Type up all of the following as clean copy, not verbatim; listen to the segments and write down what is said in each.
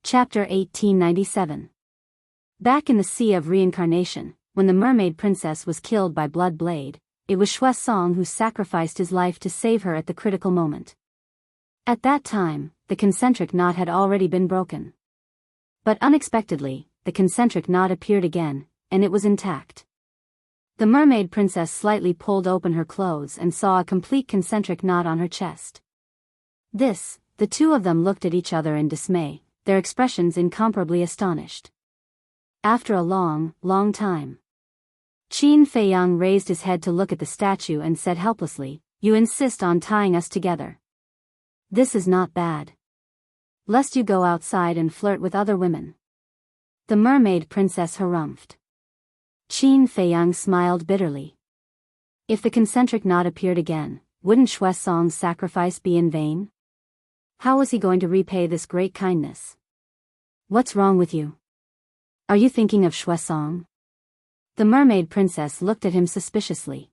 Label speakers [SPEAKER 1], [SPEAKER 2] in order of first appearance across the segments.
[SPEAKER 1] Chapter 1897. Back in the Sea of Reincarnation, when the mermaid princess was killed by Blood Blade, it was Shui Song who sacrificed his life to save her at the critical moment. At that time, the concentric knot had already been broken. But unexpectedly, the concentric knot appeared again, and it was intact. The mermaid princess slightly pulled open her clothes and saw a complete concentric knot on her chest. The two of them looked at each other in dismay, their expressions incomparably astonished. After a long, long time, Qin Feiyang raised his head to look at the statue and said helplessly, "You insist on tying us together. This is not bad. Lest you go outside and flirt with other women." The mermaid princess harumphed. Qin Feiyang smiled bitterly. If the concentric knot appeared again, wouldn't Shui Song's sacrifice be in vain? How was he going to repay this great kindness? "What's wrong with you? Are you thinking of Shui Song?" The mermaid princess looked at him suspiciously.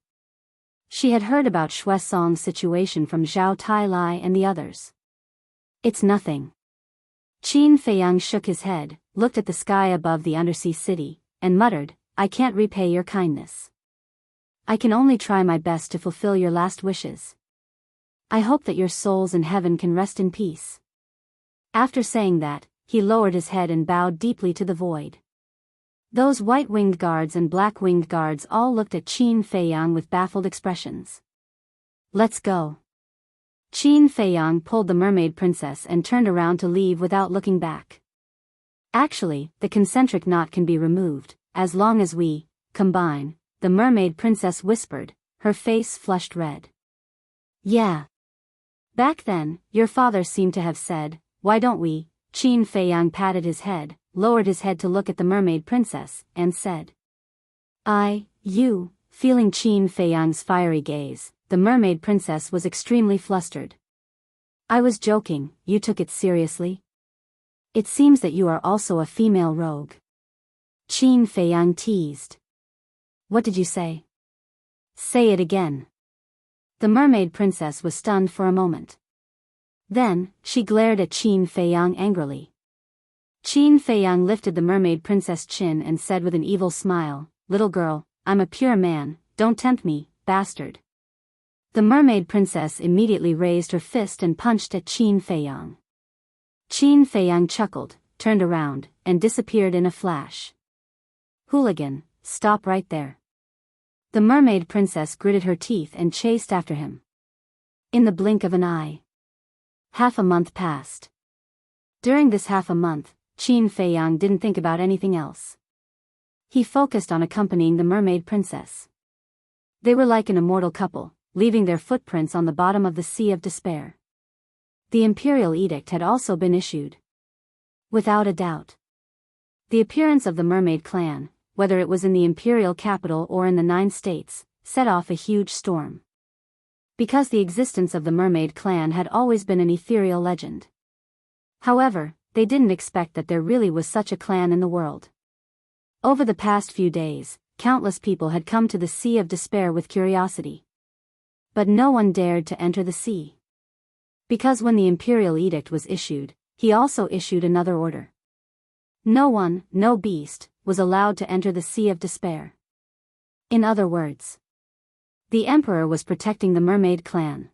[SPEAKER 1] She had heard about Shui Song's situation from Zhao Tailai and the others. "It's nothing." Qin Feiyang shook his head, looked at the sky above the undersea city, and muttered, "I can't repay your kindness. I can only try my best to fulfill your last wishes. I hope that your souls in heaven can rest in peace." After saying that, he lowered his head and bowed deeply to the void. Those white-winged guards and black-winged guards all looked at Qin Feiyang with baffled expressions. "Let's go." Qin Feiyang pulled the mermaid princess and turned around to leave without looking back. "Actually, the concentric knot can be removed, as long as we combine," the mermaid princess whispered, her face flushed red. "Yeah. Back then, your father seemed to have said, 'Why don't we?'" Qin Feiyang patted his head, lowered his head to look at the mermaid princess, and said, "You." Feeling Qin Feiyang's fiery gaze, the mermaid princess was extremely flustered. "I was joking, you took it seriously? It seems that you are also a female rogue." Qin Feiyang teased. "What did you say? Say it again." The mermaid princess was stunned for a moment. Then, she glared at Qin Feiyang angrily. Qin Feiyang lifted the mermaid princess' chin and said with an evil smile, "Little girl, I'm a pure man, don't tempt me, bastard." The mermaid princess immediately raised her fist and punched at Qin Feiyang. Qin Feiyang chuckled, turned around, and disappeared in a flash. "Hooligan, stop right there." The mermaid princess gritted her teeth and chased after him. In the blink of an eye, half a month passed. During this half a month, Qin Feiyang didn't think about anything else. He focused on accompanying the mermaid princess. They were like an immortal couple, leaving their footprints on the bottom of the Sea of Despair. The imperial edict had also been issued. Without a doubt, the appearance of the mermaid clan, whether it was in the imperial capital or in the 9 states, set off a huge storm. Because the existence of the mermaid clan had always been an ethereal legend. However, they didn't expect that there really was such a clan in the world. Over the past few days, countless people had come to the Sea of Despair with curiosity. But no one dared to enter the sea. Because when the imperial edict was issued, he also issued another order. No one, no beast, was allowed to enter the Sea of Despair. In other words, the emperor was protecting the mermaid clan.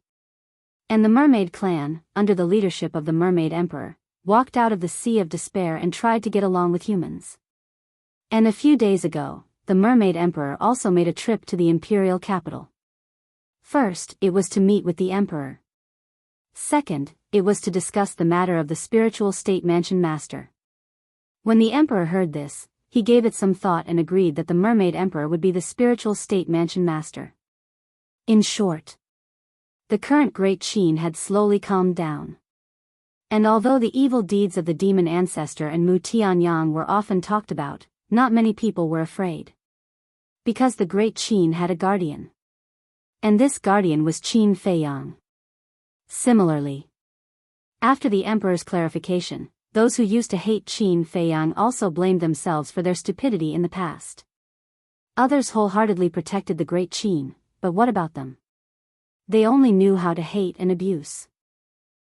[SPEAKER 1] And the mermaid clan, under the leadership of the mermaid emperor, walked out of the Sea of Despair and tried to get along with humans. And a few days ago, the mermaid emperor also made a trip to the imperial capital. First, it was to meet with the emperor. Second, it was to discuss the matter of the spiritual state mansion master. When the emperor heard this, he gave it some thought and agreed that the mermaid emperor would be the spiritual state mansion master. In short, the current Great Qin had slowly calmed down. And although the evil deeds of the demon ancestor and Mu Tianyang were often talked about, not many people were afraid. Because the Great Qin had a guardian. And this guardian was Qin Feiyang. Similarly, after the emperor's clarification, those who used to hate Qin Feiyang also blamed themselves for their stupidity in the past. Others wholeheartedly protected the Great Qin, but what about them? They only knew how to hate and abuse.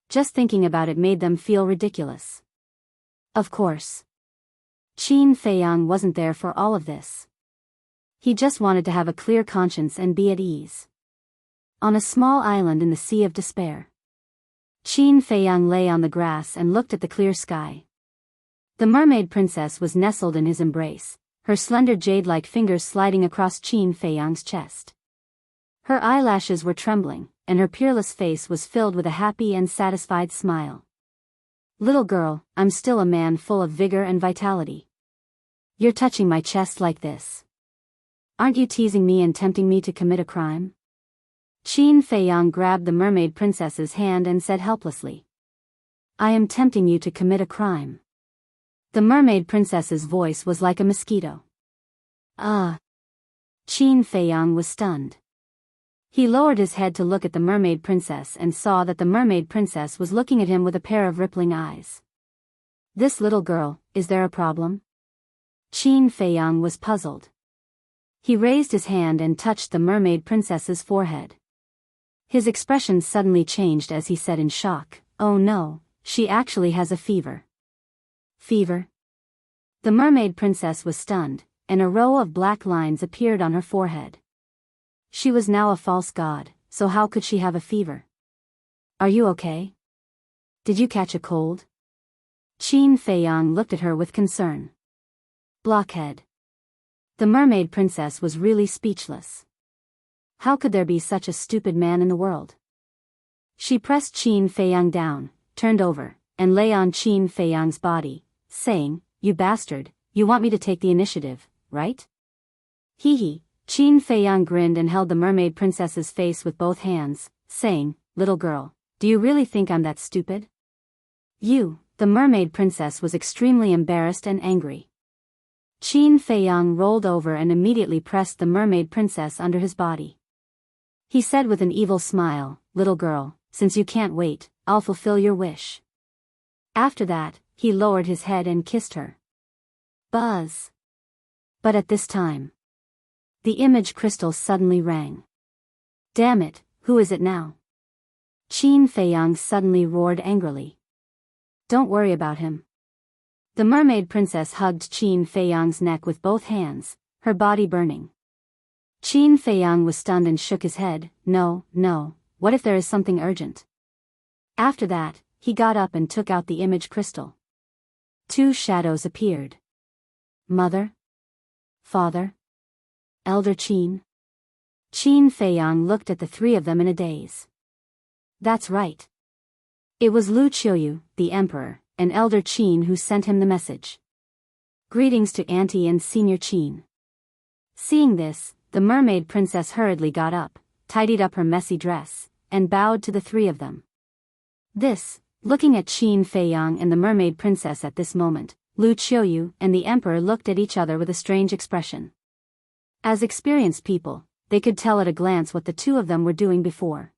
[SPEAKER 1] Just thinking about it made them feel ridiculous. Of course. Qin Feiyang wasn't there for all of this. He just wanted to have a clear conscience and be at ease. On a small island in the Sea of Despair, Qin Feiyang lay on the grass and looked at the clear sky. The mermaid princess was nestled in his embrace, her slender jade-like fingers sliding across Qin Feiyang's chest. Her eyelashes were trembling, and her peerless face was filled with a happy and satisfied smile. Little girl, I'm still a man full of vigor and vitality. You're touching my chest like this. Aren't you teasing me and tempting me to commit a crime? Qin Feiyang grabbed the mermaid princess's hand and said helplessly. I am tempting you to commit a crime. The mermaid princess's voice was like a mosquito. Qin Feiyang was stunned. He lowered his head to look at the mermaid princess and saw that the mermaid princess was looking at him with a pair of rippling eyes. This little girl, is there a problem? Qin Feiyang was puzzled. He raised his hand and touched the mermaid princess's forehead. His expression suddenly changed as he said in shock, oh no, she actually has a fever. Fever? The mermaid princess was stunned, and a row of black lines appeared on her forehead. She was now a false god, so how could she have a fever? Are you okay? Did you catch a cold? Qin Feiyang looked at her with concern. Blockhead. The mermaid princess was really speechless. How could there be such a stupid man in the world? She pressed Qin Feiyang down, turned over, and lay on Qin Feiyang's body, saying, you bastard, you want me to take the initiative, right? Hee hee. Qin Feiyang grinned and held the mermaid princess's face with both hands, saying, little girl, do you really think I'm that stupid? The mermaid princess was extremely embarrassed and angry. Qin Feiyang rolled over and immediately pressed the mermaid princess under his body. He said with an evil smile, little girl, since you can't wait, I'll fulfill your wish. After that, he lowered his head and kissed her. Buzz. But at this time, the image crystal suddenly rang. Damn it, who is it now? Qin Feiyang suddenly roared angrily. Don't worry about him. The mermaid princess hugged Qin Feiyang's neck with both hands, her body burning. Qin Feiyang was stunned and shook his head, no, what if there is something urgent? After that, he got up and took out the image crystal. Two shadows appeared. Mother? Father? Elder Qin? Qin Feiyang looked at the three of them in a daze. That's right. It was Lu Qiuyu, the emperor, and Elder Qin who sent him the message. Greetings to Auntie and Senior Qin. Seeing this, the mermaid princess hurriedly got up, tidied up her messy dress, and bowed to the three of them. Looking at Qin Feiyang and the mermaid princess at this moment, Lu Qiuyu and the emperor looked at each other with a strange expression. As experienced people, they could tell at a glance what the two of them were doing before.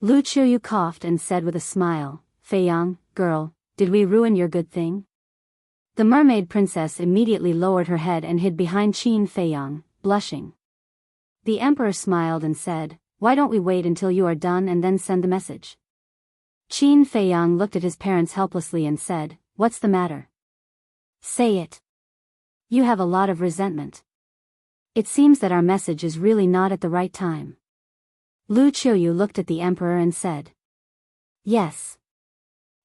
[SPEAKER 1] Lu Qiuyu coughed and said with a smile, Feiyang, girl, did we ruin your good thing? The mermaid princess immediately lowered her head and hid behind Qin Feiyang, blushing. The emperor smiled and said, why don't we wait until you are done and then send the message? Qin Feiyang looked at his parents helplessly and said, what's the matter? Say it. You have a lot of resentment. It seems that our message is really not at the right time. Lu Qiuyu looked at the emperor and said, yes.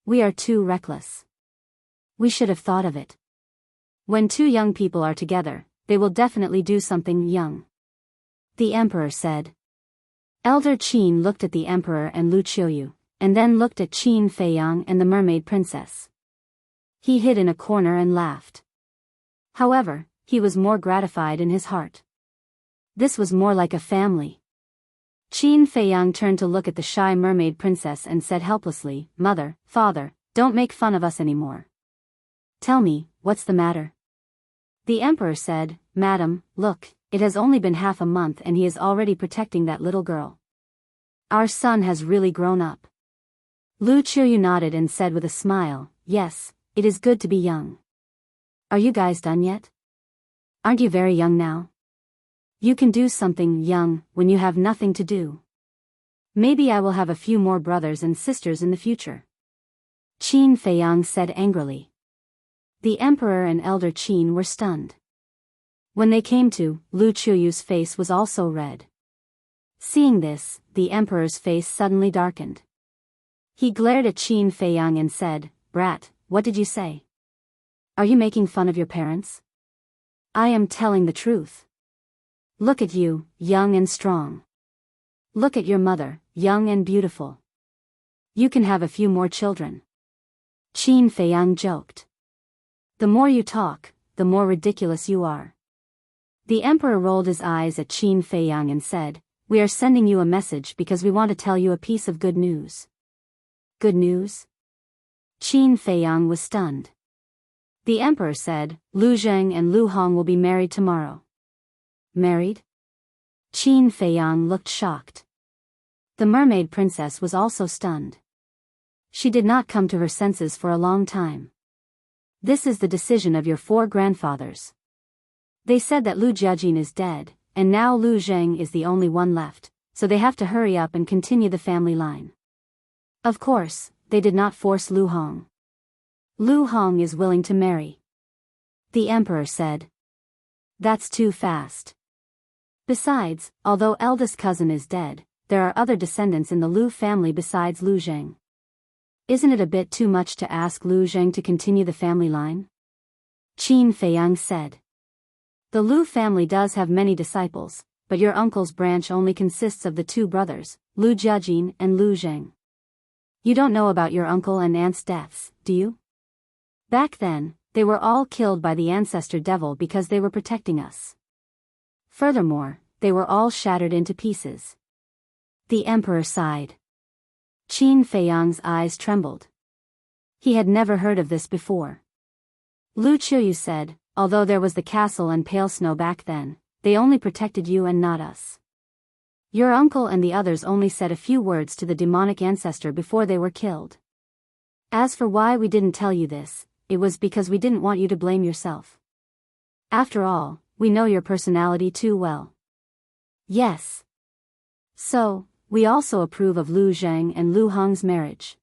[SPEAKER 1] We are too reckless. We should have thought of it. When two young people are together, they will definitely do something young. The emperor said. Elder Qin looked at the emperor and Lu Qiuyu, and then looked at Qin Feiyang and the mermaid princess. He hid in a corner and laughed. However, he was more gratified in his heart. This was more like a family. Qin Feiyang turned to look at the shy mermaid princess and said helplessly, Mother, Father, don't make fun of us anymore. Tell me, what's the matter? The emperor said, Madam, look, it has only been half a month and he is already protecting that little girl. Our son has really grown up. Lu Qiuyu nodded and said with a smile, yes, it is good to be young. Are you guys done yet? Aren't you very young now? You can do something young when you have nothing to do. Maybe I will have a few more brothers and sisters in the future. Qin Feiyang said angrily. The emperor and elder Qin were stunned. When they came to, Lu Chuyu's face was also red. Seeing this, the emperor's face suddenly darkened. He glared at Qin Feiyang and said, "Brat, what did you say? Are you making fun of your parents? I am telling the truth. Look at you, young and strong. Look at your mother, young and beautiful. You can have a few more children." Qin Feiyang joked. "The more you talk, the more ridiculous you are." The emperor rolled his eyes at Qin Feiyang and said, "We are sending you a message because we want to tell you a piece of good news." "Good news?" Qin Feiyang was stunned. The emperor said, "Lu Zheng and Lu Hong will be married tomorrow." "Married?" Qin Feiyang looked shocked. The mermaid princess was also stunned. She did not come to her senses for a long time. "This is the decision of your 4 grandfathers. They said that Lu Jiajin is dead, and now Lu Zheng is the only one left, so they have to hurry up and continue the family line. Of course, they did not force Lu Hong. Lu Hong is willing to marry." The emperor said. "That's too fast. Besides, although eldest cousin is dead, there are other descendants in the Lu family besides Lu Zheng. Isn't it a bit too much to ask Lu Zheng to continue the family line?" Qin Feiyang said. "The Lu family does have many disciples, but your uncle's branch only consists of the 2 brothers, Lu Jiajin and Lu Zheng. You don't know about your uncle and aunt's deaths, do you? Back then, they were all killed by the ancestor devil because they were protecting us. Furthermore, they were all shattered into pieces." The emperor sighed. Qin Feiyang's eyes trembled. He had never heard of this before. Lu Chuyu said, "Although there was the castle and pale snow back then, they only protected you and not us. Your uncle and the others only said a few words to the demonic ancestor before they were killed. As for why we didn't tell you this, it was because we didn't want you to blame yourself. After all, we know your personality too well." "Yes. So, we also approve of Lu Zheng and Lu Hong's marriage.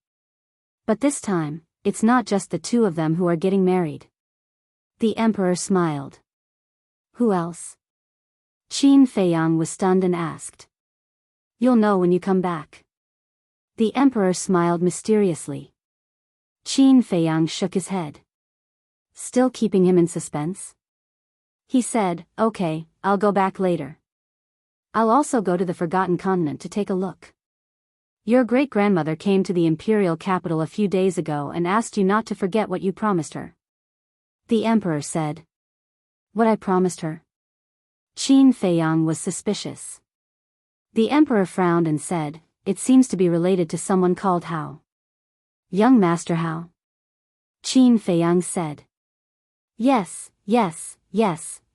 [SPEAKER 1] But this time, it's not just the 2 of them who are getting married." The emperor smiled. "Who else?" Qin Feiyang was stunned and asked. "You'll know when you come back." The emperor smiled mysteriously. Qin Feiyang shook his head. Still keeping him in suspense? He said, "Okay, I'll go back later. I'll also go to the Forgotten Continent to take a look. Your great-grandmother came to the imperial capital a few days ago and asked you not to forget what you promised her." The emperor said. "What I promised her?" Qin Feiyang was suspicious. The emperor frowned and said, "It seems to be related to someone called Hao." "Young Master Hao?" Qin Feiyang said. Yes,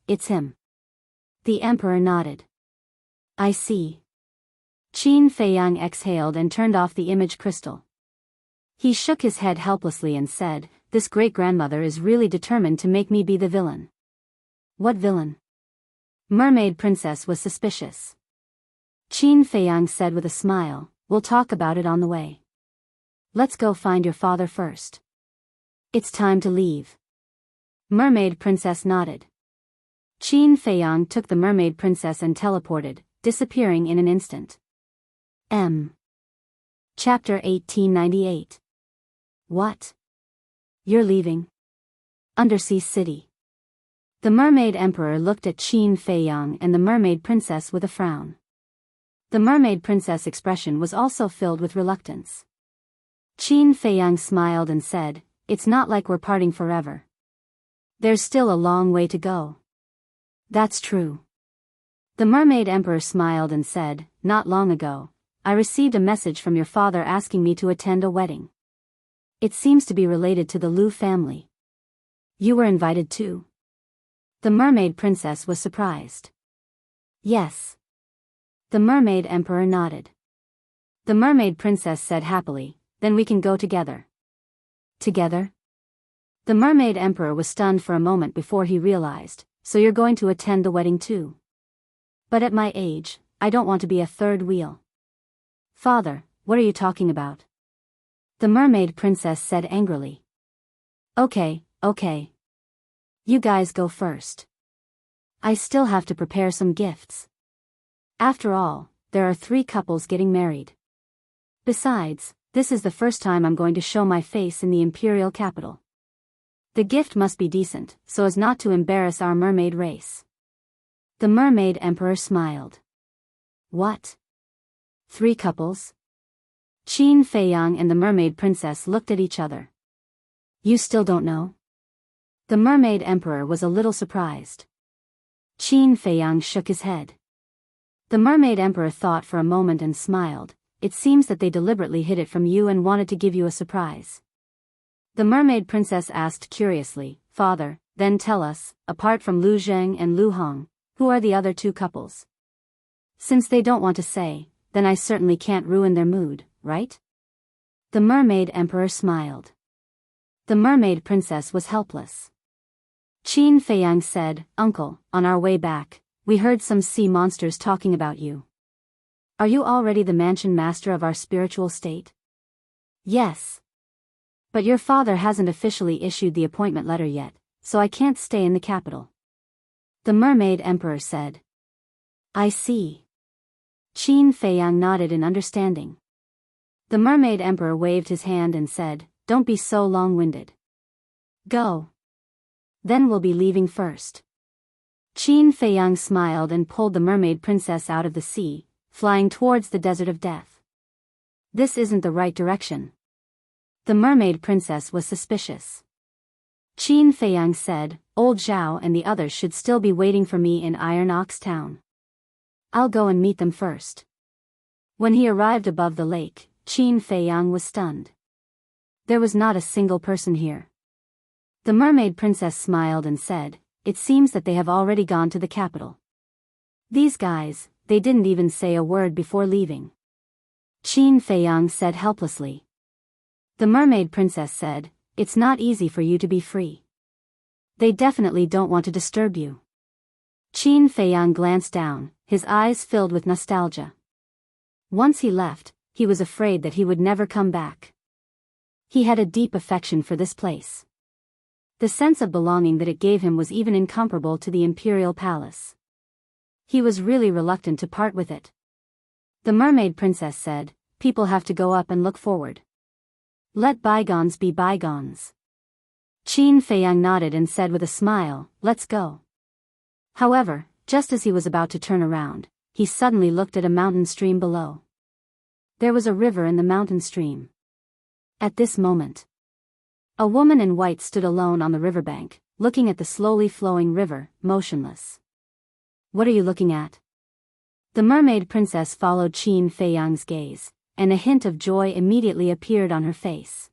[SPEAKER 1] it's him." The emperor nodded. "I see." Qin Feiyang exhaled and turned off the image crystal. He shook his head helplessly and said, "This great-grandmother is really determined to make me be the villain." "What villain?" Mermaid Princess was suspicious. Qin Feiyang said with a smile, "We'll talk about it on the way. Let's go find your father first. It's time to leave." Mermaid Princess nodded. Qin Feiyang took the Mermaid Princess and teleported, disappearing in an instant. Chapter 1898. What? You're leaving? Undersea City. The Mermaid Emperor looked at Qin Feiyang and the Mermaid Princess with a frown. The Mermaid Princess' expression was also filled with reluctance. Qin Feiyang smiled and said, "It's not like we're parting forever. There's still a long way to go." "That's true." The Mermaid Emperor smiled and said, "Not long ago, I received a message from your father asking me to attend a wedding. It seems to be related to the Lu family. You were invited too?" The Mermaid Princess was surprised. "Yes." The Mermaid Emperor nodded. The Mermaid Princess said happily, "Then we can go together." Together? The Mermaid Emperor was stunned for a moment before he realized, "So you're going to attend the wedding too?" "But at my age, I don't want to be a third wheel." "Father, what are you talking about?" The Mermaid Princess said angrily. "Okay, Okay. You guys go first. I still have to prepare some gifts. After all, there are 3 couples getting married. Besides, this is the first time I'm going to show my face in the imperial capital. The gift must be decent, so as not to embarrass our mermaid race. The mermaid emperor smiled. What? 3 couples? Qin Feiyang and the mermaid princess looked at each other. You still don't know? The mermaid emperor was a little surprised. Qin Feiyang shook his head. The mermaid emperor thought for a moment and smiled. It seems that they deliberately hid it from you and wanted to give you a surprise. The mermaid princess asked curiously, Father, then tell us, apart from Lu Zheng and Lu Hong, who are the other 2 couples? Since they don't want to say, then I certainly can't ruin their mood, right? The mermaid emperor smiled. The mermaid princess was helpless. Qin Feiyang said, Uncle, on our way back, we heard some sea monsters talking about you. Are you already the mansion master of our spiritual state? Yes. But your father hasn't officially issued the appointment letter yet, so I can't stay in the capital. The mermaid emperor said. I see. Qin Feiyang nodded in understanding. The mermaid emperor waved his hand and said, Don't be so long-winded. Go. Then we'll be leaving first. Qin Feiyang smiled and pulled the mermaid princess out of the sea, flying towards the desert of death. This isn't the right direction. The mermaid princess was suspicious. Qin Feiyang said, Old Zhao and the others should still be waiting for me in Iron Ox Town. I'll go and meet them first. When he arrived above the lake, Qin Feiyang was stunned. There was not a single person here. The mermaid princess smiled and said, It seems that they have already gone to the capital. These guys, they didn't even say a word before leaving. Qin Feiyang said helplessly. The mermaid princess said, It's not easy for you to be free. They definitely don't want to disturb you. Qin Feiyang glanced down, his eyes filled with nostalgia. Once he left, he was afraid that he would never come back. He had a deep affection for this place. The sense of belonging that it gave him was even incomparable to the imperial palace. He was really reluctant to part with it. The mermaid princess said, People have to go up and look forward. Let bygones be bygones. Qin Feiyang nodded and said with a smile, Let's go. However, just as he was about to turn around, he suddenly looked at a mountain stream below. There was a river in the mountain stream. At this moment, a woman in white stood alone on the riverbank, looking at the slowly flowing river, motionless. What are you looking at? The mermaid princess followed Qin Feiyang's gaze, and a hint of joy immediately appeared on her face.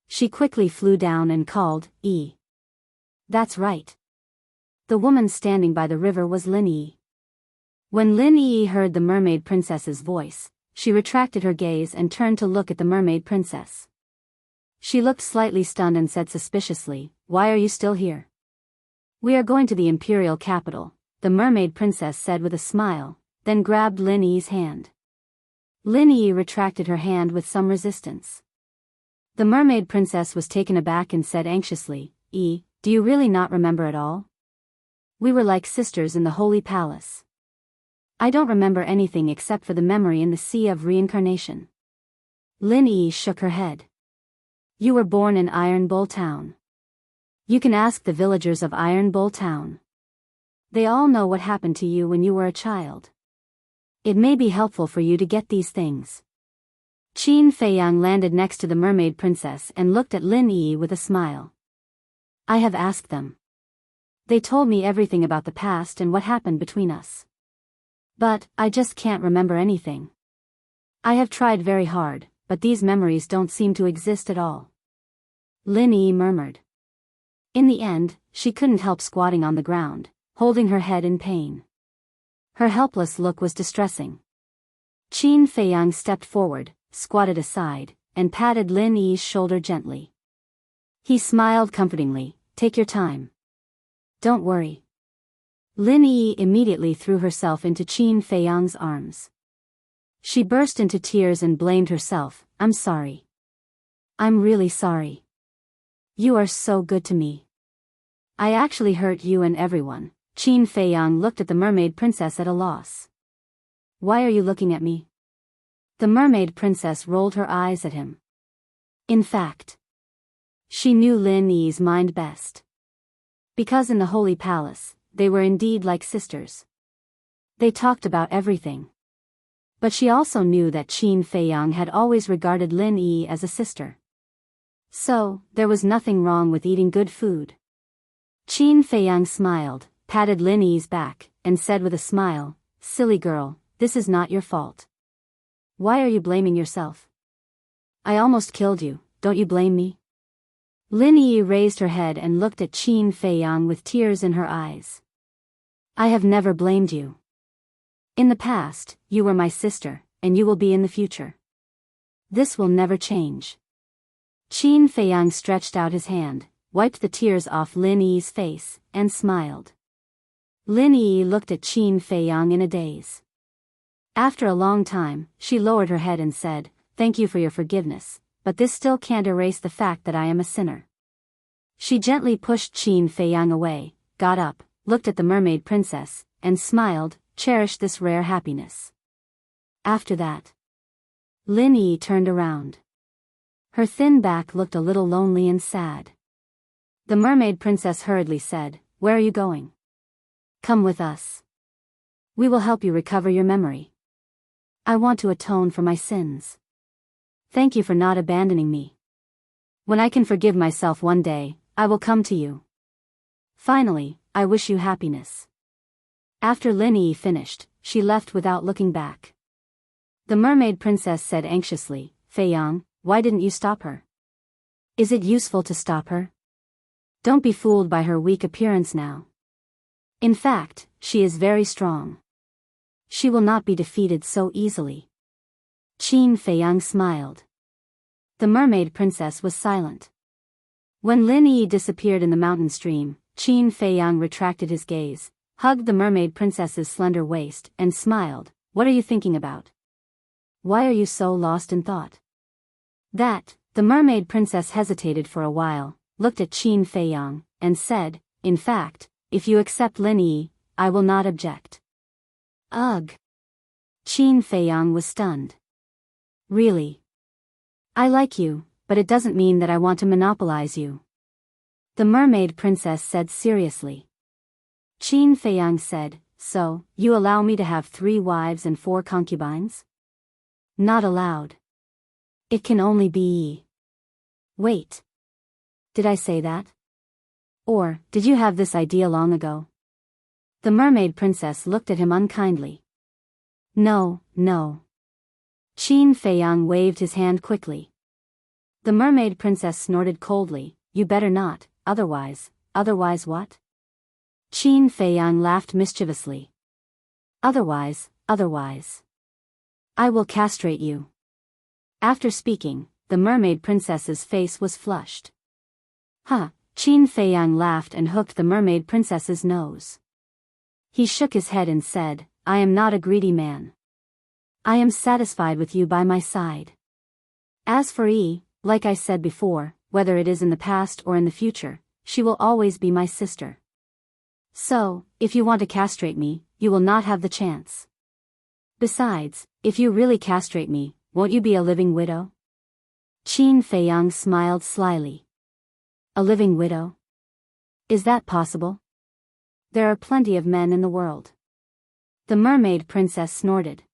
[SPEAKER 1] She quickly flew down and called, Yi. That's right. The woman standing by the river was Lin Yi. When Lin Yi heard the mermaid princess's voice, she retracted her gaze and turned to look at the mermaid princess. She looked slightly stunned and said suspiciously, Why are you still here? We are going to the imperial capital, the mermaid princess said with a smile, then grabbed Lin Yi's hand. Lin Yi retracted her hand with some resistance. The mermaid princess was taken aback and said anxiously, Yi, do you really not remember at all? We were like sisters in the holy palace. I don't remember anything except for the memory in the sea of reincarnation. Lin Yi shook her head. You were born in Iron Bull Town. You can ask the villagers of Iron Bull Town. They all know what happened to you when you were a child. It may be helpful for you to get these things. Qin Feiyang landed next to the mermaid princess and looked at Lin Yi with a smile. I have asked them. They told me everything about the past and what happened between us. But, I just can't remember anything. I have tried very hard, but these memories don't seem to exist at all. Lin Yi murmured. In the end, she couldn't help squatting on the ground, holding her head in pain. Her helpless look was distressing. Qin Feiyang stepped forward, squatted aside, and patted Lin Yi's shoulder gently. He smiled comfortingly, Take your time. Don't worry. Lin Yi immediately threw herself into Qin Feiyang's arms. She burst into tears and blamed herself, I'm sorry. I'm really sorry. You are so good to me. I actually hurt you and everyone. Qin Feiyang looked at the mermaid princess at a loss. Why are you looking at me? The mermaid princess rolled her eyes at him. In fact, she knew Lin Yi's mind best. Because in the Holy Palace, they were indeed like sisters. They talked about everything. But she also knew that Qin Feiyang had always regarded Lin Yi as a sister. So, there was nothing wrong with eating good food. Qin Feiyang smiled, patted Lin Yi's back, and said with a smile, "Silly girl, this is not your fault. Why are you blaming yourself? I almost killed you, don't you blame me?" Lin Yi raised her head and looked at Qin Feiyang with tears in her eyes. I have never blamed you. In the past, you were my sister, and you will be in the future. This will never change. Qin Feiyang stretched out his hand, wiped the tears off Lin Yi's face, and smiled. Lin Yi looked at Qin Feiyang in a daze. After a long time, she lowered her head and said, "Thank you for your forgiveness, but this still can't erase the fact that I am a sinner." She gently pushed Qin Feiyang away, got up, looked at the mermaid princess, and smiled, cherished this rare happiness. After that, Lin Yi turned around. Her thin back looked a little lonely and sad. The mermaid princess hurriedly said, "Where are you going? Come with us. We will help you recover your memory. I want to atone for my sins. Thank you for not abandoning me. When I can forgive myself one day, I will come to you. Finally, I wish you happiness." After Lin Yi finished, she left without looking back. The mermaid princess said anxiously, "Feiyang, why didn't you stop her? Is it useful to stop her? Don't be fooled by her weak appearance now. In fact, she is very strong. She will not be defeated so easily." Qin Feiyang smiled. The mermaid princess was silent. When Lin Yi disappeared in the mountain stream, Qin Feiyang retracted his gaze, hugged the mermaid princess's slender waist, and smiled. "What are you thinking about? Why are you so lost in thought?" The mermaid princess hesitated for a while, looked at Qin Feiyang, and said, "In fact, if you accept Lin Yi, I will not object." Ugh! Qin Feiyang was stunned. "Really? I like you, but it doesn't mean that I want to monopolize you," the mermaid princess said seriously. Qin Feiyang said, "So, you allow me to have 3 wives and 4 concubines?" "Not allowed. It can only be..." "Wait. Did I say that? Or, did you have this idea long ago?" The mermaid princess looked at him unkindly. "No, no." Qin Feiyang waved his hand quickly. The mermaid princess snorted coldly, "You better not, otherwise what?" Qin Feiyang laughed mischievously. Otherwise, I will castrate you." After speaking, the mermaid princess's face was flushed. "Huh," Qin Feiyang laughed and hooked the mermaid princess's nose. He shook his head and said, "I am not a greedy man. I am satisfied with you by my side. As for Yi, like I said before, whether it is in the past or in the future, she will always be my sister. So, if you want to castrate me, you will not have the chance. Besides, if you really castrate me, won't you be a living widow?" Qin Feiyang smiled slyly. "A living widow? Is that possible? There are plenty of men in the world." The mermaid princess snorted.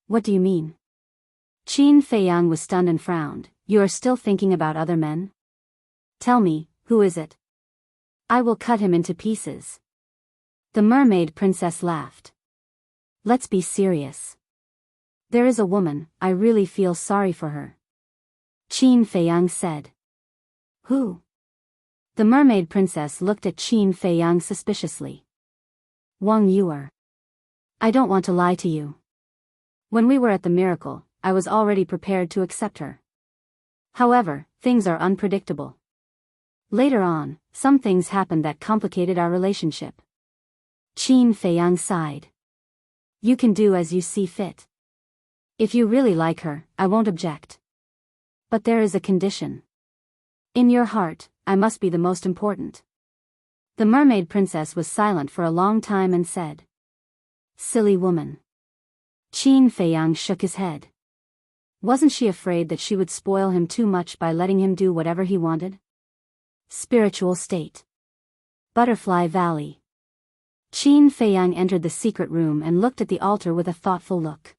[SPEAKER 1] "What do you mean?" Qin Feiyang was stunned and frowned. "You are still thinking about other men? Tell me, who is it? I will cut him into pieces." The mermaid princess laughed. "Let's be serious. There is a woman, I really feel sorry for her." Qin Feiyang said. "Who?" The mermaid princess looked at Qin Feiyang suspiciously. "Wang Yuer. I don't want to lie to you. When we were at the miracle, I was already prepared to accept her. However, things are unpredictable. Later on, some things happened that complicated our relationship." Qin Feiyang sighed. "You can do as you see fit. If you really like her, I won't object. But there is a condition. In your heart, I must be the most important. The mermaid princess was silent for a long time and said, "Silly woman." Qin Feiyang shook his head. Wasn't she afraid that she would spoil him too much by letting him do whatever he wanted? Spiritual state. Butterfly Valley. Qin Feiyang entered the secret room and looked at the altar with a thoughtful look.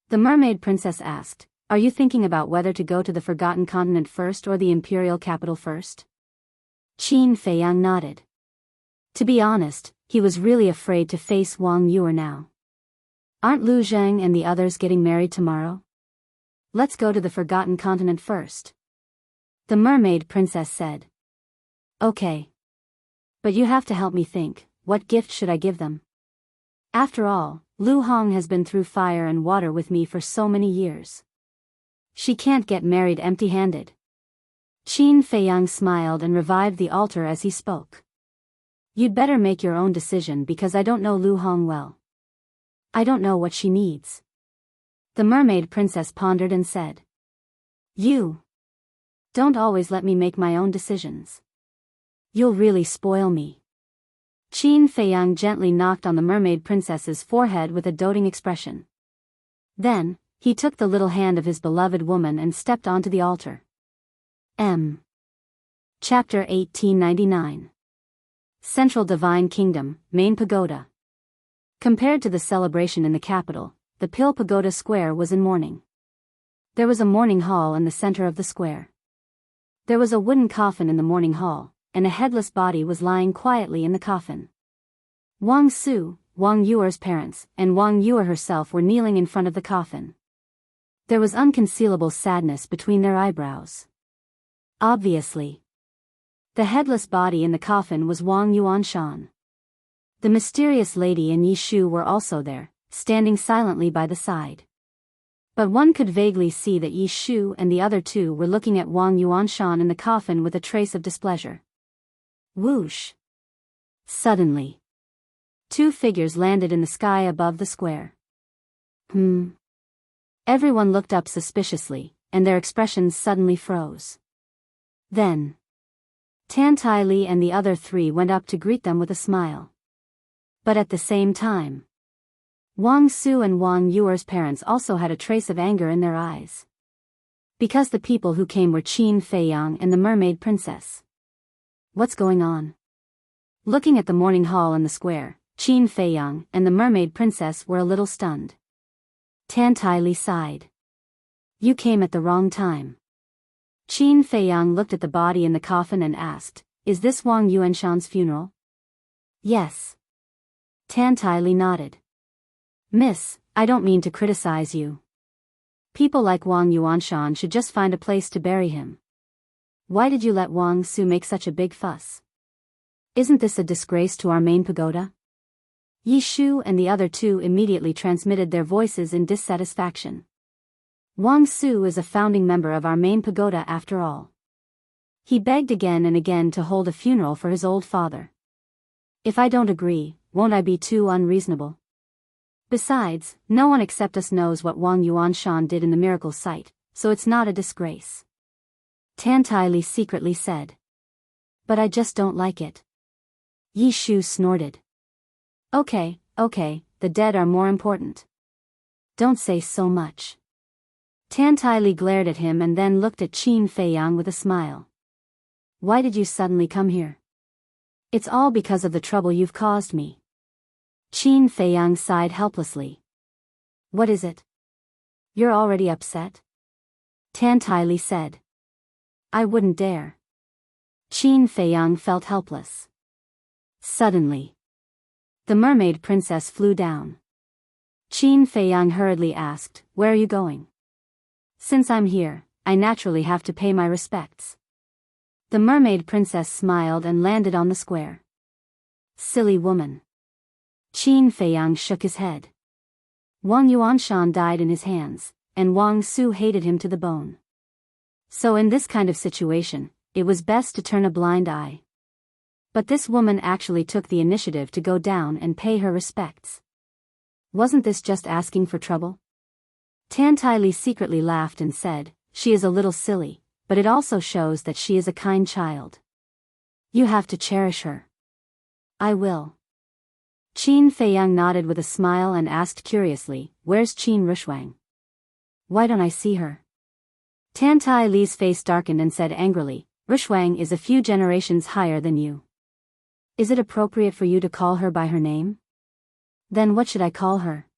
[SPEAKER 1] The mermaid princess asked, "Are you thinking about whether to go to the Forgotten Continent first or the imperial capital first?" Qin Feiyang nodded. To be honest, he was really afraid to face Wang Yuer now. Aren't Lu Zheng and the others getting married tomorrow? Let's go to the Forgotten Continent first. The mermaid princess said. Okay. But you have to help me think, what gift should I give them? After all, Lu Hong has been through fire and water with me for so many years. She can't get married empty-handed. Qin Feiyang smiled and revived the altar as he spoke. You'd better make your own decision because I don't know Lu Hong well. I don't know what she needs. The mermaid princess pondered and said. You don't always let me make my own decisions. You'll really spoil me. Qin Feiyang gently knocked on the mermaid princess's forehead with a doting expression. Then, he took the little hand of his beloved woman and stepped onto the altar. Chapter 1899. Central Divine Kingdom, Main Pagoda. Compared to the celebration in the capital, the Pill Pagoda Square was in mourning. There was a mourning hall in the center of the square. There was a wooden coffin in the mourning hall, and a headless body was lying quietly in the coffin. Wang Su, Wang Yuer's parents, and Wang Yuer herself were kneeling in front of the coffin. There was unconcealable sadness between their eyebrows. Obviously. The headless body in the coffin was Wang Yuanshan. The mysterious lady and Yi Shu were also there, standing silently by the side. But one could vaguely see that Yi Shu and the other two were looking at Wang Yuanshan in the coffin with a trace of displeasure. Whoosh! Suddenly, two figures landed in the sky above the square. Everyone looked up suspiciously, and their expressions suddenly froze. Then, Tan Tai Li and the other three went up to greet them with a smile. But at the same time, Wang Su and Wang Yuer's parents also had a trace of anger in their eyes. Because the people who came were Qin Feiyang and the mermaid princess. What's going on? Looking at the mourning hall in the square, Qin Feiyang and the mermaid princess were a little stunned. Tan Tai Li sighed. You came at the wrong time. Qin Feiyang looked at the body in the coffin and asked, Is this Wang Yuanshan's funeral? Yes. Tan Tai Li nodded. Miss, I don't mean to criticize you. People like Wang Yuanshan should just find a place to bury him. Why did you let Wang Su make such a big fuss? Isn't this a disgrace to our main pagoda? Yi Shu and the other two immediately transmitted their voices in dissatisfaction. Wang Su is a founding member of our main pagoda after all. He begged again and again to hold a funeral for his old father. If I don't agree, won't I be too unreasonable? Besides, no one except us knows what Wang Yuanshan did in the miracle site, so it's not a disgrace. Tan Tai Li secretly said. But I just don't like it. Yi Shu snorted. Okay, the dead are more important. Don't say so much. Tan Tai Li glared at him and then looked at Qin Feiyang with a smile. Why did you suddenly come here? It's all because of the trouble you've caused me. Qin Feiyang sighed helplessly. What is it? You're already upset? Tan Tai Li said. I wouldn't dare. Qin Feiyang felt helpless. Suddenly, the mermaid princess flew down. Qin Feiyang hurriedly asked, Where are you going? Since I'm here, I naturally have to pay my respects. The mermaid princess smiled and landed on the square. Silly woman. Qin Feiyang shook his head. Wang Yuanshan died in his hands, and Wang Su hated him to the bone. So in this kind of situation, it was best to turn a blind eye. But this woman actually took the initiative to go down and pay her respects. Wasn't this just asking for trouble? Tan Tai Li secretly laughed and said, She is a little silly, but it also shows that she is a kind child. You have to cherish her. I will. Qin Feiyang nodded with a smile and asked curiously, "Where's Qin Rushwang? Why don't I see her?" Tan Tai Li's face darkened and said angrily, "Rushwang is a few generations higher than you. Is it appropriate for you to call her by her name? Then what should I call her?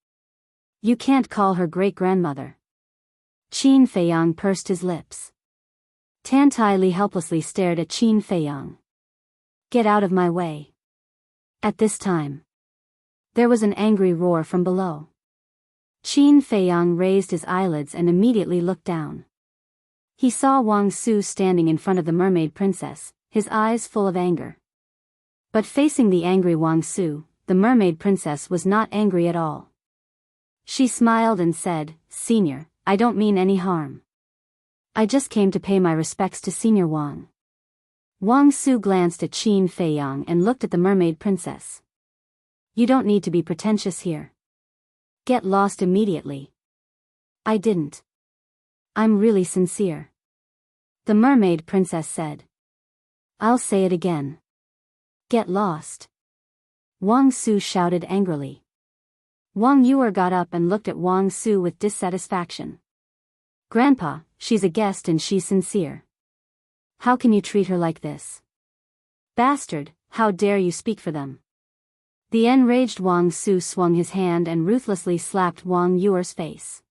[SPEAKER 1] You can't call her great-grandmother." Qin Feiyang pursed his lips. Tan Tai Li helplessly stared at Qin Feiyang. "Get out of my way." At this time, there was an angry roar from below. Qin Feiyang raised his eyelids and immediately looked down. He saw Wang Su standing in front of the mermaid princess, his eyes full of anger. But facing the angry Wang Su, the mermaid princess was not angry at all. She smiled and said, "Senior, I don't mean any harm. I just came to pay my respects to Senior Wang." Wang Su glanced at Qin Feiyang and looked at the mermaid princess. "You don't need to be pretentious here. Get lost immediately." "I didn't. I'm really sincere," the mermaid princess said. "I'll say it again. Get lost." Wang Su shouted angrily. Wang Yuer got up and looked at Wang Su with dissatisfaction. "Grandpa, she's a guest and she's sincere. How can you treat her like this? Bastard, how dare you speak for them?" The enraged Wang Su swung his hand and ruthlessly slapped Wang Yuer's face.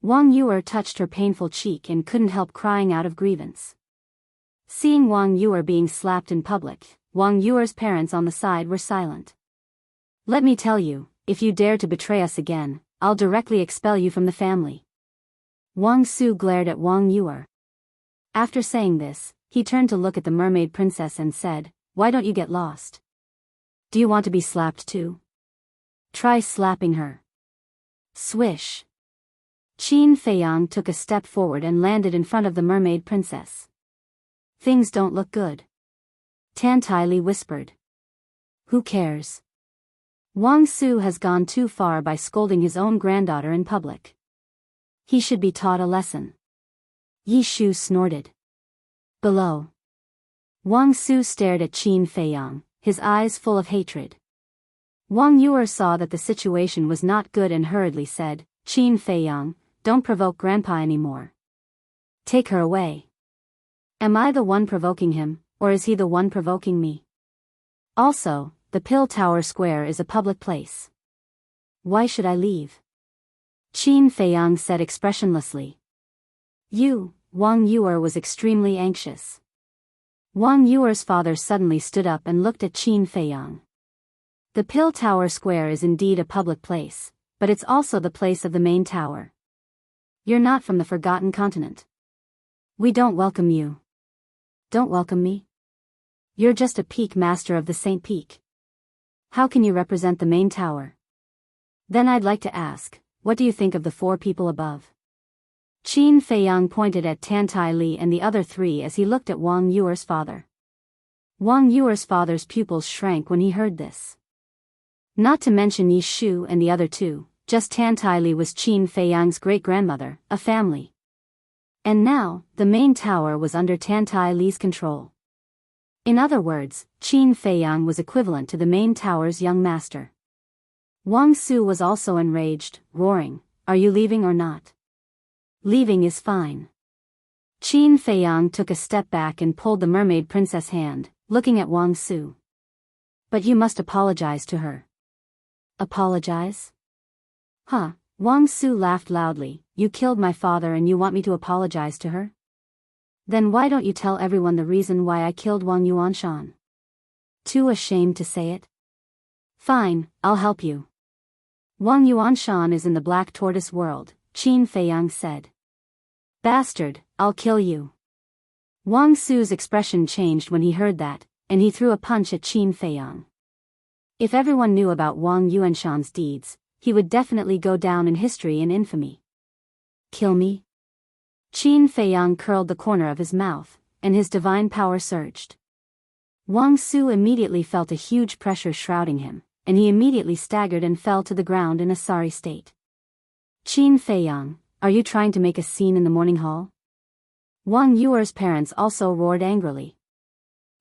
[SPEAKER 1] Wang Yuer touched her painful cheek and couldn't help crying out of grievance. Seeing Wang Yuer being slapped in public, Wang Yuer's parents on the side were silent. "Let me tell you, if you dare to betray us again, I'll directly expel you from the family." Wang Su glared at Wang Yuer. After saying this, he turned to look at the mermaid princess and said, "Why don't you get lost? Do you want to be slapped too? Try slapping her." Swish. Qin Feiyang took a step forward and landed in front of the mermaid princess. "Things don't look good," Tan Tai Li whispered. "Who cares? Wang Su has gone too far by scolding his own granddaughter in public. He should be taught a lesson." Yi Shu snorted. Below, Wang Su stared at Qin Feiyang, his eyes full of hatred. Wang Yuer saw that the situation was not good and hurriedly said, "Qin Feiyang, don't provoke Grandpa anymore. Take her away. Am I the one provoking him, or is he the one provoking me? Also, the Pill Tower Square is a public place. Why should I leave?" Qin Feiyang said expressionlessly. Wang Yuer was extremely anxious. Wang Yuer's father suddenly stood up and looked at Qin Feiyang. "The Pill Tower Square is indeed a public place, but it's also the place of the main tower. You're not from the Forgotten Continent. We don't welcome you." "Don't welcome me? You're just a peak master of the Saint Peak. How can you represent the main tower? Then I'd like to ask, what do you think of the four people above?" Qin Feiyang pointed at Tan Tai Li and the other three as he looked at Wang Yuer's father. Wang Yuer's father's pupils shrank when he heard this. Not to mention Yi Shu and the other two, just Tan Tai Li was Qin Feiyang's great-grandmother, a family. And now, the main tower was under Tan Tai Li's control. In other words, Qin Feiyang was equivalent to the main tower's young master. Wang Su was also enraged, roaring, "Are you leaving or not? Leaving is fine." Qin Feiyang took a step back and pulled the mermaid princess' hand, looking at Wang Su. "But you must apologize to her." "Apologize? Huh?" Wang Su laughed loudly. "You killed my father and you want me to apologize to her? Then why don't you tell everyone the reason why I killed Wang Yuanshan? Too ashamed to say it? Fine, I'll help you. Wang Yuanshan is in the Black Tortoise world," Qin Feiyang said. "Bastard, I'll kill you." Wang Su's expression changed when he heard that, and he threw a punch at Qin Feiyang. If everyone knew about Wang Yuanshan's deeds, he would definitely go down in history in infamy. "Kill me?" Qin Feiyang curled the corner of his mouth, and his divine power surged. Wang Su immediately felt a huge pressure shrouding him, and he immediately staggered and fell to the ground in a sorry state. "Qin Feiyang, are you trying to make a scene in the morning hall? Wang Yuer's parents also roared angrily.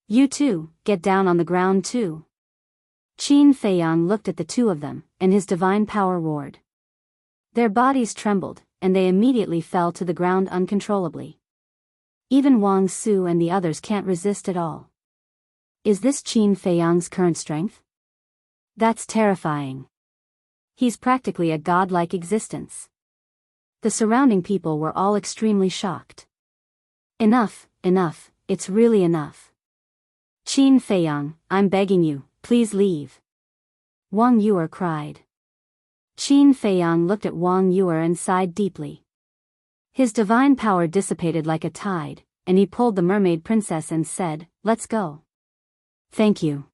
[SPEAKER 1] You too, get down on the ground too. Qin Feiyang looked at the two of them, and his divine power roared. Their bodies trembled, and they immediately fell to the ground uncontrollably. Even Wang Su and the others can't resist at all. Is this Qin Feiyang's current strength? That's terrifying. He's practically a godlike existence. The surrounding people were all extremely shocked. Enough, enough, it's really enough. Qin Feiyang, I'm begging you, please leave. Wang Yuer cried. Qin Feiyang looked at Wang Yuer and sighed deeply. His divine power dissipated like a tide, and he pulled the mermaid princess and said, let's go. Thank you.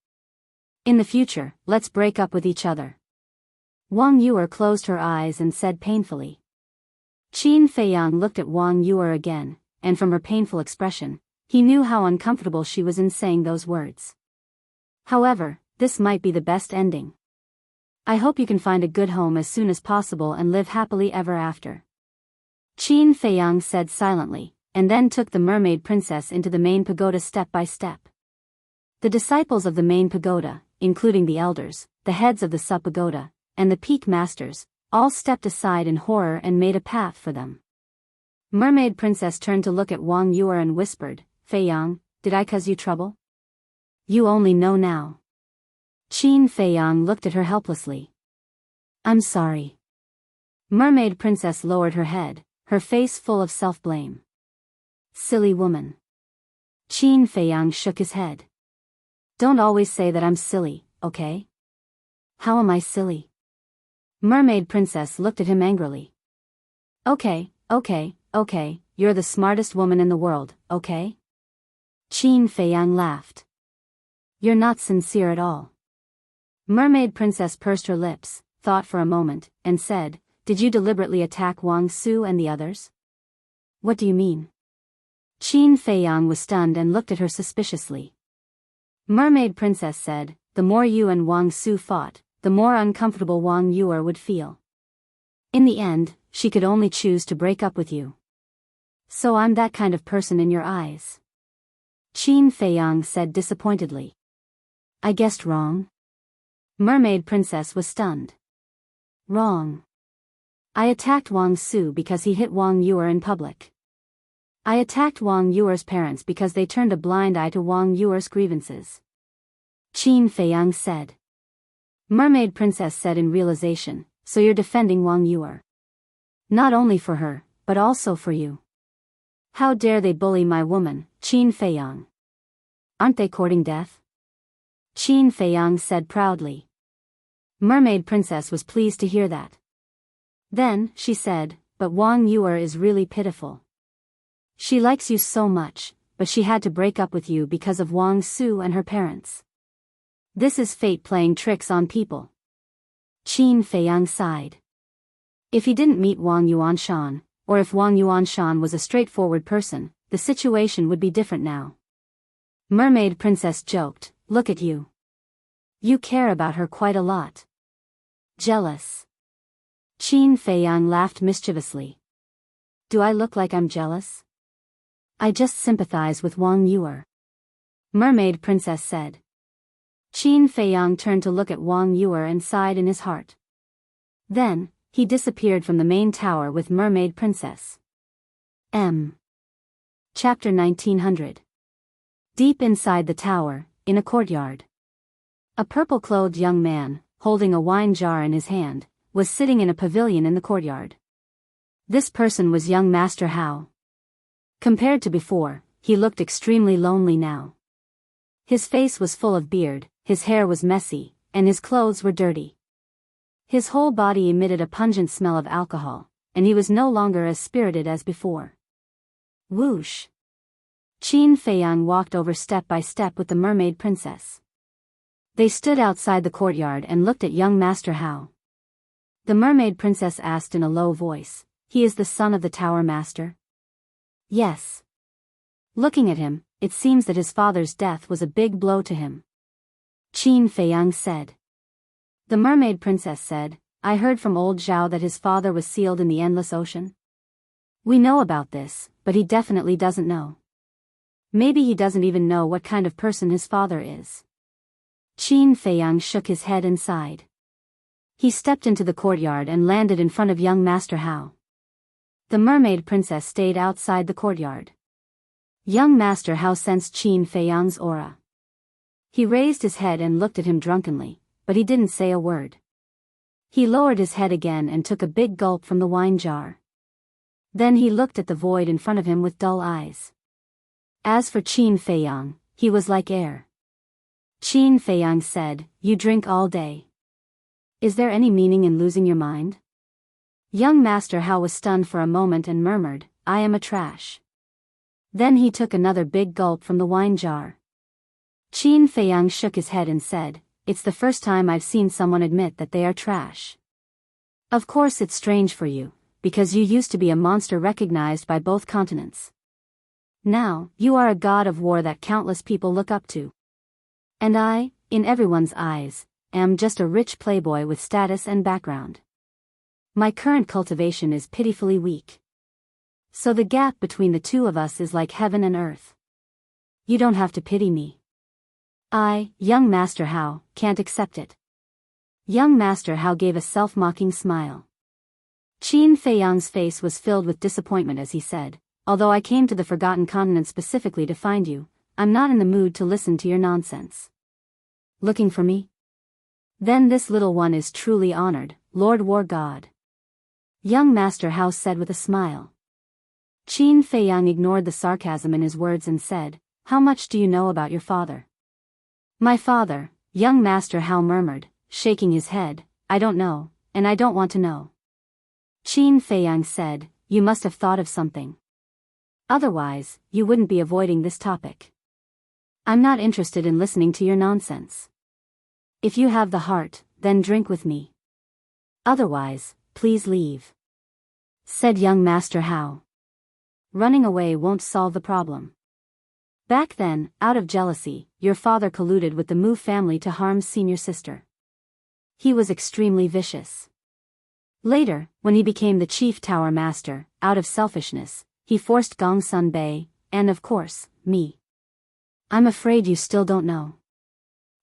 [SPEAKER 1] In the future, let's break up with each other. Wang Yuer closed her eyes and said painfully. Qin Feiyang looked at Wang Yuer again, and from her painful expression, he knew how uncomfortable she was in saying those words. However, this might be the best ending. I hope you can find a good home as soon as possible and live happily ever after. Qin Feiyang said silently, and then took the mermaid princess into the main pagoda step by step. The disciples of the main pagoda, including the elders, the heads of the sub-pagoda, and the peak masters, all stepped aside in horror and made a path for them. Mermaid princess turned to look at Wang Yuer and whispered, Feiyang, did I cause you trouble? You only know now. Qin Feiyang looked at her helplessly. I'm sorry. Mermaid princess lowered her head, her face full of self-blame. Silly woman. Qin Feiyang shook his head. Don't always say that I'm silly, okay? How am I silly? Mermaid princess looked at him angrily. Okay, you're the smartest woman in the world, okay? Qin Feiyang laughed. You're not sincere at all. Mermaid princess pursed her lips, thought for a moment, and said, did you deliberately attack Wang Su and the others? What do you mean? Qin Feiyang was stunned and looked at her suspiciously. Mermaid princess said, the more you and Wang Su fought, the more uncomfortable Wang Yuer would feel. In the end, she could only choose to break up with you. So I'm that kind of person in your eyes. Qin Feiyang said disappointedly. I guessed wrong. Mermaid princess was stunned. Wrong. I attacked Wang Su because he hit Wang Yuer in public. I attacked Wang Yuer's parents because they turned a blind eye to Wang Yuer's grievances. Qin Feiyang said. Mermaid princess said in realization, so you're defending Wang Yuer. Not only for her, but also for you. How dare they bully my woman, Qin Feiyang? Aren't they courting death? Qin Feiyang said proudly. Mermaid princess was pleased to hear that. Then, she said, but Wang Yuer is really pitiful. She likes you so much, but she had to break up with you because of Wang Su and her parents. This is fate playing tricks on people. Qin Feiyang sighed. If he didn't meet Wang Yuanshan, or if Wang Yuanshan was a straightforward person, the situation would be different now. Mermaid princess joked, look at you. You care about her quite a lot. Jealous. Qin Feiyang laughed mischievously. Do I look like I'm jealous? I just sympathize with Wang Yuer. Mermaid princess said. Qin Feiyang turned to look at Wang Yuer and sighed in his heart. Then, he disappeared from the main tower with Mermaid princess. Chapter 1900. Deep inside the tower, in a courtyard. A purple-clothed young man, holding a wine jar in his hand, was sitting in a pavilion in the courtyard. This person was young Master Hao. Compared to before, he looked extremely lonely now. His face was full of beard, his hair was messy, and his clothes were dirty. His whole body emitted a pungent smell of alcohol, and he was no longer as spirited as before. Whoosh! Qin Feiyang walked over step by step with the mermaid princess. They stood outside the courtyard and looked at young Master Hao. The mermaid princess asked in a low voice, he is the son of the tower master? Yes. Looking at him, it seems that his father's death was a big blow to him. Qin Feiyang said. The mermaid princess said, I heard from old Zhao that his father was sealed in the endless ocean. We know about this, but he definitely doesn't know. Maybe he doesn't even know what kind of person his father is. Qin Feiyang shook his head and sighed. He stepped into the courtyard and landed in front of young Master Hao. The mermaid princess stayed outside the courtyard. Young Master Hao sensed Qin Feiyang's aura. He raised his head and looked at him drunkenly, but he didn't say a word. He lowered his head again and took a big gulp from the wine jar. Then he looked at the void in front of him with dull eyes. As for Qin Feiyang, he was like air. Qin Feiyang said, "You drink all day. Is there any meaning in losing your mind?" Young Master Hao was stunned for a moment and murmured, "I am a trash." Then he took another big gulp from the wine jar. Qin Feiyang shook his head and said, "It's the first time I've seen someone admit that they are trash. Of course it's strange for you, because you used to be a monster recognized by both continents. Now, you are a god of war that countless people look up to. And I, in everyone's eyes, am just a rich playboy with status and background. My current cultivation is pitifully weak. So the gap between the two of us is like heaven and earth. You don't have to pity me. I, young Master Hao, can't accept it." Young Master Hao gave a self-mocking smile. Qin Feiyang's face was filled with disappointment as he said, "Although I came to the Forgotten Continent specifically to find you, I'm not in the mood to listen to your nonsense." "Looking for me? Then this little one is truly honored, Lord War God," young Master Hao said with a smile. Qin Feiyang ignored the sarcasm in his words and said, "How much do you know about your father?" "My father," young Master Hao murmured, shaking his head, "I don't know, and I don't want to know." Qin Feiyang said, "You must have thought of something. Otherwise, you wouldn't be avoiding this topic. I'm not interested in listening to your nonsense. If you have the heart, then drink with me. Otherwise, please leave," said young Master Hao. "Running away won't solve the problem. Back then, out of jealousy, your father colluded with the Mu family to harm senior sister. He was extremely vicious. Later, when he became the chief tower master, out of selfishness, he forced Gongsun Bei, and of course, me. I'm afraid you still don't know.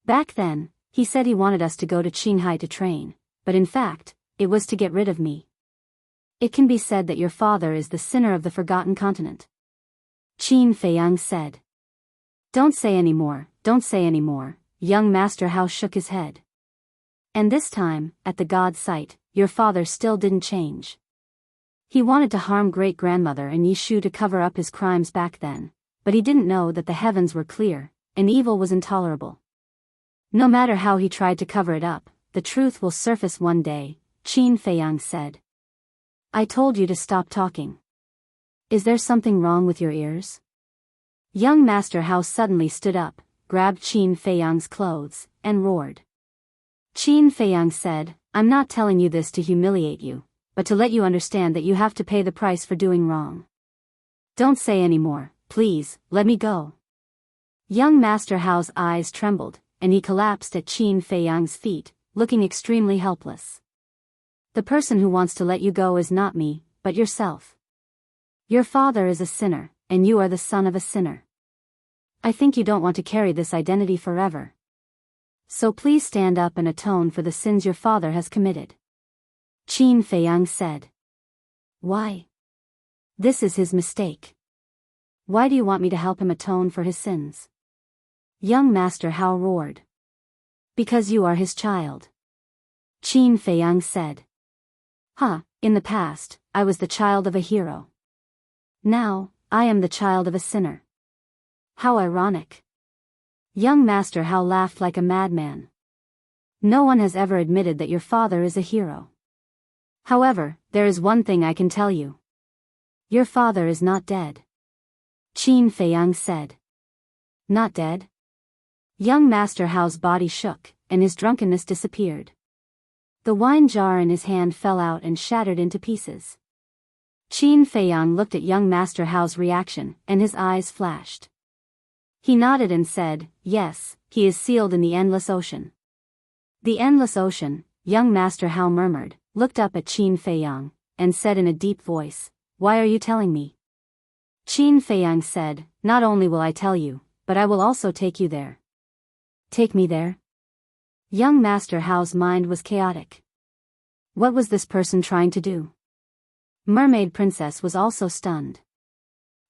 [SPEAKER 1] Back then, he said he wanted us to go to Qinghai to train, but in fact, it was to get rid of me. It can be said that your father is the sinner of the Forgotten Continent," Qin Feiyang said. Don't say any more, young Master Hao shook his head. And this time, at the god's sight, your father still didn't change. He wanted to harm great-grandmother and Yishu to cover up his crimes back then, but he didn't know that the heavens were clear, and evil was intolerable. No matter how he tried to cover it up, the truth will surface one day, Qin Feiyang said. "I told you to stop talking. Is there something wrong with your ears?" Young Master Hao suddenly stood up, grabbed Qin Feiyang's clothes, and roared. Qin Feiyang said, "I'm not telling you this to humiliate you, but to let you understand that you have to pay the price for doing wrong. Don't say any more, please, let me go." Young Master Hao's eyes trembled, and he collapsed at Qin Feiyang's feet, looking extremely helpless. "The person who wants to let you go is not me, but yourself. Your father is a sinner, and you are the son of a sinner. I think you don't want to carry this identity forever. So please stand up and atone for the sins your father has committed," Qin Feiyang said. "Why? This is his mistake. Why do you want me to help him atone for his sins?" Young Master Hao roared. "Because you are his child," Qin Feiyang said. In the past, I was the child of a hero. Now, I am the child of a sinner. How ironic." Young Master Hao laughed like a madman. "No one has ever admitted that your father is a hero. However, there is one thing I can tell you. Your father is not dead," Qin Feiyang said. "Not dead?" Young Master Hao's body shook, and his drunkenness disappeared. The wine jar in his hand fell out and shattered into pieces. Qin Feiyang looked at young Master Hao's reaction, and his eyes flashed. He nodded and said, "Yes, he is sealed in the Endless Ocean." "The Endless Ocean," young Master Hao murmured, looked up at Qin Feiyang, and said in a deep voice, "Why are you telling me?" Qin Feiyang said, "Not only will I tell you, but I will also take you there." Take me there? Young Master Hao's mind was chaotic. What was this person trying to do? Mermaid Princess was also stunned.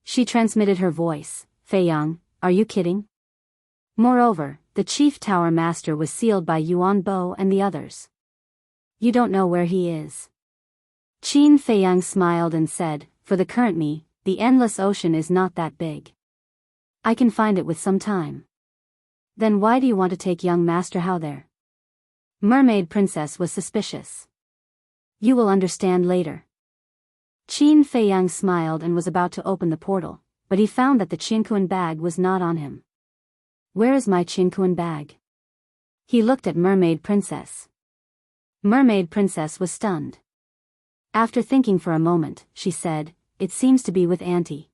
[SPEAKER 1] She transmitted her voice, "Feiyang, are you kidding?" Moreover, the Chief Tower Master was sealed by Yuan Bo and the others. You don't know where he is. Qin Feiyang smiled and said, "For the current me, the endless ocean is not that big. I can find it with some time." Then why do you want to take young Master Hao there? Mermaid Princess was suspicious. You will understand later. Qin Feiyang smiled and was about to open the portal, but he found that the Qinkuan bag was not on him. Where is my Qinkuan bag? He looked at Mermaid Princess. Mermaid Princess was stunned. After thinking for a moment, she said, "It seems to be with Auntie.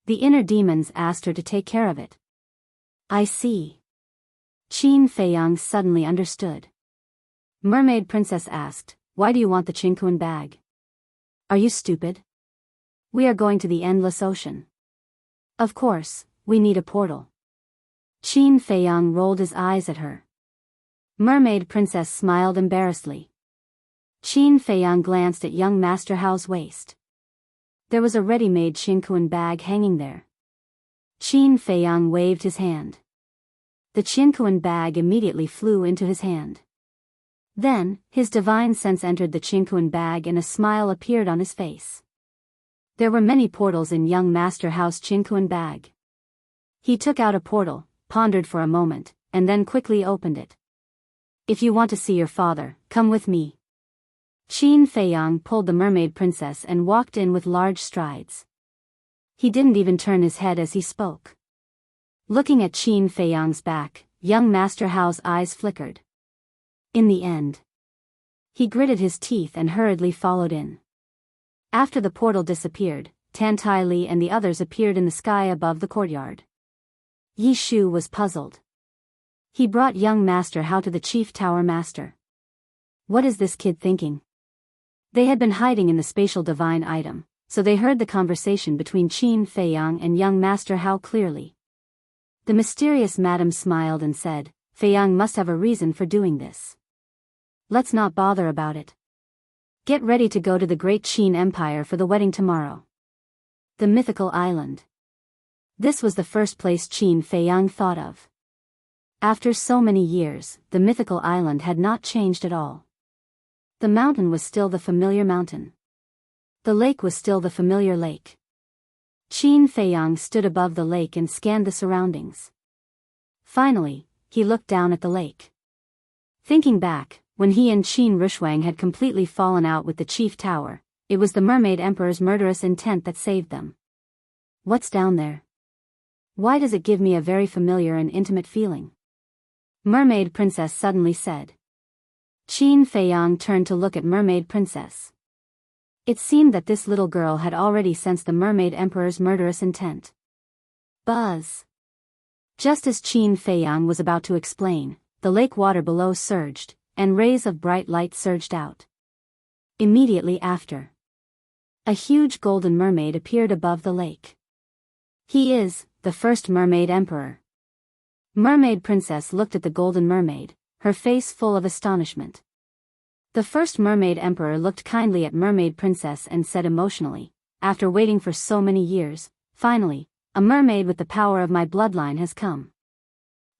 [SPEAKER 1] The inner demons asked her to take care of it." I see. Qin Feiyang suddenly understood. Mermaid Princess asked, "Why do you want the Qinkuan bag? Are you stupid? We are going to the endless ocean. Of course, we need a portal." Qin Feiyang rolled his eyes at her. Mermaid Princess smiled embarrassedly. Qin Feiyang glanced at young Master Hao's waist. There was a ready-made Qinkuan bag hanging there. Qin Feiyang waved his hand. The Qinkuan bag immediately flew into his hand. Then, his divine sense entered the Qinkuan bag and a smile appeared on his face. There were many portals in young Master Hao's Qinkuan bag. He took out a portal, pondered for a moment, and then quickly opened it. "If you want to see your father, come with me." Qin Feiyang pulled the Mermaid Princess and walked in with large strides. He didn't even turn his head as he spoke. Looking at Qin Feiyang's back, young Master Hao's eyes flickered. In the end, he gritted his teeth and hurriedly followed in. After the portal disappeared, Tan Tai Li and the others appeared in the sky above the courtyard. Yi Shu was puzzled. He brought young Master Hao to the Chief Tower Master. What is this kid thinking? They had been hiding in the spatial divine item, so they heard the conversation between Qin Feiyang and young Master Hao clearly. The mysterious madam smiled and said, "Feiyang must have a reason for doing this. Let's not bother about it. Get ready to go to the great Qin Empire for the wedding tomorrow." The mythical island. This was the first place Qin Feiyang thought of. After so many years, the mythical island had not changed at all. The mountain was still the familiar mountain. The lake was still the familiar lake. Qin Feiyang stood above the lake and scanned the surroundings. Finally, he looked down at the lake. Thinking back, when he and Qin Rushwang had completely fallen out with the Chief Tower, it was the Mermaid Emperor's murderous intent that saved them. What's down there? Why does it give me a very familiar and intimate feeling? Mermaid Princess suddenly said. Qin Feiyang turned to look at Mermaid Princess. It seemed that this little girl had already sensed the Mermaid Emperor's murderous intent. Buzz! Just as Qin Feiyang was about to explain, the lake water below surged, and rays of bright light surged out. Immediately after, a huge golden mermaid appeared above the lake. He is the first Mermaid Emperor. Mermaid Princess looked at the golden mermaid, her face full of astonishment. The first Mermaid Emperor looked kindly at Mermaid Princess and said emotionally, "After waiting for so many years, finally, a mermaid with the power of my bloodline has come.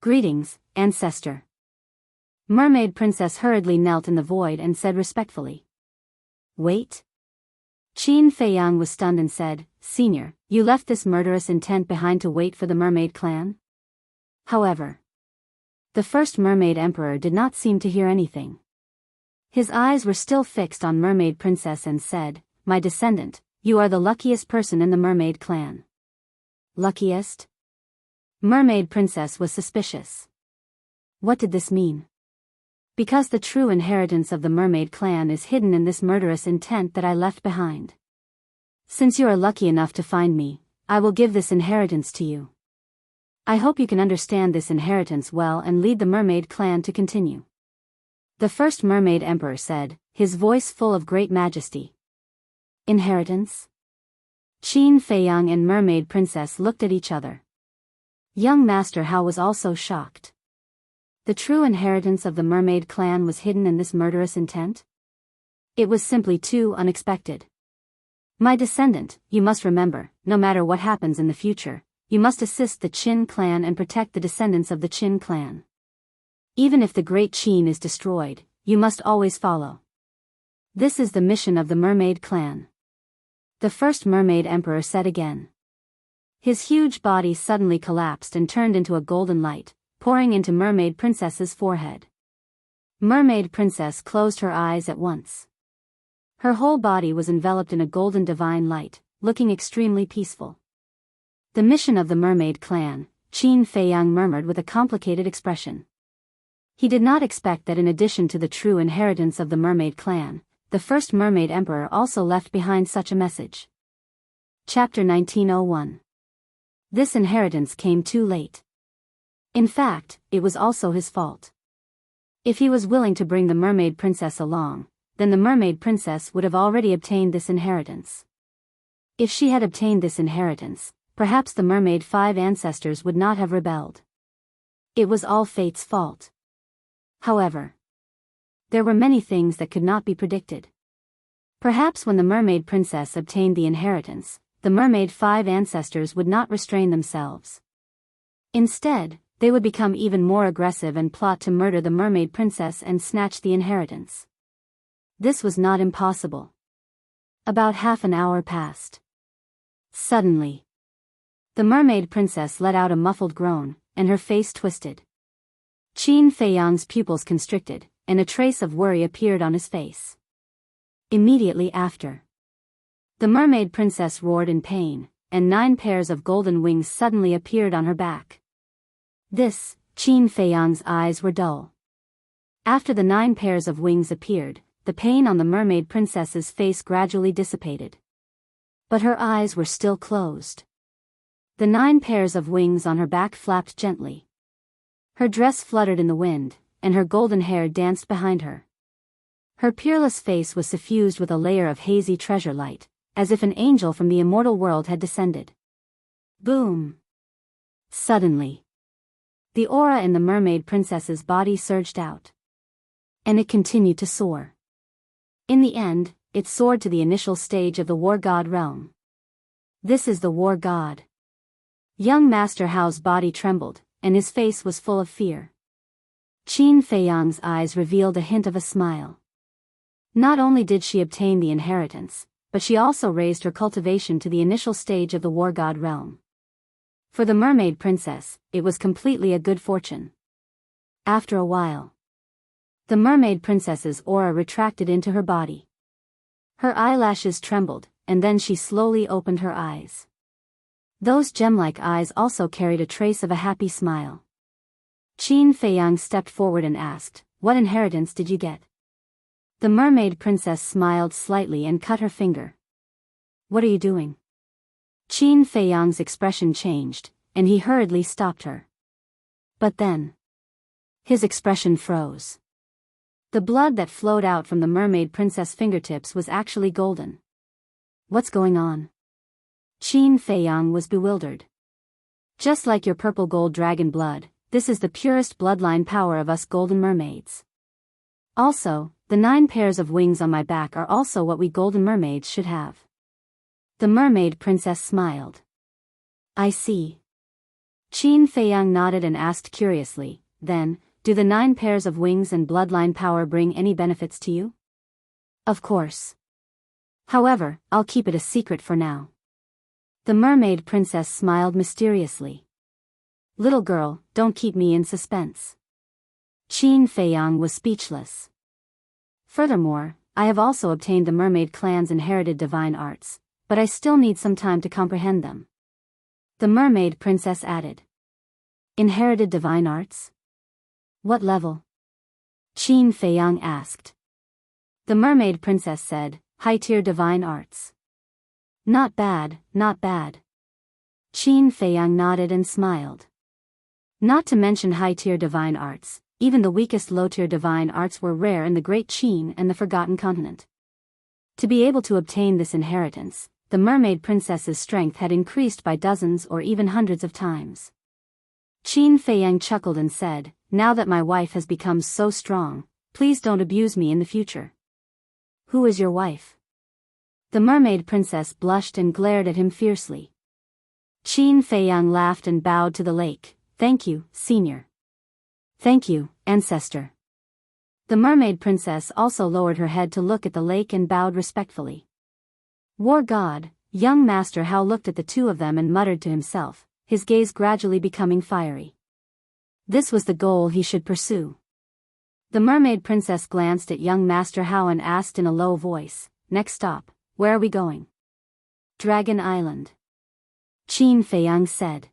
[SPEAKER 1] Greetings, ancestor." Mermaid Princess hurriedly knelt in the void and said respectfully. "Wait?" Qin Feiyang was stunned and said, "Senior, you left this murderous intent behind to wait for the mermaid clan?" However, the first Mermaid Emperor did not seem to hear anything. His eyes were still fixed on Mermaid Princess and said, "My descendant, you are the luckiest person in the mermaid clan." Luckiest? Mermaid Princess was suspicious. What did this mean? Because the true inheritance of the mermaid clan is hidden in this murderous intent that I left behind. Since you are lucky enough to find me, I will give this inheritance to you. I hope you can understand this inheritance well and lead the mermaid clan to continue." The first Mermaid Emperor said, his voice full of great majesty. "Inheritance?" Qin Feiyang and Mermaid Princess looked at each other. Young Master Hao was also shocked. The true inheritance of the mermaid clan was hidden in this murderous intent? It was simply too unexpected. My descendant, you must remember, no matter what happens in the future, you must assist the Qin clan and protect the descendants of the Qin clan. Even if the great Qin is destroyed, you must always follow. This is the mission of the mermaid clan. The first mermaid emperor said again. His huge body suddenly collapsed and turned into a golden light, pouring into Mermaid Princess's forehead. Mermaid Princess closed her eyes at once. Her whole body was enveloped in a golden divine light, looking extremely peaceful. The mission of the mermaid clan, Qin Feiyang murmured with a complicated expression. He did not expect that in addition to the true inheritance of the mermaid clan, the first mermaid emperor also left behind such a message. Chapter 1901. This inheritance came too late. In fact, it was also his fault. If he was willing to bring the mermaid princess along, then the mermaid princess would have already obtained this inheritance. If she had obtained this inheritance, perhaps the mermaid 5 ancestors would not have rebelled. It was all fate's fault. However, there were many things that could not be predicted. Perhaps when the mermaid princess obtained the inheritance, the mermaid 5 ancestors would not restrain themselves. Instead, they would become even more aggressive and plot to murder the mermaid princess and snatch the inheritance. This was not impossible. About half an hour passed. Suddenly, the mermaid princess let out a muffled groan, and her face twisted. Qin Feiyang's pupils constricted, and a trace of worry appeared on his face. Immediately after, the mermaid princess roared in pain, and 9 pairs of golden wings suddenly appeared on her back. Qin Feiyang's eyes were dull. After the 9 pairs of wings appeared, the pain on the mermaid princess's face gradually dissipated. But her eyes were still closed. The 9 pairs of wings on her back flapped gently. Her dress fluttered in the wind, and her golden hair danced behind her. Her peerless face was suffused with a layer of hazy treasure light, as if an angel from the immortal world had descended. Boom! Suddenly, the aura in the mermaid princess's body surged out. And it continued to soar. In the end, it soared to the initial stage of the war god realm. This is the war god. Young Master Hao's body trembled, and his face was full of fear. Qin Feiyang's eyes revealed a hint of a smile. Not only did she obtain the inheritance, but she also raised her cultivation to the initial stage of the war god realm. For the mermaid princess, it was completely a good fortune. After a while, the mermaid princess's aura retracted into her body. Her eyelashes trembled, and then she slowly opened her eyes. Those gem-like eyes also carried a trace of a happy smile. Qin Feiyang stepped forward and asked, "What inheritance did you get?" The mermaid princess smiled slightly and cut her finger. "What are you doing?" Qin Feiyang's expression changed, and he hurriedly stopped her. But then, his expression froze. The blood that flowed out from the mermaid princess' fingertips was actually golden. What's going on? Qin Feiyang was bewildered. Just like your purple gold dragon blood, this is the purest bloodline power of us golden mermaids. Also, the 9 pairs of wings on my back are also what we golden mermaids should have. The mermaid princess smiled. I see. Qin Feiyang nodded and asked curiously, then, do the 9 pairs of wings and bloodline power bring any benefits to you? Of course. However, I'll keep it a secret for now. The mermaid princess smiled mysteriously. Little girl, don't keep me in suspense. Qin Feiyang was speechless. Furthermore, I have also obtained the mermaid clan's inherited divine arts, but I still need some time to comprehend them. The mermaid princess added. Inherited divine arts? What level? Qin Feiyang asked. The mermaid princess said, high-tier divine arts. Not bad, not bad. Qin Feiyang nodded and smiled. Not to mention high-tier divine arts, even the weakest low-tier divine arts were rare in the Great Qin and the Forgotten Continent. To be able to obtain this inheritance, the mermaid princess's strength had increased by dozens or even hundreds of times. Qin Feiyang chuckled and said, "Now that my wife has become so strong, please don't abuse me in the future." "Who is your wife?" The mermaid princess blushed and glared at him fiercely. Qin Feiyang laughed and bowed to the lake. "Thank you, senior." "Thank you, ancestor." The mermaid princess also lowered her head to look at the lake and bowed respectfully. War God, young Master Hao looked at the two of them and muttered to himself, his gaze gradually becoming fiery. This was the goal he should pursue. The mermaid princess glanced at young Master Hao and asked in a low voice, "Next stop, where are we going?" "Dragon Island." Qin Feiyang said.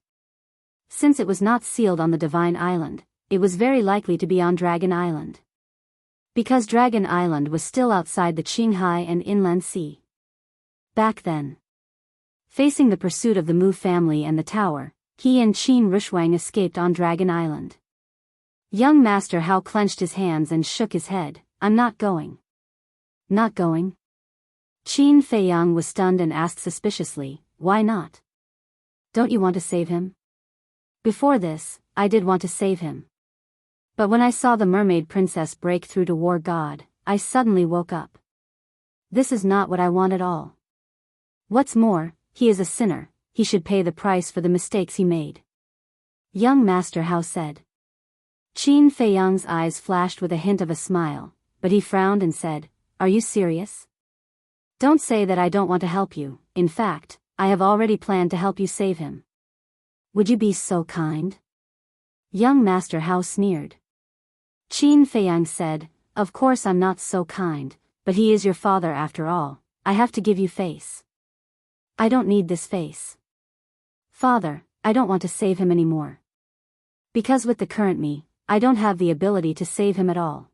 [SPEAKER 1] Since it was not sealed on the Divine Island, it was very likely to be on Dragon Island. Because Dragon Island was still outside the Qinghai and Inland Sea. Back then, facing the pursuit of the Mu family and the tower, he and Qin Rushwang escaped on Dragon Island. Young Master Hao clenched his hands and shook his head. "I'm not going." "Not going?" Qin Feiyang was stunned and asked suspiciously, "Why not? Don't you want to save him?" "Before this, I did want to save him. But when I saw the mermaid princess break through to War God, I suddenly woke up. This is not what I want at all. What's more, he is a sinner, he should pay the price for the mistakes he made." Young Master Hao said. Qin Feiyang's eyes flashed with a hint of a smile, but he frowned and said, "Are you serious? Don't say that I don't want to help you. In fact, I have already planned to help you save him." "Would you be so kind?" Young Master Hao sneered. Qin Feiyang said, "Of course I'm not so kind, but he is your father after all. I have to give you face." "I don't need this face. Father, I don't want to save him anymore. Because with the current me, I don't have the ability to save him at all.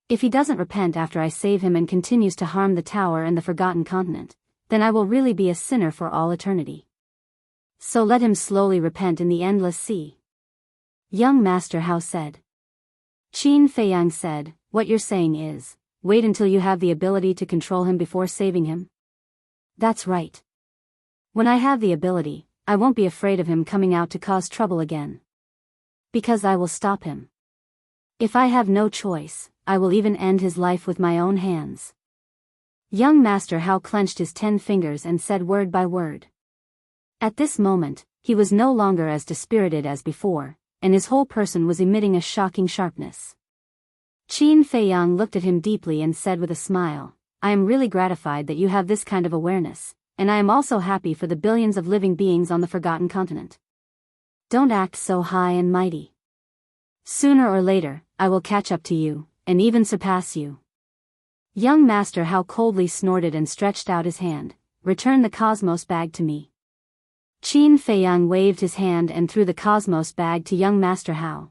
[SPEAKER 1] If he doesn't repent after I save him and continues to harm the tower and the Forgotten Continent, then I will really be a sinner for all eternity. So let him slowly repent in the Endless Sea." Young Master Hao said. Qin Feiyang said, "What you're saying is, wait until you have the ability to control him before saving him?" "That's right. When I have the ability, I won't be afraid of him coming out to cause trouble again. Because I will stop him. If I have no choice, I will even end his life with my own hands." Young Master Hao clenched his 10 fingers and said word by word. At this moment, he was no longer as dispirited as before, and his whole person was emitting a shocking sharpness. Qin Feiyang looked at him deeply and said with a smile, "I am really gratified that you have this kind of awareness, and I am also happy for the billions of living beings on the Forgotten Continent. Don't act so high and mighty. Sooner or later, I will catch up to you, and even surpass you." Young Master Hao coldly snorted and stretched out his hand. "Return the Cosmos bag to me." Qin Feiyang waved his hand and threw the Cosmos bag to young Master Hao.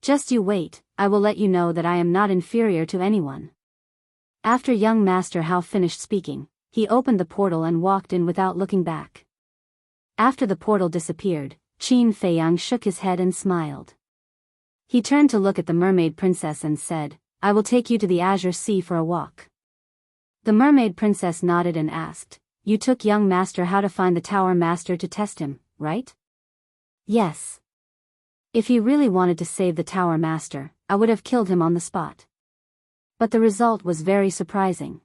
[SPEAKER 1] "Just you wait, I will let you know that I am not inferior to anyone." After young Master Hao finished speaking, he opened the portal and walked in without looking back. After the portal disappeared, Qin Feiyang shook his head and smiled. He turned to look at the mermaid princess and said, "I will take you to the Azure Sea for a walk." The mermaid princess nodded and asked, "You took young Master Hao to find the Tower Master to test him, right?" "Yes. If he really wanted to save the Tower Master, I would have killed him on the spot. But the result was very surprising.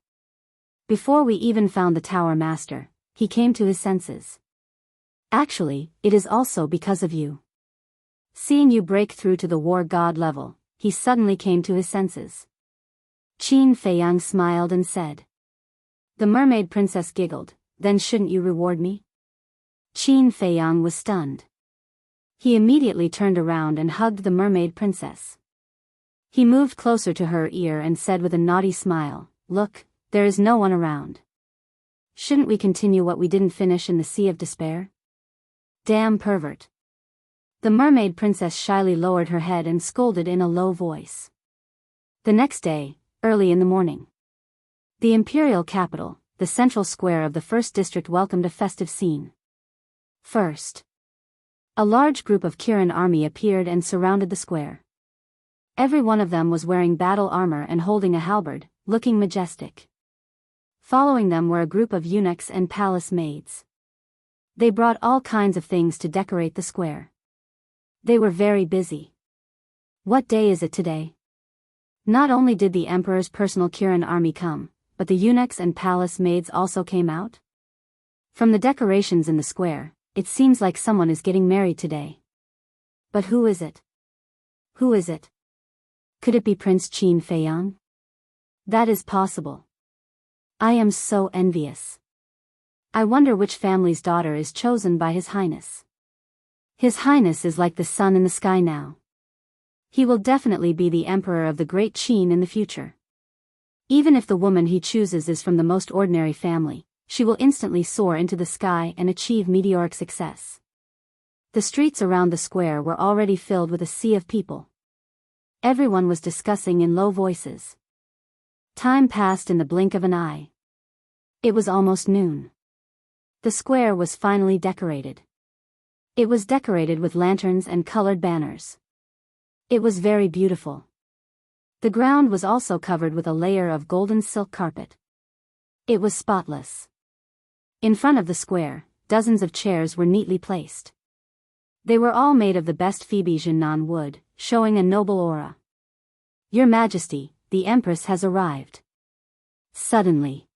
[SPEAKER 1] Before we even found the Tower Master, he came to his senses. Actually, it is also because of you. Seeing you break through to the War God level, he suddenly came to his senses." Qin Feiyang smiled and said. The mermaid princess giggled, "Then shouldn't you reward me?" Qin Feiyang was stunned. He immediately turned around and hugged the mermaid princess. He moved closer to her ear and said with a naughty smile, "Look, there is no one around. Shouldn't we continue what we didn't finish in the Sea of Despair?" "Damn pervert." The mermaid princess shyly lowered her head and scolded in a low voice. The next day, early in the morning, the imperial capital, the central square of the first district, welcomed a festive scene. First, a large group of Kirin army appeared and surrounded the square. Every one of them was wearing battle armor and holding a halberd, looking majestic. Following them were a group of eunuchs and palace maids. They brought all kinds of things to decorate the square. They were very busy. What day is it today? Not only did the emperor's personal Kirin army come, but the eunuchs and palace maids also came out. From the decorations in the square, it seems like someone is getting married today. But who is it? Who is it? Could it be Prince Qin Feiyang? That is possible. I am so envious. I wonder which family's daughter is chosen by His Highness. His Highness is like the sun in the sky now. He will definitely be the emperor of the great Qin in the future. Even if the woman he chooses is from the most ordinary family, she will instantly soar into the sky and achieve meteoric success. The streets around the square were already filled with a sea of people. Everyone was discussing in low voices. Time passed in the blink of an eye. It was almost noon. The square was finally decorated. It was decorated with lanterns and colored banners. It was very beautiful. The ground was also covered with a layer of golden silk carpet. It was spotless. In front of the square, dozens of chairs were neatly placed. They were all made of the best Phoebe Jinnan wood, showing a noble aura. Your Majesty, the Empress has arrived. Suddenly,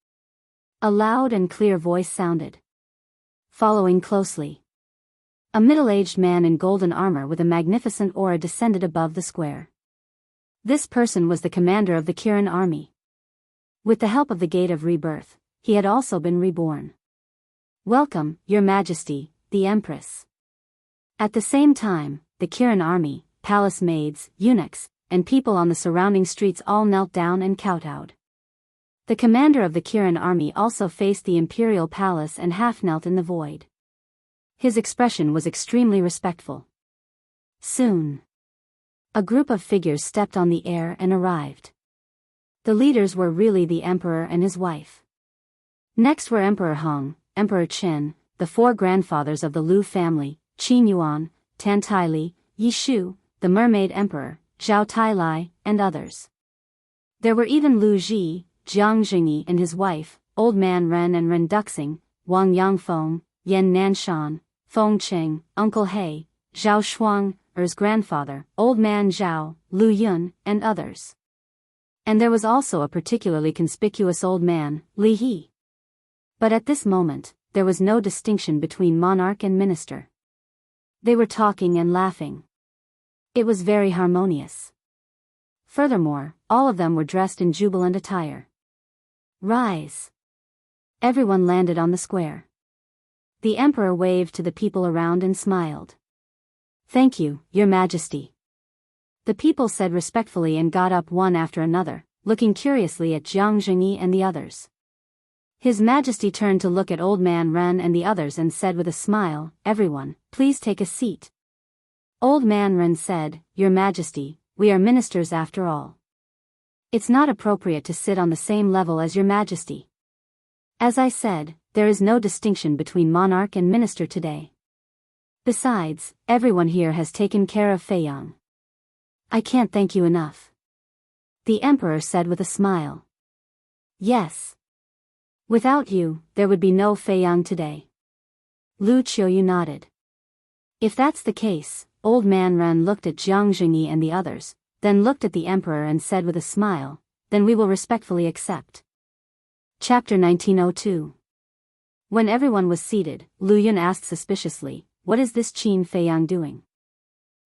[SPEAKER 1] a loud and clear voice sounded. Following closely, a middle-aged man in golden armor with a magnificent aura descended above the square. This person was the commander of the Kirin army. With the help of the Gate of Rebirth, he had also been reborn. Welcome, Your Majesty, the Empress. At the same time, the Kirin army, palace maids, eunuchs, and people on the surrounding streets all knelt down and kowtowed. The commander of the Kirin army also faced the imperial palace and half-knelt in the void. His expression was extremely respectful. Soon, a group of figures stepped on the air and arrived. The leaders were really the emperor and his wife. Next were Emperor Hong, Emperor Chen, the four grandfathers of the Lu family, Qin Yuan, Tan Tai Li, Yi Shu, the mermaid emperor, Zhao Tailai, and others. There were even Lu Ji, Jiang Jingyi and his wife, Old Man Ren and Ren Duxing, Wang Yangfeng, Yan Nanshan, Feng Cheng, Uncle He, Zhao Shuang, Er's grandfather, Old Man Zhao, Lu Yun, and others. And there was also a particularly conspicuous old man, Li He. But at this moment, there was no distinction between monarch and minister. They were talking and laughing. It was very harmonious. Furthermore, all of them were dressed in jubilant attire. Rise! Everyone landed on the square. The emperor waved to the people around and smiled. Thank you, Your Majesty. The people said respectfully and got up one after another, looking curiously at Jiang Jingyi and the others. His Majesty turned to look at Old Man Ren and the others and said with a smile, Everyone, please take a seat. Old Man Ren said, Your Majesty, we are ministers after all. It's not appropriate to sit on the same level as Your Majesty. As I said, there is no distinction between monarch and minister today. Besides, everyone here has taken care of Feiyang. I can't thank you enough. The emperor said with a smile. Yes. Without you, there would be no Feiyang today. Lu Qiuyu nodded. If that's the case, Old Man Ren looked at Jiang Jingyi and the others, then looked at the emperor and said with a smile, then we will respectfully accept. Chapter 1902. When everyone was seated, Lu Yun asked suspiciously, What is this Qin Feiyang doing?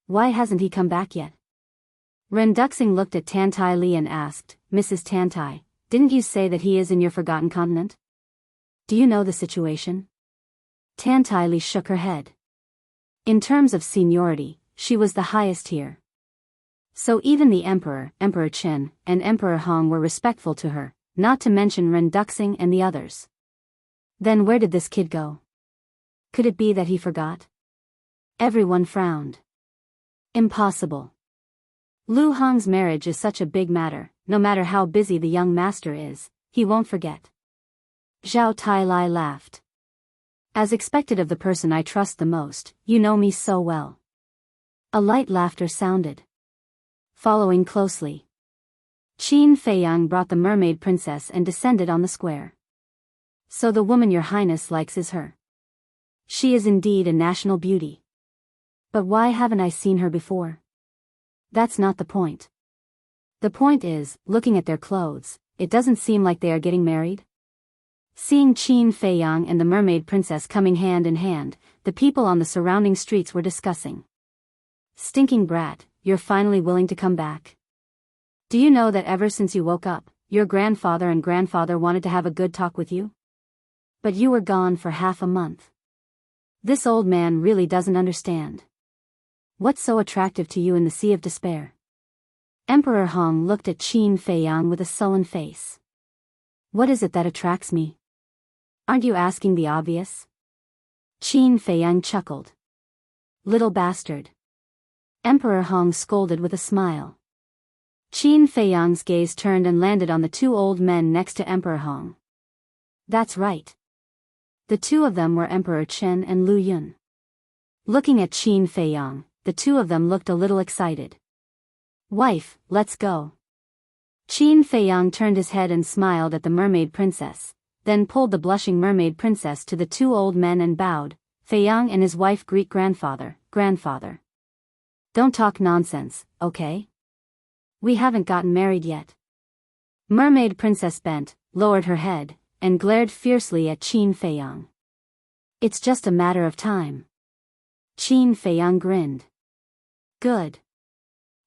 [SPEAKER 1] Why hasn't he come back yet? Ren Duxing looked at Tan Tai Li and asked, Mrs. Tan Tai, didn't you say that he is in your forgotten continent? Do you know the situation? Tan Tai Li shook her head. In terms of seniority, she was the highest here. So even the emperor, Emperor Chen, and Emperor Hong were respectful to her, not to mention Ren Duxing and the others. Then where did this kid go? Could it be that he forgot? Everyone frowned. Impossible. Lu Hong's marriage is such a big matter, no matter how busy the young master is, he won't forget. Zhao Tailai laughed. As expected of the person I trust the most, you know me so well. A light laughter sounded. Following closely, Qin Feiyang brought the mermaid princess and descended on the square. So the woman your highness likes is her. She is indeed a national beauty. But why haven't I seen her before? That's not the point. The point is, looking at their clothes, it doesn't seem like they are getting married. Seeing Qin Feiyang and the mermaid princess coming hand in hand, the people on the surrounding streets were discussing. Stinking brat, you're finally willing to come back. Do you know that ever since you woke up, your grandfather and grandfather wanted to have a good talk with you? But you were gone for half a month. This old man really doesn't understand. What's so attractive to you in the Sea of Despair? Emperor Hong looked at Qin Feiyang with a sullen face. What is it that attracts me? Aren't you asking the obvious? Qin Feiyang chuckled. Little bastard. Emperor Hong scolded with a smile. Qin Feiyang's gaze turned and landed on the two old men next to Emperor Hong. That's right. The two of them were Emperor Chen and Lu Yun. Looking at Qin Feiyang, the two of them looked a little excited. Wife, let's go. Qin Feiyang turned his head and smiled at the mermaid princess, then pulled the blushing mermaid princess to the two old men and bowed. Feiyang and his wife greet grandfather. Don't talk nonsense, okay? We haven't gotten married yet. Mermaid princess bent, lowered her head, and glared fiercely at Qin Feiyang. It's just a matter of time. Qin Feiyang grinned. Good.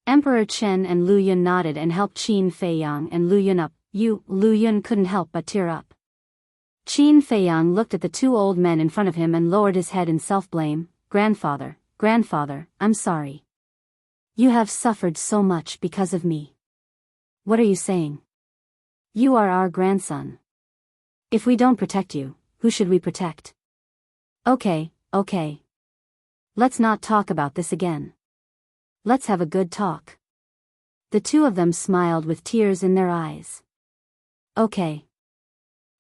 [SPEAKER 1] Emperor Chen and Lu Yun nodded and helped Qin Feiyang and Lu Yun up. Lu Yun couldn't help but tear up. Qin Feiyang looked at the two old men in front of him and lowered his head in self-blame. Grandfather, I'm sorry. You have suffered so much because of me. What are you saying? You are our grandson. If we don't protect you, who should we protect? Okay. Let's not talk about this again. Let's have a good talk. The two of them smiled with tears in their eyes. Okay.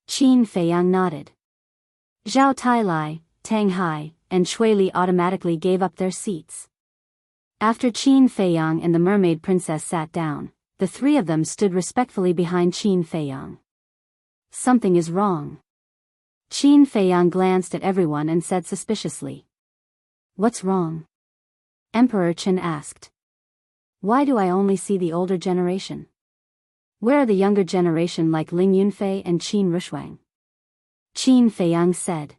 [SPEAKER 1] Qin Feiyang nodded. Zhao Tailai, Tang Hai, and Shui Li automatically gave up their seats. After Qin Feiyang and the mermaid princess sat down, the three of them stood respectfully behind Qin Feiyang. Something is wrong. Qin Feiyang glanced at everyone and said suspiciously. What's wrong? Emperor Chen asked. Why do I only see the older generation? Where are the younger generation like Ling Yunfei and Qin Rushuang? Qin Feiyang said.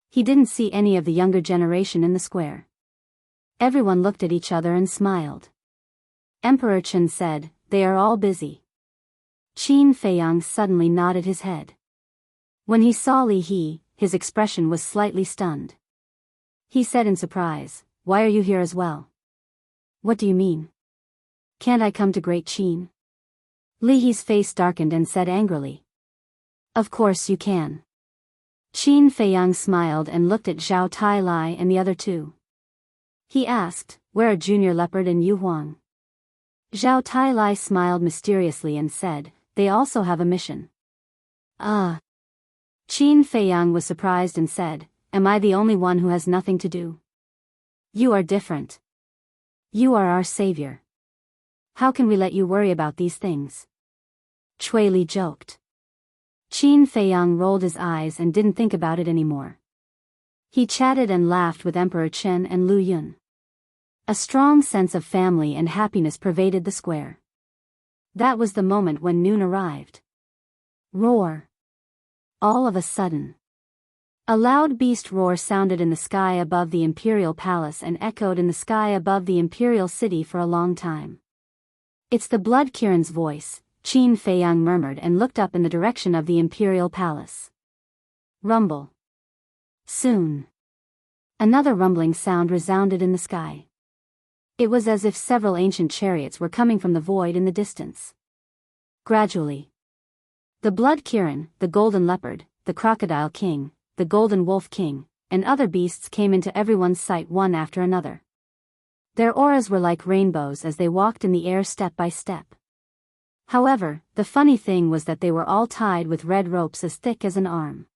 [SPEAKER 1] He didn't see any of the younger generation in the square. Everyone looked at each other and smiled. Emperor Chen said, they are all busy. Qin Feiyang suddenly nodded his head. When he saw Li He, his expression was slightly stunned. He said in surprise, why are you here as well? What do you mean? Can't I come to Great Qin? Li He's face darkened and said angrily. Of course you can. Qin Feiyang smiled and looked at Zhao Tailai and the other two. He asked, where are Junior Leopard and Yu Huang? Zhao Tailai smiled mysteriously and said, they also have a mission. Ah. Qin Feiyang was surprised and said, am I the only one who has nothing to do? You are different. You are our savior. How can we let you worry about these things? Shui Li joked. Qin Feiyang rolled his eyes and didn't think about it anymore. He chatted and laughed with Emperor Chen and Lu Yun. A strong sense of family and happiness pervaded the square. That was the moment when noon arrived. Roar. All of a sudden. A loud beast roar sounded in the sky above the imperial palace and echoed in the sky above the imperial city for a long time. It's the Blood Kirin's voice, Qin Feiyang murmured and looked up in the direction of the imperial palace. Rumble. Soon. Another rumbling sound resounded in the sky. It was as if several ancient chariots were coming from the void in the distance. Gradually. The Blood Kirin, the Golden Leopard, the Crocodile King, the Golden Wolf King, and other beasts came into everyone's sight one after another. Their auras were like rainbows as they walked in the air step by step. However, the funny thing was that they were all tied with red ropes as thick as an arm.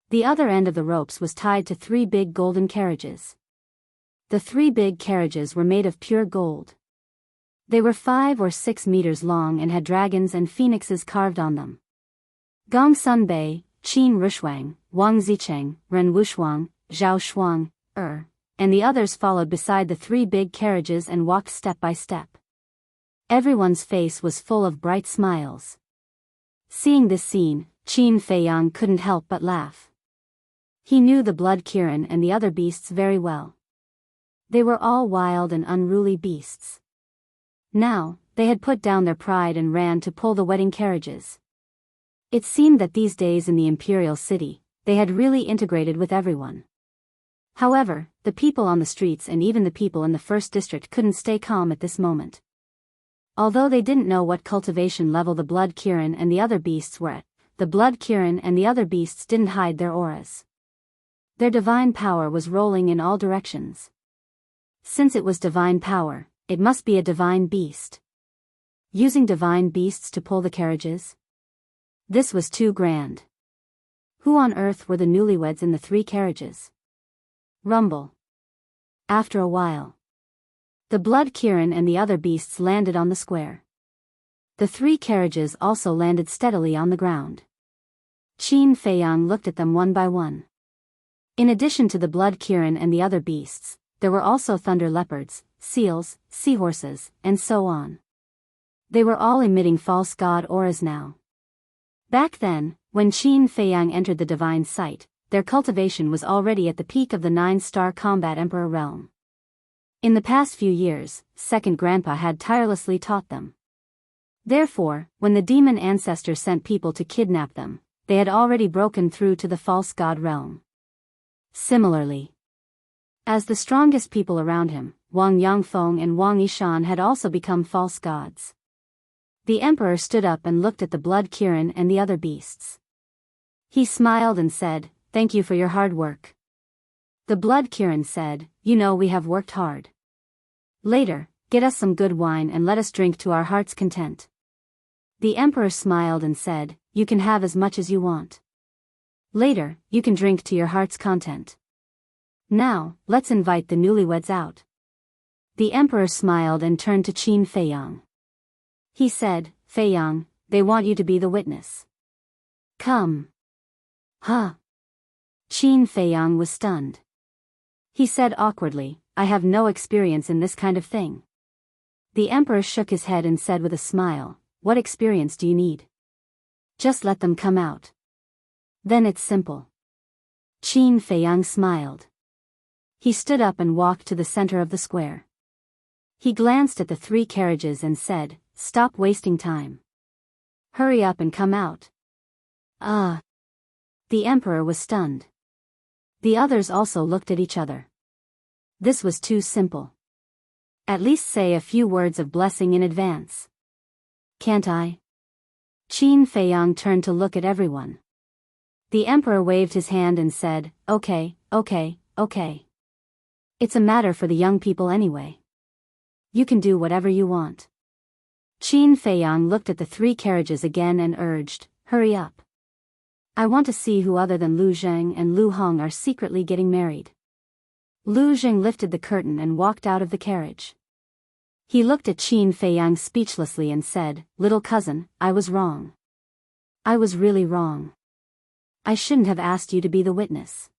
[SPEAKER 1] The other end of the ropes was tied to 3 big golden carriages. The 3 big carriages were made of pure gold. They were 5 or 6 meters long and had dragons and phoenixes carved on them. Gongsun Bei, Qin Rushuang, Wang Zicheng, Ren Wushuang, Zhao Shuang, and the others followed beside the three big carriages and walked step by step. Everyone's face was full of bright smiles. Seeing this scene, Qin Feiyang couldn't help but laugh. He knew the Blood Kirin and the other beasts very well. They were all wild and unruly beasts. Now, they had put down their pride and ran to pull the wedding carriages. It seemed that these days in the imperial city, they had really integrated with everyone. However, the people on the streets and even the people in the first district couldn't stay calm at this moment. Although they didn't know what cultivation level the Blood Kirin and the other beasts were at, the Blood Kirin and the other beasts didn't hide their auras. Their divine power was rolling in all directions. Since it was divine power, it must be a divine beast. Using divine beasts to pull the carriages? This was too grand. Who on earth were the newlyweds in the three carriages? Rumble. After a while, the Blood Kirin and the other beasts landed on the square. The three carriages also landed steadily on the ground. Qin Feiyang looked at them one by one. In addition to the Blood Kirin and the other beasts, there were also thunder leopards, seals, seahorses, and so on. They were all emitting false god auras now. Back then, when Qin Feiyang entered the divine sight, their cultivation was already at the peak of the 9-star combat emperor realm. In the past few years, Second Grandpa had tirelessly taught them. Therefore, when the demon ancestor sent people to kidnap them, they had already broken through to the false god realm. Similarly, as the strongest people around him, Wang Yangfeng and Wang Yishan had also become false gods. The emperor stood up and looked at the Blood Kirin and the other beasts. He smiled and said, "Thank you for your hard work." The Blood Kirin said, "You know we have worked hard. Later, get us some good wine and let us drink to our heart's content." The emperor smiled and said, "You can have as much as you want. Later, you can drink to your heart's content. Now, let's invite the newlyweds out." The emperor smiled and turned to Qin Feiyang. He said, "Feiyang, they want you to be the witness. Come." Huh? Qin Feiyang was stunned. He said awkwardly, "I have no experience in this kind of thing." The emperor shook his head and said with a smile, "What experience do you need? Just let them come out. Then it's simple." Qin Feiyang smiled. He stood up and walked to the center of the square. He glanced at the three carriages and said, "Stop wasting time. Hurry up and come out." The emperor was stunned. The others also looked at each other. This was too simple. At least say a few words of blessing in advance. Can't I? Qin Feiyang turned to look at everyone. The emperor waved his hand and said, Okay. It's a matter for the young people anyway. You can do whatever you want." Qin Feiyang looked at the three carriages again and urged, "Hurry up. I want to see who other than Lu Zheng and Lu Hong are secretly getting married." Lu Zheng lifted the curtain and walked out of the carriage. He looked at Qin Feiyang speechlessly and said, "Little cousin, I was wrong. I was really wrong. I shouldn't have asked you to be the witness.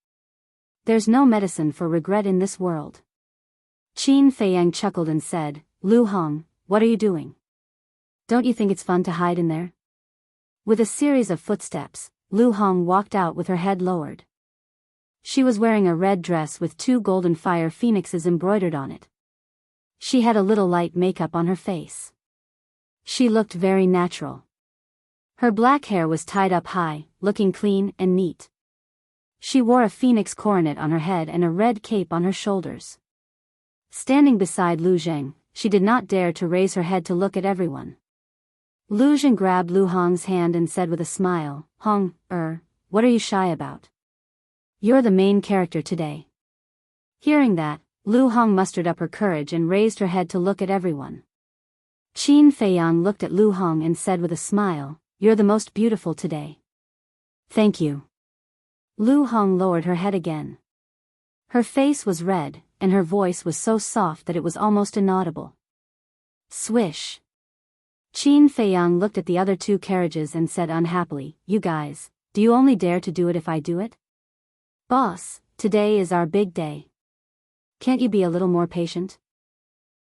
[SPEAKER 1] There's no medicine for regret in this world." Qin Feiyang chuckled and said, "Lu Hong, what are you doing? Don't you think it's fun to hide in there?" With a series of footsteps, Lu Hong walked out with her head lowered. She was wearing a red dress with 2 golden fire phoenixes embroidered on it. She had a little light makeup on her face. She looked very natural. Her black hair was tied up high, looking clean and neat. She wore a phoenix coronet on her head and a red cape on her shoulders. Standing beside Lu Zheng, she did not dare to raise her head to look at everyone. Lu Zheng grabbed Lu Hong's hand and said with a smile, "Hong, what are you shy about? You're the main character today." Hearing that, Lu Hong mustered up her courage and raised her head to look at everyone. Qin Feiyang looked at Lu Hong and said with a smile, "You're the most beautiful today." "Thank you." Lu Hong lowered her head again. Her face was red, and her voice was so soft that it was almost inaudible. Swish. Qin Feiyang looked at the other 2 carriages and said unhappily, "You guys, Do you only dare to do it if I do it? Boss, today is our big day. Can't you be a little more patient?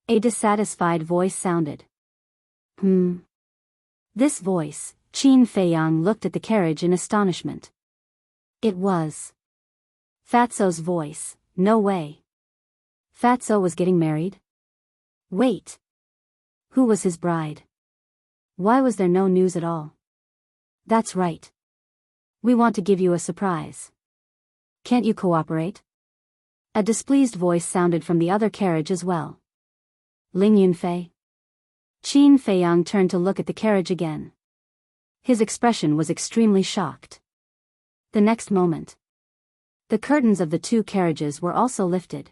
[SPEAKER 1] A dissatisfied voice sounded. This voice, Qin Feiyang looked at the carriage in astonishment. It was Fatso's voice. No way. Fatso was getting married? Wait. Who was his bride? Why was there no news at all? That's right. We want to give you a surprise. Can't you cooperate? A displeased voice sounded from the other carriage as well. Ling Yunfei? Qin Feiyang turned to look at the carriage again. His expression was extremely shocked. The next moment, the curtains of the two carriages were also lifted.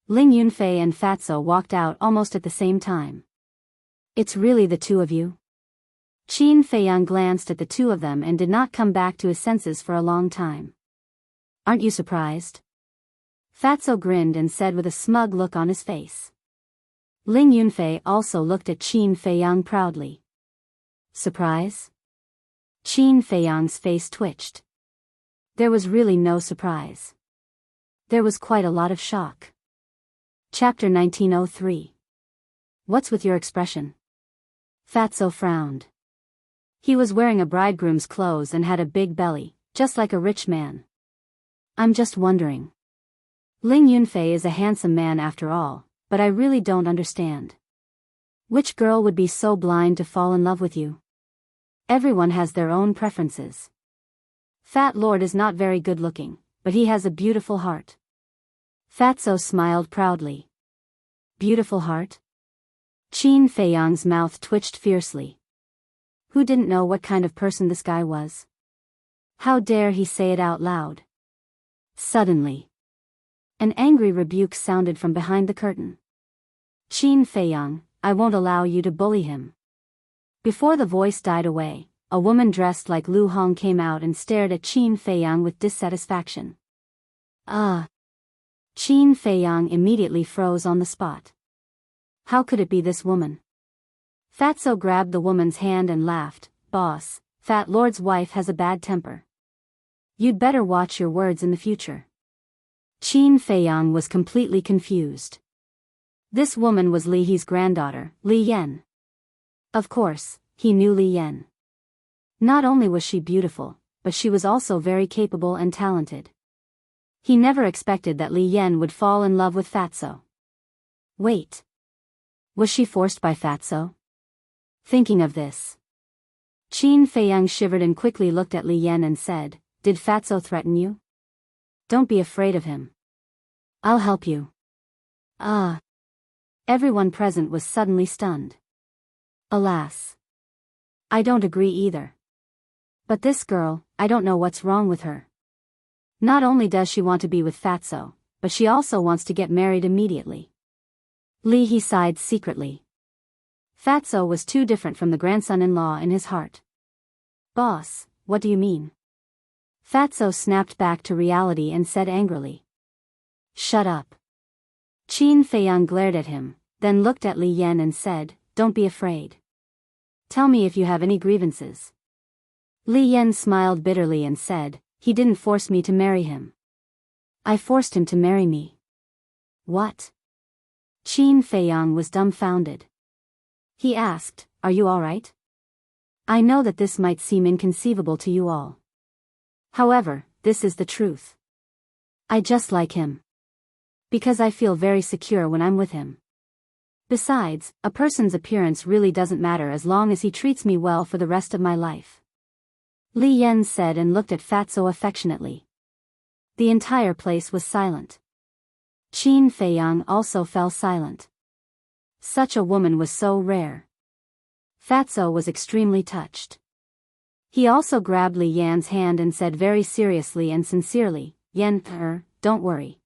[SPEAKER 1] Ling Yunfei and Fatso walked out almost at the same time. It's really the two of you? Qin Feiyang glanced at the two of them and did not come back to his senses for a long time. Aren't you surprised? Fatso grinned and said with a smug look on his face. Ling Yunfei also looked at Qin Feiyang proudly. Surprise? Qin Feiyang's face twitched. There was really no surprise. There was quite a lot of shock. Chapter 1903. What's with your expression? Fatso frowned. He was wearing a bridegroom's clothes and had a big belly, just like a rich man. I'm just wondering. Ling Yunfei is a handsome man after all, but I really don't understand. Which girl would be so blind to fall in love with you? Everyone has their own preferences. Fat Lord is not very good looking, but he has a beautiful heart. Fatso smiled proudly. Beautiful heart? Qin Feiyang's mouth twitched fiercely. Who didn't know what kind of person this guy was? How dare he say it out loud? Suddenly, an angry rebuke sounded from behind the curtain. Qin Feiyang, I won't allow you to bully him. Before the voice died away, a woman dressed like Lu Hong came out and stared at Qin Feiyang with dissatisfaction. Qin Feiyang immediately froze on the spot. How could it be this woman? Fatso grabbed the woman's hand and laughed. Boss, Fat Lord's wife has a bad temper. You'd better watch your words in the future. Qin Feiyang was completely confused. This woman was Li He's granddaughter, Li Yan. Of course, he knew Li Yan. Not only was she beautiful, but she was also very capable and talented. He never expected that Li Yan would fall in love with Fatso. Wait. Was she forced by Fatso? Thinking of this, Qin Feiyang shivered and quickly looked at Li Yan and said, Did Fatso threaten you? Don't be afraid of him. I'll help you. Everyone present was suddenly stunned. Alas. I don't agree either. But this girl, I don't know what's wrong with her. Not only does she want to be with Fatso, but she also wants to get married immediately. Li He sighed secretly. Fatso was too different from the grandson-in-law in his heart. Boss, what do you mean? Fatso snapped back to reality and said angrily. Shut up. Qin Feiyang glared at him, then looked at Li Yan and said, Don't be afraid. Tell me if you have any grievances. Li Yan smiled bitterly and said, He didn't force me to marry him. I forced him to marry me. What? Qin Feiyang was dumbfounded. He asked, Are you all right? I know that this might seem inconceivable to you all. However, this is the truth. I just like him. Because I feel very secure when I'm with him. Besides, a person's appearance really doesn't matter as long as he treats me well for the rest of my life. Li Yan said and looked at Fatso affectionately. The entire place was silent. Qin Feiyang also fell silent. Such a woman was so rare. Fatso was extremely touched. He also grabbed Li Yan's hand and said very seriously and sincerely, Yan, don't worry.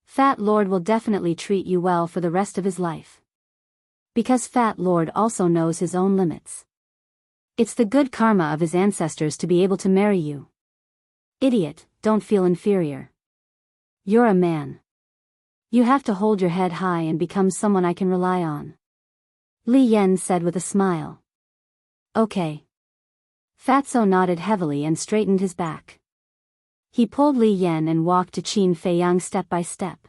[SPEAKER 1] Fat Lord will definitely treat you well for the rest of his life. Because Fat Lord also knows his own limits. It's the good karma of his ancestors to be able to marry you. Idiot, don't feel inferior. You're a man. You have to hold your head high and become someone I can rely on. Li Yan said with a smile. Okay. Fatso nodded heavily and straightened his back. He pulled Li Yan and walked to Qin Feiyang step by step.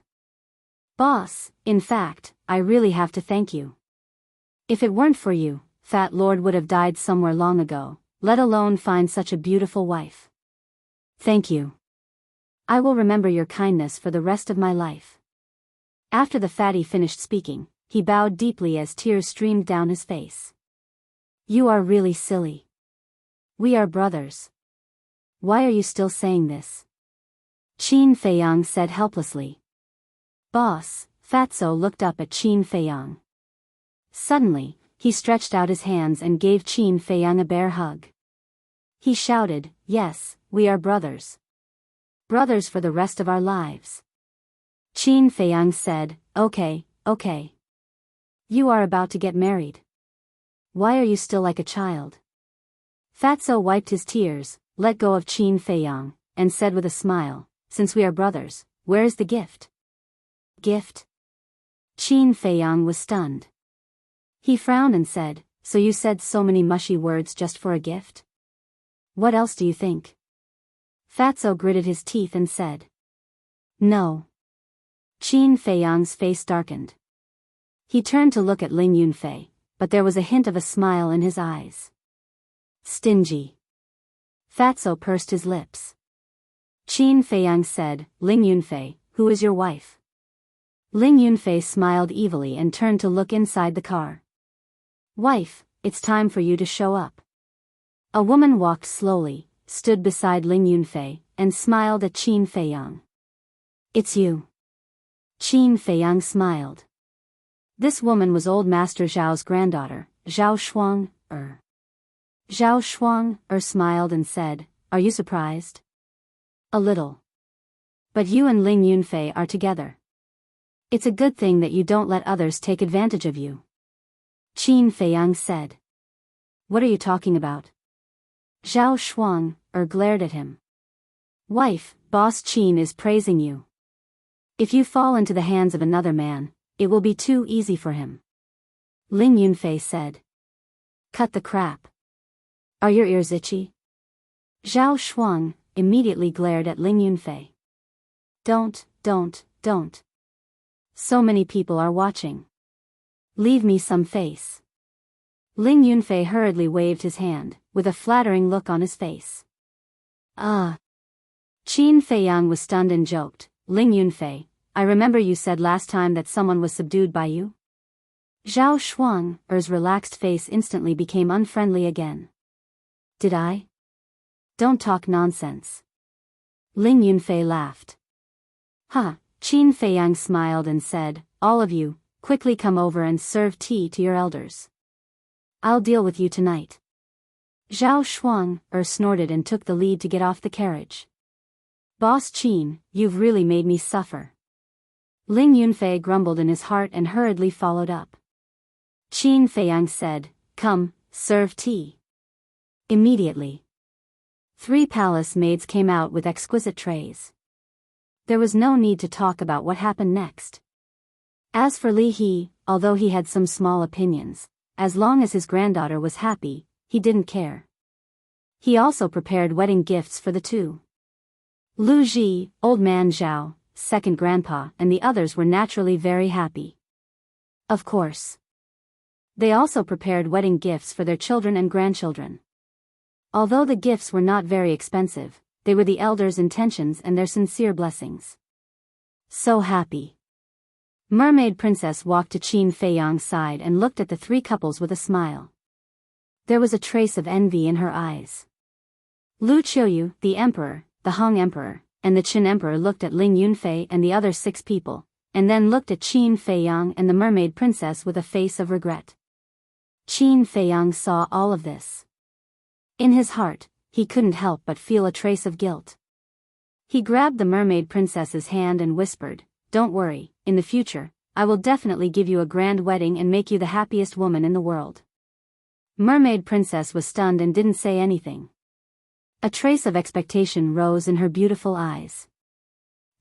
[SPEAKER 1] Boss, in fact, I really have to thank you. If it weren't for you, Fat Lord would have died somewhere long ago, let alone find such a beautiful wife. Thank you. I will remember your kindness for the rest of my life. After the fatty finished speaking, he bowed deeply as tears streamed down his face. You are really silly. We are brothers. Why are you still saying this? Qin Feiyang said helplessly. Boss, Fatso looked up at Qin Feiyang. Suddenly, he stretched out his hands and gave Qin Feiyang a bear hug. He shouted, yes, we are brothers. Brothers for the rest of our lives. Qin Feiyang said, okay. You are about to get married. Why are you still like a child? Fatso wiped his tears, let go of Qin Feiyang, and said with a smile, since we are brothers, where is the gift? Gift? Qin Feiyang was stunned. He frowned and said, so you said so many mushy words just for a gift? What else do you think? Fatso gritted his teeth and said, no. Qin Feiyang's face darkened. He turned to look at Ling Yunfei, but there was a hint of a smile in his eyes. Stingy. Fatso pursed his lips. Qin Feiyang said, Ling Yunfei, who is your wife? Ling Yunfei smiled evilly and turned to look inside the car. Wife, it's time for you to show up. A woman walked slowly, stood beside Ling Yunfei, and smiled at Qin Feiyang. It's you. Qin Feiyang smiled. This woman was Old Master Zhao's granddaughter, Zhao Shuang. Zhao Shuang smiled and said, are you surprised? A little. But you and Ling Yunfei are together. It's a good thing that you don't let others take advantage of you. Qin Feiyang said. What are you talking about? Zhao Shuang glared at him. Wife, Boss Qin is praising you. If you fall into the hands of another man, it will be too easy for him. Ling Yunfei said. Cut the crap. Are your ears itchy? Zhao Shuang immediately glared at Ling Yunfei. Don't. So many people are watching. Leave me some face. Ling Yunfei hurriedly waved his hand, with a flattering look on his face. Qin Feiyang was stunned and joked, Ling Yunfei, I remember you said last time that someone was subdued by you? Zhao Shuang's relaxed face instantly became unfriendly again. Did I? Don't talk nonsense. Ling Yunfei laughed. Qin Feiyang smiled and said, all of you, quickly come over and serve tea to your elders. I'll deal with you tonight. Zhao Shuang snorted and took the lead to get off the carriage. Boss Qin, you've really made me suffer. Ling Yunfei grumbled in his heart and hurriedly followed up. Qin Feiyang said, come, serve tea. Immediately. 3 palace maids came out with exquisite trays. There was no need to talk about what happened next. As for Li He, although he had some small opinions, as long as his granddaughter was happy, he didn't care. He also prepared wedding gifts for the two. Lu Ji, Old Man Zhao, second grandpa, and the others were naturally very happy. Of course. They also prepared wedding gifts for their children and grandchildren. Although the gifts were not very expensive, they were the elders' intentions and their sincere blessings. So happy. Mermaid Princess walked to Qin Feiyang's side and looked at the 3 couples with a smile. There was a trace of envy in her eyes. Lu Qiuyu, the Emperor, the Hong Emperor, and the Qin Emperor looked at Ling Yunfei and the other 6 people, and then looked at Qin Feiyang and the Mermaid Princess with a face of regret. Qin Feiyang saw all of this. In his heart, he couldn't help but feel a trace of guilt. He grabbed the Mermaid Princess's hand and whispered, don't worry, in the future, I will definitely give you a grand wedding and make you the happiest woman in the world. Mermaid Princess was stunned and didn't say anything. A trace of expectation rose in her beautiful eyes.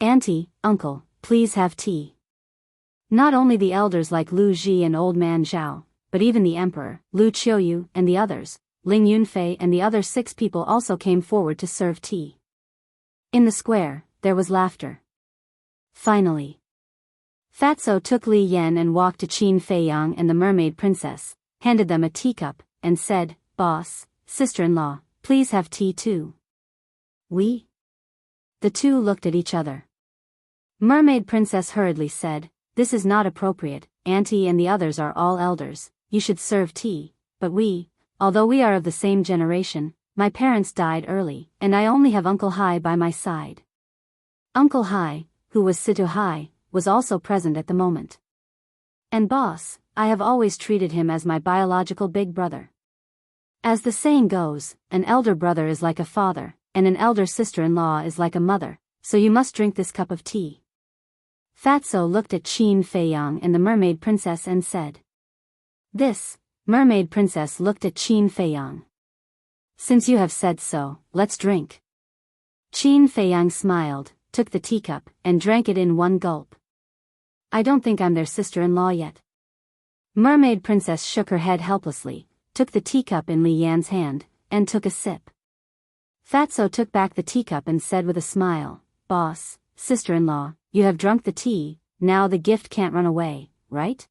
[SPEAKER 1] Auntie, uncle, please have tea. Not only the elders like Lu Ji and Old Man Zhao, but even the Emperor, Lu Qiuyu, and the others, Ling Yunfei and the other 6 people also came forward to serve tea. In the square, there was laughter. Finally, Fatso took Li Yan and walked to Qin Feiyang and the mermaid princess, handed them a teacup, and said, "Boss, sister-in-law, please have tea too." "We?" The two looked at each other. Mermaid princess hurriedly said, "This is not appropriate, auntie and the others are all elders, you should serve tea, but we, although we are of the same generation, my parents died early, and I only have Uncle Hai by my side." Uncle Hai, who was Situ Hai, was also present at the moment. "And boss, I have always treated him as my biological big brother. As the saying goes, an elder brother is like a father, and an elder sister-in-law is like a mother, so you must drink this cup of tea." Fatso looked at Qin Feiyang and the mermaid princess and said. "This." Mermaid princess looked at Qin Feiyang. "Since you have said so, let's drink." Qin Feiyang smiled, took the teacup, and drank it in one gulp. "I don't think I'm their sister-in-law yet." Mermaid princess shook her head helplessly, took the teacup in Li Yan's hand, and took a sip. Fatso took back the teacup and said with a smile, "Boss, sister-in-law, you have drunk the tea, now the gift can't run away, right?"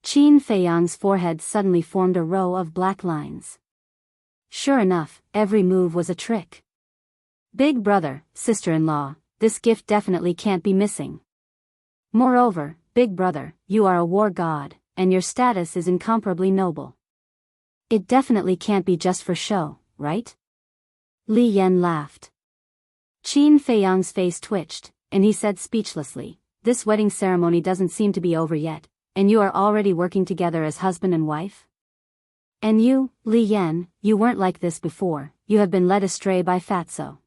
[SPEAKER 1] Qin Feiyang's forehead suddenly formed a row of black lines. Sure enough, every move was a trick. "Big brother, sister-in-law, this gift definitely can't be missing. Moreover, big brother, you are a war god, and your status is incomparably noble. It definitely can't be just for show, right?" Li Yan laughed. Qin Feiyang's face twitched, and he said speechlessly, "This wedding ceremony doesn't seem to be over yet, and you are already working together as husband and wife? And you, Li Yan, you weren't like this before, you have been led astray by Fatso."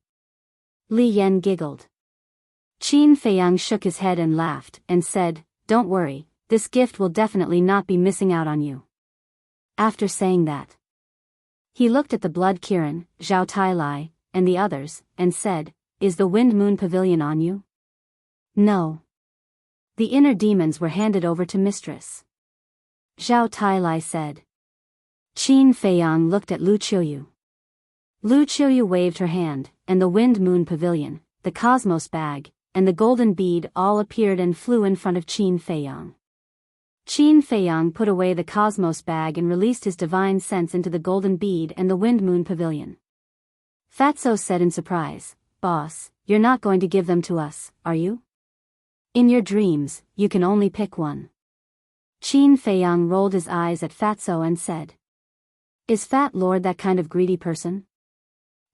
[SPEAKER 1] Li Yan giggled. Qin Feiyang shook his head and laughed, and said, "Don't worry, this gift will definitely not be missing out on you." After saying that, he looked at the Blood Kirin, Zhao Tailai, and the others, and said, "Is the Wind Moon Pavilion on you?" "No. The inner demons were handed over to Mistress," Zhao Tailai said. Qin Feiyang looked at Lu Qiuyu. Lu Qiuyu waved her hand, and the Wind Moon Pavilion, the Cosmos Bag, and the Golden Bead all appeared and flew in front of Qin Feiyang. Qin Feiyang put away the Cosmos Bag and released his divine sense into the Golden Bead and the Wind Moon Pavilion. Fatso said in surprise, "Boss, you're not going to give them to us, are you? In your dreams, you can only pick one." Qin Feiyang rolled his eyes at Fatso and said, "Is Fat Lord that kind of greedy person?"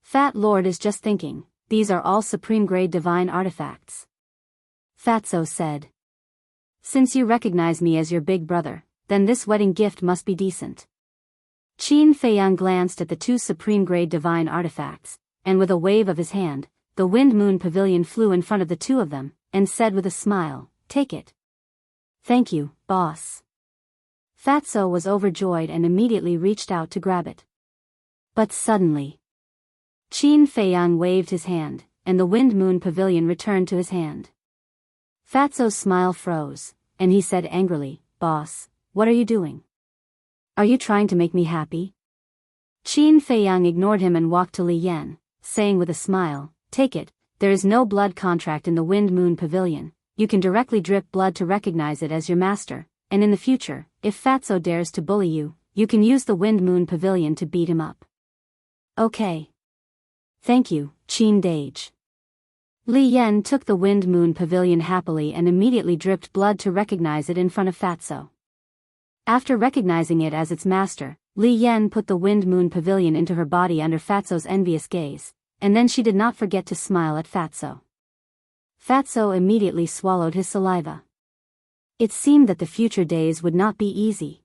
[SPEAKER 1] Fat Lord is just thinking, these are all supreme-grade divine artifacts. Fatso said, "Since you recognize me as your big brother, then this wedding gift must be decent." Qin Feiyang glanced at the 2 supreme-grade divine artifacts, and with a wave of his hand, the Wind Moon Pavilion flew in front of the 2 of them, and said with a smile, "Take it." "Thank you, boss." Fatso was overjoyed and immediately reached out to grab it. But suddenly, Qin Feiyang waved his hand, and the Wind Moon Pavilion returned to his hand. Fatso's smile froze, and he said angrily, "Boss, what are you doing? Are you trying to make me happy?" Qin Feiyang ignored him and walked to Li Yan, saying with a smile, "Take it, there is no blood contract in the Wind Moon Pavilion, you can directly drip blood to recognize it as your master, and in the future, if Fatso dares to bully you, you can use the Wind Moon Pavilion to beat him up." "Okay. Thank you, Qin Dage." Li Yan took the Wind Moon Pavilion happily and immediately dripped blood to recognize it in front of Fatso. After recognizing it as its master, Li Yan put the Wind Moon Pavilion into her body under Fatso's envious gaze, and then she did not forget to smile at Fatso. Fatso immediately swallowed his saliva. It seemed that the future days would not be easy.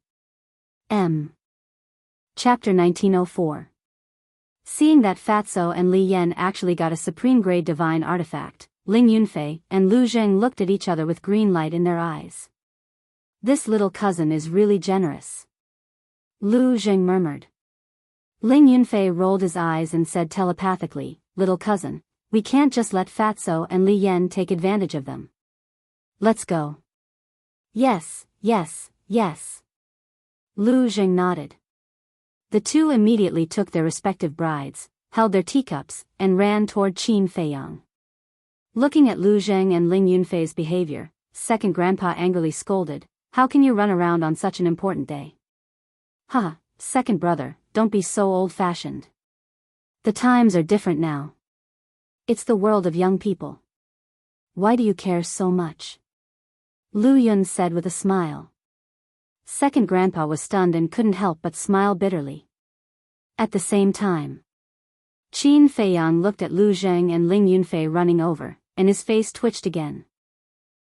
[SPEAKER 1] Chapter 1904. Seeing that Fatso and Li Yan actually got a supreme-grade divine artifact, Ling Yunfei and Lu Zheng looked at each other with green light in their eyes. "This little cousin is really generous," Lu Zheng murmured. Ling Yunfei rolled his eyes and said telepathically, "Little cousin, we can't just let Fatso and Li Yan take advantage of them. Let's go." "Yes, yes, yes." Lu Zheng nodded. The two immediately took their respective brides, held their teacups, and ran toward Qin Feiyang. Looking at Lu Zheng and Ling Yunfei's behavior, second grandpa angrily scolded, "How can you run around on such an important day?" "Huh, second brother, don't be so old-fashioned. The times are different now. It's the world of young people. Why do you care so much?" Lu Yun said with a smile. Second grandpa was stunned and couldn't help but smile bitterly. At the same time, Qin Feiyang looked at Lu Zheng and Ling Yunfei running over, and his face twitched again.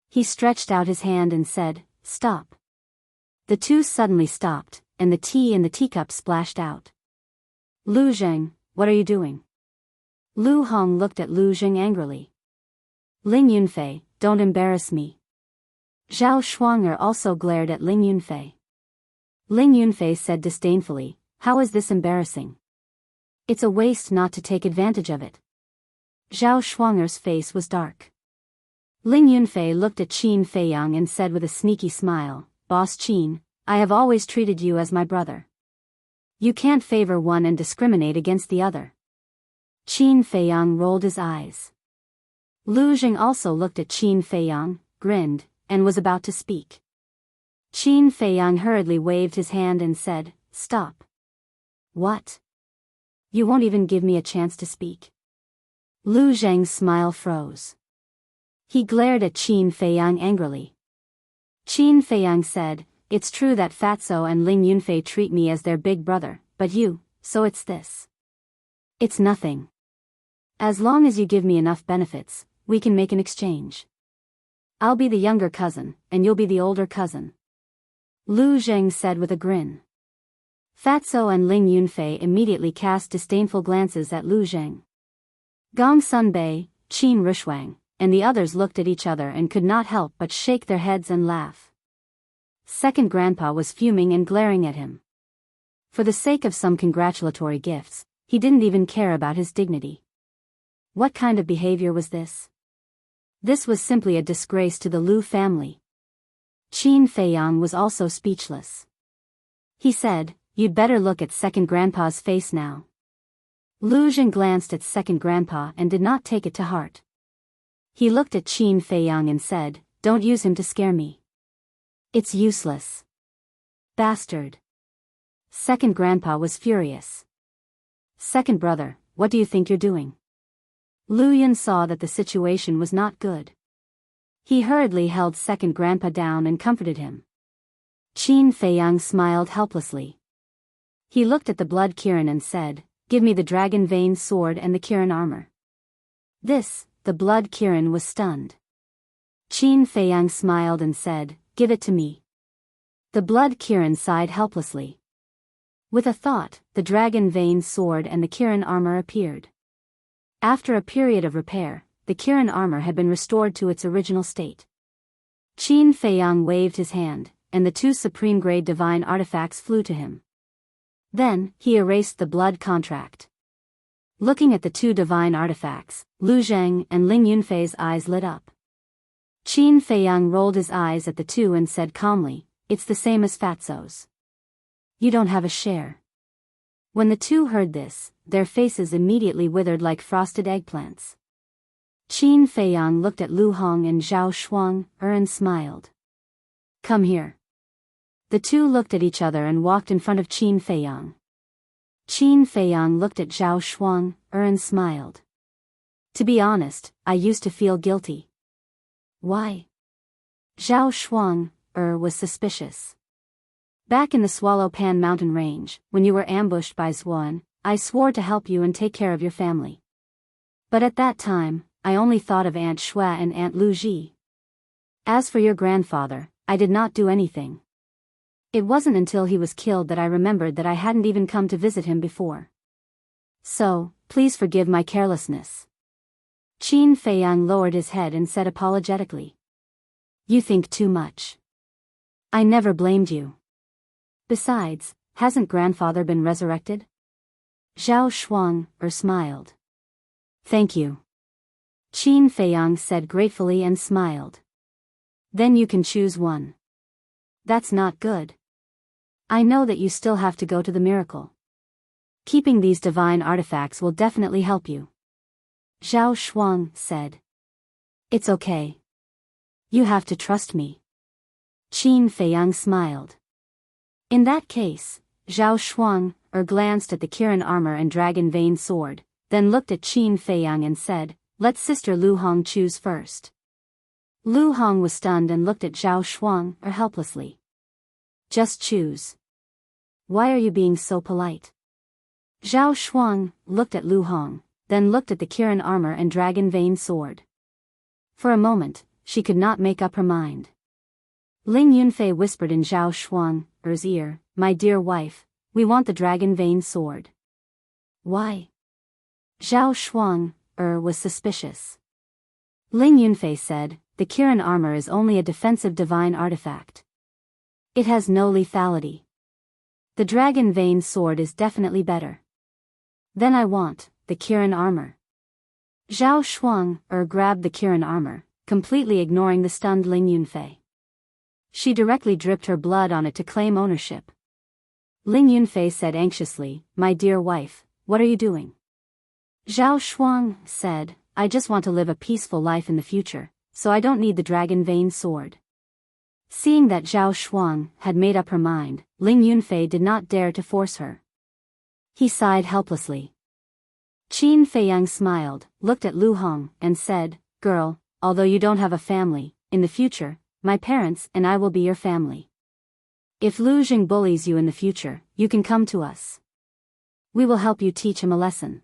[SPEAKER 1] He stretched out his hand and said, "Stop." The two suddenly stopped, and the tea in the teacup splashed out. "Lu Zheng, what are you doing?" Lu Hong looked at Lu Zheng angrily. "Ling Yunfei, don't embarrass me." Zhao Shuang'er also glared at Ling Yunfei. Ling Yunfei said disdainfully, "How is this embarrassing? It's a waste not to take advantage of it." Zhao Shuang'er's face was dark. Ling Yunfei looked at Qin Feiyang and said with a sneaky smile, "Boss Qin, I have always treated you as my brother. You can't favor one and discriminate against the other." Qin Feiyang rolled his eyes. Lu Zheng also looked at Qin Feiyang, grinned, and was about to speak. Qin Feiyang hurriedly waved his hand and said, "Stop." "What? You won't even give me a chance to speak?" Lu Zheng's smile froze. He glared at Qin Feiyang angrily. Qin Feiyang said, "It's true that Fatso and Ling Yunfei treat me as their big brother, but you, so it's this. It's nothing. As long as you give me enough benefits, we can make an exchange. I'll be the younger cousin, and you'll be the older cousin." Lu Zheng said with a grin. Fatso and Ling Yunfei immediately cast disdainful glances at Lu Zheng. Gong Sunbei, Qin Rishuang, and the others looked at each other and could not help but shake their heads and laugh. Second grandpa was fuming and glaring at him. For the sake of some congratulatory gifts, he didn't even care about his dignity. What kind of behavior was this? This was simply a disgrace to the Lu family. Qin Feiyang was also speechless. He said, "You'd better look at second grandpa's face now." Lu Zheng glanced at second grandpa and did not take it to heart. He looked at Qin Feiyang and said, "Don't use him to scare me. It's useless. Bastard." Second grandpa was furious. "Second brother, what do you think you're doing?" Lu Yun saw that the situation was not good. He hurriedly held second grandpa down and comforted him. Qin Feiyang smiled helplessly. He looked at the blood Kirin and said, "Give me the dragon vein sword and the Kirin armor." The blood Kirin was stunned. Qin Feiyang smiled and said, "Give it to me." The blood Kirin sighed helplessly. With a thought, the dragon vein sword and the Kirin armor appeared. After a period of repair, the Kirin armor had been restored to its original state. Qin Feiyang waved his hand, and the two supreme-grade divine artifacts flew to him. Then, he erased the blood contract. Looking at the two divine artifacts, Lu Zheng and Ling Yunfei's eyes lit up. Qin Feiyang rolled his eyes at the two and said calmly, "It's the same as Fatso's. You don't have a share." When the two heard this, their faces immediately withered like frosted eggplants. Qin Feiyang looked at Lu Hong and Zhao Shuang'er and smiled. "Come here." The two looked at each other and walked in front of Qin Feiyang. Qin Feiyang looked at Zhao Shuang'er and smiled. "To be honest, I used to feel guilty." "Why?" Zhao Shuang'er was suspicious. "Back in the Swallow Pan mountain range, when you were ambushed by Zuan, I swore to help you and take care of your family. But at that time, I only thought of Aunt Xue and Aunt Lu Ji. As for your grandfather, I did not do anything. It wasn't until he was killed that I remembered that I hadn't even come to visit him before. So, please forgive my carelessness." Qin Feiyang lowered his head and said apologetically, "You think too much. I never blamed you. Besides, hasn't grandfather been resurrected?" Zhao Shuang'er smiled. "Thank you." Qin Feiyang said gratefully and smiled. "Then you can choose one." "That's not good. I know that you still have to go to the miracle." Keeping these divine artifacts will definitely help you. Zhao Shuang said. It's okay. You have to trust me. Qin Feiyang smiled. In that case, Zhao Shuang glanced at the Kirin armor and dragon vein sword, then looked at Qin Feiyang and said, let Sister Lu Hong choose first. Lu Hong was stunned and looked at Zhao Shuang helplessly. Just choose. Why are you being so polite? Zhao Shuang looked at Lu Hong, then looked at the Kirin armor and dragon vein sword. For a moment, she could not make up her mind. Ling Yunfei whispered in Zhao Shuang's ear, my dear wife, we want the dragon vein sword. Why? Zhao Shuang was suspicious. Ling Yunfei said, the Kirin armor is only a defensive divine artifact. It has no lethality. The dragon vein sword is definitely better. Then I want the Kirin armor. Zhao Shuang grabbed the Kirin armor, completely ignoring the stunned Ling Yunfei. She directly dripped her blood on it to claim ownership. Ling Yunfei said anxiously, my dear wife, what are you doing? Zhao Shuang said, I just want to live a peaceful life in the future, so I don't need the dragon vein sword. Seeing that Zhao Shuang had made up her mind, Ling Yunfei did not dare to force her. He sighed helplessly. Qin Feiyang smiled, looked at Lu Hong, and said, girl, although you don't have a family, in the future, my parents and I will be your family. If Lu Jing bullies you in the future, you can come to us. We will help you teach him a lesson.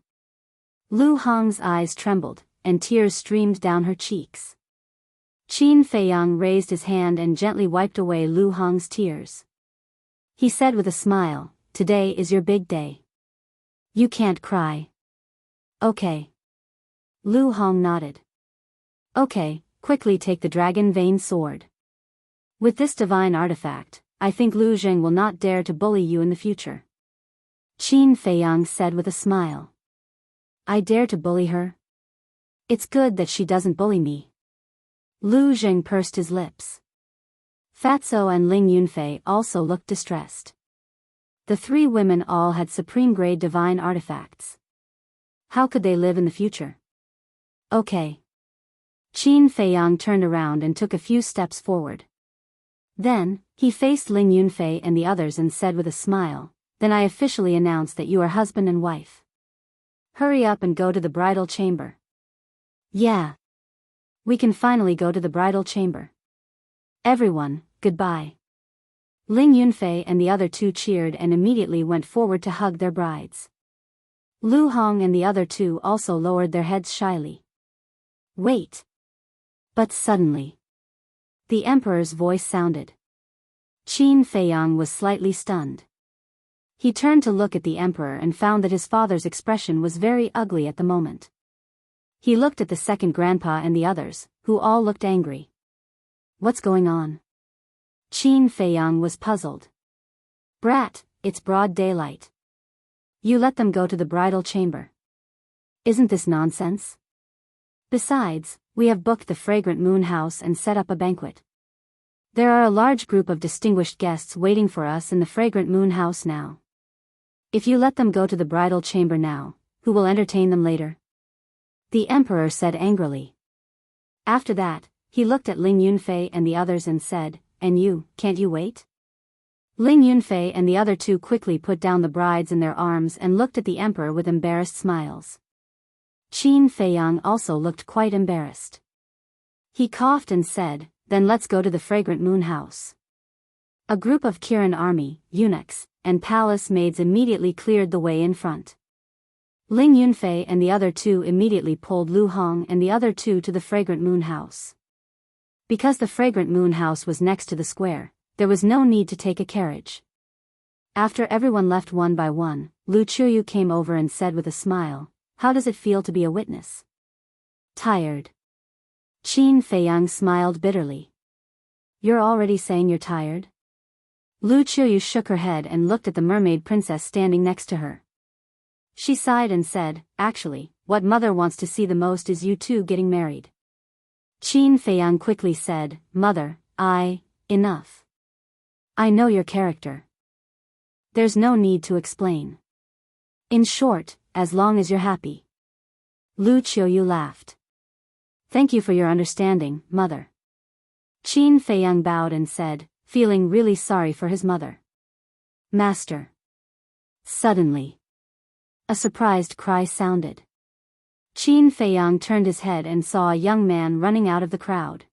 [SPEAKER 1] Lu Hong's eyes trembled, and tears streamed down her cheeks. Qin Feiyang raised his hand and gently wiped away Lu Hong's tears. He said with a smile, today is your big day. You can't cry. Okay. Lu Hong nodded. Okay, quickly take the dragon vein sword. With this divine artifact, I think Lu Jing will not dare to bully you in the future. Qin Feiyang said with a smile. I dare to bully her? It's good that she doesn't bully me. Lu Jing pursed his lips. Fatso and Ling Yunfei also looked distressed. The three women all had supreme-grade divine artifacts. How could they live in the future? Okay. Qin Feiyang turned around and took a few steps forward. Then, he faced Ling Yunfei and the others and said with a smile, then I officially announce that you are husband and wife. Hurry up and go to the bridal chamber. Yeah. We can finally go to the bridal chamber. Everyone, goodbye. Ling Yunfei and the other two cheered and immediately went forward to hug their brides. Lu Hong and the other two also lowered their heads shyly. Wait. But suddenly, the emperor's voice sounded. Qin Feiyang was slightly stunned. He turned to look at the emperor and found that his father's expression was very ugly at the moment. He looked at the second grandpa and the others, who all looked angry. What's going on? Qin Feiyang was puzzled. Brat, it's broad daylight. You let them go to the bridal chamber. Isn't this nonsense? Besides, we have booked the Fragrant Moon House and set up a banquet. There are a large group of distinguished guests waiting for us in the Fragrant Moon House now. If you let them go to the bridal chamber now, who will entertain them later? The emperor said angrily. After that, he looked at Ling Yunfei and the others and said, and you, can't you wait? Ling Yunfei and the other two quickly put down the brides in their arms and looked at the emperor with embarrassed smiles. Qin Feiyang also looked quite embarrassed. He coughed and said, then let's go to the Fragrant Moon House. A group of Kirin army, eunuchs, and palace maids immediately cleared the way in front. Ling Yunfei and the other two immediately pulled Lu Hong and the other two to the Fragrant Moon House. Because the Fragrant Moon House was next to the square, there was no need to take a carriage. After everyone left one by one, Lu Chuyu came over and said with a smile, how does it feel to be a witness? Tired. Qin Feiyang smiled bitterly. You're already saying you're tired? Lu Chuyu shook her head and looked at the mermaid princess standing next to her. She sighed and said, actually, what mother wants to see the most is you two getting married. Qin Feiyang quickly said, Mother, enough. I know your character. There's no need to explain. In short, as long as you're happy. Lu Qiuyu laughed. Thank you for your understanding, mother. Qin Feiyang bowed and said, feeling really sorry for his mother. Master. Suddenly, a surprised cry sounded. Qin Feiyang turned his head and saw a young man running out of the crowd.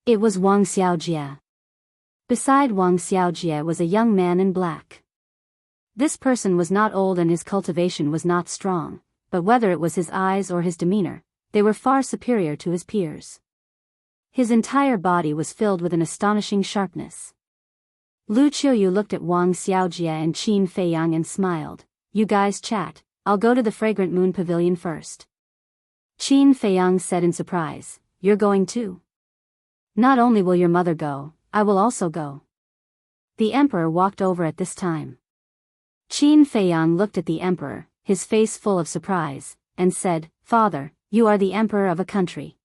[SPEAKER 1] It was Wang Xiaojie. Beside Wang Xiaojie was a young man in black. This person was not old and his cultivation was not strong, but whether it was his eyes or his demeanor, they were far superior to his peers. His entire body was filled with an astonishing sharpness. Lu Qiuyu looked at Wang Xiaojie and Qin Feiyang and smiled. You guys chat, I'll go to the Fragrant Moon Pavilion first. Qin Feiyang said in surprise, you're going too? Not only will your mother go, I will also go. The emperor walked over at this time. Qin Feiyang looked at the emperor, his face full of surprise, and said, Father, you are the emperor of a country.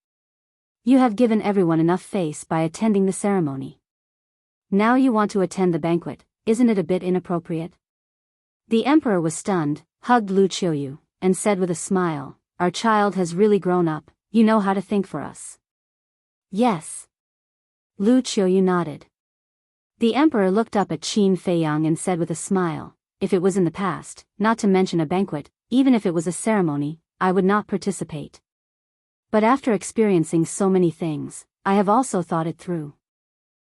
[SPEAKER 1] You have given everyone enough face by attending the ceremony. Now you want to attend the banquet, isn't it a bit inappropriate? The emperor was stunned, hugged Lu Qiuyu, and said with a smile, our child has really grown up, you know how to think for us. Yes. Lu Qiuyu nodded. The emperor looked up at Qin Feiyang and said with a smile, if it was in the past, not to mention a banquet, even if it was a ceremony, I would not participate. But after experiencing so many things, I have also thought it through.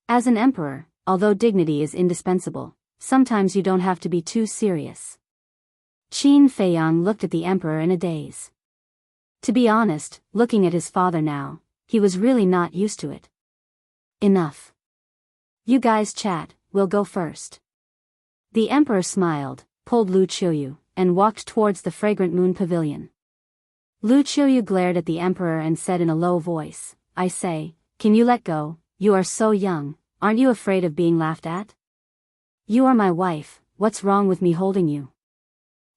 [SPEAKER 1] As an emperor, although dignity is indispensable, sometimes you don't have to be too serious. Qin Feiyang looked at the emperor in a daze. To be honest, looking at his father now, he was really not used to it. Enough. You guys chat, we'll go first. The emperor smiled, pulled Lu Qiuyu, and walked towards the Fragrant Moon Pavilion. Lu Qiuyu glared at the emperor and said in a low voice, I say, can you let go? You are so young, aren't you afraid of being laughed at? You are my wife, what's wrong with me holding you?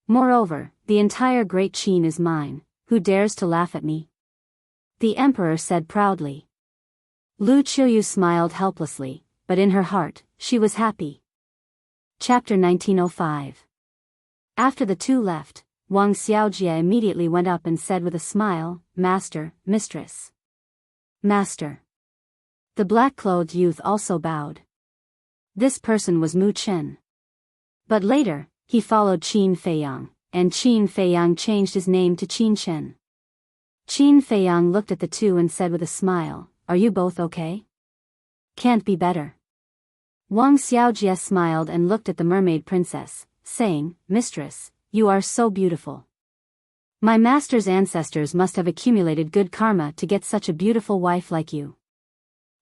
[SPEAKER 1] Moreover, the entire Great Qin is mine, who dares to laugh at me? The emperor said proudly. Lu Qiuyu smiled helplessly, but in her heart, she was happy. Chapter 1905. After the two left, Wang Xiaojie immediately went up and said with a smile, Master, Mistress. Master. The black-clothed youth also bowed. This person was Mu Chen. But later, he followed Qin Feiyang, and Qin Feiyang changed his name to Qin Chen. Qin Feiyang looked at the two and said with a smile, are you both okay? Can't be better. Wang Xiaojie smiled and looked at the mermaid princess, saying, Mistress, you are so beautiful. My master's ancestors must have accumulated good karma to get such a beautiful wife like you.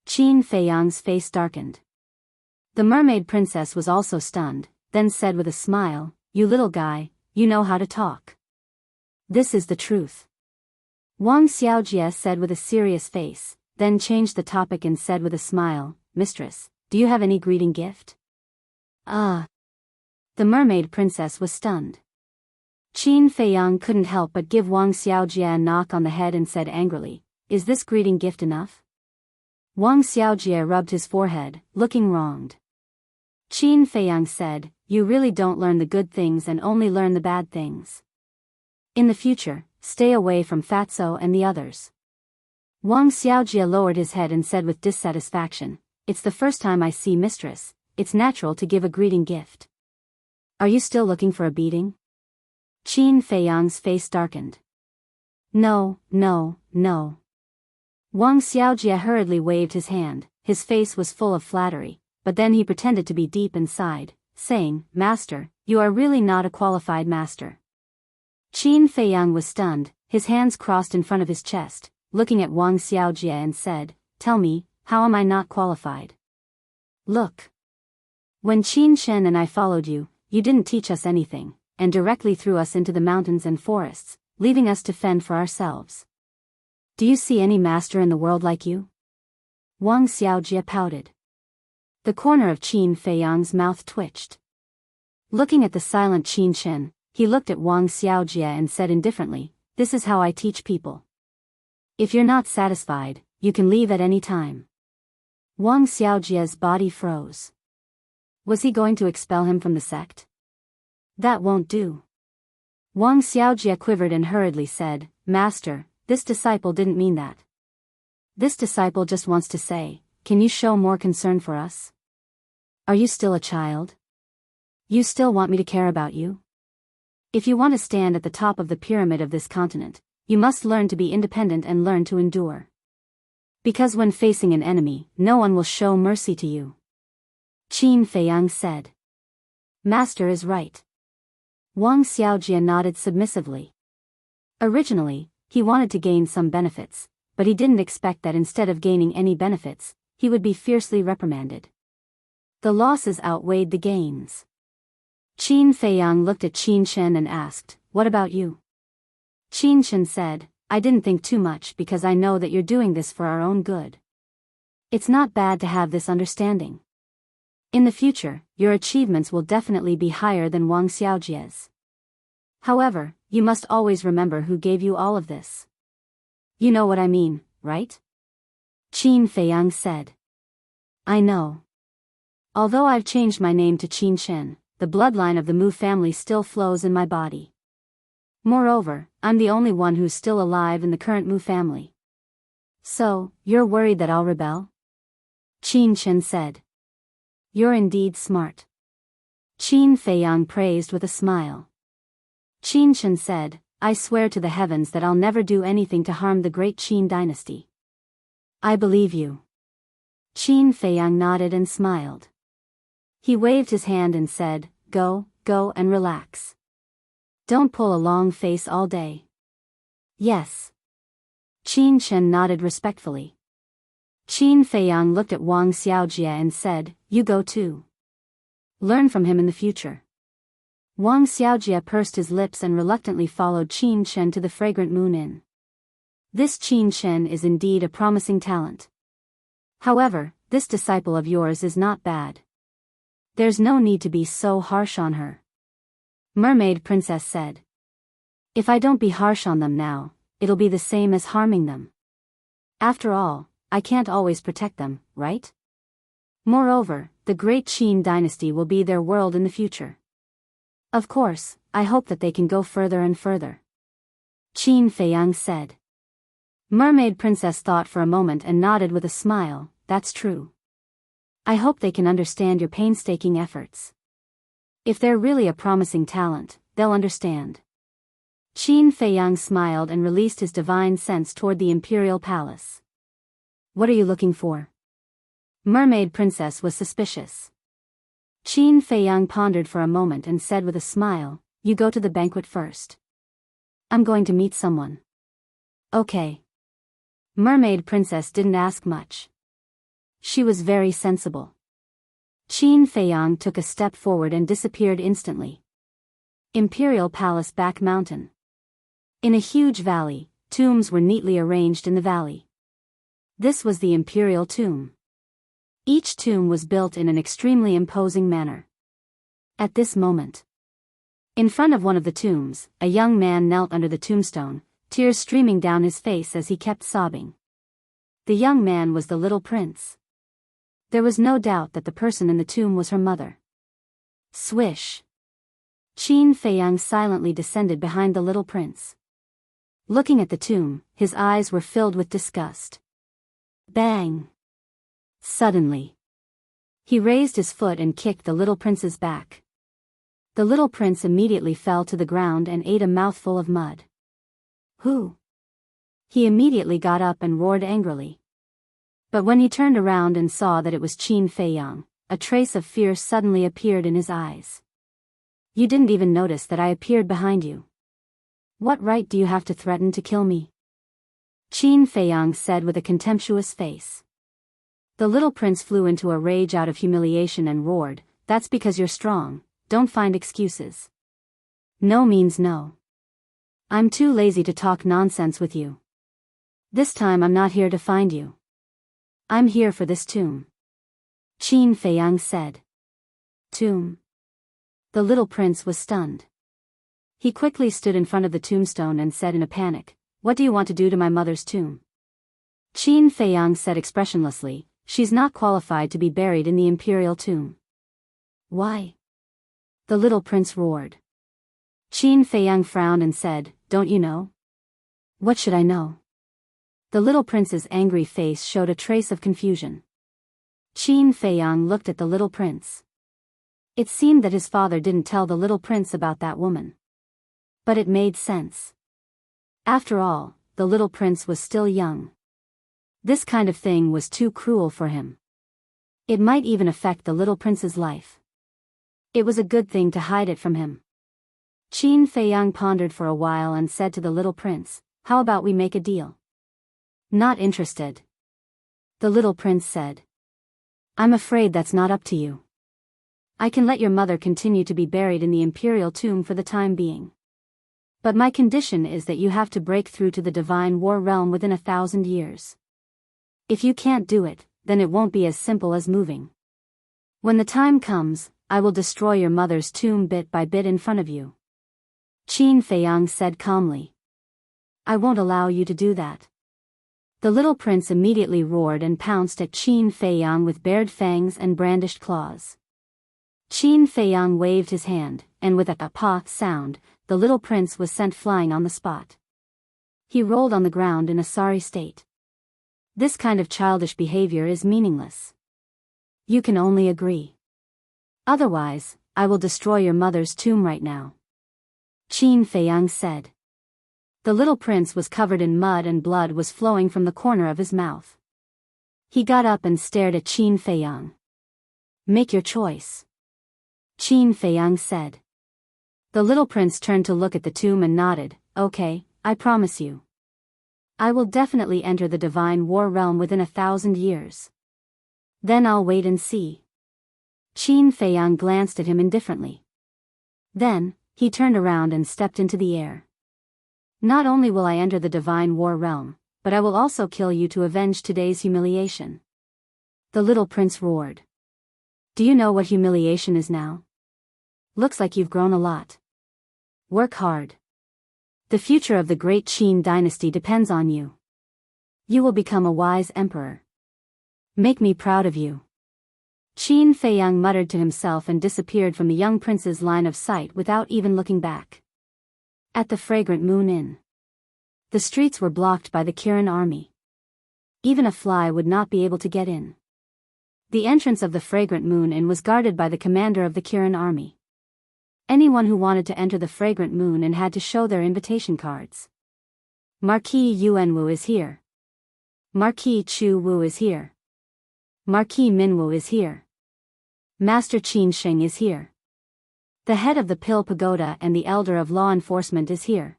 [SPEAKER 1] Qin Feiyang's face darkened. The mermaid princess was also stunned, then said with a smile, you little guy, you know how to talk. This is the truth. Wang Xiaojie said with a serious face, then changed the topic and said with a smile, Mistress, do you have any greeting gift? The mermaid princess was stunned. Qin Feiyang couldn't help but give Wang Xiaojie a knock on the head and said angrily, is this greeting gift enough? Wang Xiaojie rubbed his forehead, looking wronged. Qin Feiyang said, you really don't learn the good things and only learn the bad things. In the future, stay away from Fatso and the others. Wang Xiaojie lowered his head and said with dissatisfaction, it's the first time I see Mistress, it's natural to give a greeting gift. Are you still looking for a beating? Qin Feiyang's face darkened. No. Wang Xiaojie hurriedly waved his hand, his face was full of flattery, but then he pretended to be deep inside, saying, Master, you are really not a qualified master. Qin Feiyang was stunned, his hands crossed in front of his chest, looking at Wang Xiaojie and said, tell me, how am I not qualified? Look. When Qin Shen and I followed you, you didn't teach us anything, and directly threw us into the mountains and forests, leaving us to fend for ourselves. Do you see any master in the world like you? Wang Xiaojie pouted. The corner of Qin Feiyang's mouth twitched. Looking at the silent Qin Shen, he looked at Wang Xiaojie and said indifferently, this is how I teach people. If you're not satisfied, you can leave at any time. Wang Xiaojie's body froze. Was he going to expel him from the sect? That won't do. Wang Xiaojie quivered and hurriedly said, Master, this disciple didn't mean that. This disciple just wants to say, can you show more concern for us? Are you still a child? You still want me to care about you? If you want to stand at the top of the pyramid of this continent, you must learn to be independent and learn to endure. Because when facing an enemy, no one will show mercy to you. Qin Feiyang said. Master is right. Wang Xiaojie nodded submissively. Originally, he wanted to gain some benefits, but he didn't expect that instead of gaining any benefits, he would be fiercely reprimanded. The losses outweighed the gains. Qin Feiyang looked at Qin Shen and asked, what about you? Qin Shen said, I didn't think too much because I know that you're doing this for our own good. It's not bad to have this understanding. In the future, your achievements will definitely be higher than Wang Xiaojie's. However, you must always remember who gave you all of this. You know what I mean, right? Qin Feiyang said. I know. Although I've changed my name to Qin Shen, the bloodline of the Mu family still flows in my body. Moreover, I'm the only one who's still alive in the current Mu family. So, you're worried that I'll rebel? Qin Shen said. You're indeed smart. Qin Feiyang praised with a smile. Qin Shen said, I swear to the heavens that I'll never do anything to harm the great Qin dynasty. I believe you. Qin Feiyang nodded and smiled. He waved his hand and said, go and relax. Don't pull a long face all day. Yes. Qin Shen nodded respectfully. Qin Feiyang looked at Wang Xiaojie and said, you go too. Learn from him in the future. Wang Xiaojie pursed his lips and reluctantly followed Qin Shen to the fragrant Moon Inn. This Qin Shen is indeed a promising talent. However, this disciple of yours is not bad. There's no need to be so harsh on her. Mermaid Princess said. If I don't be harsh on them now, it'll be the same as harming them. After all, I can't always protect them, right? Moreover, the great Qin dynasty will be their world in the future. Of course, I hope that they can go further and further. Qin Feiyang said. Mermaid Princess thought for a moment and nodded with a smile, that's true. I hope they can understand your painstaking efforts. If they're really a promising talent, they'll understand. Qin Feiyang smiled and released his divine sense toward the imperial palace. What are you looking for? Mermaid Princess was suspicious. Qin Feiyang pondered for a moment and said with a smile, you go to the banquet first. I'm going to meet someone. Okay. Mermaid Princess didn't ask much. She was very sensible. Qin Feiyang took a step forward and disappeared instantly. Imperial Palace Back Mountain. In a huge valley, tombs were neatly arranged in the valley. This was the imperial tomb. Each tomb was built in an extremely imposing manner. At this moment, in front of one of the tombs, a young man knelt under the tombstone, tears streaming down his face as he kept sobbing. The young man was the little prince. There was no doubt that the person in the tomb was her mother. Swish. Qin Feiyang silently descended behind the little prince. Looking at the tomb, his eyes were filled with disgust. Bang! Suddenly, he raised his foot and kicked the little prince's back. The little prince immediately fell to the ground and ate a mouthful of mud. Who? He immediately got up and roared angrily. But when he turned around and saw that it was Qin Feiyang, a trace of fear suddenly appeared in his eyes. You didn't even notice that I appeared behind you. What right do you have to threaten to kill me? Qin Feiyang said with a contemptuous face. The little prince flew into a rage out of humiliation and roared, that's because you're strong, don't find excuses. No means no. I'm too lazy to talk nonsense with you. This time I'm not here to find you. I'm here for this tomb. Qin Feiyang said. Tomb. The little prince was stunned. He quickly stood in front of the tombstone and said in a panic, what do you want to do to my mother's tomb? Qin Feiyang said expressionlessly, she's not qualified to be buried in the imperial tomb. Why? The little prince roared. Qin Feiyang frowned and said, "Don't you know?" "What should I know?" The little prince's angry face showed a trace of confusion. Qin Feiyang looked at the little prince. It seemed that his father didn't tell the little prince about that woman. But it made sense. After all, the little prince was still young. This kind of thing was too cruel for him. It might even affect the little prince's life. It was a good thing to hide it from him. Qin Feiyang pondered for a while and said to the little prince, "How about we make a deal?" "Not interested," the little prince said. "I'm afraid that's not up to you. I can let your mother continue to be buried in the imperial tomb for the time being. But my condition is that you have to break through to the divine war realm within 1,000 years. If you can't do it, then it won't be as simple as moving. When the time comes, I will destroy your mother's tomb bit by bit in front of you." Qin Feiyang said calmly. "I won't allow you to do that." The little prince immediately roared and pounced at Qin Feiyang with bared fangs and brandished claws. Qin Feiyang waved his hand, and with a "pa" sound, the little prince was sent flying on the spot. He rolled on the ground in a sorry state. This kind of childish behavior is meaningless. You can only agree. Otherwise, I will destroy your mother's tomb right now," Qin Feiyang said. The little prince was covered in mud and blood was flowing from the corner of his mouth. He got up and stared at Qin Feiyang. "Make your choice," Qin Feiyang said. The little prince turned to look at the tomb and nodded. "Okay, I promise you. I will definitely enter the divine war realm within 1,000 years. Then I'll wait and see." Qin Feiyang glanced at him indifferently. Then, he turned around and stepped into the air. "Not only will I enter the divine war realm, but I will also kill you to avenge today's humiliation," the little prince roared. "Do you know what humiliation is now? Looks like you've grown a lot. Work hard. The future of the great Qin dynasty depends on you. You will become a wise emperor. Make me proud of you." Qin Feiyang muttered to himself and disappeared from the young prince's line of sight without even looking back. At the Fragrant Moon Inn, the streets were blocked by the Kirin army. Even a fly would not be able to get in. The entrance of the Fragrant Moon Inn was guarded by the commander of the Kirin army. Anyone who wanted to enter the Fragrant Moon Inn had to show their invitation cards. "Marquis Yuanwu is here. Marquis Chu Wu is here. Marquis Minwu is here. Master Qin Sheng is here. The head of the Pill Pagoda and the elder of law enforcement is here."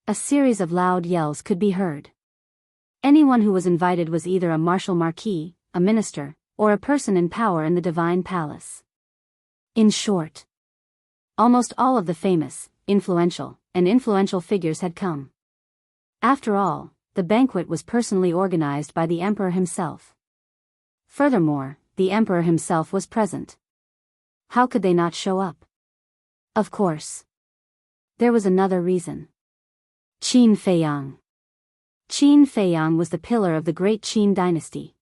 [SPEAKER 1] A series of loud yells could be heard. Anyone who was invited was either a martial marquis, a minister, or a person in power in the divine palace. In short, almost all of the famous, influential figures had come. After all, the banquet was personally organized by the emperor himself. Furthermore, the emperor himself was present. How could they not show up? Of course. There was another reason. Qin Feiyang. Qin Feiyang was the pillar of the great Qin dynasty.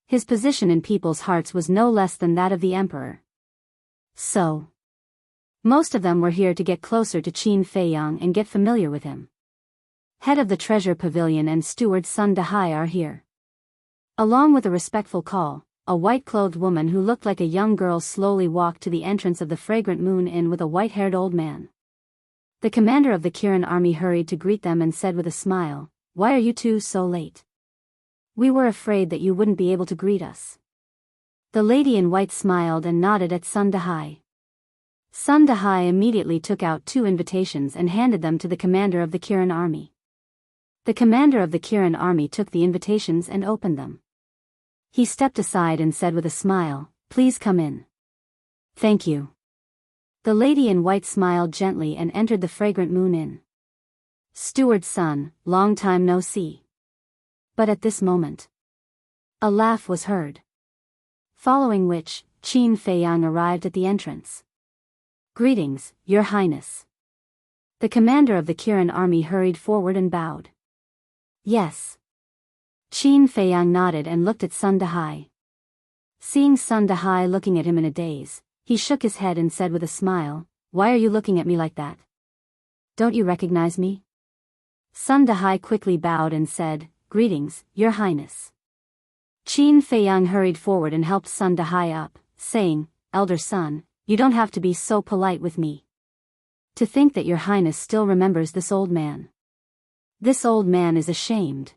[SPEAKER 1] His position in people's hearts was no less than that of the emperor. So, most of them were here to get closer to Qin Feiyang and get familiar with him. Head of the Treasure Pavilion and Steward Sun Dahai are here. Along with a respectful call, a white-clothed woman who looked like a young girl slowly walked to the entrance of the Fragrant Moon Inn with a white-haired old man. The commander of the Kirin army hurried to greet them and said with a smile, "Why are you two so late? We were afraid that you wouldn't be able to greet us." The lady in white smiled and nodded at Sun Dahai. Sun Dahai immediately took out 2 invitations and handed them to the commander of the Kirin army. The commander of the Kirin army took the invitations and opened them. He stepped aside and said with a smile, "Please come in." "Thank you." The lady in white smiled gently and entered the Fragrant Moon Inn. "Steward Sun, long time no see." But at this moment, a laugh was heard. Following which, Qin Feiyang arrived at the entrance. "Greetings, Your Highness." The commander of the Kirin army hurried forward and bowed. "Yes." Qin Feiyang nodded and looked at Sun Dahai. Seeing Sun Dahai looking at him in a daze, he shook his head and said with a smile, why are you looking at me like that? Don't you recognize me? Sun Dahai quickly bowed and said, Greetings, Your Highness. Qin Feiyang hurried forward and helped Sun Dahai up, saying, Elder son, you don't have to be so polite with me. To think that Your Highness still remembers this old man. This old man is ashamed.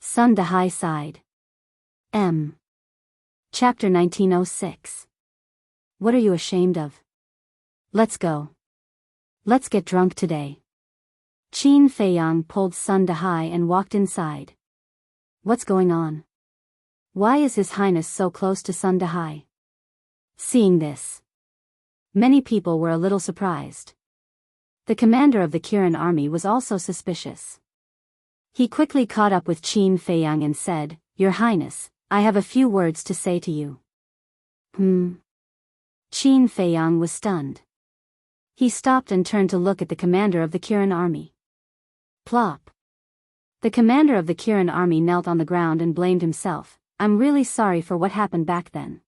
[SPEAKER 1] Sun Dahai sighed. Chapter 1906. What are you ashamed of? Let's go. Let's get drunk today. Qin Feiyang pulled Sun Dahai and walked inside. What's going on? Why is His Highness so close to Sun Dahai? Seeing this, many people were a little surprised. The commander of the Kirin army was also suspicious. He quickly caught up with Qin Feiyang and said, Your Highness, I have a few words to say to you. Qin Feiyang was stunned. He stopped and turned to look at the commander of the Kirin army. Plop. The commander of the Kirin army knelt on the ground and blamed himself. I'm really sorry for what happened back then.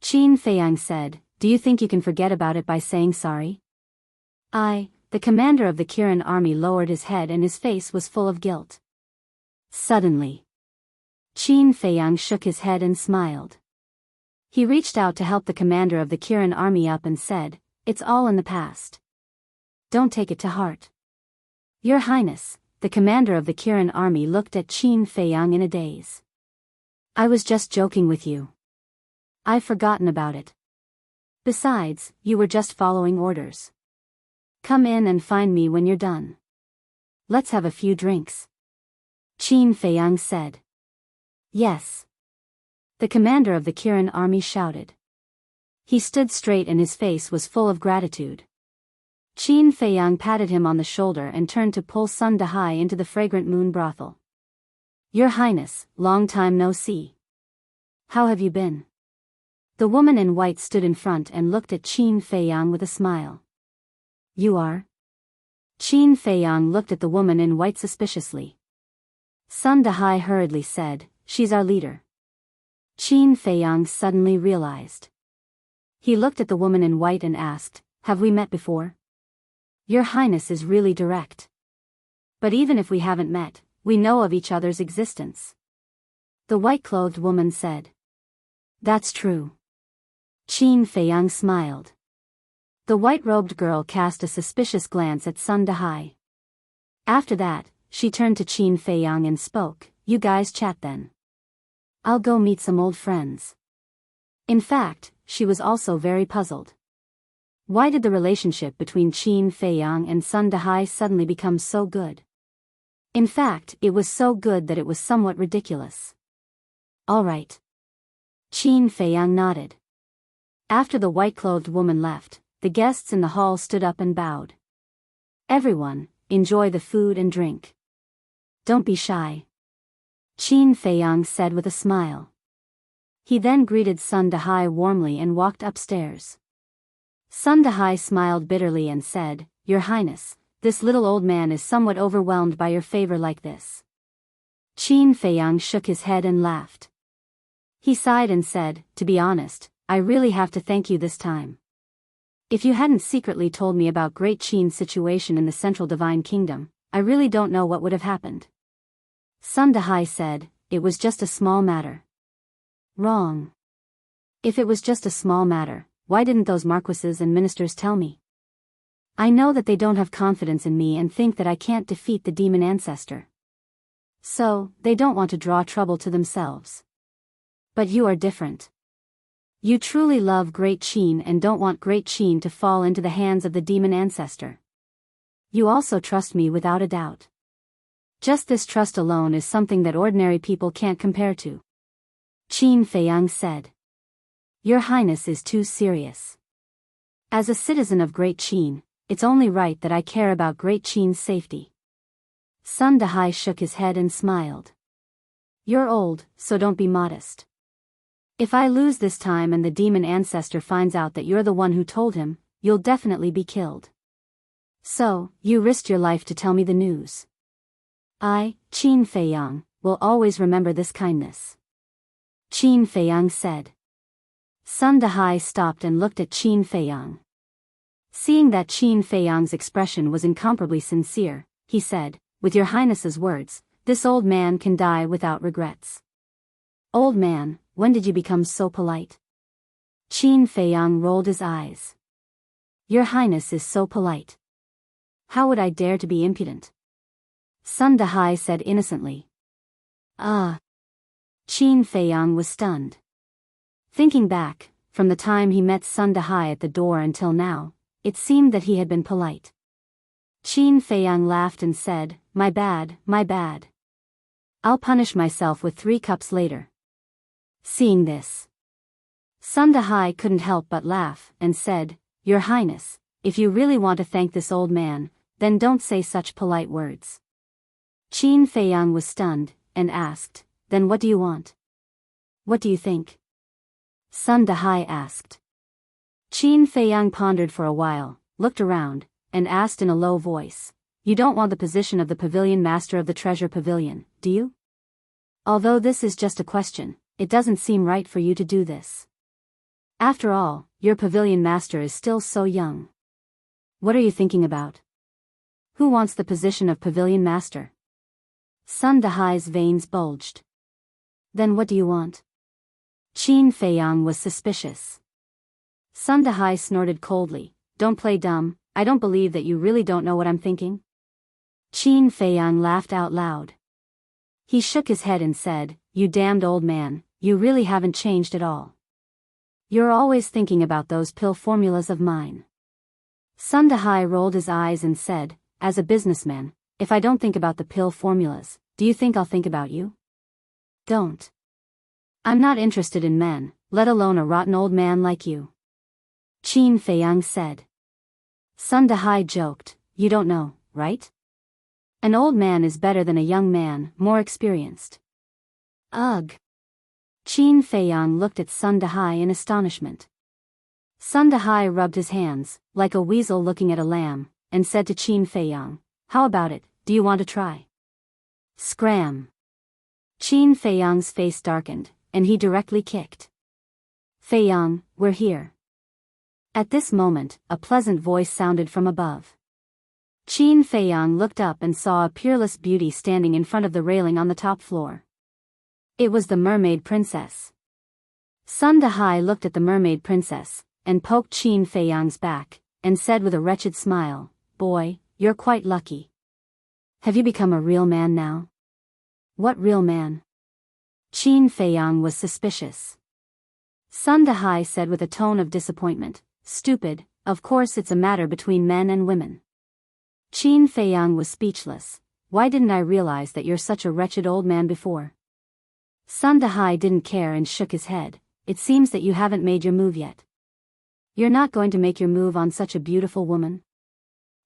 [SPEAKER 1] Qin Feiyang said, Do you think you can forget about it by saying sorry? The commander of the Kirin army lowered his head and his face was full of guilt. Suddenly, Qin Feiyang shook his head and smiled. He reached out to help the commander of the Kirin army up and said, It's all in the past. Don't take it to heart. Your Highness, the commander of the Kirin army looked at Qin Feiyang in a daze. I was just joking with you. I've forgotten about it. Besides, you were just following orders. Come in and find me when you're done. Let's have a few drinks. Qin Feiyang said. Yes. The commander of the Kirin army shouted. He stood straight and his face was full of gratitude. Qin Feiyang patted him on the shoulder and turned to pull Sun Dahai into the fragrant moon brothel. Your Highness, long time no see. How have you been? The woman in white stood in front and looked at Qin Feiyang with a smile. You are? Qin Feiyang looked at the woman in white suspiciously. Sun Dahai hurriedly said, She's our leader. Qin Feiyang suddenly realized. He looked at the woman in white and asked, Have we met before? Your Highness is really direct. But even if we haven't met, we know of each other's existence. The white-clothed woman said. That's true. Qin Feiyang smiled. The white-robed girl cast a suspicious glance at Sun Dahai. After that, she turned to Qin Feiyang and spoke, You guys chat then. I'll go meet some old friends. In fact, she was also very puzzled. Why did the relationship between Qin Feiyang and Sun Dahai suddenly become so good? In fact, it was so good that it was somewhat ridiculous. All right. Qin Feiyang nodded. After the white-clothed woman left, the guests in the hall stood up and bowed. Everyone, enjoy the food and drink. Don't be shy. Qin Feiyang said with a smile. He then greeted Sun Dahai warmly and walked upstairs. Sun Dahai smiled bitterly and said, Your Highness, this little old man is somewhat overwhelmed by your favor like this. Qin Feiyang shook his head and laughed. He sighed and said, To be honest, I really have to thank you this time. If you hadn't secretly told me about Great Qin's situation in the Central Divine Kingdom, I really don't know what would have happened. Sun Dahai said, It was just a small matter. Wrong. If it was just a small matter, why didn't those marquises and ministers tell me? I know that they don't have confidence in me and think that I can't defeat the demon ancestor. So, they don't want to draw trouble to themselves. But you are different. You truly love Great Qin and don't want Great Qin to fall into the hands of the demon ancestor. You also trust me without a doubt. Just this trust alone is something that ordinary people can't compare to. Qin Feiyang said. Your Highness is too serious. As a citizen of Great Qin, it's only right that I care about Great Qin's safety. Sun Dahai shook his head and smiled. You're old, so don't be modest. If I lose this time and the demon ancestor finds out that you're the one who told him, you'll definitely be killed. So, you risked your life to tell me the news. I, Qin Feiyang, will always remember this kindness. Qin Feiyang said. Sun Dahai stopped and looked at Qin Feiyang. Seeing that Qin Feiyang's expression was incomparably sincere, he said, "With your highness's words, this old man can die without regrets." "Old man, when did you become so polite?" Qin Feiyang rolled his eyes. "Your highness is so polite. How would I dare to be impudent?" Sun Dahai said innocently. "Ah." Qin Feiyang was stunned. Thinking back, from the time he met Sun Dahai at the door until now, it seemed that he had been polite. Qin Feiyang laughed and said, my bad. I'll punish myself with 3 cups later." Seeing this, Sun Dahai couldn't help but laugh, and said, "Your Highness, if you really want to thank this old man, then don't say such polite words." Qin Feiyang was stunned, and asked, "Then what do you want? What do you think?" Sun Dahai asked. Qin Feiyang pondered for a while, looked around, and asked in a low voice, "You don't want the position of the pavilion master of the treasure pavilion, do you? Although this is just a question, it doesn't seem right for you to do this. After all, your pavilion master is still so young. What are you thinking about? Who wants the position of pavilion master?" Sun Dahai's veins bulged. "Then what do you want?" Qin Feiyang was suspicious. Sun Dahai snorted coldly, "Don't play dumb, I don't believe that you really don't know what I'm thinking." Qin Feiyang laughed out loud. He shook his head and said, "You damned old man, you really haven't changed at all. You're always thinking about those pill formulas of mine." Sun Dahai rolled his eyes and said, "As a businessman, if I don't think about the pill formulas, do you think I'll think about you? Don't. I'm not interested in men, let alone a rotten old man like you," Qin Feiyang said. Sun Dahai joked, "You don't know, right? An old man is better than a young man, more experienced." Ugh. Qin Feiyang looked at Sun Dahai in astonishment. Sun Dahai rubbed his hands, like a weasel looking at a lamb, and said to Qin Feiyang, "How about it, do you want to try?" Scram. Qin Feiyang's face darkened, and he directly kicked. "Feiyang, we're here." At this moment, a pleasant voice sounded from above. Qin Feiyang looked up and saw a peerless beauty standing in front of the railing on the top floor. It was the mermaid princess. Sun Dahai looked at the mermaid princess, and poked Qin Feiyang's back, and said with a wretched smile, "Boy, you're quite lucky. Have you become a real man now?" "What real man?" Qin Feiyang was suspicious. Sun Dahai said with a tone of disappointment, "Stupid, of course it's a matter between men and women." Qin Feiyang was speechless. "Why didn't I realize that you're such a wretched old man before?" Sun Dahai didn't care and shook his head. "It seems that you haven't made your move yet. You're not going to make your move on such a beautiful woman?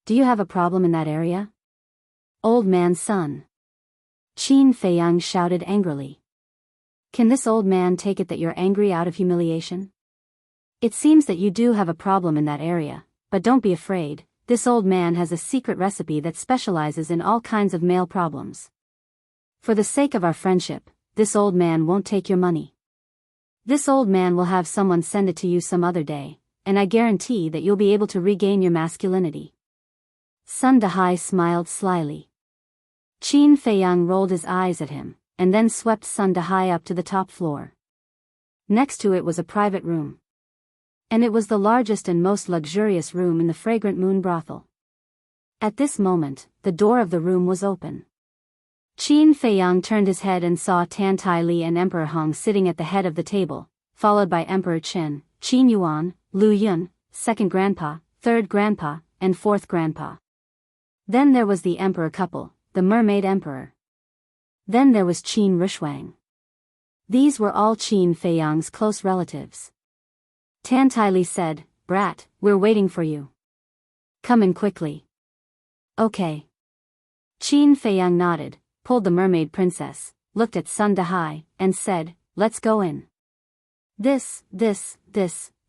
[SPEAKER 1] Do you have a problem in that area? Old man's son." Qin Feiyang shouted angrily. "Can this old man take it that you're angry out of humiliation? It seems that you do have a problem in that area, but don't be afraid, this old man has a secret recipe that specializes in all kinds of male problems. For the sake of our friendship, this old man won't take your money. This old man will have someone send it to you some other day, and I guarantee that you'll be able to regain your masculinity." Sun Dahai smiled slyly. Qin Feiyang rolled his eyes at him, and then swept Sun Dahai up to the top floor. Next to it was a private room. And it was the largest and most luxurious room in the fragrant moon brothel. At this moment, the door of the room was open. Qin Feiyang turned his head and saw Tan Tai Li and Emperor Hong sitting at the head of the table, followed by Emperor Chen, Qin Yuan, Lu Yun, second grandpa, third grandpa, and fourth grandpa. Then there was the emperor couple, the mermaid emperor. Then there was Qin Rushuang. These were all Qin Feiyang's close relatives. Tan Tai Li said, "Brat, we're waiting for you. Come in quickly." "Okay." Qin Feiyang nodded, pulled the mermaid princess, looked at Sun Dahai, and said, "Let's go in." This,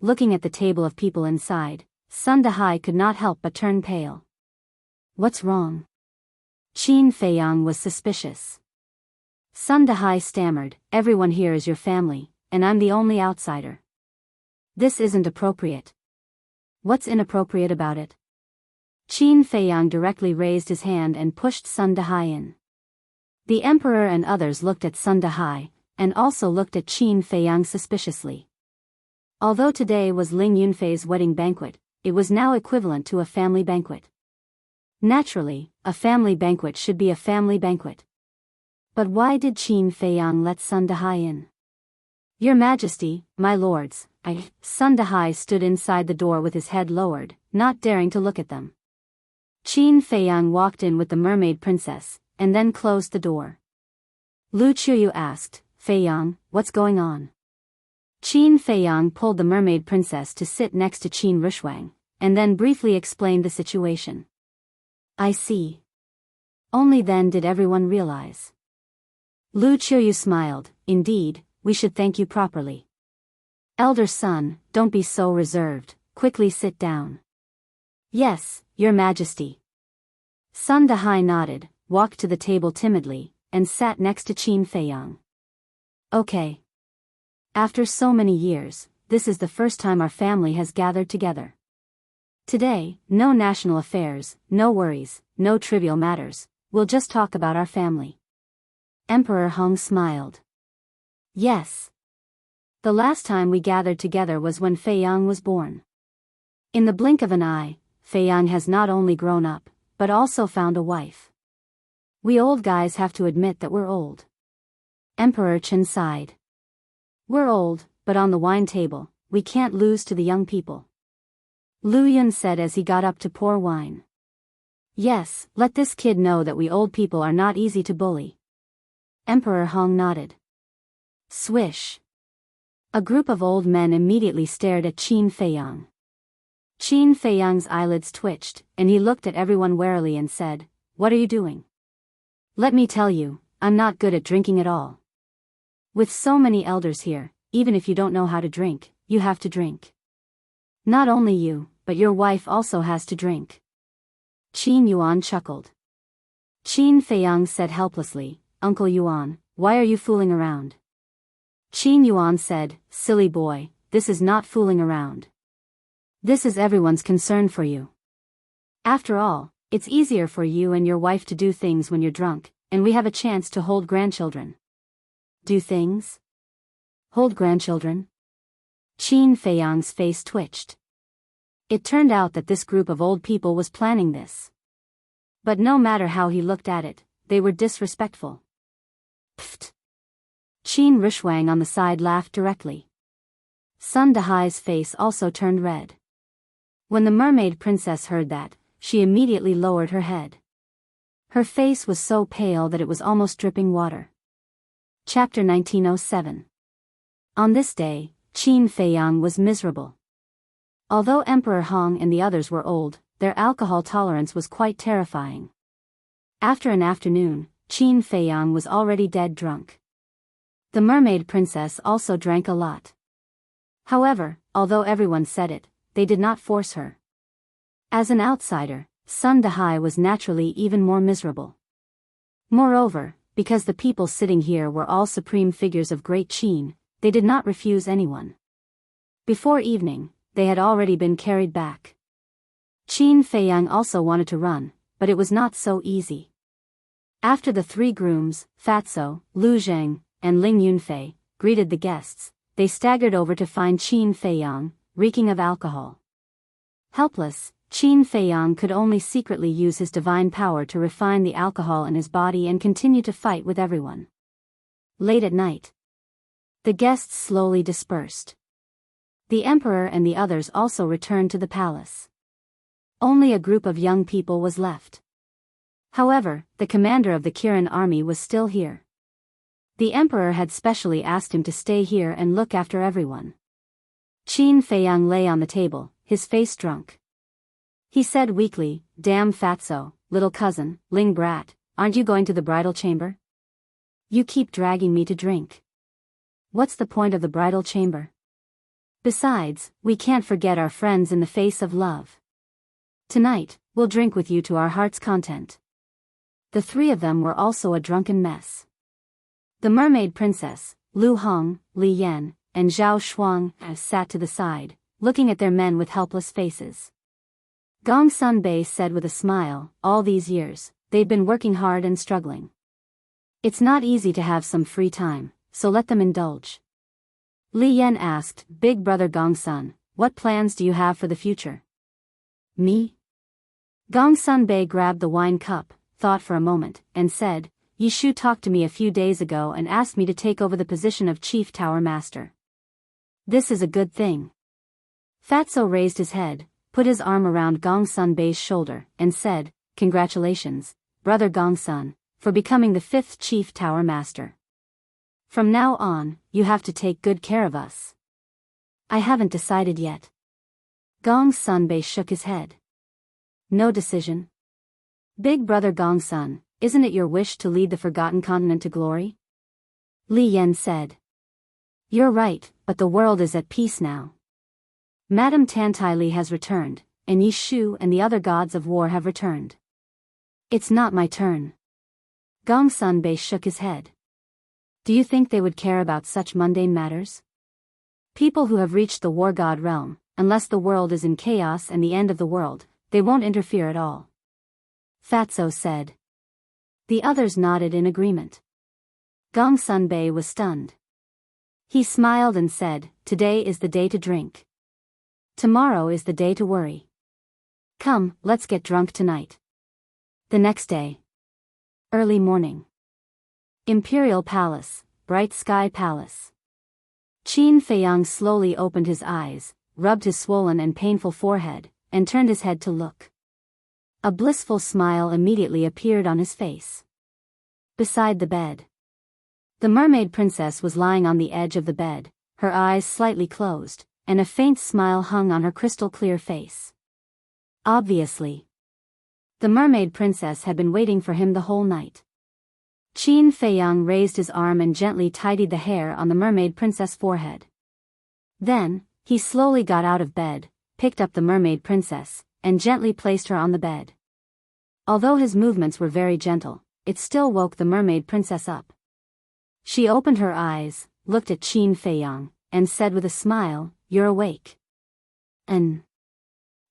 [SPEAKER 1] looking at the table of people inside, Sun Dahai could not help but turn pale. "What's wrong?" Qin Feiyang was suspicious. Sun Dahai stammered, "Everyone here is your family, and I'm the only outsider. This isn't appropriate." What's inappropriate about it? Qin Feiyang directly raised his hand and pushed Sun Dahai in. The emperor and others looked at Sun Dahai, and also looked at Qin Feiyang suspiciously. Although today was Ling Yunfei's wedding banquet, it was now equivalent to a family banquet. Naturally, a family banquet should be a family banquet. But why did Qin Feiyang let Sun Dahai in? Your Majesty, my lords, Sun Dahai stood inside the door with his head lowered, not daring to look at them. Qin Feiyang walked in with the mermaid princess, and then closed the door. Lu Qiuyu asked, Feiyang, what's going on? Qin Feiyang pulled the mermaid princess to sit next to Qin Rushwang, and then briefly explained the situation. I see. Only then did everyone realize. Lu Qiuyu smiled, indeed, we should thank you properly. Elder son, don't be so reserved, quickly sit down. Yes, Your Majesty. Sun Dahai nodded, walked to the table timidly, and sat next to Qin Feiyang. Okay. After so many years, this is the first time our family has gathered together. Today, no national affairs, no worries, no trivial matters, we'll just talk about our family. Emperor Hong smiled. Yes. The last time we gathered together was when Feiyang was born. In the blink of an eye, Feiyang has not only grown up, but also found a wife. We old guys have to admit that we're old. Emperor Chen sighed. We're old, but on the wine table, we can't lose to the young people. Lu Yun said as he got up to pour wine. Yes, let this kid know that we old people are not easy to bully. Emperor Hong nodded. Swish. A group of old men immediately stared at Qin Feiyang. Qin Feiyang's eyelids twitched, and he looked at everyone warily and said, What are you doing? Let me tell you, I'm not good at drinking at all. With so many elders here, even if you don't know how to drink, you have to drink. Not only you, but your wife also has to drink. Qin Yuan chuckled. Qin Feiyang said helplessly, Uncle Yuan, why are you fooling around? Qin Yuan said, Silly boy, this is not fooling around. This is everyone's concern for you. After all, it's easier for you and your wife to do things when you're drunk, and we have a chance to hold grandchildren. Do things? Hold grandchildren? Qin Feiyang's face twitched. It turned out that this group of old people was planning this. But no matter how he looked at it, they were disrespectful. Pfft. Qin Rushwang on the side laughed directly. Sun Dahai's face also turned red. When the mermaid princess heard that, she immediately lowered her head. Her face was so pale that it was almost dripping water. Chapter 1907. On this day, Qin Feiyang was miserable. Although Emperor Hong and the others were old, their alcohol tolerance was quite terrifying. After an afternoon, Qin Feiyang was already dead drunk. The mermaid princess also drank a lot. However, although everyone said it, they did not force her. As an outsider, Sun Dahai was naturally even more miserable. Moreover, because the people sitting here were all supreme figures of great Qin, they did not refuse anyone. Before evening, they had already been carried back. Qin Feiyang also wanted to run, but it was not so easy. After the three grooms, Fatso, Lu Zheng, and Ling Yunfei, greeted the guests, they staggered over to find Qin Feiyang, reeking of alcohol. Helpless, Qin Feiyang could only secretly use his divine power to refine the alcohol in his body and continue to fight with everyone. Late at night, the guests slowly dispersed. The emperor and the others also returned to the palace. Only a group of young people was left. However, the commander of the Kirin army was still here. The emperor had specially asked him to stay here and look after everyone. Qin Feiyang lay on the table, his face drunk. He said weakly, Damn Fatso, little cousin, Ling brat, aren't you going to the bridal chamber? You keep dragging me to drink. What's the point of the bridal chamber? Besides, we can't forget our friends in the face of love. Tonight, we'll drink with you to our heart's content. The three of them were also a drunken mess. The mermaid princess, Lu Hong, Li Yan, and Zhao Shuang sat to the side, looking at their men with helpless faces. Gong Sun Bei said with a smile, all these years, they'd been working hard and struggling. It's not easy to have some free time, so let them indulge. Li Yan asked, Big brother Gong Sun, what plans do you have for the future? Me? Gong Sun Bei grabbed the wine cup, thought for a moment, and said, Yi Shu talked to me a few days ago and asked me to take over the position of Chief Tower Master. This is a good thing. Fatso raised his head, put his arm around Gong Sun Bei's shoulder, and said, Congratulations, brother Gong Sun, for becoming the 5th Chief Tower Master. From now on, you have to take good care of us. I haven't decided yet. Gong Sun Bei shook his head. No decision? Big brother Gong Sun, isn't it your wish to lead the Forgotten Continent to glory? Li Yan said. You're right, but the world is at peace now. Madame Tantai has returned, and Yi Shu and the other gods of war have returned. It's not my turn. Gong Sun Bei shook his head. Do you think they would care about such mundane matters? People who have reached the war god realm, unless the world is in chaos and the end of the world, they won't interfere at all. Fatso said. The others nodded in agreement. Gong Sun Bei was stunned. He smiled and said, Today is the day to drink. Tomorrow is the day to worry. Come, let's get drunk tonight. The next day. Early morning. Imperial Palace, Bright Sky Palace. Qin Feiyang slowly opened his eyes, rubbed his swollen and painful forehead, and turned his head to look. A blissful smile immediately appeared on his face. Beside the bed. The mermaid princess was lying on the edge of the bed, her eyes slightly closed, and a faint smile hung on her crystal-clear face. Obviously. The mermaid princess had been waiting for him the whole night. Qin Feiyang raised his arm and gently tidied the hair on the mermaid princess' forehead. Then, he slowly got out of bed, picked up the mermaid princess, and gently placed her on the bed. Although his movements were very gentle, it still woke the mermaid princess up. She opened her eyes, looked at Qin Feiyang, and said with a smile, You're awake.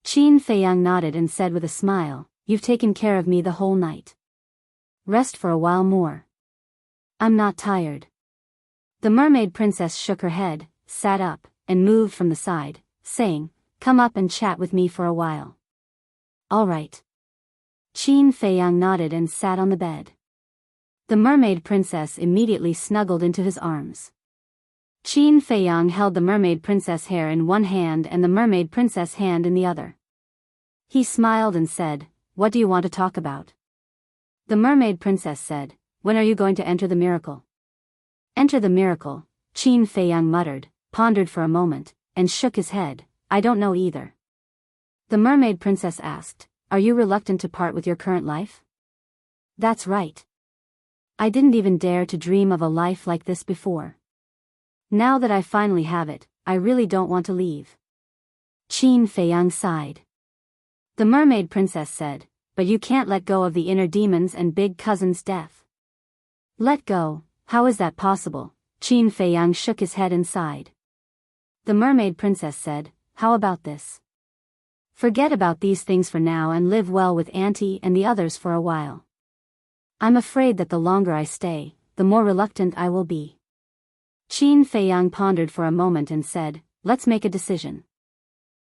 [SPEAKER 1] Qin Feiyang nodded and said with a smile, You've taken care of me the whole night. Rest for a while more. I'm not tired. The mermaid princess shook her head, sat up, and moved from the side, saying, Come up and chat with me for a while. All right. Qin Feiyang nodded and sat on the bed. The mermaid princess immediately snuggled into his arms. Qin Feiyang held the mermaid princess' hair in one hand and the mermaid princess' hand in the other. He smiled and said, What do you want to talk about? The mermaid princess said, When are you going to enter the miracle? Enter the miracle, Qin Feiyang muttered, pondered for a moment, and shook his head, I don't know either. The mermaid princess asked, Are you reluctant to part with your current life? That's right. I didn't even dare to dream of a life like this before. Now that I finally have it, I really don't want to leave. Qin Feiyang sighed. The mermaid princess said, But you can't let go of the inner demons and big cousin's death. Let go, how is that possible? Qin Feiyang shook his head and sighed. The mermaid princess said, How about this? Forget about these things for now and live well with Auntie and the others for a while. I'm afraid that the longer I stay, the more reluctant I will be. Qin Feiyang pondered for a moment and said, Let's make a decision.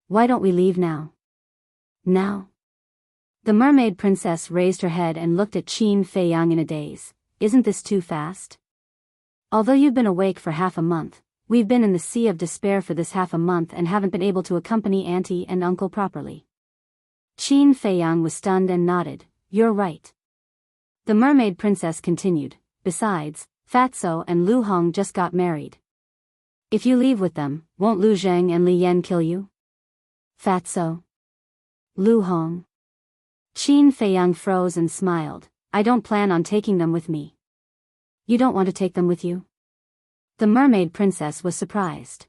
[SPEAKER 1] Why don't we leave now? Now? The mermaid princess raised her head and looked at Qin Feiyang in a daze. Isn't this too fast? Although you've been awake for half a month, we've been in the sea of despair for this half a month and haven't been able to accompany Auntie and Uncle properly. Qin Feiyang was stunned and nodded, You're right. The mermaid princess continued, Besides, Fatso and Lu Hong just got married. If you leave with them, won't Lu Zheng and Li Yan kill you? Fatso? Lu Hong? Qin Feiyang froze and smiled, I don't plan on taking them with me. You don't want to take them with you? The mermaid princess was surprised.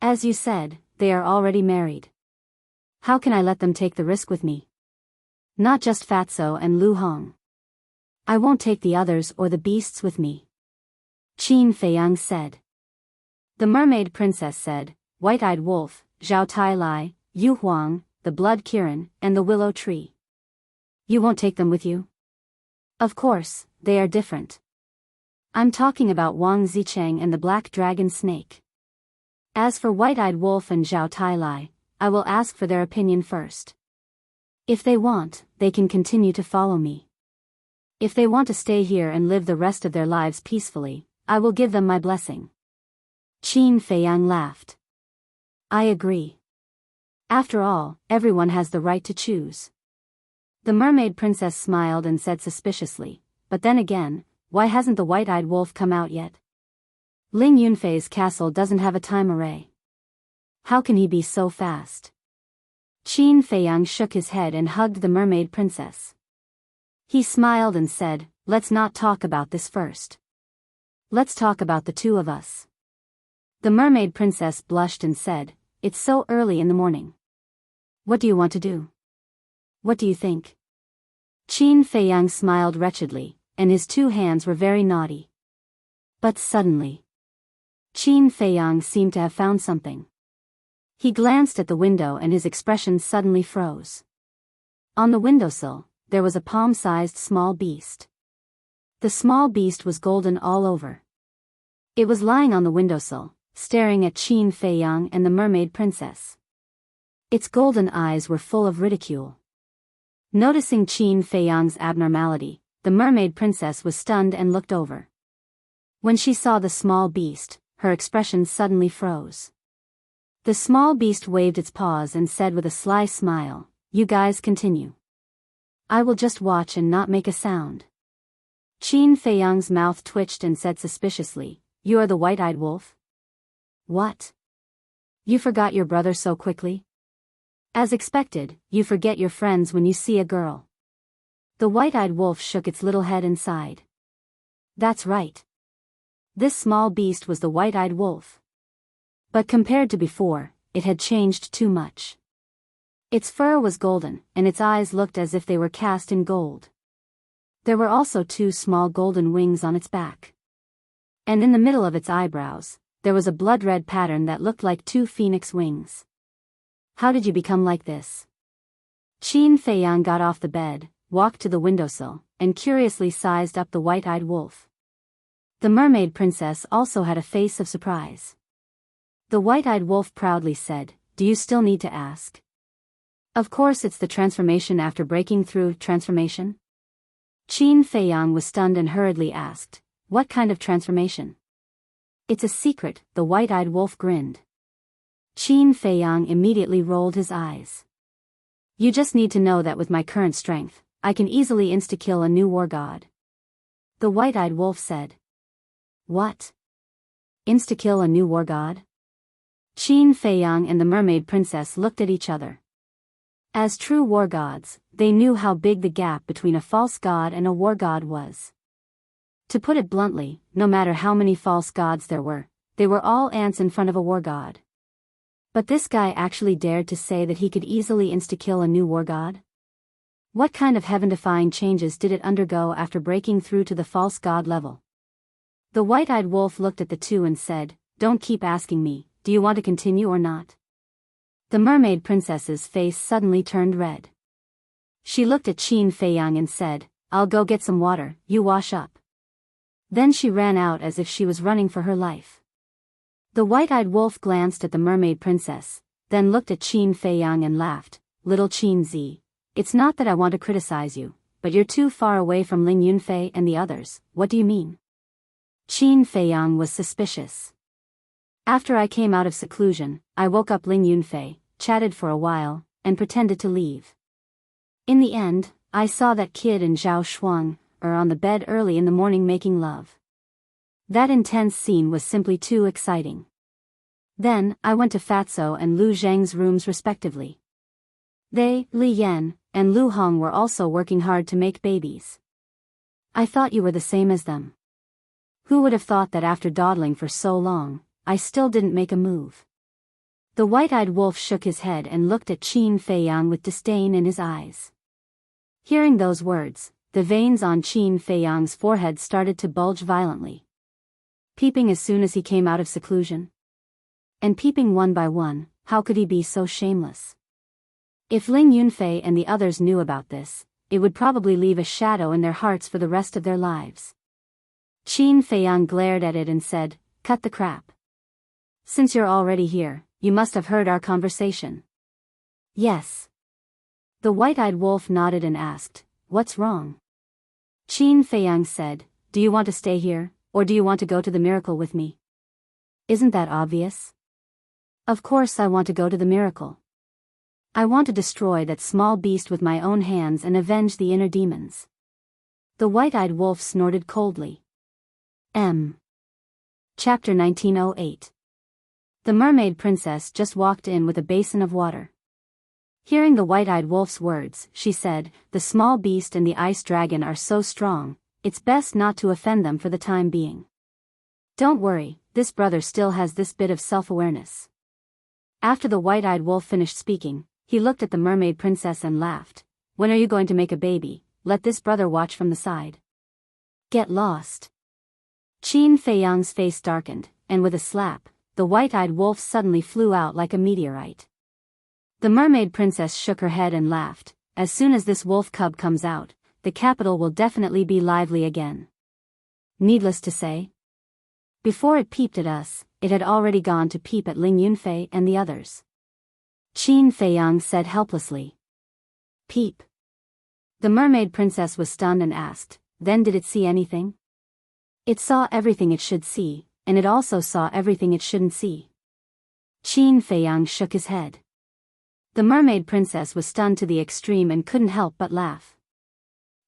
[SPEAKER 1] As you said, they are already married. How can I let them take the risk with me? Not just Fatso and Lu Hong. I won't take the others or the beasts with me. Qin Feiyang said. The mermaid princess said, White-eyed wolf, Zhao Tai Lai, Yu Huang, the Blood Kirin, and the Willow Tree. You won't take them with you? Of course, they are different. I'm talking about Wang Zicheng and the Black Dragon Snake. As for White-Eyed Wolf and Zhao Tai Lai, I will ask for their opinion first. If they want, they can continue to follow me. If they want to stay here and live the rest of their lives peacefully, I will give them my blessing. Qin Feiyang laughed. I agree. After all, everyone has the right to choose. The mermaid princess smiled and said suspiciously, but then again, why hasn't the white-eyed wolf come out yet? Ling Yunfei's castle doesn't have a time array. How can he be so fast? Qin Feiyang shook his head and hugged the mermaid princess. He smiled and said, let's not talk about this first. Let's talk about the two of us. The mermaid princess blushed and said, it's so early in the morning. What do you want to do? What do you think? Qin Feiyang smiled wretchedly, and his two hands were very naughty. But suddenly, Qin Feiyang seemed to have found something. He glanced at the window and his expression suddenly froze. On the windowsill, there was a palm-sized small beast. The small beast was golden all over. It was lying on the windowsill, staring at Qin Feiyang and the mermaid princess. Its golden eyes were full of ridicule. Noticing Qin Feiyang's abnormality, the mermaid princess was stunned and looked over. When she saw the small beast, her expression suddenly froze. The small beast waved its paws and said with a sly smile, you guys continue. I will just watch and not make a sound. Qin Feiyang's mouth twitched and said suspiciously, you are the white-eyed wolf? What? You forgot your brother so quickly? As expected, you forget your friends when you see a girl. The white-eyed wolf shook its little head and sighed. That's right. This small beast was the white-eyed wolf. But compared to before, it had changed too much. Its fur was golden, and its eyes looked as if they were cast in gold. There were also two small golden wings on its back. And in the middle of its eyebrows, there was a blood-red pattern that looked like two phoenix wings. How did you become like this? Qin Feiyang got off the bed, walked to the windowsill, and curiously sized up the white-eyed wolf. The mermaid princess also had a face of surprise. The white-eyed wolf proudly said, do you still need to ask? Of course it's the transformation after breaking through transformation. Qin Feiyang was stunned and hurriedly asked, what kind of transformation? It's a secret, the white-eyed wolf grinned. Qin Feiyang immediately rolled his eyes. You just need to know that with my current strength, I can easily insta-kill a new war god. The white-eyed wolf said. What? Insta-kill a new war god? Qin Feiyang and the mermaid princess looked at each other. As true war gods, they knew how big the gap between a false god and a war god was. To put it bluntly, no matter how many false gods there were, they were all ants in front of a war god. But this guy actually dared to say that he could easily insta-kill a new war god? What kind of heaven-defying changes did it undergo after breaking through to the false god level? The white-eyed wolf looked at the two and said, don't keep asking me, do you want to continue or not? The mermaid princess's face suddenly turned red. She looked at Qin Feiyang and said, I'll go get some water, you wash up. Then she ran out as if she was running for her life. The white-eyed wolf glanced at the mermaid princess, then looked at Qin Feiyang and laughed, little Qin Zi, it's not that I want to criticize you, but you're too far away from Ling Yunfei and the others, what do you mean? Qin Feiyang was suspicious. After I came out of seclusion, I woke up Ling Yunfei, chatted for a while, and pretended to leave. In the end, I saw that kid and Zhao Shuang are on the bed early in the morning making love. That intense scene was simply too exciting. Then, I went to Fatso and Lu Zheng's rooms respectively. They, Li Yan, and Lu Hong were also working hard to make babies. I thought you were the same as them. Who would have thought that after dawdling for so long, I still didn't make a move? The white-eyed wolf shook his head and looked at Qin Feiyang with disdain in his eyes. Hearing those words, the veins on Qin Feiyang's forehead started to bulge violently. Peeping as soon as he came out of seclusion. And peeping one by one, how could he be so shameless? If Ling Yunfei and the others knew about this, it would probably leave a shadow in their hearts for the rest of their lives. Qin Feiyang glared at it and said, "Cut the crap. Since you're already here, you must have heard our conversation." "Yes." The white-eyed wolf nodded and asked, "What's wrong?" Qin Feiyang said, "Do you want to stay here, or do you want to go to the miracle with me?" "Isn't that obvious?" "Of course I want to go to the miracle. I want to destroy that small beast with my own hands and avenge the inner demons." The white-eyed wolf snorted coldly. Chapter 1908. The mermaid princess just walked in with a basin of water. Hearing the white-eyed wolf's words, she said, "The small beast and the ice dragon are so strong, it's best not to offend them for the time being. Don't worry, this brother still has this bit of self-awareness." After the white-eyed wolf finished speaking, he looked at the mermaid princess and laughed. "When are you going to make a baby? Let this brother watch from the side." "Get lost." Qin Feiyang's face darkened, and with a slap, the white-eyed wolf suddenly flew out like a meteorite. The mermaid princess shook her head and laughed. "As soon as this wolf cub comes out, the capital will definitely be lively again." Needless to say, before it peeped at us, it had already gone to peep at Ling Yunfei and the others. Qin Feiyang said helplessly. "Peep." The mermaid princess was stunned and asked, "Then did it see anything?" "It saw everything it should see, and it also saw everything it shouldn't see." Qin Feiyang shook his head. The mermaid princess was stunned to the extreme and couldn't help but laugh.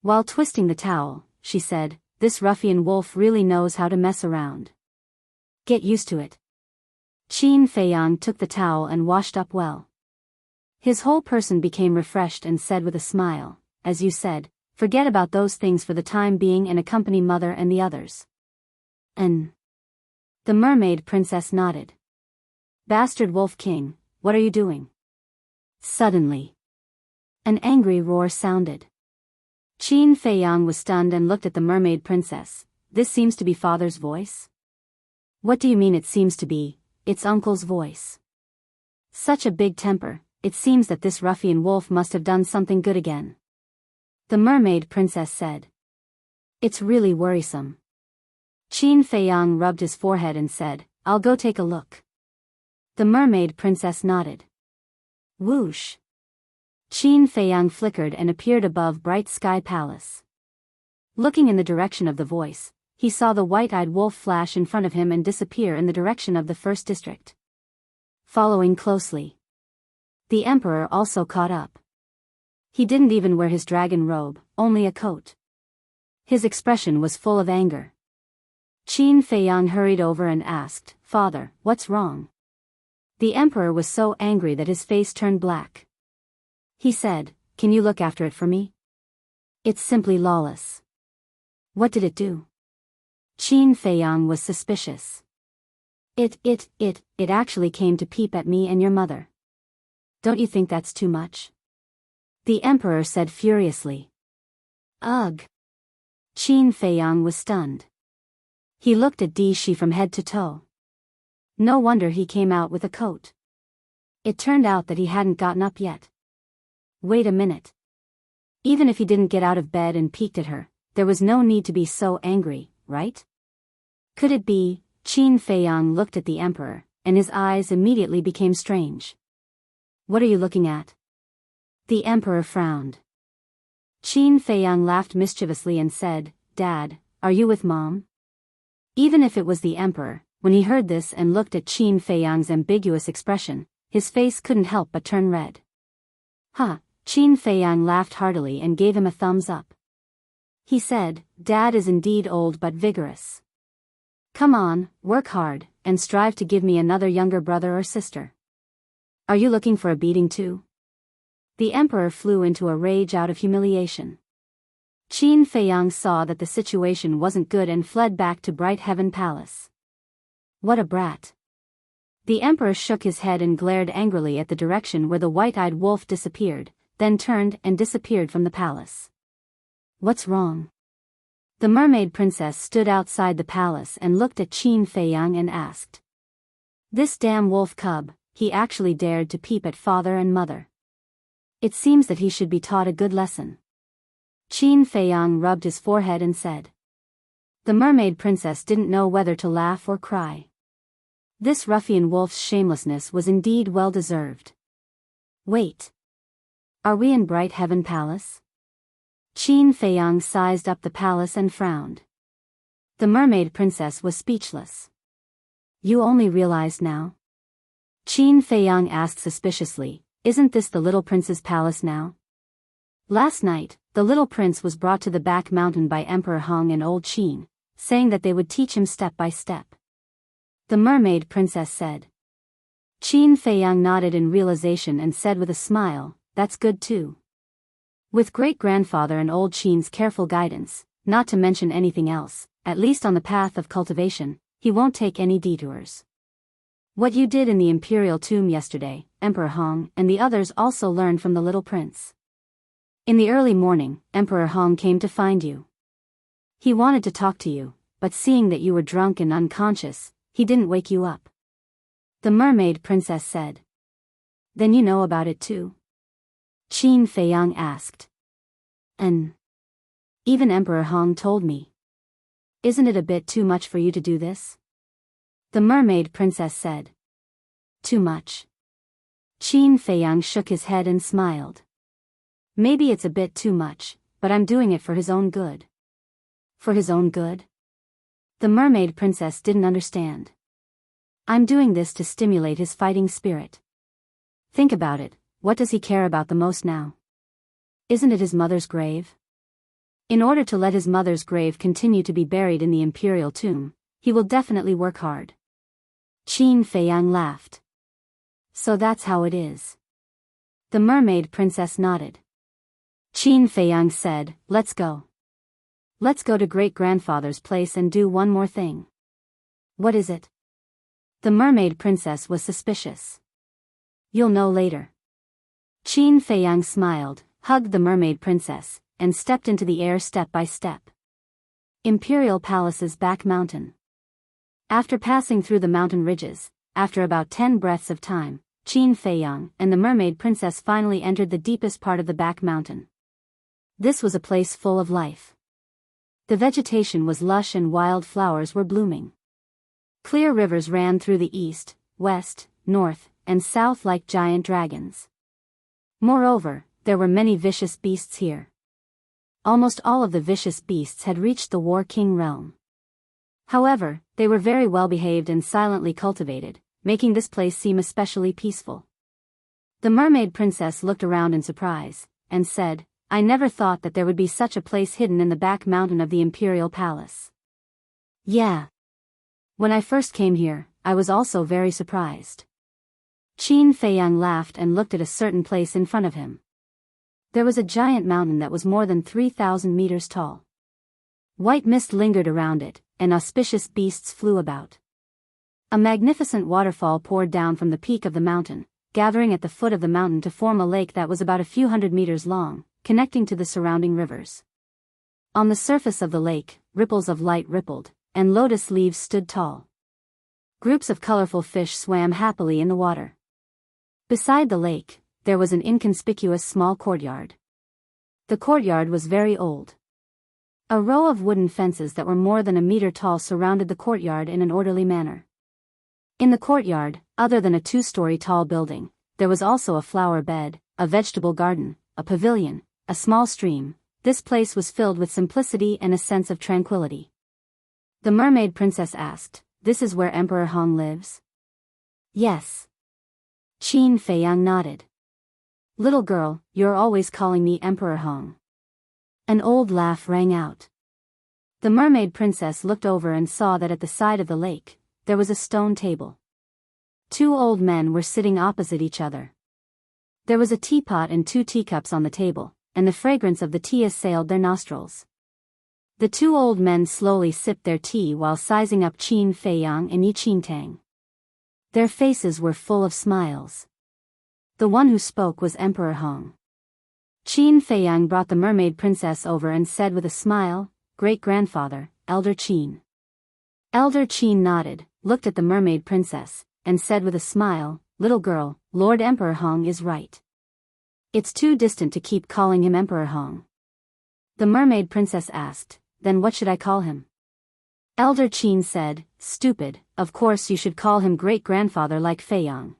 [SPEAKER 1] While twisting the towel, she said, "This ruffian wolf really knows how to mess around. Get used to it." Qin Feiyang took the towel and washed up well. His whole person became refreshed and said with a smile, "As you said, forget about those things for the time being and accompany mother and the others." "And?" The mermaid princess nodded. "Bastard Wolf King, what are you doing?" Suddenly, an angry roar sounded. Qin Feiyang was stunned and looked at the mermaid princess. "This seems to be father's voice?" "What do you mean it seems to be? It's uncle's voice." "Such a big temper, it seems that this ruffian wolf must have done something good again," the mermaid princess said. "It's really worrisome." Qin Feiyang rubbed his forehead and said, "I'll go take a look." The mermaid princess nodded. Whoosh! Qin Feiyang flickered and appeared above Bright Sky Palace. Looking in the direction of the voice, he saw the white-eyed wolf flash in front of him and disappear in the direction of the first district. Following closely, the emperor also caught up. He didn't even wear his dragon robe, only a coat. His expression was full of anger. Qin Feiyang hurried over and asked, "Father, what's wrong?" The emperor was so angry that his face turned black. He said, "Can you look after it for me? It's simply lawless." "What did it do?" Qin Feiyang was suspicious. It actually came to peep at me and your mother. Don't you think that's too much?" the emperor said furiously. "Ugh." Qin Feiyang was stunned. He looked at Di Shi from head to toe. No wonder he came out with a coat. It turned out that he hadn't gotten up yet. Wait a minute. Even if he didn't get out of bed and peeked at her, there was no need to be so angry, right? Could it be? Qin Feiyang looked at the emperor, and his eyes immediately became strange. "What are you looking at?" The emperor frowned. Qin Feiyang laughed mischievously and said, "Dad, are you with Mom?" Even if it was the emperor, when he heard this and looked at Qin Feiyang's ambiguous expression, his face couldn't help but turn red. "Huh," Qin Feiyang laughed heartily and gave him a thumbs up. He said, "Dad is indeed old but vigorous. Come on, work hard, and strive to give me another younger brother or sister. Are you looking for a beating too?" The emperor flew into a rage out of humiliation. Qin Feiyang saw that the situation wasn't good and fled back to Bright Heaven Palace. What a brat. The emperor shook his head and glared angrily at the direction where the white-eyed wolf disappeared, then turned and disappeared from the palace. "What's wrong?" The mermaid princess stood outside the palace and looked at Qin Feiyang and asked. "This damn wolf cub, he actually dared to peep at father and mother. It seems that he should be taught a good lesson. Qin Feiyang rubbed his forehead and said. The mermaid princess didn't know whether to laugh or cry. This ruffian wolf's shamelessness was indeed well deserved. Wait. Are we in Bright Heaven Palace? Qin Feiyang sized up the palace and frowned. The mermaid princess was speechless. You only realized now? Qin Feiyang asked suspiciously, isn't this the little prince's palace now? Last night, the little prince was brought to the back mountain by Emperor Hong and old Qin, saying that they would teach him step by step. The mermaid princess said. Qin Feiyang nodded in realization and said with a smile, that's good too. With great-grandfather and old Qin's careful guidance, not to mention anything else, at least on the path of cultivation, he won't take any detours. What you did in the imperial tomb yesterday, Emperor Hong and the others also learned from the little prince. In the early morning, Emperor Hong came to find you. He wanted to talk to you, but seeing that you were drunk and unconscious, he didn't wake you up. The mermaid princess said. Then you know about it too? Qin Feiyang asked. Even Emperor Hong told me. Isn't it a bit too much for you to do this? The mermaid princess said. Too much. Qin Feiyang shook his head and smiled. Maybe it's a bit too much, but I'm doing it for his own good. For his own good? The mermaid princess didn't understand. I'm doing this to stimulate his fighting spirit. Think about it, what does he care about the most now? Isn't it his mother's grave? In order to let his mother's grave continue to be buried in the imperial tomb, he will definitely work hard. Qin Feiyang laughed. So that's how it is. The mermaid princess nodded. Qin Feiyang said, let's go. Let's go to great-grandfather's place and do one more thing. What is it? The mermaid princess was suspicious. You'll know later. Qin Feiyang smiled, hugged the mermaid princess, and stepped into the air step by step. Imperial Palace's back mountain. After passing through the mountain ridges, after about 10 breaths of time, Qin Feiyang and the mermaid princess finally entered the deepest part of the back mountain. This was a place full of life. The vegetation was lush and wild flowers were blooming. Clear rivers ran through the east, west, north, and south like giant dragons. Moreover, there were many vicious beasts here. Almost all of the vicious beasts had reached the War King realm. However, they were very well behaved and silently cultivated, making this place seem especially peaceful. The mermaid princess looked around in surprise, and said, I never thought that there would be such a place hidden in the back mountain of the imperial palace. Yeah. When I first came here, I was also very surprised. Qin Feiyang laughed and looked at a certain place in front of him. There was a giant mountain that was more than 3,000 meters tall. White mist lingered around it, and auspicious beasts flew about. A magnificent waterfall poured down from the peak of the mountain, gathering at the foot of the mountain to form a lake that was about a few hundred meters long, connecting to the surrounding rivers. On the surface of the lake, ripples of light rippled, and lotus leaves stood tall. Groups of colorful fish swam happily in the water. Beside the lake, there was an inconspicuous small courtyard. The courtyard was very old. A row of wooden fences that were more than a meter tall surrounded the courtyard in an orderly manner. In the courtyard, other than a 2-story tall building, there was also a flower bed, a vegetable garden, a pavilion, a small stream. This place was filled with simplicity and a sense of tranquility. The mermaid princess asked, this is where Emperor Hong lives? Yes. Qin Feiyang nodded. Little girl, you're always calling me Emperor Hong. An old laugh rang out. The mermaid princess looked over and saw that at the side of the lake, there was a stone table. 2 old men were sitting opposite each other. There was a teapot and 2 teacups on the table, and the fragrance of the tea assailed their nostrils. The 2 old men slowly sipped their tea while sizing up Qin Feiyang and Enchanting. Their faces were full of smiles. The one who spoke was Emperor Hong. Qin Feiyang brought the mermaid princess over and said with a smile, Great-grandfather, Elder Qin. Elder Qin nodded, looked at the mermaid princess, and said with a smile, little girl, Lord Emperor Hong is right. It's too distant to keep calling him Emperor Hong. The mermaid princess asked, then what should I call him? Elder Qin said, stupid, of course you should call him great-grandfather like Fei Yang.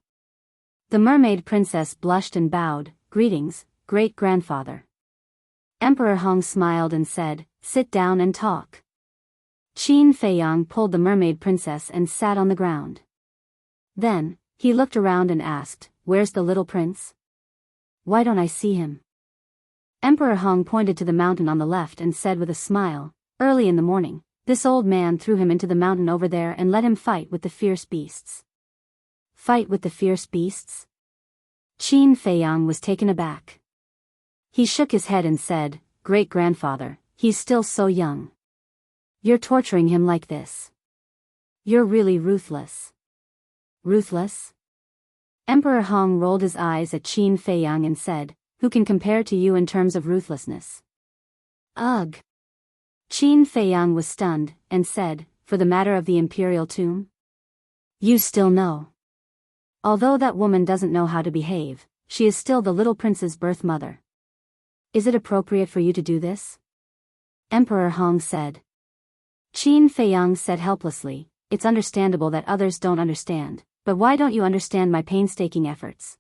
[SPEAKER 1] The mermaid princess blushed and bowed, greetings, great-grandfather. Emperor Hong smiled and said, sit down and talk. Qin Fei Yang pulled the mermaid princess and sat on the ground. Then, he looked around and asked, where's the little prince? Why don't I see him? Emperor Hong pointed to the mountain on the left and said with a smile, early in the morning, this old man threw him into the mountain over there and let him fight with the fierce beasts. Fight with the fierce beasts? Qin Fei Yang was taken aback. He shook his head and said, great-grandfather, he's still so young. You're torturing him like this. You're really ruthless. Ruthless? Emperor Hong rolled his eyes at Qin Fei Yang and said, who can compare to you in terms of ruthlessness? Ugh. Qin Fei Yang was stunned, and said, for the matter of the imperial tomb? You still know. Although that woman doesn't know how to behave, she is still the little prince's birth mother. Is it appropriate for you to do this? Emperor Hong said. Qin Fei Yang said helplessly, it's understandable that others don't understand, but why don't you understand my painstaking efforts?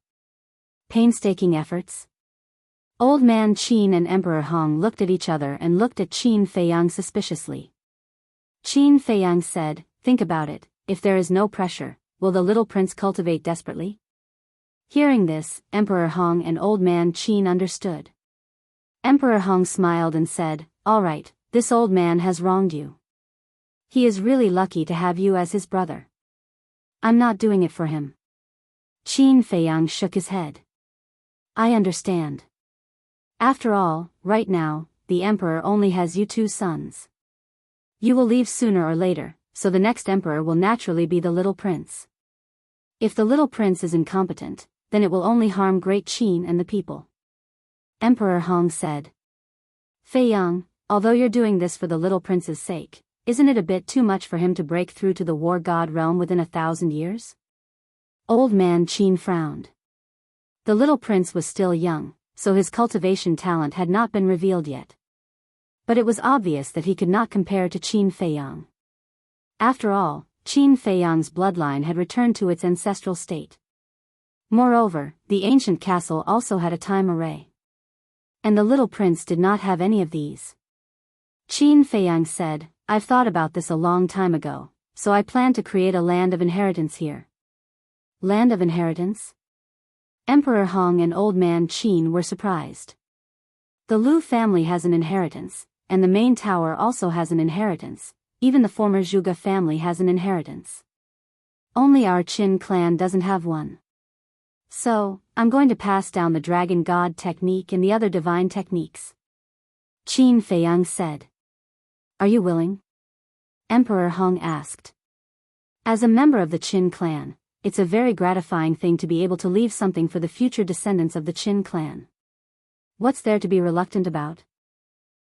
[SPEAKER 1] Painstaking efforts? Old man Qin and Emperor Hong looked at each other and looked at Qin Fei Yang suspiciously. Qin Fei Yang said, think about it, if there is no pressure, will the little prince cultivate desperately? Hearing this, Emperor Hong and old man Qin understood. Emperor Hong smiled and said, all right, this old man has wronged you. He is really lucky to have you as his brother. I'm not doing it for him. Qin Fei Yang shook his head. I understand. After all, right now, the emperor only has you two sons. You will leave sooner or later, so the next emperor will naturally be the little prince. If the little prince is incompetent, then it will only harm Great Qin and the people. Emperor Hong said. Fei Yang, although you're doing this for the little prince's sake, isn't it a bit too much for him to break through to the war god realm within 1,000 years? Old man Qin frowned. The little prince was still young, so his cultivation talent had not been revealed yet. But it was obvious that he could not compare to Qin Fei Yang. After all, Qin Fei Yang's bloodline had returned to its ancestral state. Moreover, the ancient castle also had a time array. And the little prince did not have any of these. Qin Fei Yang said, I've thought about this a long time ago, so I plan to create a land of inheritance here. Land of inheritance? Emperor Hong and old man Qin were surprised. The Lu family has an inheritance, and the main tower also has an inheritance, even the former Zhuge family has an inheritance. Only our Qin clan doesn't have one. So, I'm going to pass down the dragon god technique and the other divine techniques. Qin Fei Yang said. Are you willing? Emperor Hong asked. As a member of the Qin clan, it's a very gratifying thing to be able to leave something for the future descendants of the Qin clan. What's there to be reluctant about?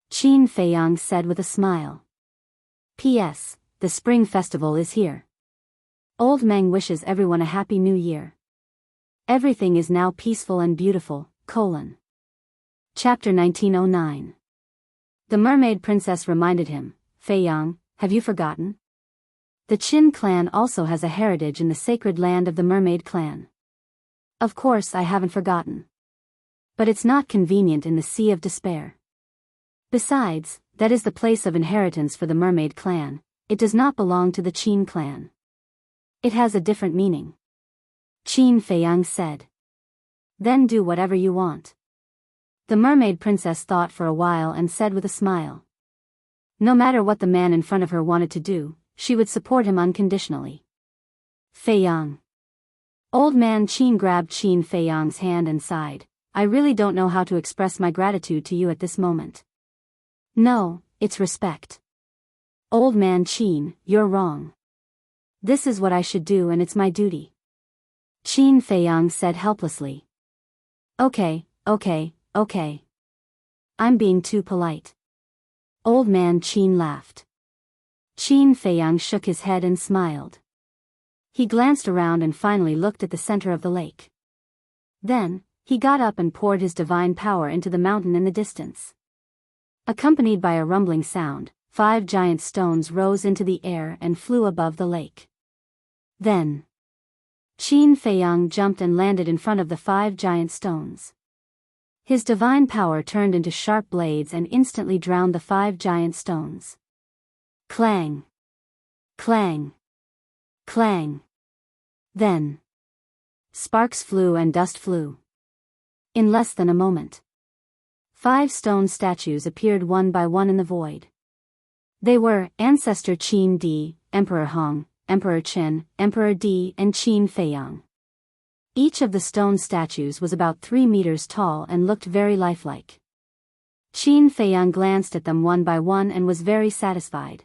[SPEAKER 1] Qin Fei Yang said with a smile. P.S. The Spring Festival is here. Old Meng wishes everyone a happy new year. Everything is now peaceful and beautiful, Chapter 1909. The mermaid princess reminded him, Fei Yang, have you forgotten? The Qin clan also has a heritage in the sacred land of the mermaid clan. Of course I haven't forgotten. But it's not convenient in the Sea of Despair. Besides, that is the place of inheritance for the mermaid clan, it does not belong to the Qin clan. It has a different meaning. Qin Fei Yang said. Then do whatever you want. The mermaid princess thought for a while and said with a smile. No matter what the man in front of her wanted to do, she would support him unconditionally. Fei Yang. Old man Qin grabbed Qin Fei Yang's hand and sighed. I really don't know how to express my gratitude to you at this moment. No, it's respect. Old man Qin, you're wrong. This is what I should do and it's my duty. Qin Fei Yang said helplessly. Okay. I'm being too polite. Old man Qin laughed. Qin Fei Yang shook his head and smiled. He glanced around and finally looked at the center of the lake. Then, he got up and poured his divine power into the mountain in the distance. Accompanied by a rumbling sound, 5 giant stones rose into the air and flew above the lake. Then, Qin Feiyang jumped and landed in front of the 5 giant stones. His divine power turned into sharp blades and instantly drowned the 5 giant stones. Clang! Clang! Clang! Then, sparks flew and dust flew. In less than a moment, 5 stone statues appeared one by one in the void. They were Ancestor Qin Di, Emperor Hong, Emperor Qin, Emperor Di, and Qin Feiyang. Each of the stone statues was about 3 meters tall and looked very lifelike. Qin Feiyang glanced at them one by one and was very satisfied.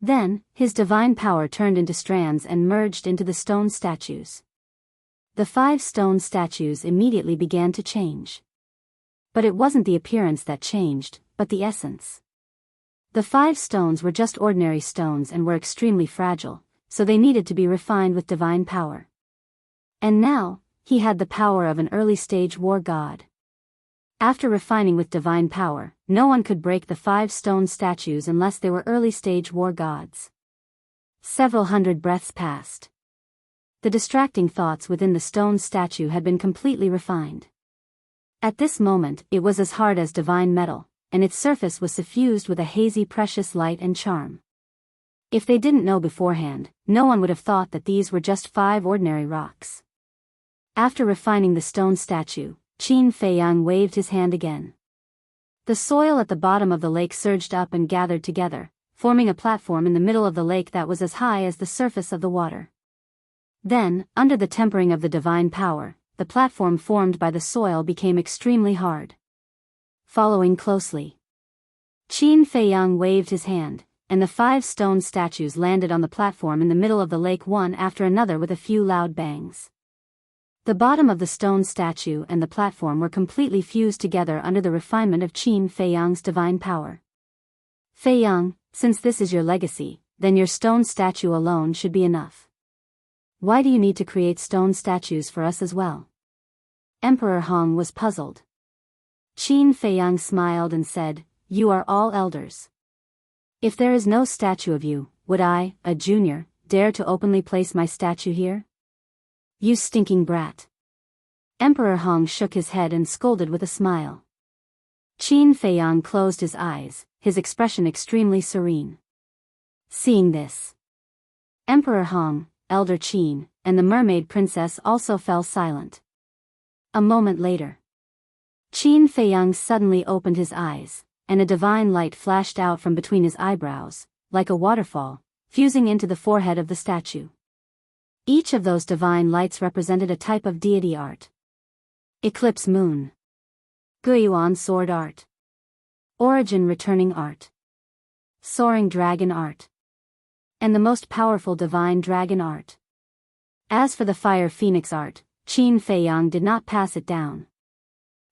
[SPEAKER 1] Then, his divine power turned into strands and merged into the stone statues. The 5 stone statues immediately began to change. But it wasn't the appearance that changed, but the essence. The 5 stones were just ordinary stones and were extremely fragile, so they needed to be refined with divine power. And now, he had the power of an early-stage war god. After refining with divine power, no one could break the 5 stone statues unless they were early-stage war gods. Several hundred breaths passed. The distracting thoughts within the stone statue had been completely refined. At this moment, it was as hard as divine metal, and its surface was suffused with a hazy precious light and charm. If they didn't know beforehand, no one would have thought that these were just 5 ordinary rocks. After refining the stone statue, Qin Feiyang waved his hand again. The soil at the bottom of the lake surged up and gathered together, forming a platform in the middle of the lake that was as high as the surface of the water. Then, under the tempering of the divine power, the platform formed by the soil became extremely hard. Following closely, Qin Feiyang waved his hand, and the 5 stone statues landed on the platform in the middle of the lake one after another with a few loud bangs. The bottom of the stone statue and the platform were completely fused together under the refinement of Qin Feiyang's divine power. Feiyang, since this is your legacy, then your stone statue alone should be enough. Why do you need to create stone statues for us as well? Emperor Hong was puzzled. Qin Feiyang smiled and said, "You are all elders. If there is no statue of you, would I, a junior, dare to openly place my statue here? You stinking brat." Emperor Hong shook his head and scolded with a smile. Qin Feiyang closed his eyes, his expression extremely serene. Seeing this, Emperor Hong, Elder Qin, and the mermaid princess also fell silent. A moment later, Qin Feiyang suddenly opened his eyes, and a divine light flashed out from between his eyebrows, like a waterfall, fusing into the forehead of the statue. Each of those divine lights represented a type of deity art. Eclipse moon, Guiyuan sword art, origin returning art, soaring dragon art, and the most powerful divine dragon art. As for the fire phoenix art, Qin Feiyang did not pass it down.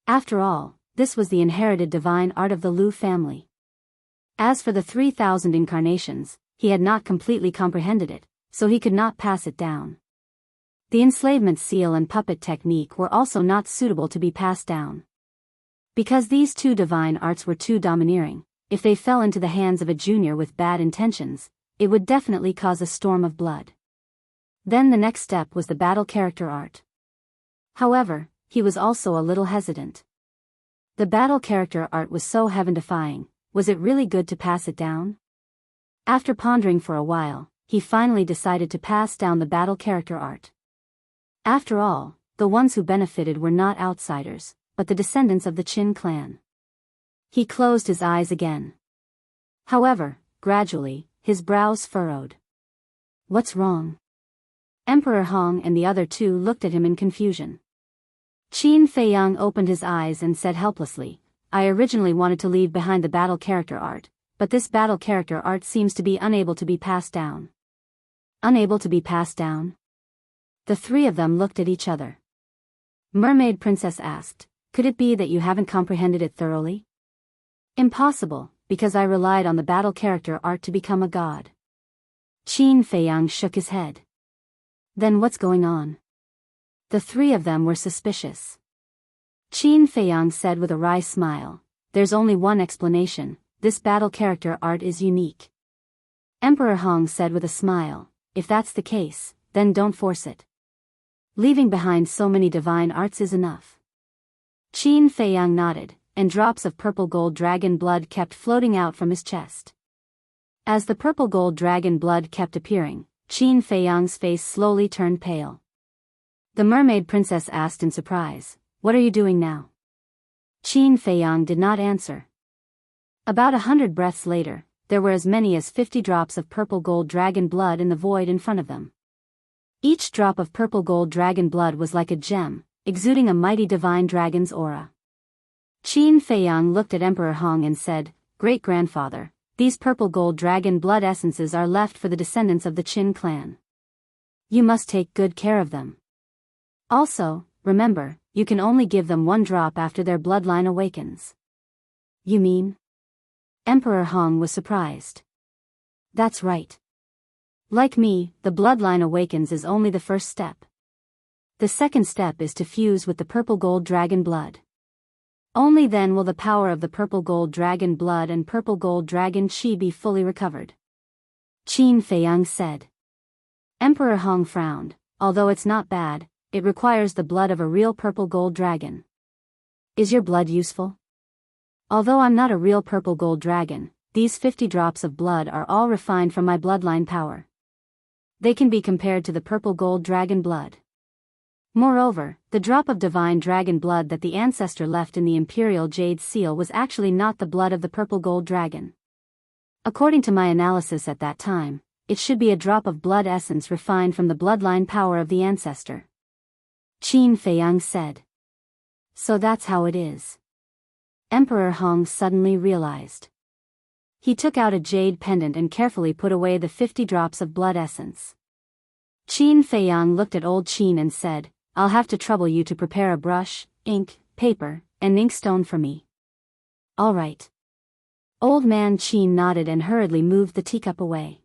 [SPEAKER 1] After all, this was the inherited divine art of the Lu family. As for the 3,000 incarnations, he had not completely comprehended it, so he could not pass it down. The enslavement seal and puppet technique were also not suitable to be passed down. Because these 2 divine arts were too domineering, if they fell into the hands of a junior with bad intentions, it would definitely cause a storm of blood. Then the next step was the battle character art. However, he was also a little hesitant. The battle character art was so heaven-defying, was it really good to pass it down? After pondering for a while, he finally decided to pass down the battle character art. After all, the ones who benefited were not outsiders, but the descendants of the Qin clan. He closed his eyes again. However, gradually, his brows furrowed. What's wrong? Emperor Hong and the other 2 looked at him in confusion. Qin Feiyang opened his eyes and said helplessly, "I originally wanted to leave behind the battle character art, but this battle character art seems to be unable to be passed down." Unable to be passed down? The 3 of them looked at each other. Mermaid Princess asked, "Could it be that you haven't comprehended it thoroughly?" "Impossible, because I relied on the battle character art to become a god." Qin Feiyang shook his head. Then what's going on? The three of them were suspicious. Qin Feiyang said with a wry smile, "There's only one explanation, this battle character art is unique." Emperor Hong said with a smile, "If that's the case, then don't force it. Leaving behind so many divine arts is enough." Qin Feiyang nodded, and drops of purple gold dragon blood kept floating out from his chest. As the purple gold dragon blood kept appearing, Qin Feiyang's face slowly turned pale. The mermaid princess asked in surprise, "What are you doing now?" Qin Feiyang did not answer. About 100 breaths later, there were as many as 50 drops of purple gold dragon blood in the void in front of them. Each drop of purple gold dragon blood was like a gem, exuding a mighty divine dragon's aura. Qin Feiyang looked at Emperor Hong and said, "Great-grandfather, these purple gold dragon blood essences are left for the descendants of the Qin clan. You must take good care of them. Also, remember, you can only give them one drop after their bloodline awakens." "You mean?" Emperor Hong was surprised. "That's right. Like me, the bloodline awakens is only the first step. The second step is to fuse with the purple gold dragon blood. Only then will the power of the purple gold dragon blood and purple gold dragon qi be fully recovered," Qin Feiyang said. Emperor Hong frowned. "Although it's not bad, it requires the blood of a real purple gold dragon. Is your blood useful?" "Although I'm not a real purple gold dragon, these 50 drops of blood are all refined from my bloodline power. They can be compared to the purple gold dragon blood. Moreover, the drop of divine dragon blood that the ancestor left in the imperial jade seal was actually not the blood of the purple gold dragon. According to my analysis at that time, it should be a drop of blood essence refined from the bloodline power of the ancestor," Qin Feiyang said. "So that's how it is." Emperor Hong suddenly realized. He took out a jade pendant and carefully put away the 50 drops of blood essence. Qin Feiyang looked at old Qin and said, "I'll have to trouble you to prepare a brush, ink, paper, and inkstone for me." "All right." Old man Qin nodded and hurriedly moved the teacup away.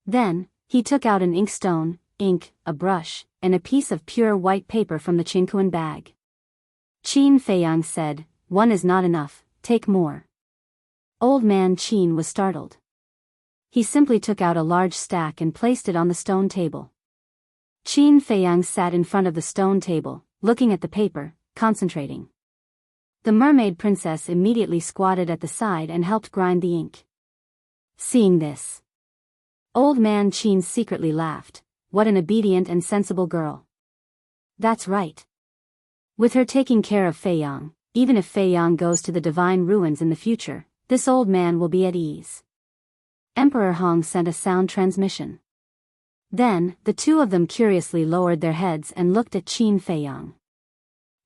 [SPEAKER 1] Then, he took out an inkstone, ink, a brush, and a piece of pure white paper from the chinkuan bag. Qin Feiyang said, "One is not enough, take more." Old man Qin was startled. He simply took out a large stack and placed it on the stone table. Qin Feiyang sat in front of the stone table, looking at the paper, concentrating. The mermaid princess immediately squatted at the side and helped grind the ink. Seeing this, old man Qin secretly laughed. What an obedient and sensible girl. That's right. With her taking care of Feiyang, even if Feiyang goes to the divine ruins in the future, this old man will be at ease. Emperor Hong sent a sound transmission. Then, the two of them curiously lowered their heads and looked at Qin Feiyang.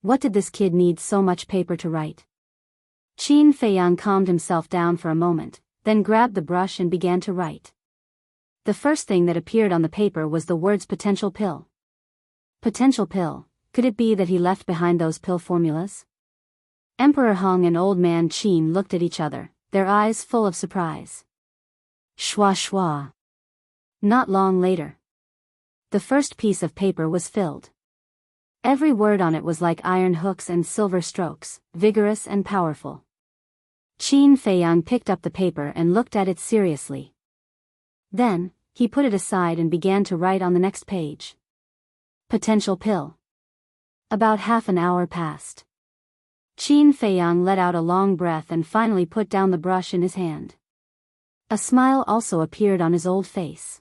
[SPEAKER 1] What did this kid need so much paper to write? Qin Feiyang calmed himself down for a moment, then grabbed the brush and began to write. The first thing that appeared on the paper was the words potential pill. Potential pill, could it be that he left behind those pill formulas? Emperor Hong and old man Qin looked at each other, their eyes full of surprise. Shwa shwa. Not long later, the first piece of paper was filled. Every word on it was like iron hooks and silver strokes, vigorous and powerful. Qin Feiyang picked up the paper and looked at it seriously. Then, he put it aside and began to write on the next page. Potential pill. About half an hour passed. Qin Feiyang let out a long breath and finally put down the brush in his hand. A smile also appeared on his old face.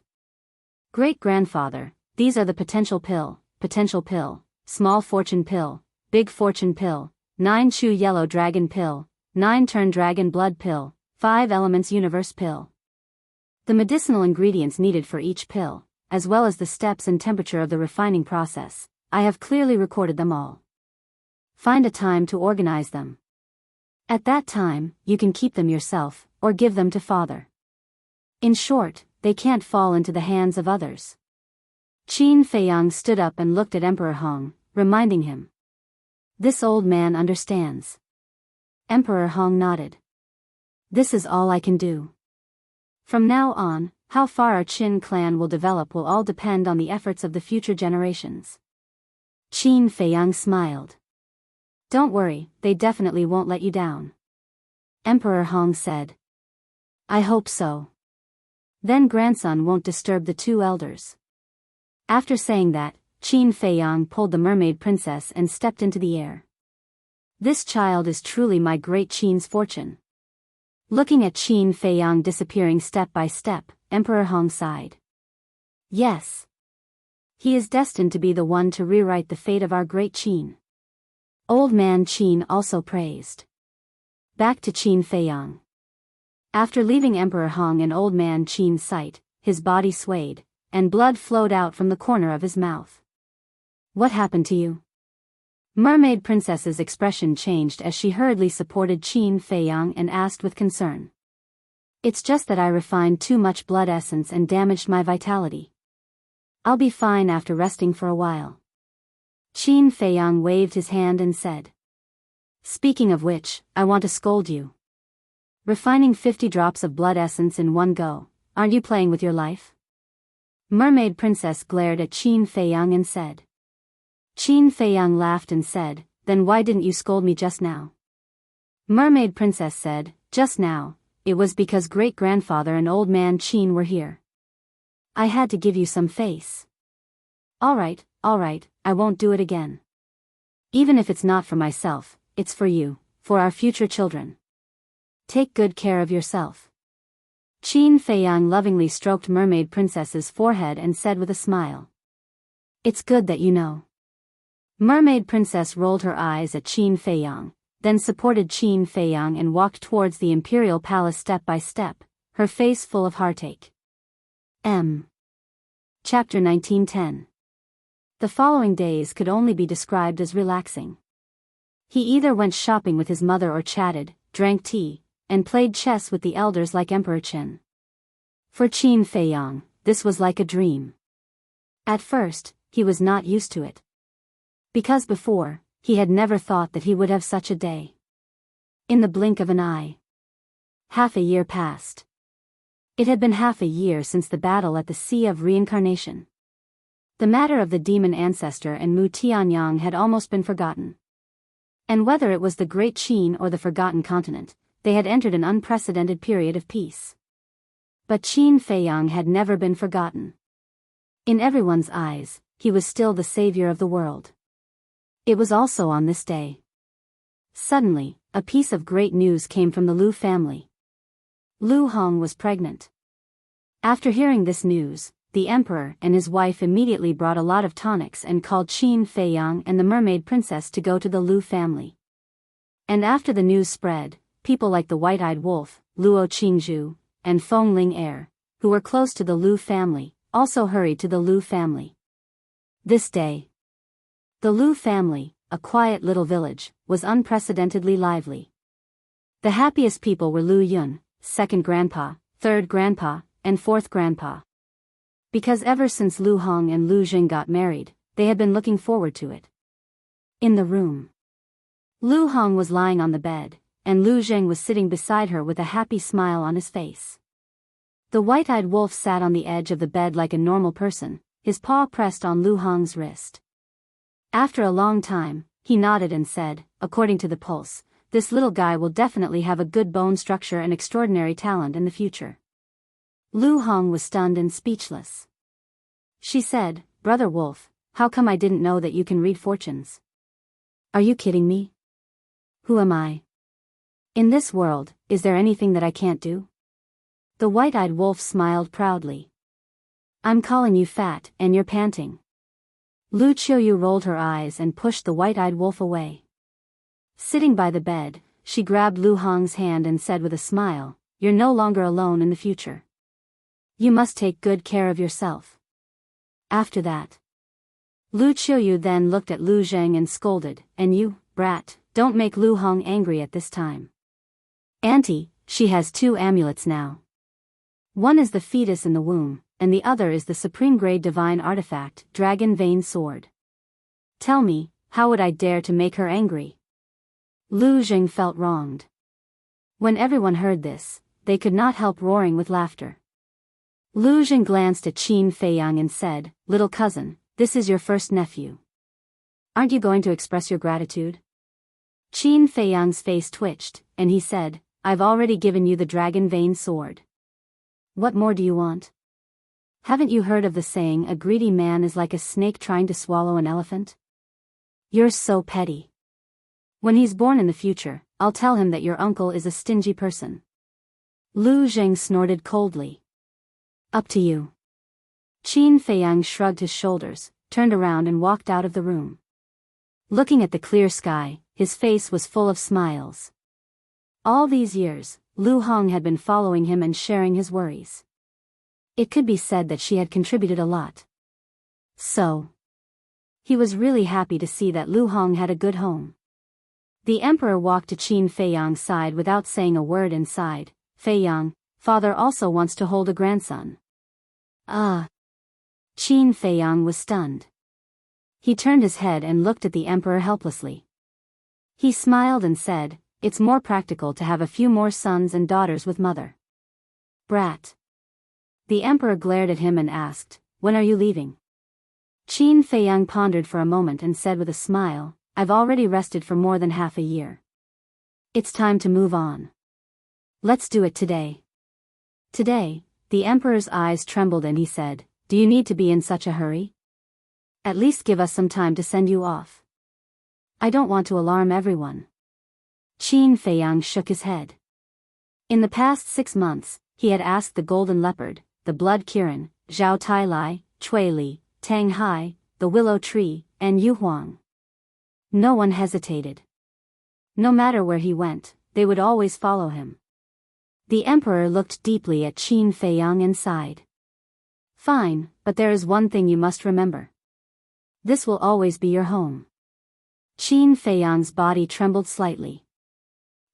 [SPEAKER 1] "Great-grandfather, these are the potential pill, small fortune pill, big fortune pill, 9 chew yellow dragon pill, 9 turn dragon blood pill, 5 elements universe pill. The medicinal ingredients needed for each pill, as well as the steps and temperature of the refining process, I have clearly recorded them all. Find a time to organize them. At that time, you can keep them yourself, or give them to father. In short, they can't fall into the hands of others." Qin Feiyang stood up and looked at Emperor Hong, reminding him. "This old man understands." Emperor Hong nodded. "This is all I can do. From now on, How far our Qin clan will develop will all depend on the efforts of the future generations. Qin Feiyang smiled. Don't worry, they definitely won't let you down. Emperor Hong said. I hope so. Then grandson won't disturb the two elders. After saying that, Qin Feiyang pulled the mermaid princess and stepped into the air. This child is truly my great Qin's fortune. Looking at Qin Feiyang disappearing step by step, Emperor Hong sighed. Yes. He is destined to be the one to rewrite the fate of our great Qin. Old man Qin also praised. Back to Qin Feiyang. After leaving Emperor Hong and old man Qin's sight, his body swayed, and blood flowed out from the corner of his mouth. What happened to you? Mermaid Princess's expression changed as she hurriedly supported Qin Feiyang and asked with concern. It's just that I refined too much blood essence and damaged my vitality. I'll be fine after resting for a while. Qin Feiyang waved his hand and said. Speaking of which, I want to scold you. Refining 50 drops of blood essence in one go, aren't you playing with your life? Mermaid Princess glared at Qin Feiyang and said. Qin Feiyang laughed and said, then why didn't you scold me just now? Mermaid Princess said, just now, it was because great-grandfather and old man Qin were here. I had to give you some face. Alright, I won't do it again. Even if it's not for myself, it's for you, for our future children. Take good care of yourself. Qin Feiyang lovingly stroked Mermaid Princess's forehead and said with a smile. It's good that you know. Mermaid Princess rolled her eyes at Qin Feiyang, then supported Qin Feiyang and walked towards the imperial palace step by step, her face full of heartache. Chapter 1910. The following days could only be described as relaxing. He either went shopping with his mother or chatted, drank tea, and played chess with the elders like Emperor Qin. For Qin Feiyang, this was like a dream. At first, he was not used to it. Because before, he had never thought that he would have such a day. In the blink of an eye. Half a year passed. It had been half a year since the battle at the Sea of Reincarnation. The matter of the demon ancestor and Mu Tianyang had almost been forgotten. And whether it was the Great Qin or the Forgotten Continent, they had entered an unprecedented period of peace. But Qin Feiyang had never been forgotten. In everyone's eyes, he was still the savior of the world. It was also on this day. Suddenly, a piece of great news came from the Lu family. Lu Hong was pregnant. After hearing this news, the emperor and his wife immediately brought a lot of tonics and called Qin Feiyang and the mermaid princess to go to the Lu family. And after the news spread, people like the white-eyed wolf, Luo Qingzhu, and Feng Ling Heir, who were close to the Lu family, also hurried to the Lu family. This day, the Lu family, a quiet little village, was unprecedentedly lively. The happiest people were Lu Yun, second grandpa, third grandpa, and fourth grandpa. Because ever since Lu Hong and Lu Jing got married, they had been looking forward to it. In the room, Lu Hong was lying on the bed, and Lu Jing was sitting beside her with a happy smile on his face. The white-eyed wolf sat on the edge of the bed like a normal person, his paw pressed on Lu Hong's wrist. After a long time, he nodded and said, according to the pulse, this little guy will definitely have a good bone structure and extraordinary talent in the future. Lu Hong was stunned and speechless. She said, Brother Wolf, how come I didn't know that you can read fortunes? Are you kidding me? Who am I? In this world, is there anything that I can't do? The white-eyed wolf smiled proudly. I'm calling you fat, and you're panting. Lu Qiuyu rolled her eyes and pushed the white-eyed wolf away. Sitting by the bed, she grabbed Lu Hong's hand and said with a smile, You're no longer alone in the future. You must take good care of yourself. After that, Lu Qiuyu then looked at Lu Zheng and scolded, And you, brat, don't make Lu Hong angry at this time. Auntie, she has 2 amulets now. One is the fetus in the womb, and the other is the supreme-grade divine artifact, Dragon Vein Sword. Tell me, how would I dare to make her angry? Lu Jing felt wronged. When everyone heard this, they could not help roaring with laughter. Lu Jing glanced at Qin Feiyang and said, "Little cousin, this is your first nephew. Aren't you going to express your gratitude?" Qin Feiyang's face twitched, and he said, "I've already given you the dragon vein sword. What more do you want? Haven't you heard of the saying, a greedy man is like a snake trying to swallow an elephant? You're so petty. When he's born in the future, I'll tell him that your uncle is a stingy person." Lu Jing snorted coldly. "Up to you." Qin Feiyang shrugged his shoulders, turned around and walked out of the room. Looking at the clear sky, his face was full of smiles. All these years, Lu Hong had been following him and sharing his worries. It could be said that she had contributed a lot. So, he was really happy to see that Lu Hong had a good home. The emperor walked to Qin Feiyang's side without saying a word and sighed. "Feiyang, father also wants to hold a grandson." "Ah." Qin Feiyang was stunned. He turned his head and looked at the emperor helplessly. He smiled and said, "It's more practical to have a few more sons and daughters with mother." "Brat." The emperor glared at him and asked, "When are you leaving?" Qin Feiyang pondered for a moment and said with a smile, "I've already rested for more than half a year. It's time to move on. Let's do it today." "Today?" The emperor's eyes trembled and he said, "Do you need to be in such a hurry? At least give us some time to send you off. I don't want to alarm everyone." Qin Feiyang shook his head. In the past 6 months, he had asked the Golden Leopard, the Blood Kirin, Zhao Tailai, Cui Li, Tang Hai, the Willow Tree, and Yu Huang. No one hesitated. No matter where he went, they would always follow him. The emperor looked deeply at Qin Feiyang and sighed. "Fine, but there is one thing you must remember. This will always be your home." Qin Feiyang's body trembled slightly.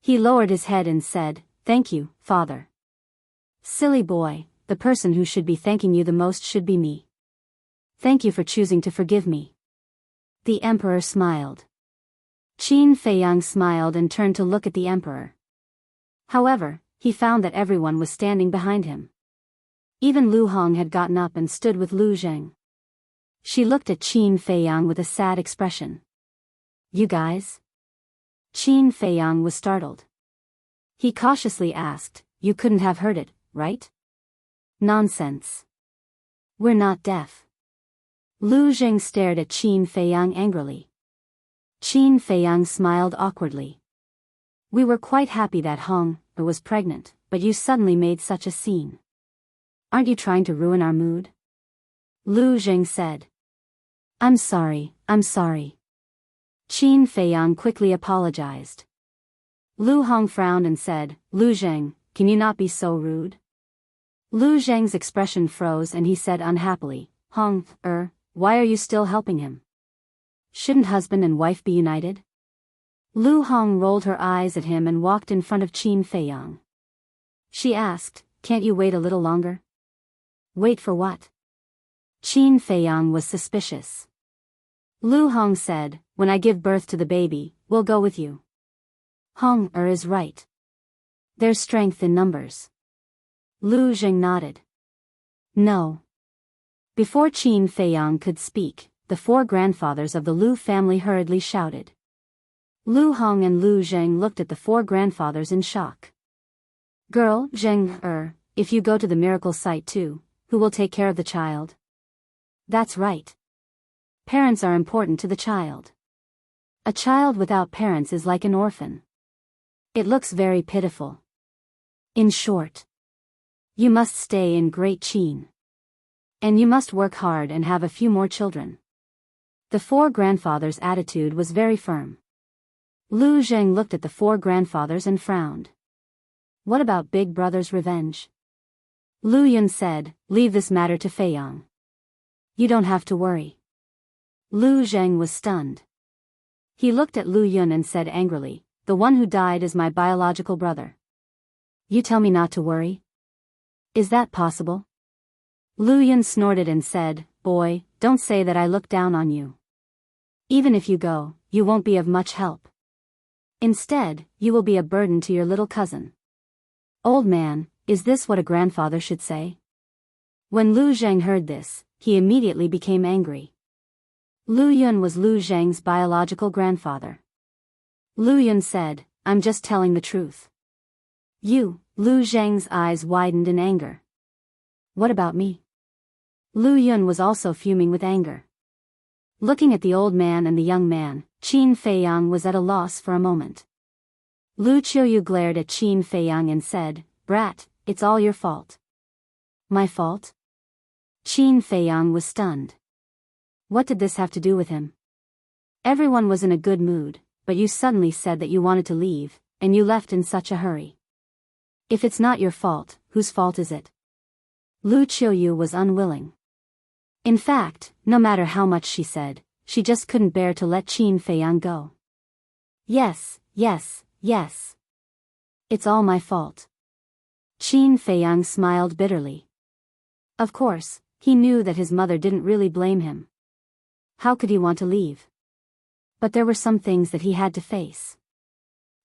[SPEAKER 1] He lowered his head and said, "Thank you, father." "Silly boy, the person who should be thanking you the most should be me. Thank you for choosing to forgive me." The emperor smiled. Qin Feiyang smiled and turned to look at the emperor. However, he found that everyone was standing behind him. Even Lu Hong had gotten up and stood with Lu Jing. She looked at Qin Feiyang with a sad expression. "You guys?" Qin Feiyang was startled. He cautiously asked, "You couldn't have heard it, right?" "Nonsense. We're not deaf." Lu Jing stared at Qin Feiyang angrily. Qin Feiyang smiled awkwardly. "We were quite happy that Hong was pregnant, but you suddenly made such a scene. Aren't you trying to ruin our mood?" Lu Jing said. I'm sorry." Qin Feiyang quickly apologized. Lu Hong frowned and said, "Lu Jing, can you not be so rude?" Lu Jing's expression froze and he said unhappily, Hong, why are you still helping him? Shouldn't husband and wife be united?" Lu Hong rolled her eyes at him and walked in front of Qin Feiyang. She asked, "Can't you wait a little longer?" "Wait for what?" Qin Feiyang was suspicious. Lu Hong said, "When I give birth to the baby, we'll go with you." Hong is right. There's strength in numbers. Lu Jing nodded. "No." Before Qin Feiyang could speak, the 4 grandfathers of the Lu family hurriedly shouted. Lu Hong and Lu Jing looked at the 4 grandfathers in shock. "Girl, Jing, if you go to the miracle site too, who will take care of the child?" "That's right. Parents are important to the child. A child without parents is like an orphan. It looks very pitiful. In short, you must stay in Great Qin. And you must work hard and have a few more children." The 4 grandfathers' attitude was very firm. Lu Jing looked at the 4 grandfathers and frowned. "What about Big Brother's revenge?" Lu Yun said, "Leave this matter to Feiyang. You don't have to worry." Lu Zheng was stunned. He looked at Lu Yun and said angrily, "The one who died is my biological brother. You tell me not to worry? Is that possible?" Lu Yun snorted and said, "Boy, don't say that I look down on you. Even if you go, you won't be of much help. Instead, you will be a burden to your little cousin." "Old man, is this what a grandfather should say?" When Lu Zhang heard this, he immediately became angry. Lu Yun was Lu Zhang's biological grandfather. Lu Yun said, "I'm just telling the truth." "You," Lu Zhang's eyes widened in anger. "What about me?" Lu Yun was also fuming with anger. Looking at the old man and the young man, Qin Feiyang was at a loss for a moment. Lu Qiuyu glared at Qin Feiyang and said, "Brat, it's all your fault." "My fault?" Qin Feiyang was stunned. What did this have to do with him? Everyone was in a good mood, but you suddenly said that you wanted to leave, and you left in such a hurry. If it's not your fault, whose fault is it? Lu Qiuyu was unwilling. In fact, no matter how much she said, she just couldn't bear to let Qin Feiyang go. Yes. It's all my fault. Qin Feiyang smiled bitterly. Of course, he knew that his mother didn't really blame him. How could he want to leave? But there were some things that he had to face.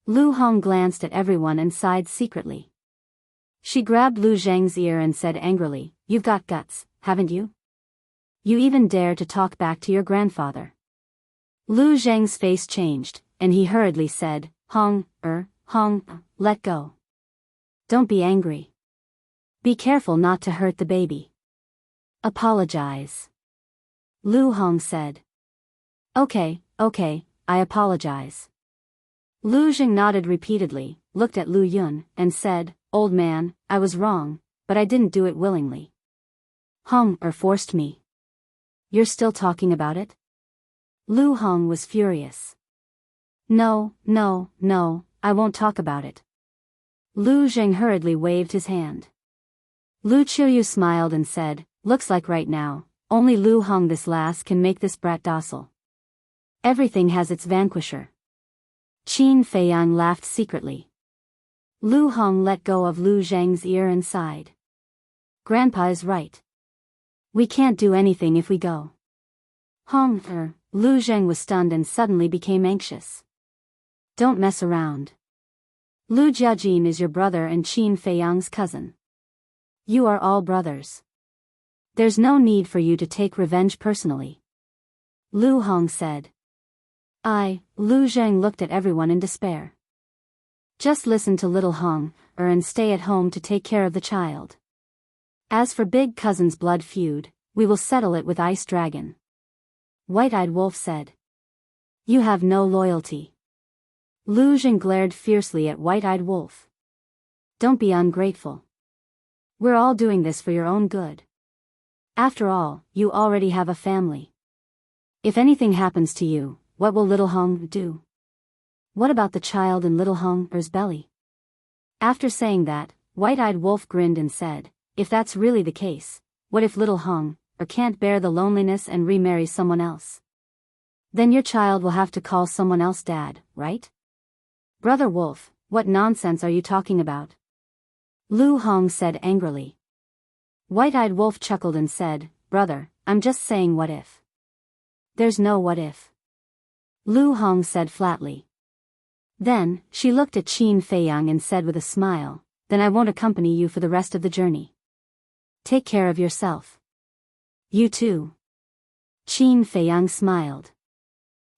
[SPEAKER 1] Lu Hong glanced at everyone and sighed secretly. She grabbed Lu Zhang's ear and said angrily, "You've got guts, haven't you? You even dare to talk back to your grandfather." Lu Zhang's face changed, and he hurriedly said, Hong, let go. Don't be angry. Be careful not to hurt the baby. Apologize. Lu Hong said. Okay, I apologize. Lu Zhang nodded repeatedly, looked at Lu Yun, and said, "Old man, I was wrong, but I didn't do it willingly. Hong forced me." "You're still talking about it?" Lu Hong was furious. No, I won't talk about it." Lu Zhang hurriedly waved his hand. Lu Qiuyu smiled and said, "Looks like right now, only Lu Hong this lass can make this brat docile. Everything has its vanquisher." Qin Feiyang laughed secretly. Lu Hong let go of Lu Zhang's ear and sighed. "Grandpa is right. We can't do anything if we go." Lu Zhang was stunned and suddenly became anxious. "Don't mess around. Lu Jiajin is your brother and Qin Feiyang's cousin. You are all brothers. There's no need for you to take revenge personally." Lu Hong said. Lu Zhang looked at everyone in despair. "Just listen to little Hong, and stay at home to take care of the child. As for big cousin's blood feud, we will settle it with Ice Dragon." White-Eyed Wolf said. "You have no loyalty." Lu Zhang glared fiercely at White-Eyed Wolf. "Don't be ungrateful. We're all doing this for your own good. After all, you already have a family. If anything happens to you, what will little Hong do? What about the child in little Hong's belly?" After saying that, White-Eyed Wolf grinned and said, "If that's really the case, what if little Hong can't bear the loneliness and remarry someone else? Then your child will have to call someone else dad, right?" "Brother Wolf, what nonsense are you talking about?" Lu Hong said angrily. White-Eyed Wolf chuckled and said, "Brother, I'm just saying what if." "There's no what if," Lu Hong said flatly. Then, she looked at Qin Feiyang and said with a smile, "Then I won't accompany you for the rest of the journey. Take care of yourself." "You too." Qin Feiyang smiled.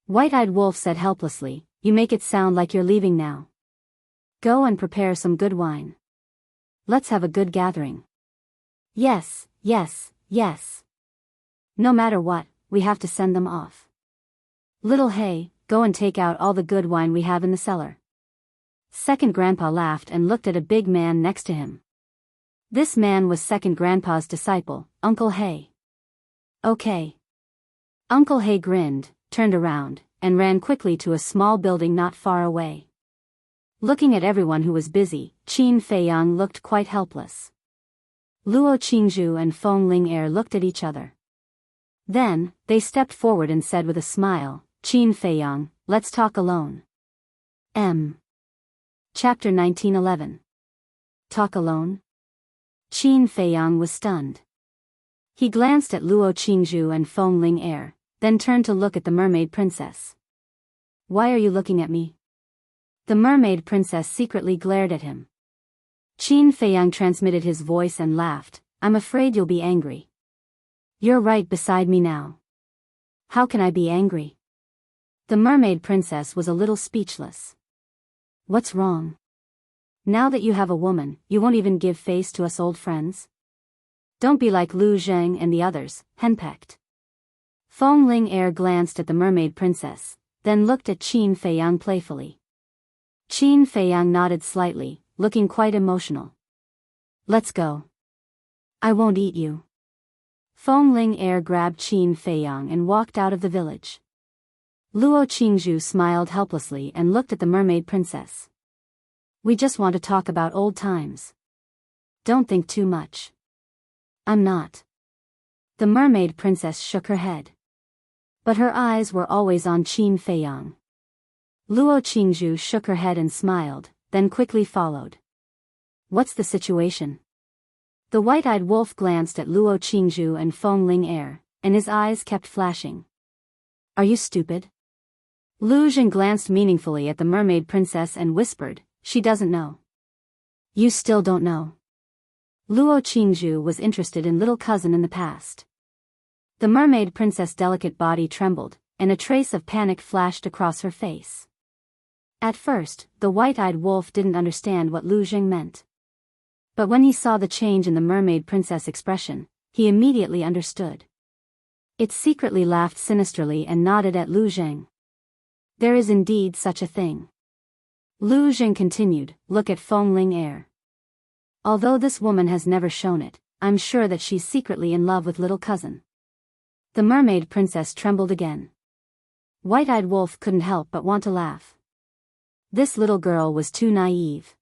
[SPEAKER 1] White-Eyed Wolf said helplessly, "You make it sound like you're leaving now. Go and prepare some good wine. Let's have a good gathering." Yes. No matter what, we have to send them off. "Little Hay, go and take out all the good wine we have in the cellar." Second Grandpa laughed and looked at a big man next to him. This man was Second Grandpa's disciple, Uncle Hay. "Okay." Uncle Hay grinned, turned around, and ran quickly to a small building not far away. Looking at everyone who was busy, Qin Feiyang looked quite helpless. Luo Qingzhu and Feng Ling looked at each other. Then, they stepped forward and said with a smile, "Qin Feiyang, let's talk alone." Chapter 1911. Talk alone? Qin Feiyang was stunned. He glanced at Luo Qingzhu and Feng Ling then turned to look at the mermaid princess. "Why are you looking at me?" The mermaid princess secretly glared at him. Qin Feiyang transmitted his voice and laughed, I'm afraid you'll be angry. You're right beside me now. How can I be angry? The mermaid princess was a little speechless. What's wrong? Now that you have a woman, you won't even give face to us old friends? Don't be like Lu Zheng and the others, henpecked. Feng Ling Er glanced at the mermaid princess, then looked at Qin Feiyang playfully. Qin Feiyang nodded slightly, looking quite emotional. Let's go. I won't eat you. Feng Ling Er grabbed Qin Feiyang and walked out of the village. Luo Qingzhu smiled helplessly and looked at the mermaid princess. We just want to talk about old times. Don't think too much. I'm not. The mermaid princess shook her head. But her eyes were always on Qin Feiyang. Luo Qingzhu shook her head and smiled, then quickly followed. What's the situation? The white-eyed wolf glanced at Luo Qingzhu and Feng Ling Er, and his eyes kept flashing. Are you stupid? Lu Zhen glanced meaningfully at the mermaid princess and whispered, she doesn't know. You still don't know. Luo Qingzhu was interested in little cousin in the past. The mermaid princess' delicate body trembled, and a trace of panic flashed across her face. At first, the white-eyed wolf didn't understand what Lu Zhen meant. But when he saw the change in the mermaid princess' expression, he immediately understood. It secretly laughed sinisterly and nodded at Lu Zhen. There is indeed such a thing. Lu Zhen continued, look at Feng Ling Er. Although this woman has never shown it, I'm sure that she's secretly in love with little cousin. The mermaid princess trembled again. White-eyed wolf couldn't help but want to laugh. This little girl was too naive.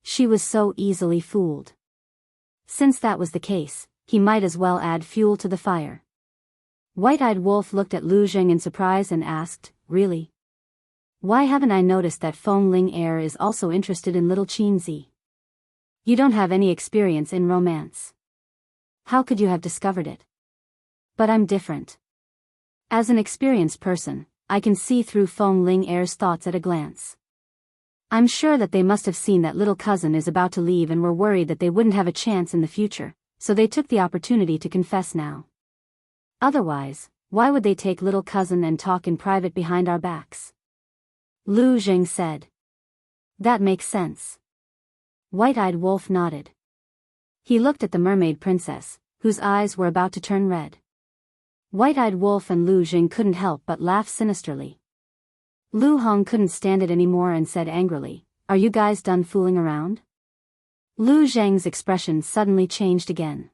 [SPEAKER 1] She was so easily fooled. Since that was the case, he might as well add fuel to the fire. White-eyed wolf looked at Lu Zhen in surprise and asked, really? Why haven't I noticed that Feng Ling Er is also interested in little Qin Zi? You don't have any experience in romance. How could you have discovered it? But I'm different. As an experienced person, I can see through Feng Ling Er's thoughts at a glance. I'm sure that they must have seen that little cousin is about to leave and were worried that they wouldn't have a chance in the future, so they took the opportunity to confess now. Otherwise, why would they take little cousin and talk in private behind our backs? Lu Zhen said. That makes sense. White-eyed wolf nodded. He looked at the mermaid princess, whose eyes were about to turn red. White-eyed wolf and Lu Zhen couldn't help but laugh sinisterly. Lu Hong couldn't stand it anymore and said angrily, are you guys done fooling around? Lu Zheng's expression suddenly changed again.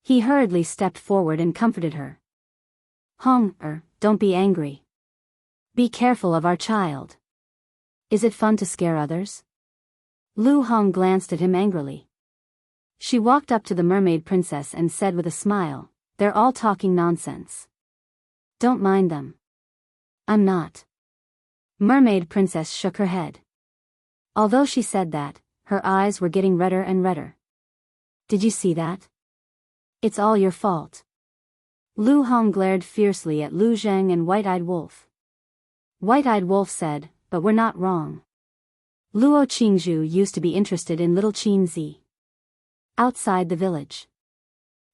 [SPEAKER 1] He hurriedly stepped forward and comforted her. Hong, don't be angry. Be careful of our child. Is it fun to scare others? Lu Hong glanced at him angrily. She walked up to the mermaid princess and said with a smile, they're all talking nonsense. Don't mind them. I'm not. Mermaid princess shook her head. Although she said that, her eyes were getting redder and redder. Did you see that? It's all your fault. Lu Hong glared fiercely at Lu Zheng and White-eyed Wolf. White-eyed Wolf said, but we're not wrong. Luo Qingzhu used to be interested in little Qin Zi. Outside the village.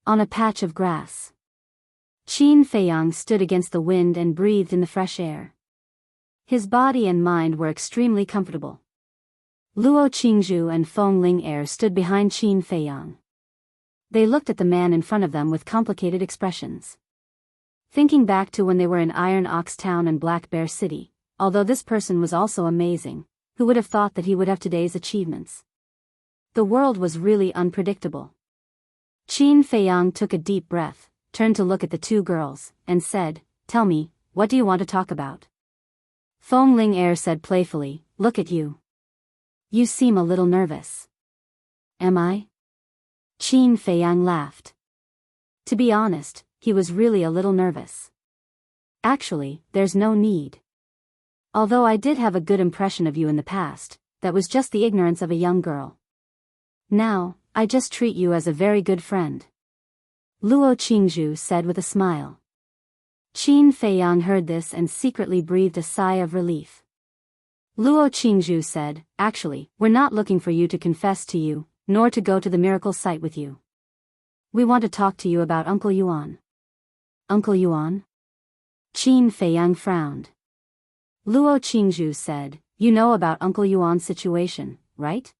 [SPEAKER 1] On a patch of grass. Qin Feiyang stood against the wind and breathed in the fresh air. His body and mind were extremely comfortable. Luo Qingzhu and Feng Ling Er stood behind Qin Feiyang. They looked at the man in front of them with complicated expressions. Thinking back to when they were in Iron Ox Town and Black Bear City, although this person was also amazing, who would have thought that he would have today's achievements? The world was really unpredictable. Qin Feiyang took a deep breath, turned to look at the two girls, and said, tell me, what do you want to talk about? Feng Ling Er said playfully, look at you. You seem a little nervous. Am I? Qin Feiyang laughed. To be honest, he was really a little nervous. Actually, there's no need. Although I did have a good impression of you in the past, that was just the ignorance of a young girl. Now, I just treat you as a very good friend. Luo Qingzhu said with a smile. Qin Feiyang heard this and secretly breathed a sigh of relief. Luo Qingzhu said, actually, we're not looking for you to confess to you, nor to go to the miracle site with you. We want to talk to you about Uncle Yuan. Uncle Yuan? Qin Feiyang frowned. Luo Qingzhu said, you know about Uncle Yuan's situation, right?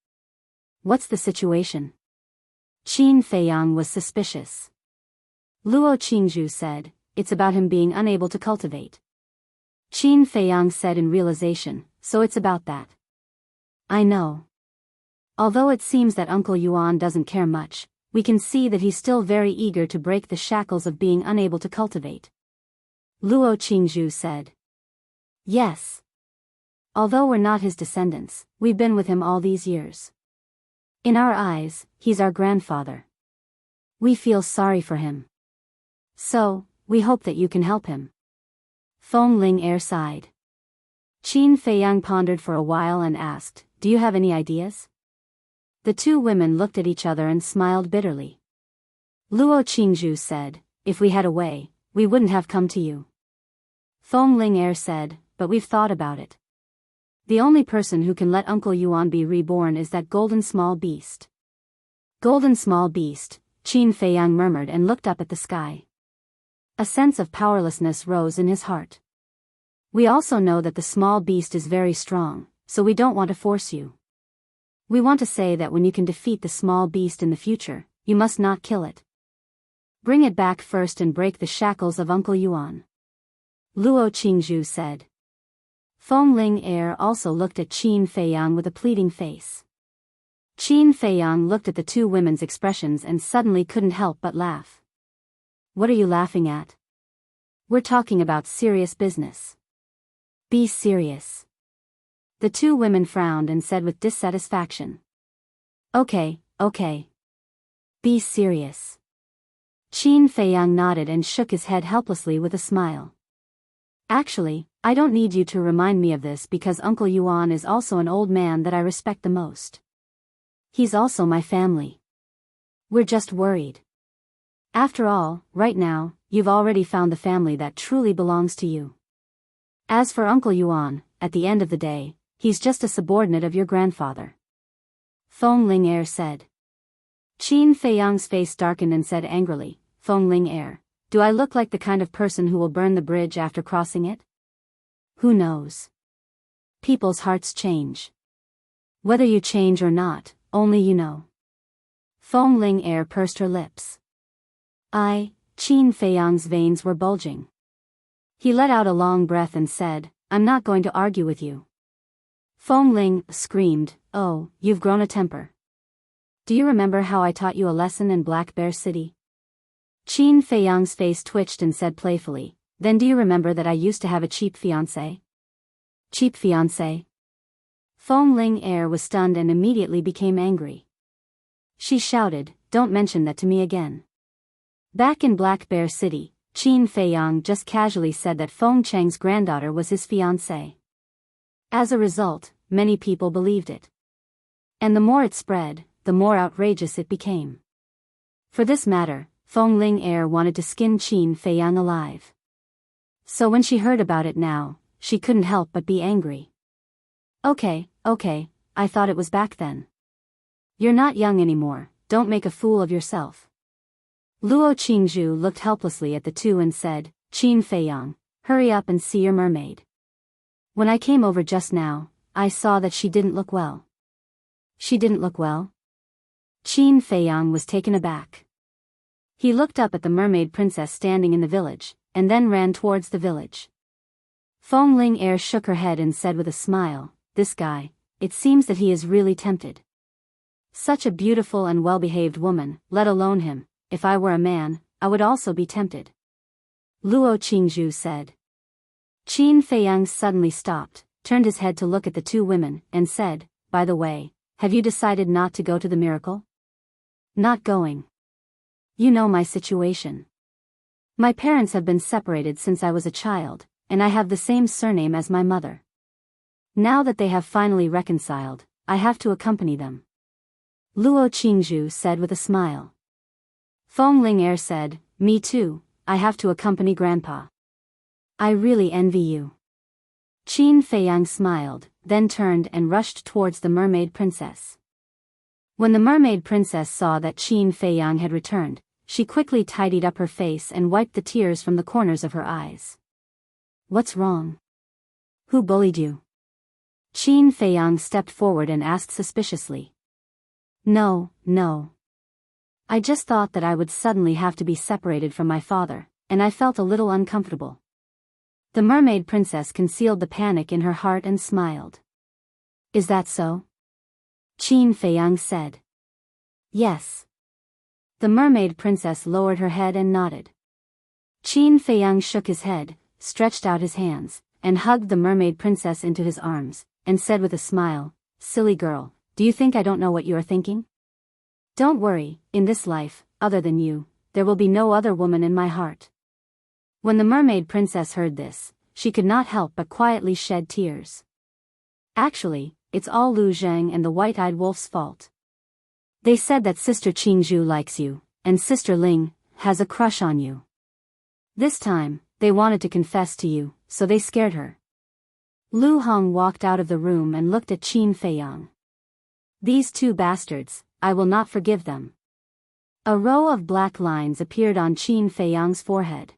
[SPEAKER 1] What's the situation? Qin Feiyang was suspicious. Luo Qingzhu said, it's about him being unable to cultivate. Qin Feiyang said in realization, so it's about that. I know. Although it seems that Uncle Yuan doesn't care much, we can see that he's still very eager to break the shackles of being unable to cultivate. Luo Qingzhu said. Yes. Although we're not his descendants, we've been with him all these years. In our eyes, he's our grandfather. We feel sorry for him. So, we hope that you can help him. Feng Ling sighed. Qin Feiyang pondered for a while and asked, do you have any ideas? The two women looked at each other and smiled bitterly. Luo Qingzhu said, if we had a way, we wouldn't have come to you. Feng Ling said, but we've thought about it. The only person who can let Uncle Yuan be reborn is that golden small beast. Golden small beast, Qin Feiyang murmured and looked up at the sky. A sense of powerlessness rose in his heart. We also know that the small beast is very strong, so we don't want to force you. We want to say that when you can defeat the small beast in the future, you must not kill it. Bring it back first and break the shackles of Uncle Yuan. Luo Qingzhu said. Feng Ling also looked at Qin Feiyang with a pleading face. Qin Feiyang looked at the two women's expressions and suddenly couldn't help but laugh. What are you laughing at? We're talking about serious business. Be serious. The two women frowned and said with dissatisfaction. Okay. Be serious. Qin Feiyang nodded and shook his head helplessly with a smile. Actually, I don't need you to remind me of this because Uncle Yuan is also an old man that I respect the most. He's also my family. We're just worried. After all, right now, you've already found the family that truly belongs to you. As for Uncle Yuan, at the end of the day, he's just a subordinate of your grandfather. Feng Ling said. Qin Feiyang's face darkened and said angrily, Feng Ling do I look like the kind of person who will burn the bridge after crossing it? Who knows? People's hearts change. Whether you change or not, only you know. Feng Ling pursed her lips. Qin Feiyang's veins were bulging. He let out a long breath and said, I'm not going to argue with you. Feng Ling screamed, oh, you've grown a temper. Do you remember how I taught you a lesson in Black Bear City? Qin Feiyang's face twitched and said playfully, then do you remember that I used to have a cheap fiancé? Cheap fiancé? Feng Ling was stunned and immediately became angry. She shouted, don't mention that to me again. Back in Black Bear City, Qin Feiyang just casually said that Feng Cheng's granddaughter was his fiancée. As a result, many people believed it. And the more it spread, the more outrageous it became. For this matter, Feng Ling wanted to skin Qin Feiyang alive. So when she heard about it now, she couldn't help but be angry. Okay, I thought it was back then. You're not young anymore, don't make a fool of yourself. Luo Qingzhu looked helplessly at the two and said, Qin Feiyang, hurry up and see your mermaid. When I came over just now, I saw that she didn't look well. She didn't look well? Qin Feiyang was taken aback. He looked up at the mermaid princess standing in the village, and then ran towards the village. Feng Ling shook her head and said with a smile, this guy, it seems that he is really tempted. Such a beautiful and well-behaved woman, let alone him, if I were a man, I would also be tempted. Luo Qingzhu said. Qin Feiyang suddenly stopped, turned his head to look at the two women, and said, by the way, have you decided not to go to the miracle? Not going. You know my situation. My parents have been separated since I was a child, and I have the same surname as my mother. Now that they have finally reconciled, I have to accompany them. Luo Qingzhu said with a smile. Feng Ling said, me too, I have to accompany Grandpa. I really envy you. Qin Feiyang smiled, then turned and rushed towards the mermaid princess. When the mermaid princess saw that Qin Feiyang had returned, she quickly tidied up her face and wiped the tears from the corners of her eyes. What's wrong? Who bullied you? Qin Feiyang stepped forward and asked suspiciously. No. I just thought that I would suddenly have to be separated from my father, and I felt a little uncomfortable. The mermaid princess concealed the panic in her heart and smiled. Is that so? Qin Feiyang said. Yes. The mermaid princess lowered her head and nodded. Qin Feiyang shook his head, stretched out his hands, and hugged the mermaid princess into his arms, and said with a smile, Silly girl, do you think I don't know what you are thinking? Don't worry, in this life, other than you, there will be no other woman in my heart. When the mermaid princess heard this, she could not help but quietly shed tears. Actually, it's all Lu Zhang and the white-eyed wolf's fault. They said that Sister Qingzhu likes you, and Sister Ling has a crush on you. This time, they wanted to confess to you, so they scared her. Lu Hong walked out of the room and looked at Qin Feiyang. These two bastards, I will not forgive them. A row of black lines appeared on Qin Feiyang's forehead.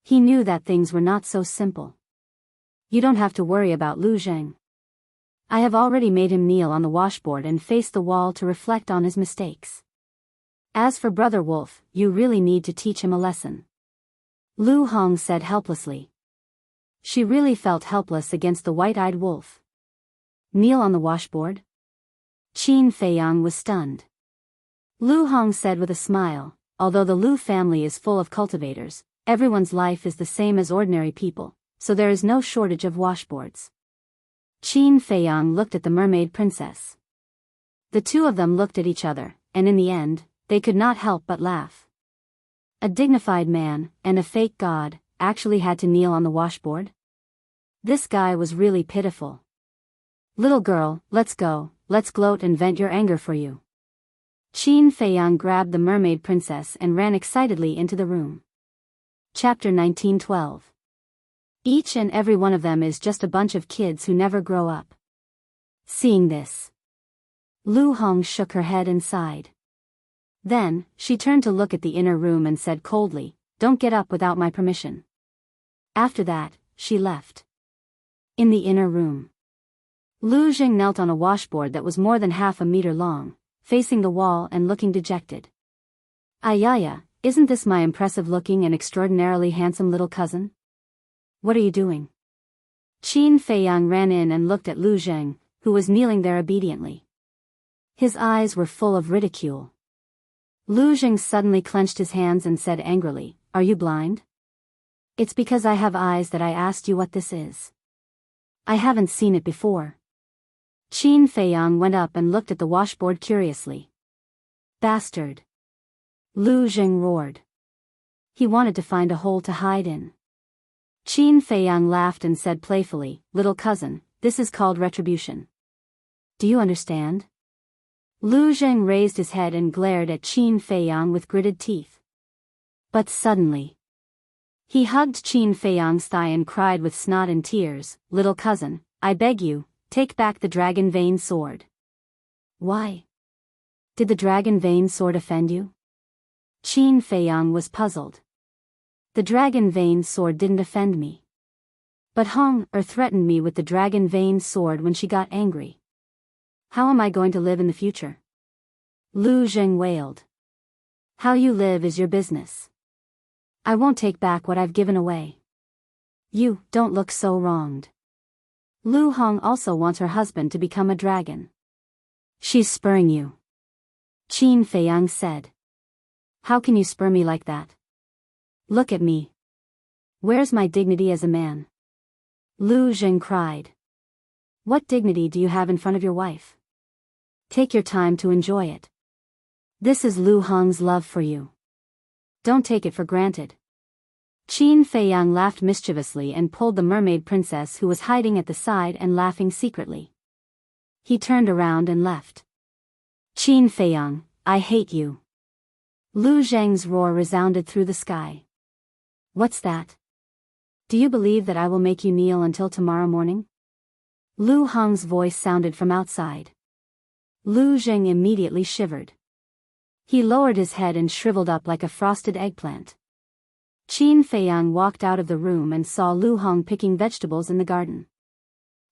[SPEAKER 1] He knew that things were not so simple. You don't have to worry about Lu Zhang. I have already made him kneel on the washboard and face the wall to reflect on his mistakes. As for Brother Wolf, you really need to teach him a lesson. Lu Hong said helplessly. She really felt helpless against the white-eyed wolf. Kneel on the washboard? Qin Feiyang was stunned. Lu Hong said with a smile, although the Lu family is full of cultivators, everyone's life is the same as ordinary people, so there is no shortage of washboards. Qin Feiyang looked at the mermaid princess. The two of them looked at each other, and in the end, they could not help but laugh. A dignified man, and a fake god, actually had to kneel on the washboard? This guy was really pitiful. Little girl, let's go, let's gloat and vent your anger for you. Qin Feiyang grabbed the mermaid princess and ran excitedly into the room. Chapter 1912. Each and every one of them is just a bunch of kids who never grow up. Seeing this, Lu Hong shook her head and sighed. Then, she turned to look at the inner room and said coldly, Don't get up without my permission. After that, she left. In the inner room, Lu Zhang knelt on a washboard that was more than half a meter long, facing the wall and looking dejected. Ayaya, isn't this my impressive-looking and extraordinarily handsome little cousin? What are you doing? Qin Feiyang ran in and looked at Lu Zhang, who was kneeling there obediently. His eyes were full of ridicule. Lu Zhang suddenly clenched his hands and said angrily, Are you blind? It's because I have eyes that I asked you what this is. I haven't seen it before. Qin Feiyang went up and looked at the washboard curiously. Bastard! Lu Zhang roared. He wanted to find a hole to hide in. Qin Feiyang laughed and said playfully, Little cousin, this is called retribution. Do you understand? Lu Zhang raised his head and glared at Qin Feiyang with gritted teeth. But suddenly, he hugged Qin Feiyang's thigh and cried with snot and tears, Little cousin, I beg you, take back the dragon vein sword. Why? Did the dragon vein sword offend you? Qin Feiyang was puzzled. The dragon vein sword didn't offend me. But Hong threatened me with the dragon vein sword when she got angry. How am I going to live in the future? Lu Zhang wailed. How you live is your business. I won't take back what I've given away. You don't look so wronged. Lu Hong also wants her husband to become a dragon. She's spurring you. Qin Feiyang said. How can you spur me like that? Look at me. Where's my dignity as a man? Lu Zhang cried. What dignity do you have in front of your wife? Take your time to enjoy it. This is Lu Hong's love for you. Don't take it for granted. Qin Feiyang laughed mischievously and pulled the mermaid princess who was hiding at the side and laughing secretly. He turned around and left. Qin Feiyang, I hate you. Lu Zhang's roar resounded through the sky. What's that? Do you believe that I will make you kneel until tomorrow morning? Lu Hong's voice sounded from outside. Lu Zhang immediately shivered. He lowered his head and shriveled up like a frosted eggplant. Qin Feiyang walked out of the room and saw Lu Hong picking vegetables in the garden.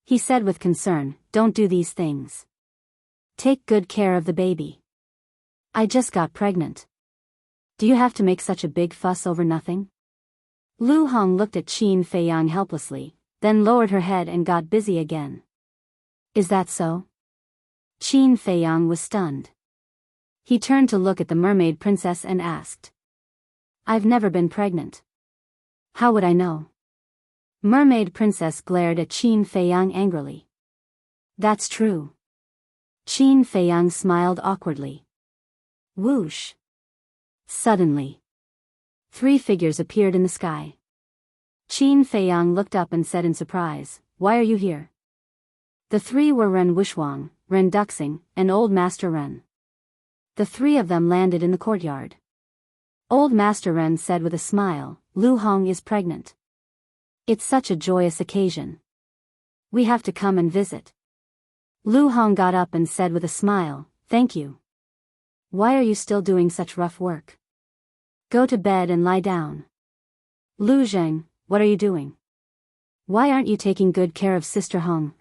[SPEAKER 1] He said with concern, "Don't do these things. Take good care of the baby. I just got pregnant. Do you have to make such a big fuss over nothing?" Lu Hong looked at Qin Feiyang helplessly, then lowered her head and got busy again. "Is that so?" Qin Feiyang was stunned. He turned to look at the mermaid princess and asked, "I've never been pregnant. How would I know?" Mermaid princess glared at Qin Feiyang angrily. "That's true." Qin Feiyang smiled awkwardly. Whoosh! Suddenly, 3 figures appeared in the sky. Qin Feiyang looked up and said in surprise, "Why are you here?" The 3 were Ren Wushwang, Ren Duxing, and Old Master Ren. The 3 of them landed in the courtyard. Old Master Ren said with a smile, "Lu Hong is pregnant. It's such a joyous occasion. We have to come and visit." Lu Hong got up and said with a smile, "Thank you. Why are you still doing such rough work? Go to bed and lie down." "Lu Zheng, what are you doing? Why aren't you taking good care of Sister Hong?"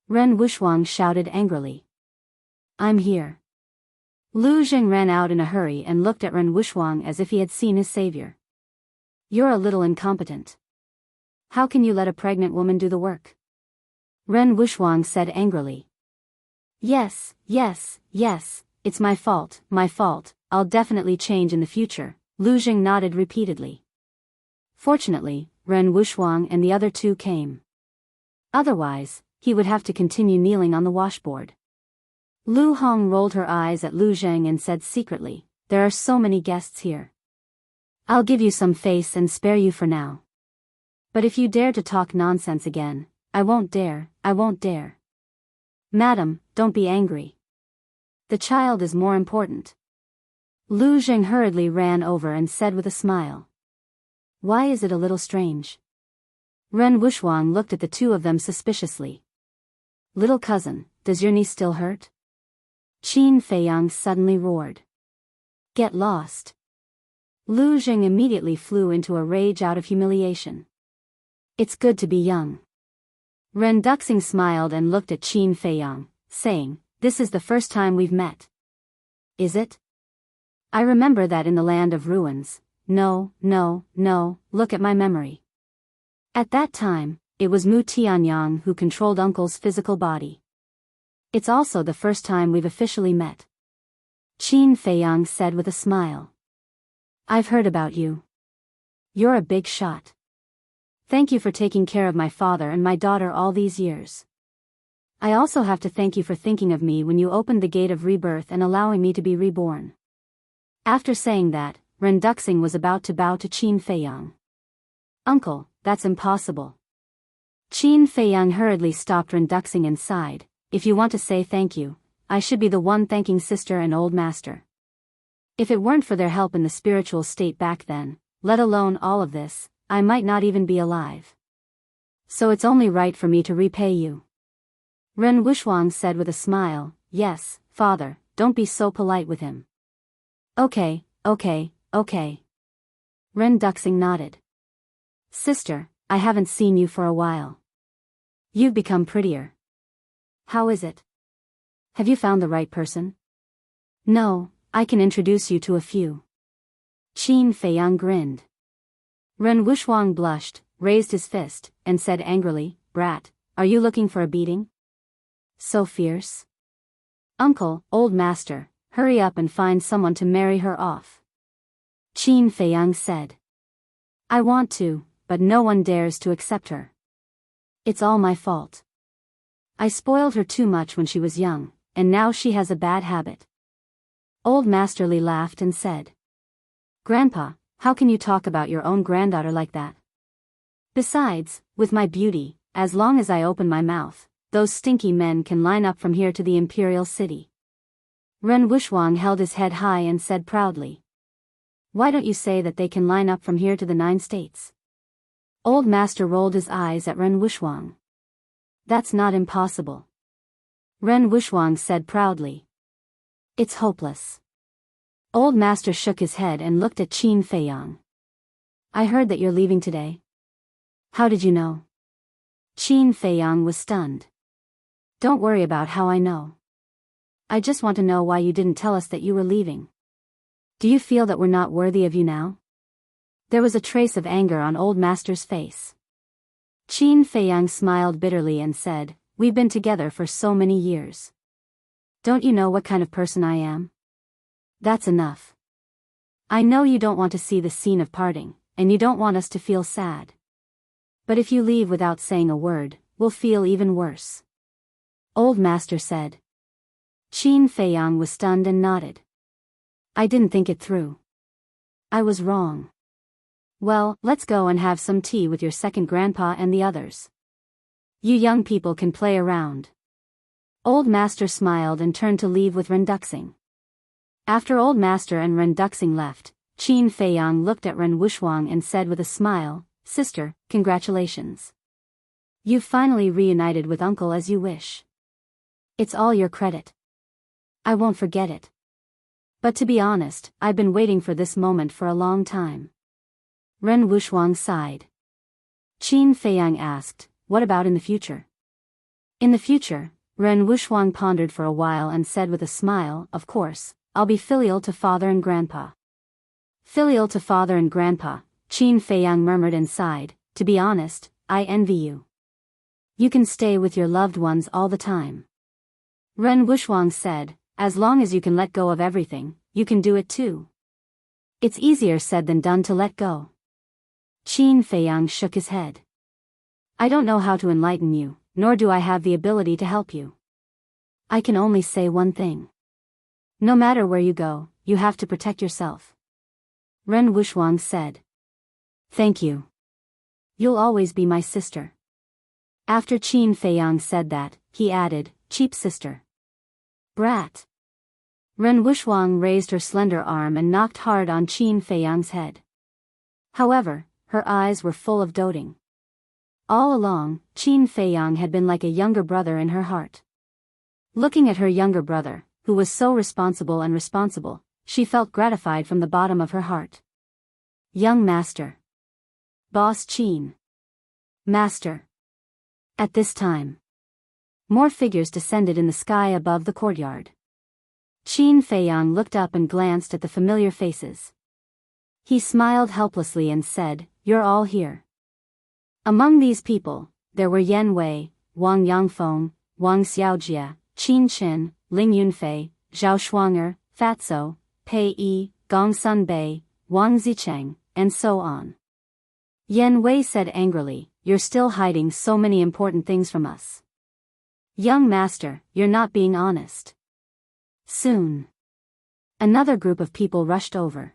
[SPEAKER 1] Ren Wushwang shouted angrily. "I'm here." Lu Zheng ran out in a hurry and looked at Ren Wushwang as if he had seen his savior. "You're a little incompetent. How can you let a pregnant woman do the work?" Ren Wushwang said angrily. Yes, it's my fault, I'll definitely change in the future," Lu Zheng nodded repeatedly. Fortunately, Ren Wushwang and the other 2 came. Otherwise, he would have to continue kneeling on the washboard. Lu Hong rolled her eyes at Lu Zheng and said secretly, "There are so many guests here. I'll give you some face and spare you for now. But if you dare to talk nonsense again, I won't dare. Madam, don't be angry. The child is more important." Lu Zheng hurriedly ran over and said with a smile, "Why is it a little strange?" Ren Wushwang looked at the 2 of them suspiciously. "Little cousin, does your knee still hurt?" Qin Feiyang suddenly roared. "Get lost." Lu Zheng immediately flew into a rage out of humiliation. "It's good to be young." Ren Duxing smiled and looked at Qin Feiyang, saying, "This is the first time we've met. Is it? I remember that in the land of ruins. No, look at my memory. At that time, it was Mu Tianyang who controlled Uncle's physical body. It's also the first time we've officially met." Qin Feiyang said with a smile. "I've heard about you. You're a big shot. Thank you for taking care of my father and my daughter all these years. I also have to thank you for thinking of me when you opened the gate of rebirth and allowing me to be reborn." After saying that, Ren Duxing was about to bow to Qin Feiyang. "Uncle, that's impossible." Qin Feiyang hurriedly stopped Ren Duxing and sighed, "If you want to say thank you, I should be the one thanking Sister and Old Master. If it weren't for their help in the spiritual state back then, let alone all of this, I might not even be alive. So it's only right for me to repay you." Ren Wushwang said with a smile, "Yes, father, don't be so polite with him." Okay. Ren Duxing nodded. "Sister, I haven't seen you for a while. You've become prettier. How is it? Have you found the right person?" "No, I can introduce you to a few." Qin Feiyang grinned. Ren Wushwang blushed, raised his fist, and said angrily, "Brat, are you looking for a beating? So fierce? Uncle, Old Master, hurry up and find someone to marry her off." Qin Feiyang said. "I want to, but no one dares to accept her. It's all my fault. I spoiled her too much when she was young, and now she has a bad habit." Old Master Li laughed and said, "Grandpa, how can you talk about your own granddaughter like that? Besides, with my beauty, as long as I open my mouth, those stinky men can line up from here to the Imperial City." Ren Wushwang held his head high and said proudly, "Why don't you say that they can line up from here to the 9 states? Old Master rolled his eyes at Ren Wushwang. "That's not impossible." Ren Wushwang said proudly. "It's hopeless. Old Master shook his head and looked at Qin Feiyang. I heard that you're leaving today. How did you know? Qin Feiyang was stunned. Don't worry about how I know. I just want to know why you didn't tell us that you were leaving. Do you feel that we're not worthy of you now? There was a trace of anger on Old Master's face. Qin Feiyang smiled bitterly and said, We've been together for so many years. Don't you know what kind of person I am? That's enough. I know you don't want to see the scene of parting, and you don't want us to feel sad. But if you leave without saying a word, we'll feel even worse. Old Master said. Qin Feiyang was stunned and nodded. I didn't think it through. I was wrong. Well, let's go and have some tea with your second grandpa and the others. You young people can play around. Old Master smiled and turned to leave with Renduxing. After Old Master and Renduxing left, Qin Feiyang looked at Ren Wushwang and said with a smile, Sister, congratulations. You've finally reunited with Uncle as you wish. It's all your credit. I won't forget it. But to be honest, I've been waiting for this moment for a long time. Ren Wushwang sighed. Qin Feiyang asked, What about in the future? In the future, Ren Wushwang pondered for a while and said with a smile, Of course, I'll be filial to father and grandpa. Filial to father and grandpa, Qin Feiyang murmured and sighed, To be honest, I envy you. You can stay with your loved ones all the time. Ren Wushwang said, As long as you can let go of everything, you can do it too. It's easier said than done to let go. Qin Feiyang shook his head. I don't know how to enlighten you, nor do I have the ability to help you. I can only say one thing. No matter where you go, you have to protect yourself. Ren Wushwang said. Thank you. You'll always be my sister. After Qin Feiyang said that, he added, Cheap sister. Brat. Ren Wushwang raised her slender arm and knocked hard on Qin Feiyang's head. However, her eyes were full of doting. All along, Qin Feiyang had been like a younger brother in her heart. Looking at her younger brother, who was so responsible and responsible, she felt gratified from the bottom of her heart. Young Master. Boss Qin. Master. At this time, more figures descended in the sky above the courtyard. Qin Feiyang looked up and glanced at the familiar faces. He smiled helplessly and said, You're all here. Among these people, there were Yan Wei, Wang Yangfeng, Wang Xiaojia, Qin Qin, Ling Yunfei, Zhao Shuanger, Fatso, Pei Yi, Gong Sunbei, Wang Zicheng, and so on. Yan Wei said angrily, You're still hiding so many important things from us. Young Master, you're not being honest. Soon. Another group of people rushed over.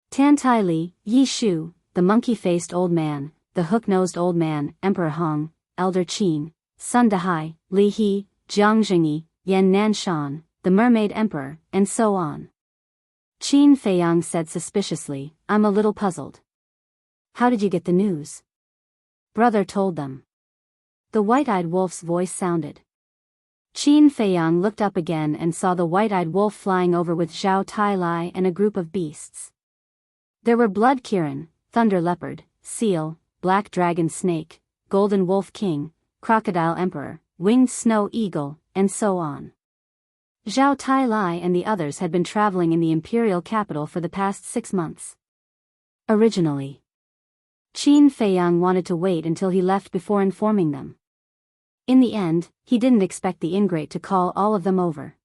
[SPEAKER 1] Tantai Li, Yi Shu, the monkey-faced old man, the hook-nosed old man, Emperor Hong, Elder Qin, Sun Dahai, Li He, Jiang Jingyi, Yan Nanshan, the Mermaid Emperor, and so on. Qin Feiyang said suspiciously, I'm a little puzzled. How did you get the news? Brother told them. The white-eyed wolf's voice sounded. Qin Feiyang looked up again and saw the white-eyed wolf flying over with Zhao Tai-Lai and a group of beasts. There were Blood Kirin, Thunder Leopard, Seal, Black Dragon Snake, Golden Wolf King, Crocodile Emperor, Winged Snow Eagle, and so on. Zhao Tai-Lai and the others had been traveling in the imperial capital for the past 6 months. Originally, Qin Feiyang wanted to wait until he left before informing them. In the end, he didn't expect the ingrate to call all of them over.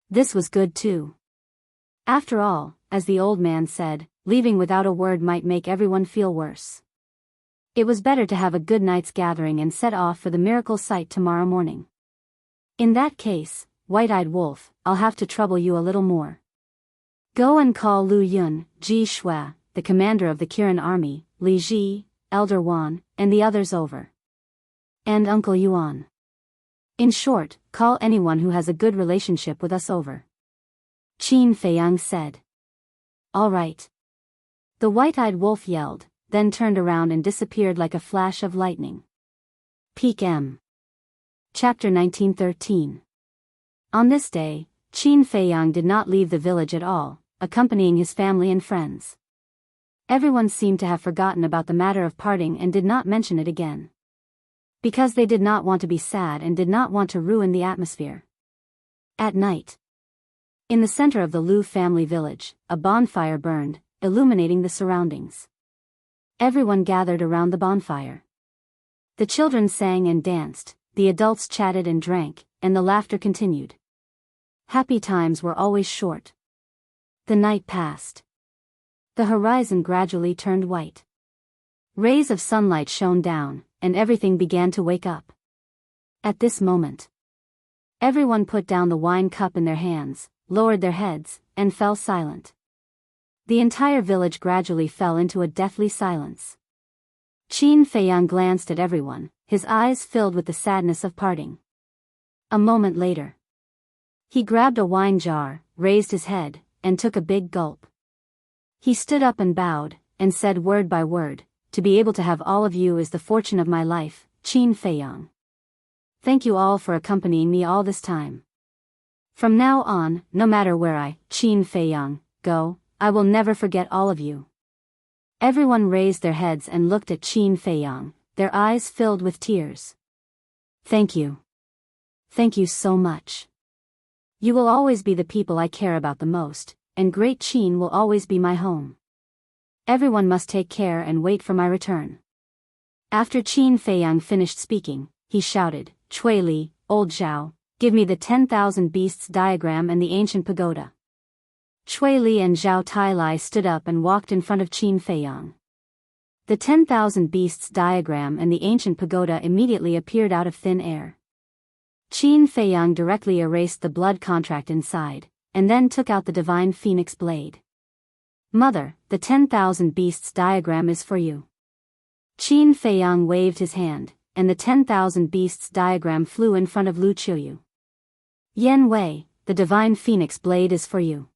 [SPEAKER 1] This was good too. After all, as the old man said, leaving without a word might make everyone feel worse. It was better to have a good night's gathering and set off for the miracle site tomorrow morning. In that case, White-Eyed Wolf, I'll have to trouble you a little more. Go and call Lu Yun, Ji Shui, the commander of the Kirin army, Li Ji, Elder Wan, and the others over. And Uncle Yuan. In short, call anyone who has a good relationship with us over. Qin Feiyang said. All right. The white-eyed wolf yelled, then turned around and disappeared like a flash of lightning. Peak M. Chapter 1913. On this day, Qin Feiyang did not leave the village at all, accompanying his family and friends. Everyone seemed to have forgotten about the matter of parting and did not mention it again. Because they did not want to be sad and did not want to ruin the atmosphere. At night, in the center of the Liu family village, a bonfire burned, illuminating the surroundings. Everyone gathered around the bonfire. The children sang and danced, the adults chatted and drank, and the laughter continued. Happy times were always short. The night passed. The horizon gradually turned white. Rays of sunlight shone down, and everything began to wake up. At this moment, everyone put down the wine cup in their hands, lowered their heads, and fell silent. The entire village gradually fell into a deathly silence. Qin Feiyang glanced at everyone, his eyes filled with the sadness of parting. A moment later, he grabbed a wine jar, raised his head, and took a big gulp. He stood up and bowed, and said word by word, "To be able to have all of you is the fortune of my life, Qin Feiyang. Thank you all for accompanying me all this time. From now on, no matter where I, Qin Feiyang, go, I will never forget all of you." Everyone raised their heads and looked at Qin Feiyang, their eyes filled with tears. "Thank you. Thank you so much. You will always be the people I care about the most, and Great Qin will always be my home. Everyone must take care and wait for my return." After Qin Feiyang finished speaking, he shouted, "Chui Li, old Zhao, give me the 10,000 beasts diagram and the ancient pagoda." Chui Li and Zhao Tailai stood up and walked in front of Qin Feiyang. The 10,000 beasts diagram and the ancient pagoda immediately appeared out of thin air. Qin Feiyang directly erased the blood contract inside, and then took out the divine phoenix blade. "Mother, the 10,000 beasts diagram is for you." Qin Feiyang waved his hand, and the 10,000 beasts diagram flew in front of Lu Qiuyu. "Yan Wei, the divine phoenix blade is for you."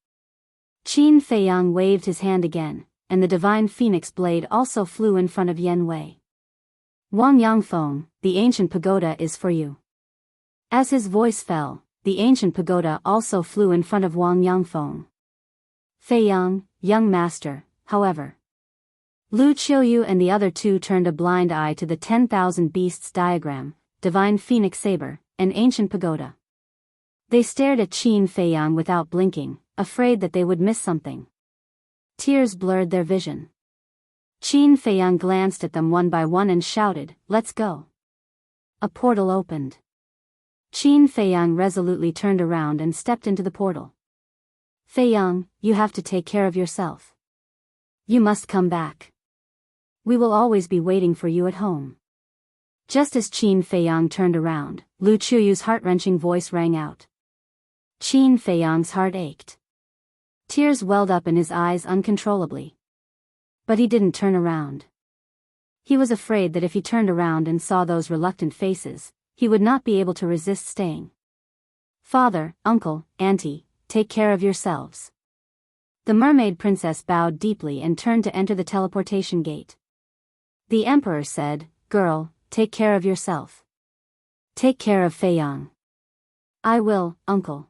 [SPEAKER 1] Qin Feiyang waved his hand again, and the divine phoenix blade also flew in front of Yan Wei. "Wang Yangfeng, the ancient pagoda is for you." As his voice fell, the ancient pagoda also flew in front of Wang Yangfeng. Feiyang, young master, however. Lu Qiuyu and the other two turned a blind eye to the 10,000 beasts diagram, divine phoenix saber, and ancient pagoda. They stared at Qin Feiyang without blinking, afraid that they would miss something. Tears blurred their vision. Qin Feiyang glanced at them one by one and shouted, "Let's go." A portal opened. Qin Feiyang resolutely turned around and stepped into the portal. "Feiyang, you have to take care of yourself. You must come back. We will always be waiting for you at home." Just as Qin Feiyang turned around, Lu Qiuyu's heart-wrenching voice rang out. Qin Feiyang's heart ached. Tears welled up in his eyes uncontrollably. But he didn't turn around. He was afraid that if he turned around and saw those reluctant faces, he would not be able to resist staying. "Father, uncle, auntie, take care of yourselves." The mermaid princess bowed deeply and turned to enter the teleportation gate. The emperor said, "Girl, take care of yourself. Take care of Feiyang." "I will, uncle."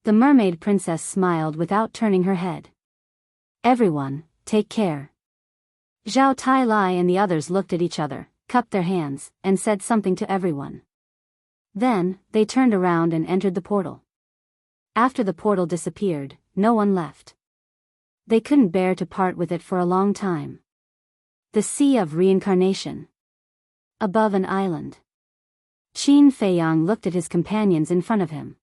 [SPEAKER 1] The mermaid princess smiled without turning her head. "Everyone, take care." Zhao Tailai and the others looked at each other, cupped their hands, and said something to everyone. Then, they turned around and entered the portal. After the portal disappeared, no one left. They couldn't bear to part with it for a long time. The Sea of Reincarnation. Above an island. Qin Feiyang looked at his companions in front of him.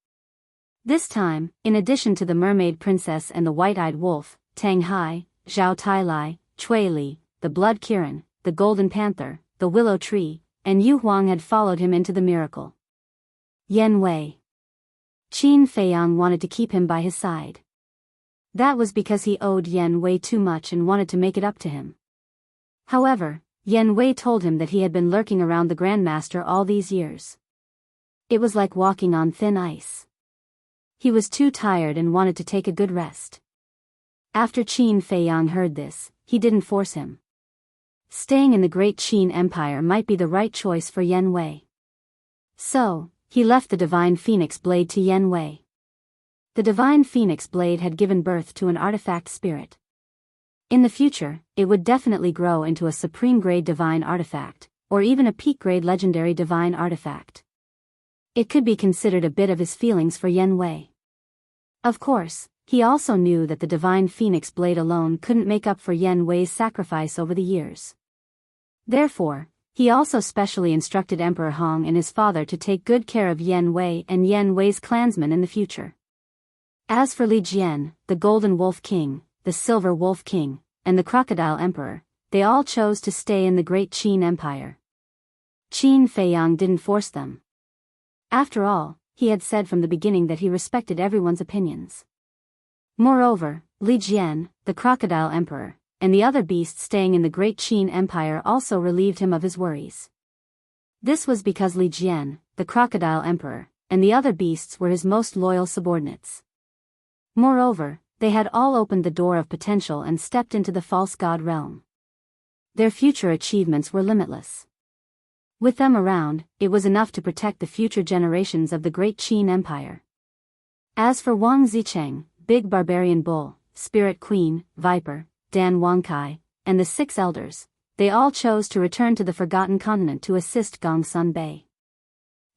[SPEAKER 1] This time, in addition to the mermaid princess and the white-eyed wolf, Tang Hai, Zhao Tailai, Chui Li, the Blood Kirin, the Golden Panther, the Willow Tree, and Yu Huang had followed him into the miracle. Yan Wei. Qin Feiyang wanted to keep him by his side. That was because he owed Yan Wei too much and wanted to make it up to him. However, Yan Wei told him that he had been lurking around the Grandmaster all these years. It was like walking on thin ice. He was too tired and wanted to take a good rest. After Qin Feiyang heard this, he didn't force him. Staying in the Great Qin Empire might be the right choice for Yan Wei. So, he left the divine phoenix blade to Yan Wei. The divine phoenix blade had given birth to an artifact spirit. In the future, it would definitely grow into a supreme-grade divine artifact, or even a peak-grade legendary divine artifact. It could be considered a bit of his feelings for Yen Wei. Of course, he also knew that the divine phoenix blade alone couldn't make up for Yen Wei's sacrifice over the years. Therefore, he also specially instructed Emperor Hong and his father to take good care of Yen Wei and Yen Wei's clansmen in the future. As for Li Jian, the Golden Wolf King, the Silver Wolf King, and the Crocodile Emperor, they all chose to stay in the Great Qin Empire. Qin Feiyang didn't force them. After all, he had said from the beginning that he respected everyone's opinions. Moreover, Li Jian, the Crocodile Emperor, and the other beasts staying in the Great Qin Empire also relieved him of his worries. This was because Li Jian, the Crocodile Emperor, and the other beasts were his most loyal subordinates. Moreover, they had all opened the door of potential and stepped into the false god realm. Their future achievements were limitless. With them around, it was enough to protect the future generations of the Great Qin Empire. As for Wang Zicheng, Big Barbarian Bull, Spirit Queen, Viper, Dan Wangkai, and the 6 elders, they all chose to return to the Forgotten Continent to assist Gongsun Bei.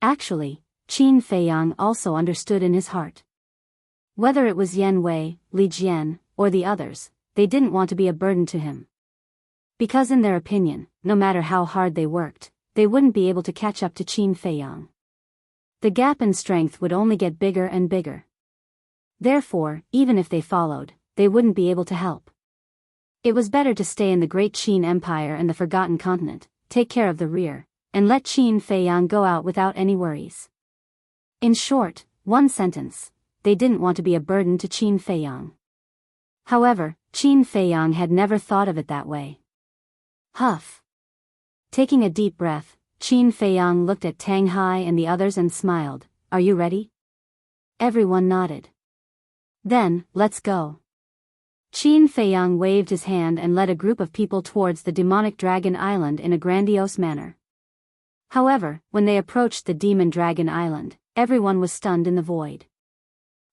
[SPEAKER 1] Actually, Qin Feiyang also understood in his heart. Whether it was Yen Wei, Li Jian, or the others, they didn't want to be a burden to him. Because in their opinion, no matter how hard they worked, they wouldn't be able to catch up to Qin Feiyang. The gap in strength would only get bigger and bigger. Therefore, even if they followed, they wouldn't be able to help. It was better to stay in the Great Qin Empire and the Forgotten Continent, take care of the rear, and let Qin Feiyang go out without any worries. In short, one sentence, they didn't want to be a burden to Qin Feiyang. However, Qin Feiyang had never thought of it that way. Huff. Taking a deep breath, Qin Feiyang looked at Tang Hai and the others and smiled. "Are you ready?" Everyone nodded. "Then, let's go." Qin Feiyang waved his hand and led a group of people towards the demonic dragon island in a grandiose manner. However, when they approached the demon dragon island, everyone was stunned in the void.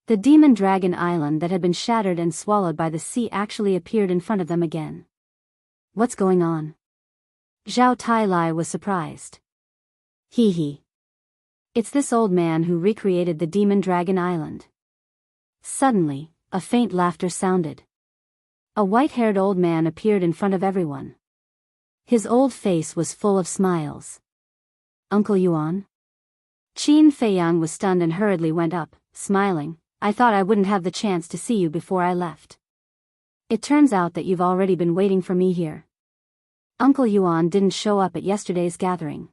[SPEAKER 1] The demon dragon island that had been shattered and swallowed by the sea actually appeared in front of them again. What's going on? Zhao Tailai was surprised. Hee. It's this old man who recreated the demon dragon island. Suddenly, a faint laughter sounded. A white-haired old man appeared in front of everyone. His old face was full of smiles. Uncle Yuan? Qin Feiyang was stunned and hurriedly went up, smiling. "I thought I wouldn't have the chance to see you before I left. It turns out that you've already been waiting for me here. Uncle Yuan didn't show up at yesterday's gathering.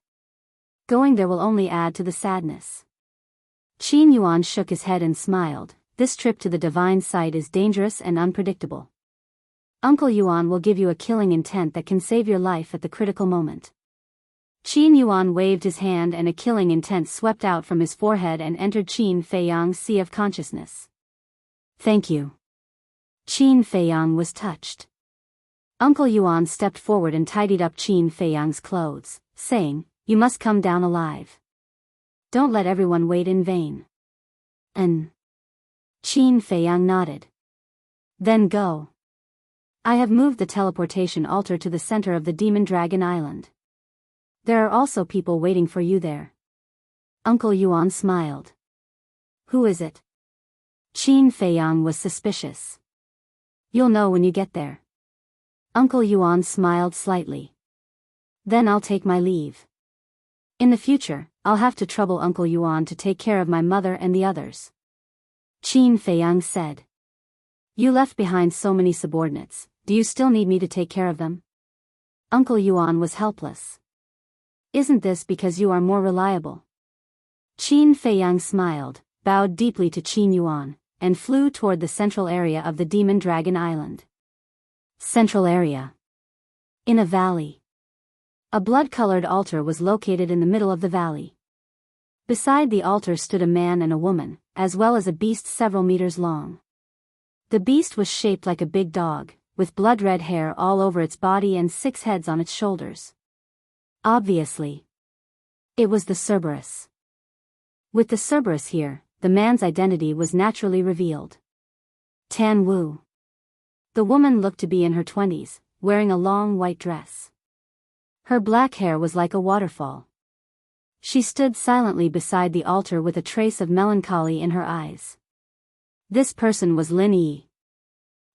[SPEAKER 1] Going there will only add to the sadness." Qin Yuan shook his head and smiled. "This trip to the divine site is dangerous and unpredictable. Uncle Yuan will give you a killing intent that can save your life at the critical moment." Qin Yuan waved his hand and a killing intent swept out from his forehead and entered Qin Feiyang's sea of consciousness. "Thank you." Qin Feiyang was touched. Uncle Yuan stepped forward and tidied up Qin Feiyang's clothes, saying, "You must come down alive. Don't let everyone wait in vain." Qin Feiyang nodded. "Then go. I have moved the teleportation altar to the center of the Demon Dragon Island. There are also people waiting for you there." Uncle Yuan smiled. "Who is it?" Qin Feiyang was suspicious. "You'll know when you get there." Uncle Yuan smiled slightly. "Then I'll take my leave. In the future, I'll have to trouble Uncle Yuan to take care of my mother and the others." Qin Feiyang said. "You left behind so many subordinates, do you still need me to take care of them?" Uncle Yuan was helpless. "Isn't this because you are more reliable?" Qin Feiyang smiled, bowed deeply to Qin Yuan, and flew toward the central area of the Demon Dragon Island. Central area. In a valley. A blood-colored altar was located in the middle of the valley. Beside the altar stood a man and a woman, as well as a beast several meters long. The beast was shaped like a big dog, with blood-red hair all over its body and 6 heads on its shoulders. Obviously, it was the Cerberus. With the Cerberus here, the man's identity was naturally revealed. Tan Wu. The woman looked to be in her 20s, wearing a long white dress. Her black hair was like a waterfall. She stood silently beside the altar with a trace of melancholy in her eyes. This person was Lin Yi.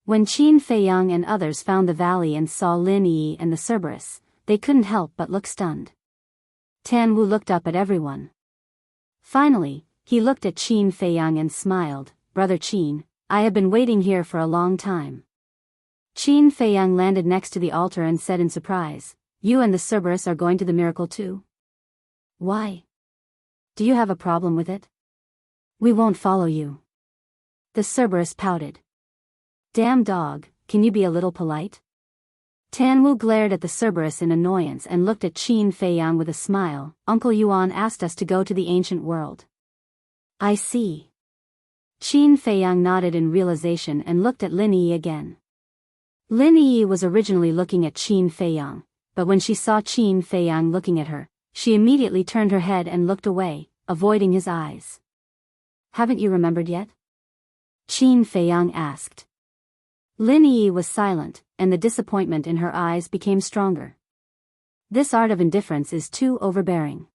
[SPEAKER 1] When Qin Feiyang and others found the valley and saw Lin Yi and the Cerberus, they couldn't help but look stunned. Tan Wu looked up at everyone. Finally, he looked at Qin Feiyang and smiled. "Brother Qin, I have been waiting here for a long time." Qin Feiyang landed next to the altar and said in surprise, "You and the Cerberus are going to the miracle too? Why? Do you have a problem with it?" "We won't follow you." The Cerberus pouted. "Damn dog, can you be a little polite?" Tan Wu glared at the Cerberus in annoyance and looked at Qin Feiyang with a smile. "Uncle Yuan asked us to go to the ancient world." "I see." Qin Feiyang nodded in realization and looked at Lin Yi again. Lin Yi was originally looking at Qin Feiyang, but when she saw Qin Feiyang looking at her, she immediately turned her head and looked away, avoiding his eyes. "Haven't you remembered yet?" Qin Feiyang asked. Lin Yi was silent, and the disappointment in her eyes became stronger. This art of indifference is too overbearing.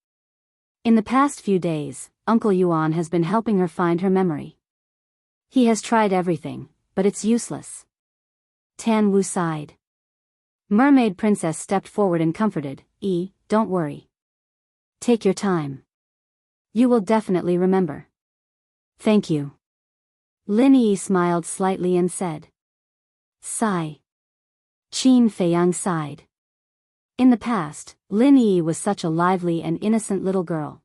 [SPEAKER 1] In the past few days, Uncle Yuan has been helping her find her memory. He has tried everything, but it's useless. Tan Wu sighed. Mermaid Princess stepped forward and comforted, "Don't worry. Take your time. You will definitely remember." "Thank you." Lin Yi smiled slightly and said. "Sigh." Qin Feiyang sighed. In the past, Lin Yi was such a lively and innocent little girl.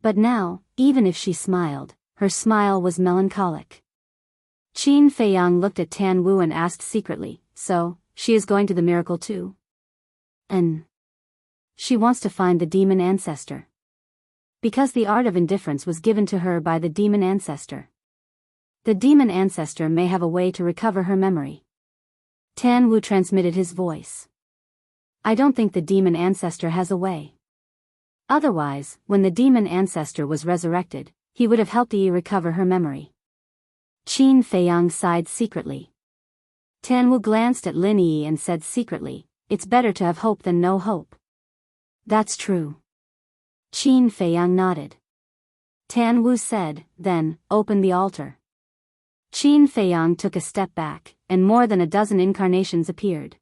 [SPEAKER 1] But now, even if she smiled, her smile was melancholic. Qin Feiyang looked at Tan Wu and asked secretly, "So, she is going to the miracle too?" "And she wants to find the demon ancestor." Because the art of indifference was given to her by the demon ancestor. The demon ancestor may have a way to recover her memory. Tan Wu transmitted his voice. "I don't think the demon ancestor has a way. Otherwise, when the demon ancestor was resurrected, he would have helped Yi recover her memory." Qin Feiyang sighed secretly. Tan Wu glanced at Lin Yi and said secretly, "It's better to have hope than no hope." "That's true." Qin Feiyang nodded. Tan Wu said, "Then, open the altar." Qin Feiyang took a step back, and more than a dozen incarnations appeared.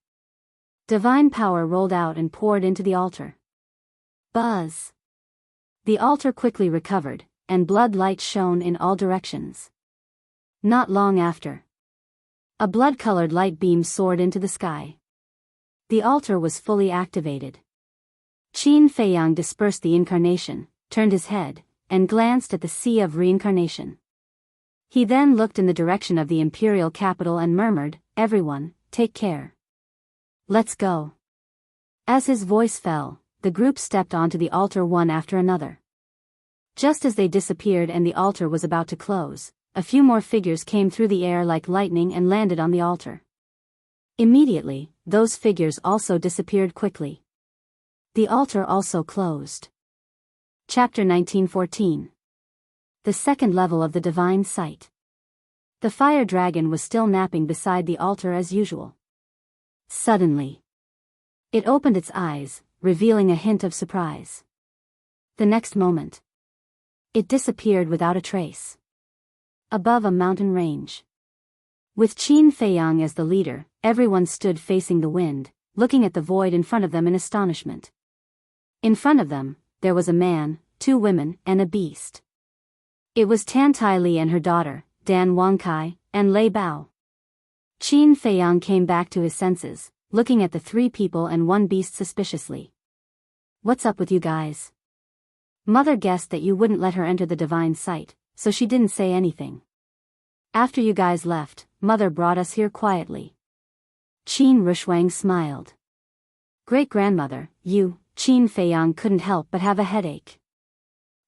[SPEAKER 1] Divine power rolled out and poured into the altar. Buzz! The altar quickly recovered, and blood light shone in all directions. Not long after, a blood-colored light beam soared into the sky. The altar was fully activated. Qin Feiyang dispersed the incarnation, turned his head, and glanced at the sea of reincarnation. He then looked in the direction of the imperial capital and murmured, "Everyone, take care. Let's go." As his voice fell, the group stepped onto the altar one after another. Just as they disappeared and the altar was about to close, a few more figures came through the air like lightning and landed on the altar. Immediately, those figures also disappeared quickly. The altar also closed. Chapter 1914. The second level of the divine sight. The fire dragon was still napping beside the altar as usual. Suddenly, it opened its eyes, revealing a hint of surprise. The next moment, it disappeared without a trace. Above a mountain range. With Qin Feiyang as the leader, everyone stood facing the wind, looking at the void in front of them in astonishment. In front of them, there was a man, 2 women, and a beast. It was Tan Tai Li and her daughter, Dan Wangkai, and Lei Bao. Qin Feiyang came back to his senses, looking at the 3 people and 1 beast suspiciously. "What's up with you guys?" Mother guessed that you wouldn't let her enter the divine sight, so she didn't say anything. "After you guys left, Mother brought us here quietly." Qin Rushwang smiled. "Great-grandmother, you," Qin Feiyang couldn't help but have a headache.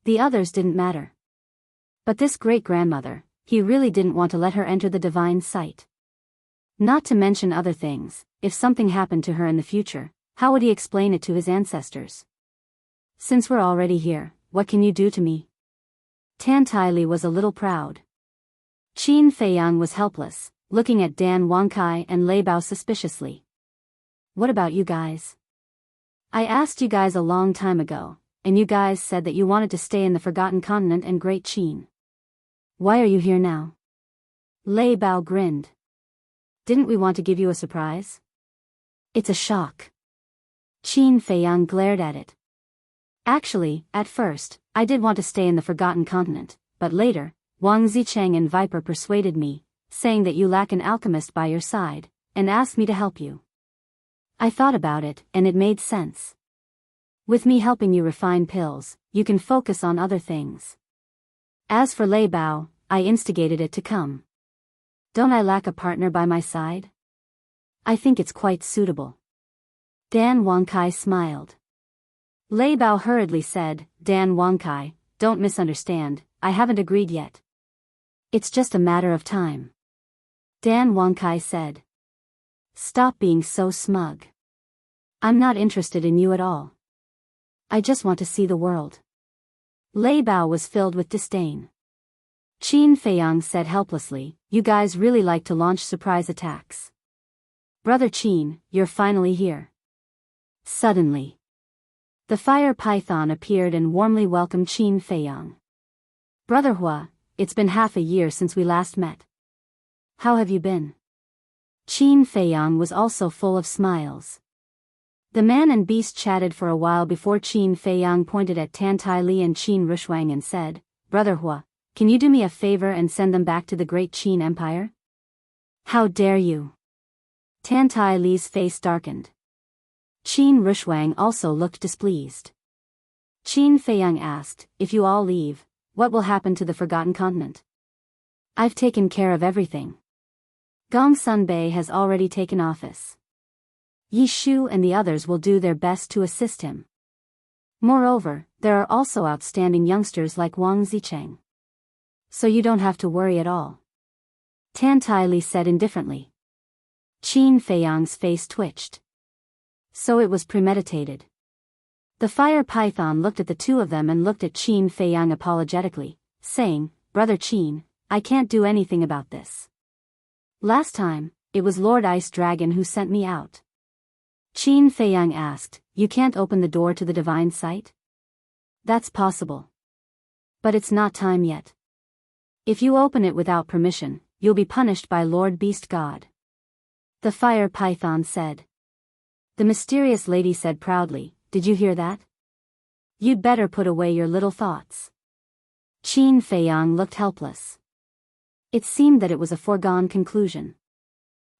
[SPEAKER 1] The others didn't matter. But this great-grandmother, he really didn't want to let her enter the divine sight. Not to mention other things, if something happened to her in the future, how would he explain it to his ancestors? "Since we're already here, what can you do to me?" Tan Tai Li was a little proud. Qin Feiyang was helpless, looking at Dan Wangkai and Lei Bao suspiciously. What about you guys? I asked you guys a long time ago, and you guys said that you wanted to stay in the Forgotten Continent and Great Qin. Why are you here now? Lei Bao grinned. Didn't we want to give you a surprise? It's a shock. Qin Feiyang glared at it. Actually, at first, I did want to stay in the Forgotten Continent, but later, Wang Zicheng and Viper persuaded me, saying that you lack an alchemist by your side, and asked me to help you. I thought about it, and it made sense. With me helping you refine pills, you can focus on other things. As for Lei Bao, I instigated it to come. Don't I lack a partner by my side? I think it's quite suitable. Dan Wangkai smiled. Lei Bao hurriedly said, Dan Wangkai, don't misunderstand, I haven't agreed yet. It's just a matter of time. Dan Wangkai said. Stop being so smug. I'm not interested in you at all. I just want to see the world. Lei Bao was filled with disdain. Qin Feiyang said helplessly, you guys really like to launch surprise attacks. Brother Qin, you're finally here. Suddenly, the fire python appeared and warmly welcomed Qin Feiyang. Brother Hua, it's been half a year since we last met. How have you been? Qin Feiyang was also full of smiles. The man and beast chatted for a while before Qin Feiyang pointed at Tan Tai Li and Qin Rushwang and said, Brother Hua, can you do me a favor and send them back to the great Qin Empire? How dare you? Tan Tai Li's face darkened. Qin Rushwang also looked displeased. Qin Feiyang asked, if you all leave, what will happen to the Forgotten Continent? I've taken care of everything. Gong Sunbei has already taken office. Yi Shu and the others will do their best to assist him. Moreover, there are also outstanding youngsters like Wang Zicheng. So you don't have to worry at all. Tan Tai Li said indifferently. Qin Feiyang's face twitched. So it was premeditated. The fire python looked at the two of them and looked at Qin Feiyang apologetically, saying, Brother Qin, I can't do anything about this. Last time, it was Lord Ice Dragon who sent me out. Qin Feiyang asked, you can't open the door to the divine sight? That's possible. But it's not time yet. If you open it without permission, you'll be punished by Lord Beast God. The fire python said. The mysterious lady said proudly, did you hear that? You'd better put away your little thoughts. Qin Feiyang looked helpless. It seemed that it was a foregone conclusion.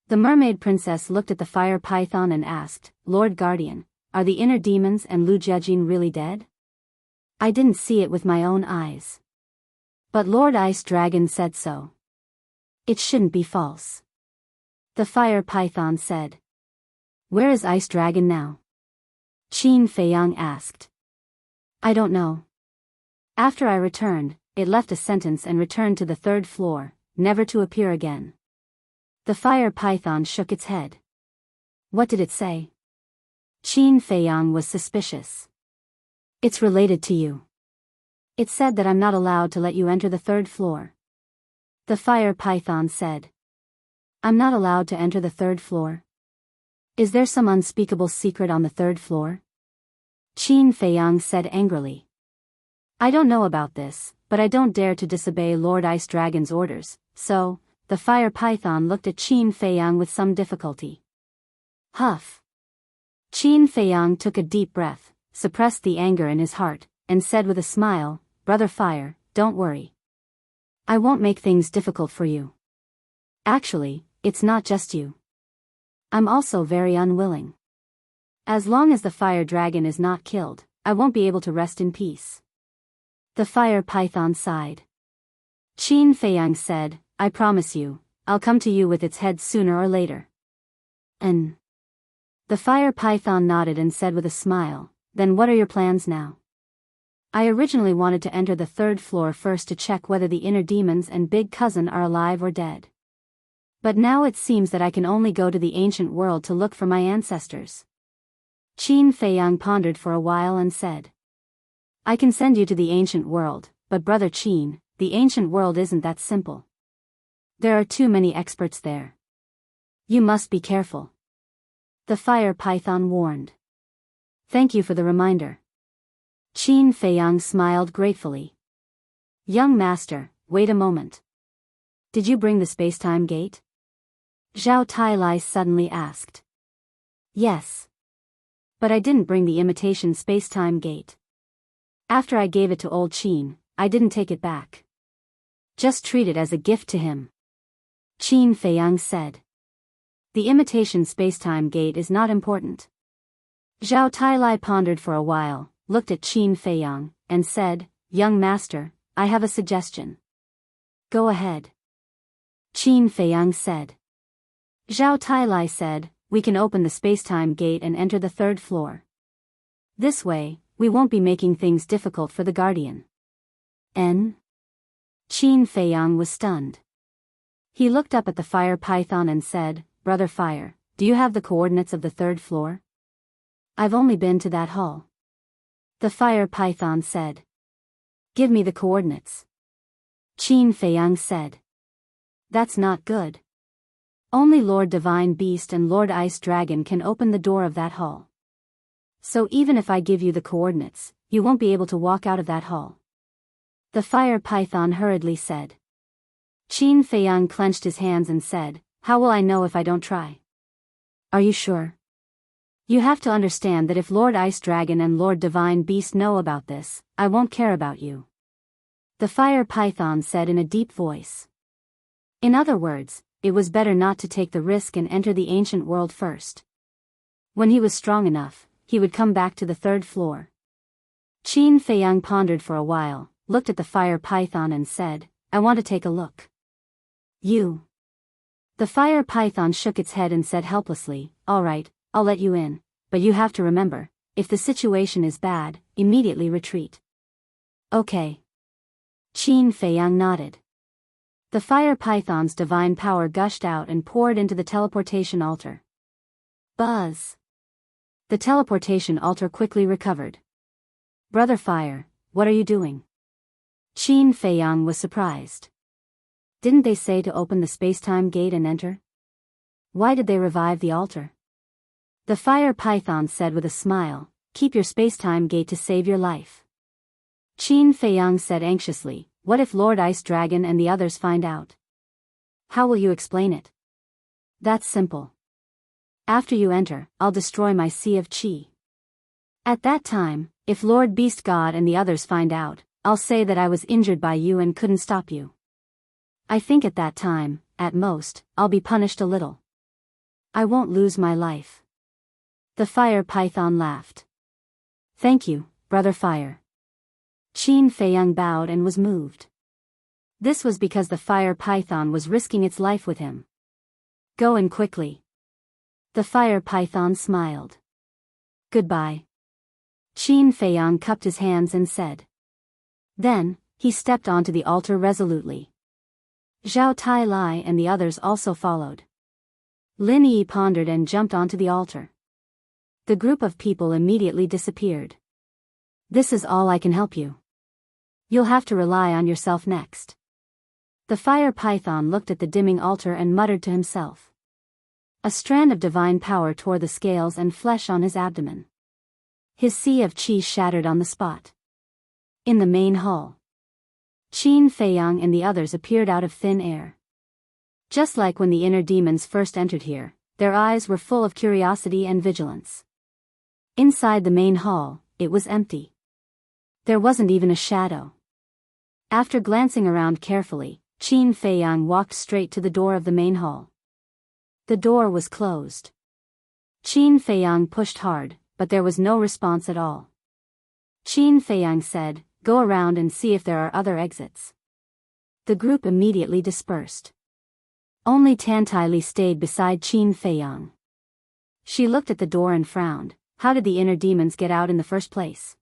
[SPEAKER 1] The mermaid princess looked at the fire python and asked, Lord Guardian, are the inner demons and Lu Jiajin really dead? I didn't see it with my own eyes. But Lord Ice Dragon said so. It shouldn't be false. The fire python said. Where is Ice Dragon now? Qin Feiyang asked. I don't know. After I returned, it left a sentence and returned to the third floor, never to appear again. The fire python shook its head. What did it say? Qin Feiyang was suspicious. It's related to you. It said that I'm not allowed to let you enter the third floor. The fire python said. I'm not allowed to enter the third floor? Is there some unspeakable secret on the third floor? Qin Feiyang said angrily. I don't know about this, but I don't dare to disobey Lord Ice Dragon's orders, so, the fire python looked at Qin Feiyang with some difficulty. Huff. Qin Feiyang took a deep breath, suppressed the anger in his heart, and said with a smile, Brother Fire, don't worry. I won't make things difficult for you. Actually, it's not just you. I'm also very unwilling. As long as the fire dragon is not killed, I won't be able to rest in peace. The fire python sighed. Qin Feiyang said, I promise you, I'll come to you with its head sooner or later. The fire python nodded and said with a smile, then what are your plans now? I originally wanted to enter the third floor first to check whether the inner demons and big cousin are alive or dead. But now it seems that I can only go to the ancient world to look for my ancestors. Qin Feiyang pondered for a while and said. I can send you to the ancient world, but Brother Qin, the ancient world isn't that simple. There are too many experts there. You must be careful. The fire python warned. Thank you for the reminder. Qin Feiyang smiled gratefully. Young master, wait a moment. Did you bring the space-time gate? Zhao Tailai suddenly asked. Yes. But I didn't bring the imitation space-time gate. After I gave it to old Qin, I didn't take it back. Just treat it as a gift to him. Qin Feiyang said. The imitation space-time gate is not important. Zhao Tailai pondered for a while, looked at Qin Feiyang, and said, Young master, I have a suggestion. Go ahead. Qin Feiyang said. Zhao Tailai said, we can open the space-time gate and enter the third floor. This way, we won't be making things difficult for the guardian. Qin Feiyang was stunned. He looked up at the fire python and said, Brother Fire, do you have the coordinates of the third floor? I've only been to that hall. The fire python said. Give me the coordinates. Qin Feiyang said. That's not good. Only Lord Divine Beast and Lord Ice Dragon can open the door of that hall. So even if I give you the coordinates, you won't be able to walk out of that hall. The fire python hurriedly said. Qin Feiyang clenched his hands and said, How will I know if I don't try? Are you sure? You have to understand that if Lord Ice Dragon and Lord Divine Beast know about this, I won't care about you. The fire python said in a deep voice. In other words, it was better not to take the risk and enter the ancient world first. When he was strong enough, he would come back to the third floor. Qin Feiyang pondered for a while, looked at the fire python and said, I want to take a look. You. The fire python shook its head and said helplessly, All right, I'll let you in, but you have to remember, if the situation is bad, immediately retreat. Okay. Qin Feiyang nodded. The fire python's divine power gushed out and poured into the teleportation altar. Buzz. The teleportation altar quickly recovered. Brother Fire, what are you doing? Qin Feiyang was surprised. Didn't they say to open the space-time gate and enter? Why did they revive the altar? The fire python said with a smile, Keep your space-time gate to save your life. Qin Feiyang said anxiously, What if Lord Ice Dragon and the others find out? How will you explain it? That's simple. After you enter, I'll destroy my Sea of Qi. At that time, if Lord Beast God and the others find out, I'll say that I was injured by you and couldn't stop you. I think at that time, at most, I'll be punished a little. I won't lose my life. The fire python laughed. Thank you, Brother Fire. Qin Feiyang bowed and was moved. This was because the fire python was risking its life with him. Go in quickly. The fire python smiled. Goodbye. Qin Feiyang cupped his hands and said. Then, he stepped onto the altar resolutely. Zhao Tailai and the others also followed. Lin Yi pondered and jumped onto the altar. The group of people immediately disappeared. This is all I can help you. You'll have to rely on yourself next. The fire python looked at the dimming altar and muttered to himself. A strand of divine power tore the scales and flesh on his abdomen. His sea of qi shattered on the spot. In the main hall, Qin Feiyang and the others appeared out of thin air. Just like when the inner demons first entered here, their eyes were full of curiosity and vigilance. Inside the main hall, it was empty. There wasn't even a shadow. After glancing around carefully, Qin Feiyang walked straight to the door of the main hall. The door was closed. Qin Feiyang pushed hard, but there was no response at all. Qin Feiyang said, Go around and see if there are other exits. The group immediately dispersed. Only Tantai stayed beside Qin Feiyang. She looked at the door and frowned. How did the inner demons get out in the first place?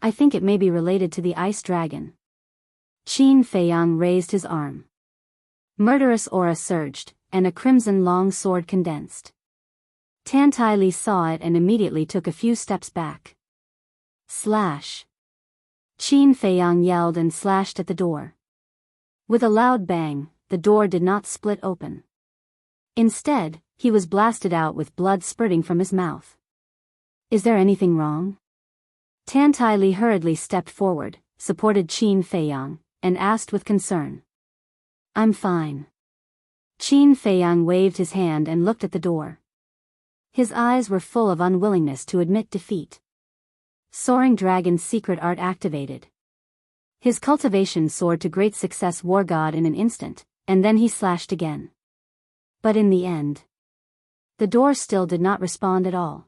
[SPEAKER 1] I think it may be related to the ice dragon. Qin Feiyang raised his arm. Murderous aura surged, and a crimson long sword condensed. Tantai saw it and immediately took a few steps back. Slash. Qin Feiyang yelled and slashed at the door. With a loud bang, the door did not split open. Instead, he was blasted out with blood spurting from his mouth. Is there anything wrong? Tan Li hurriedly stepped forward, supported Qin Feiyang, and asked with concern. I'm fine. Qin Feiyang waved his hand and looked at the door. His eyes were full of unwillingness to admit defeat. Soaring Dragon's secret art activated. His cultivation soared to great success, War God, in an instant, and then he slashed again. But in the end, the door still did not respond at all.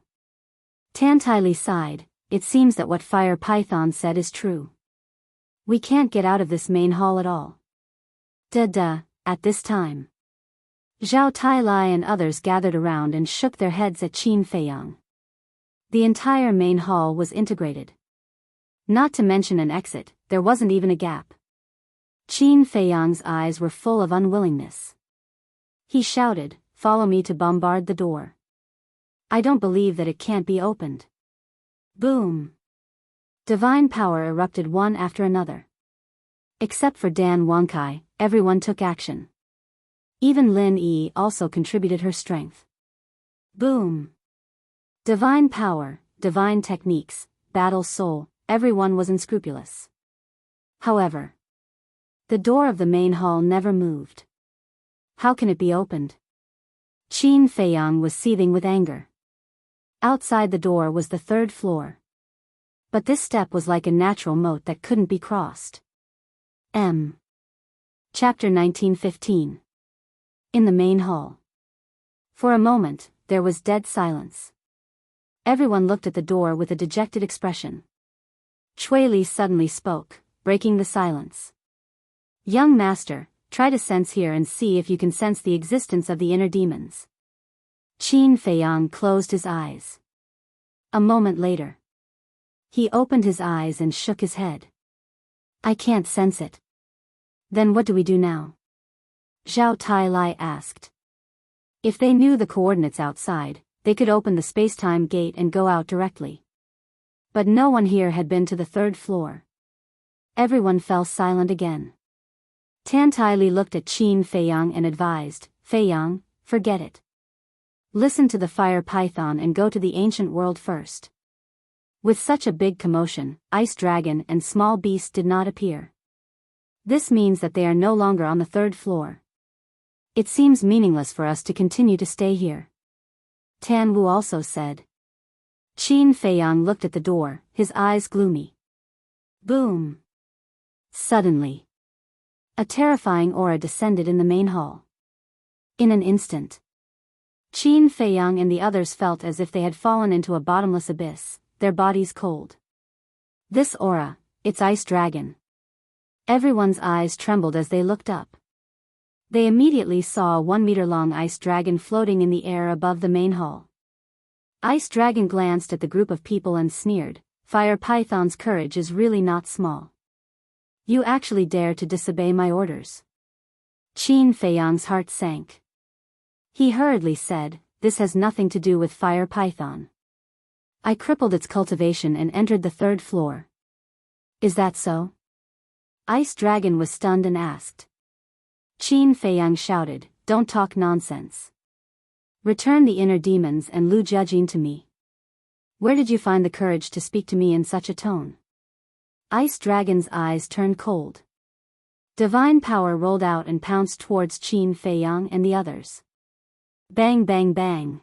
[SPEAKER 1] Tan Li sighed. It seems that what Fire Python said is true. We can't get out of this main hall at all. At this time, Zhao Tailai and others gathered around and shook their heads at Qin Feiyang. The entire main hall was integrated. Not to mention an exit, there wasn't even a gap. Qin Feiyang's eyes were full of unwillingness. He shouted, "Follow me to bombard the door. I don't believe that it can't be opened." Boom! Divine power erupted one after another. Except for Dan Wangkai, everyone took action. Even Lin Yi also contributed her strength. Boom! Divine power, divine techniques, battle soul, everyone was unscrupulous. However, the door of the main hall never moved. How can it be opened? Qin Feiyang was seething with anger. Outside the door was the third floor. But this step was like a natural moat that couldn't be crossed. Chapter 1915. In the main hall. For a moment, there was dead silence. Everyone looked at the door with a dejected expression. Chui Li suddenly spoke, breaking the silence. Young master, try to sense here and see if you can sense the existence of the inner demons. Qin Feiyang closed his eyes. A moment later, he opened his eyes and shook his head. I can't sense it. Then what do we do now? Zhao Tailai asked. If they knew the coordinates outside, they could open the space-time gate and go out directly. But no one here had been to the third floor. Everyone fell silent again. Tan Li looked at Qin Feiyang and advised, Feiyang, forget it. Listen to the Fire Python and go to the ancient world first. With such a big commotion, Ice Dragon and Small Beast did not appear. This means that they are no longer on the third floor. It seems meaningless for us to continue to stay here. Tan Wu also said. Qin Feiyang looked at the door, his eyes gloomy. Boom! Suddenly, a terrifying aura descended in the main hall. In an instant, Qin Feiyang and the others felt as if they had fallen into a bottomless abyss, their bodies cold. This aura, it's Ice Dragon. Everyone's eyes trembled as they looked up. They immediately saw a 1-meter-long ice dragon floating in the air above the main hall. Ice Dragon glanced at the group of people and sneered, Fire Python's courage is really not small. You actually dare to disobey my orders. Qin Feiyang's heart sank. He hurriedly said, this has nothing to do with Fire Python. I crippled its cultivation and entered the third floor. Is that so? Ice Dragon was stunned and asked. Qin Feiyang shouted, don't talk nonsense. Return the inner demons and Lu Jiajin to me. Where did you find the courage to speak to me in such a tone? Ice Dragon's eyes turned cold. Divine power rolled out and pounced towards Qin Feiyang and the others. Bang bang bang.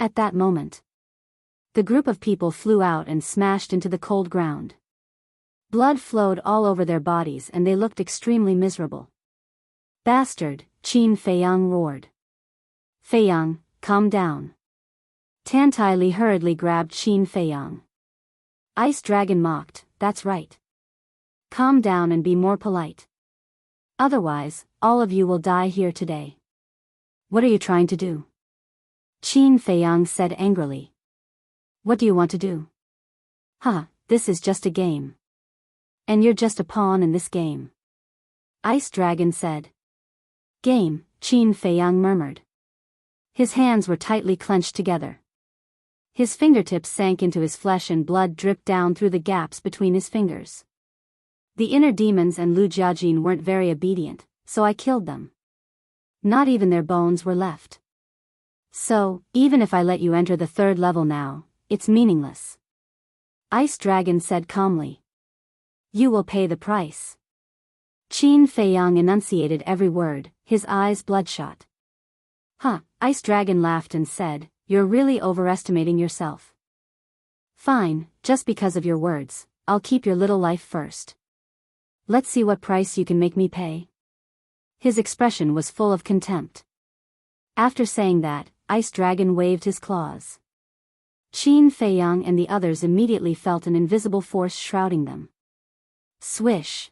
[SPEAKER 1] At that moment, the group of people flew out and smashed into the cold ground. Blood flowed all over their bodies and they looked extremely miserable. Bastard, Qin Feiyang roared. Feiyang, calm down. Tan Li hurriedly grabbed Qin Feiyang. Ice Dragon mocked, that's right. Calm down and be more polite. Otherwise, all of you will die here today. What are you trying to do? Qin Feiyang said angrily. What do you want to do? This is just a game. And you're just a pawn in this game. Ice Dragon said. Game, Qin Feiyang murmured. His hands were tightly clenched together. His fingertips sank into his flesh and blood dripped down through the gaps between his fingers. The inner demons and Lu Jiajin weren't very obedient, so I killed them. Not even their bones were left. So, even if I let you enter the 3rd level now, it's meaningless. Ice Dragon said calmly. You will pay the price. Qin Feiyang enunciated every word, his eyes bloodshot. Huh, Ice Dragon laughed and said, you're really overestimating yourself. Fine, just because of your words, I'll keep your little life first. Let's see what price you can make me pay. His expression was full of contempt. After saying that, Ice Dragon waved his claws. Qin Feiyang and the others immediately felt an invisible force shrouding them. Swish.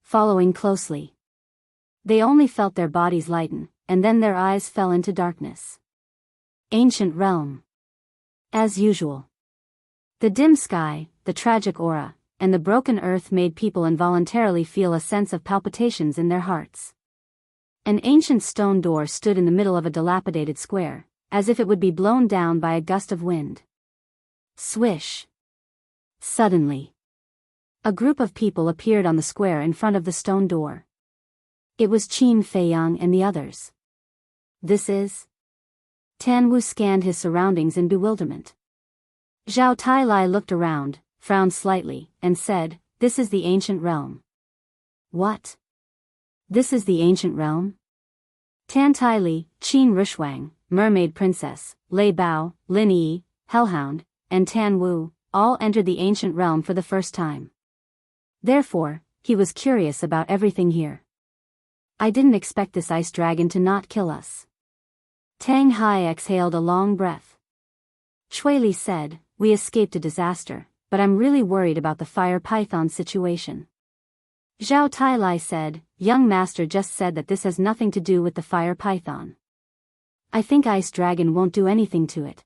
[SPEAKER 1] Following closely. They only felt their bodies lighten, and then their eyes fell into darkness. Ancient realm. As usual. The dim sky, the tragic aura, and the broken earth made people involuntarily feel a sense of palpitations in their hearts. An ancient stone door stood in the middle of a dilapidated square, as if it would be blown down by a gust of wind. Swish. Suddenly, a group of people appeared on the square in front of the stone door. It was Qin Feiyang and the others. This is... Tan Wu scanned his surroundings in bewilderment. Zhao Tailai looked around, frowned slightly, and said, this is the ancient realm. What? This is the ancient realm? Tan Taili, Qin Rushwang, Mermaid Princess, Lei Bao, Lin Yi, Hellhound, and Tan Wu, all entered the ancient realm for the first time. Therefore, he was curious about everything here. I didn't expect this ice dragon to not kill us. Tang Hai exhaled a long breath. Shui Li said, we escaped a disaster, but I'm really worried about the fire python situation. Zhao Tailai said, young master just said that this has nothing to do with the fire python. I think ice dragon won't do anything to it.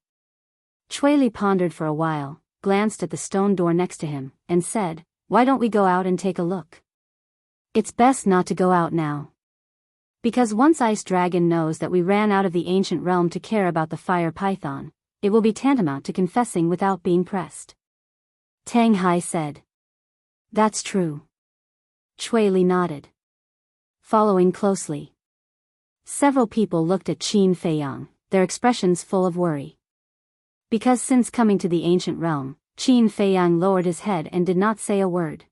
[SPEAKER 1] Shui Li pondered for a while, glanced at the stone door next to him, and said, why don't we go out and take a look? It's best not to go out now. Because once Ice Dragon knows that we ran out of the ancient realm to care about the fire python, it will be tantamount to confessing without being pressed. Tang Hai said. That's true. Shui Li nodded. Following closely. Several people looked at Qin Feiyang, their expressions full of worry. Because since coming to the ancient realm, Qin Feiyang lowered his head and did not say a word.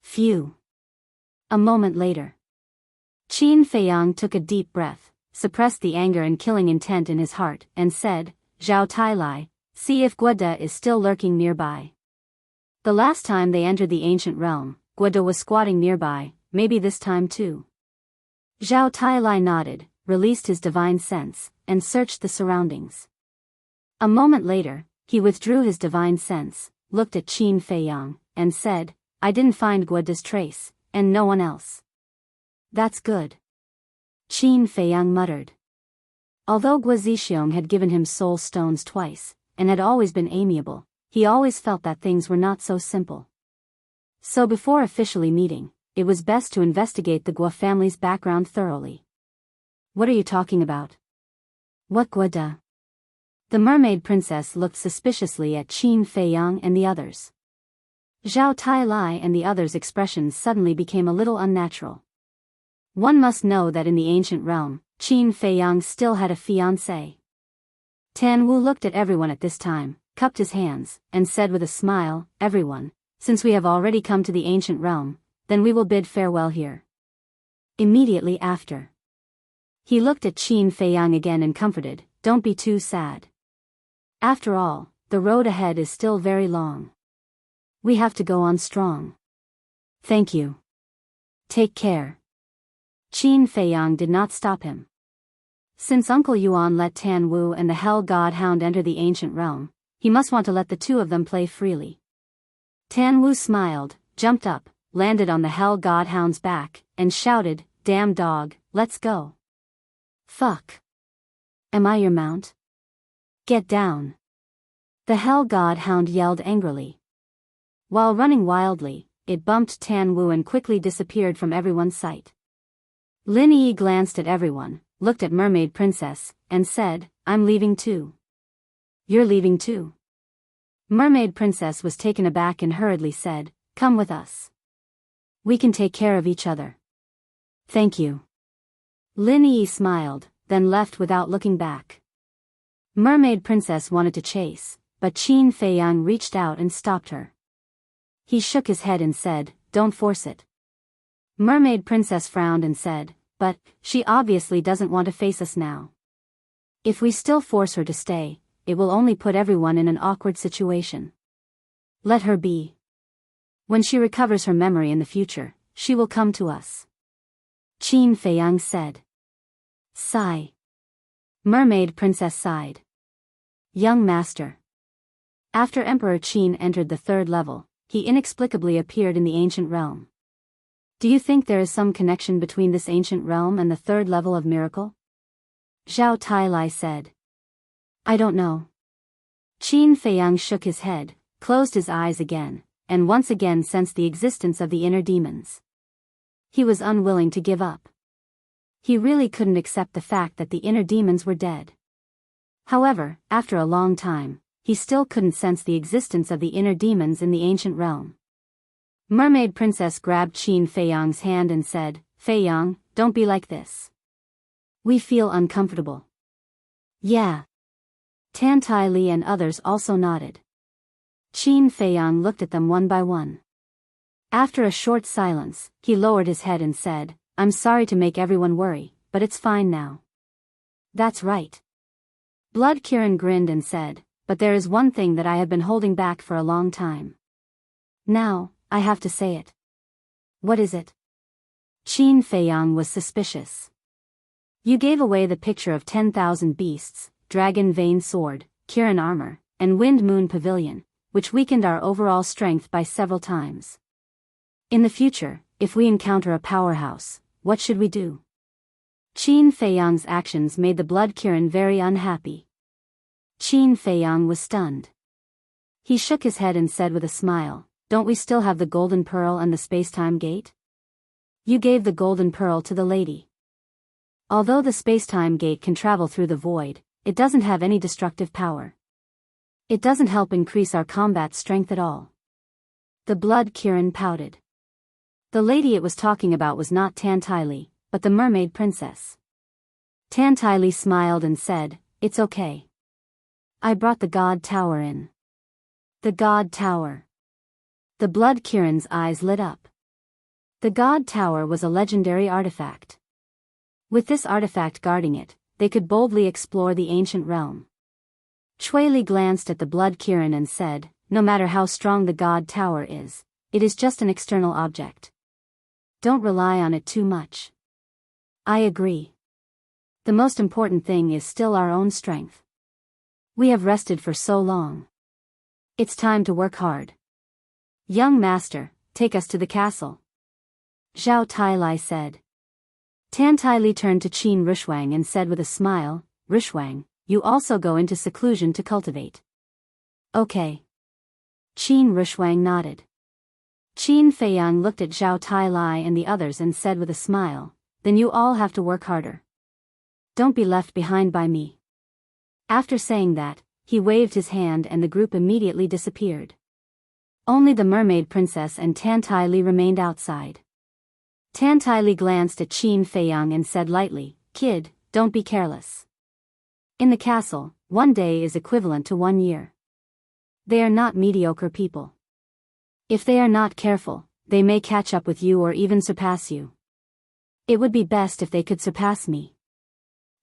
[SPEAKER 1] Phew. A moment later. Qin Feiyang took a deep breath, suppressed the anger and killing intent in his heart, and said, Zhao Tailai, see if Guoda is still lurking nearby. The last time they entered the ancient realm, Guoda was squatting nearby, maybe this time too. Zhao Tailai nodded, released his divine sense, and searched the surroundings. A moment later, he withdrew his divine sense, looked at Qin Feiyang, and said, I didn't find Guoda's trace, and no one else. That's good. Qin Feiyang muttered. Although Guo Zixiong had given him soul stones twice, and had always been amiable, he always felt that things were not so simple. So before officially meeting, it was best to investigate the Guo family's background thoroughly. What are you talking about? What Guoda? The mermaid princess looked suspiciously at Qin Feiyang and the others. Zhao Tailai and the others' expressions suddenly became a little unnatural. One must know that in the ancient realm, Qin Feiyang still had a fiancé. Tan Wu looked at everyone at this time, cupped his hands, and said with a smile, everyone, since we have already come to the ancient realm, then we will bid farewell here. Immediately after. He looked at Qin Feiyang again and comforted, don't be too sad. After all, the road ahead is still very long. We have to go on strong. Thank you. Take care. Qin Feiyang did not stop him. Since Uncle Yuan let Tan Wu and the Hell God Hound enter the ancient realm, he must want to let the two of them play freely. Tan Wu smiled, jumped up, landed on the Hell God Hound's back, and shouted, damn dog, let's go. Fuck. Am I your mount? Get down. The Hell God Hound yelled angrily. While running wildly, it bumped Tan Wu and quickly disappeared from everyone's sight. Lin Yi glanced at everyone, looked at Mermaid Princess, and said, I'm leaving too. You're leaving too? Mermaid Princess was taken aback and hurriedly said, come with us. We can take care of each other. Thank you. Lin Yi smiled, then left without looking back. Mermaid Princess wanted to chase, but Qin Feiyang reached out and stopped her. He shook his head and said, "Don't force it." Mermaid Princess frowned and said, "But, she obviously doesn't want to face us now. If we still force her to stay, it will only put everyone in an awkward situation. Let her be. When she recovers her memory in the future, she will come to us." Qin Feiyang said. Sigh. Mermaid Princess sighed. Young Master. After Emperor Qin entered the third level, he inexplicably appeared in the ancient realm. Do you think there is some connection between this ancient realm and the third level of miracle? Zhao Tailai said. I don't know. Qin Feiyang shook his head, closed his eyes again, and once again sensed the existence of the inner demons. He was unwilling to give up. He really couldn't accept the fact that the inner demons were dead. However, after a long time, he still couldn't sense the existence of the inner demons in the ancient realm. Mermaid Princess grabbed Qin Feiyang's hand and said, "Feiyang, don't be like this. We feel uncomfortable." Yeah. Tan Tai Li and others also nodded. Qin Feiyang looked at them one by one. After a short silence, he lowered his head and said, "I'm sorry to make everyone worry, but it's fine now." That's right. Blood Kirin grinned and said, "But there is one thing that I have been holding back for a long time. Now, I have to say it." What is it? Qin Feiyang was suspicious. You gave away the picture of 10,000 beasts, dragon vein sword, Kirin armor, and wind moon pavilion, which weakened our overall strength by several times. In the future, if we encounter a powerhouse, what should we do? Qin Feiyang's actions made the Blood Kirin very unhappy. Qin Feiyang was stunned. He shook his head and said with a smile, "Don't we still have the Golden Pearl and the Space-Time Gate?" You gave the Golden Pearl to the lady. Although the Space-Time Gate can travel through the void, it doesn't have any destructive power. It doesn't help increase our combat strength at all. The Blood Kirin pouted. The lady it was talking about was not Tan Tai Li, but the Mermaid Princess. Tan Tai Li smiled and said, "It's okay. I brought the God Tower in." The God Tower. The Blood Kirin's eyes lit up. The God Tower was a legendary artifact. With this artifact guarding it, they could boldly explore the ancient realm. Chui Li glanced at the Blood Kirin and said, "No matter how strong the God Tower is, it is just an external object. Don't rely on it too much." I agree. The most important thing is still our own strength. We have rested for so long. It's time to work hard. Young Master, take us to the castle. Zhao Tailai said. Tan Tai Li turned to Qin Rushwang and said with a smile, "Rushwang, you also go into seclusion to cultivate." Okay. Qin Rushwang nodded. Qin Feiyang looked at Zhao Tailai and the others and said with a smile, "Then you all have to work harder. Don't be left behind by me." After saying that, he waved his hand and the group immediately disappeared. Only the Mermaid Princess and Tan Tai Li remained outside. Tan Tai Li glanced at Qin Feiyang and said lightly, "Kid, don't be careless. In the castle, one day is equivalent to 1 year. They are not mediocre people. If they are not careful, they may catch up with you or even surpass you. It would be best if they could surpass me.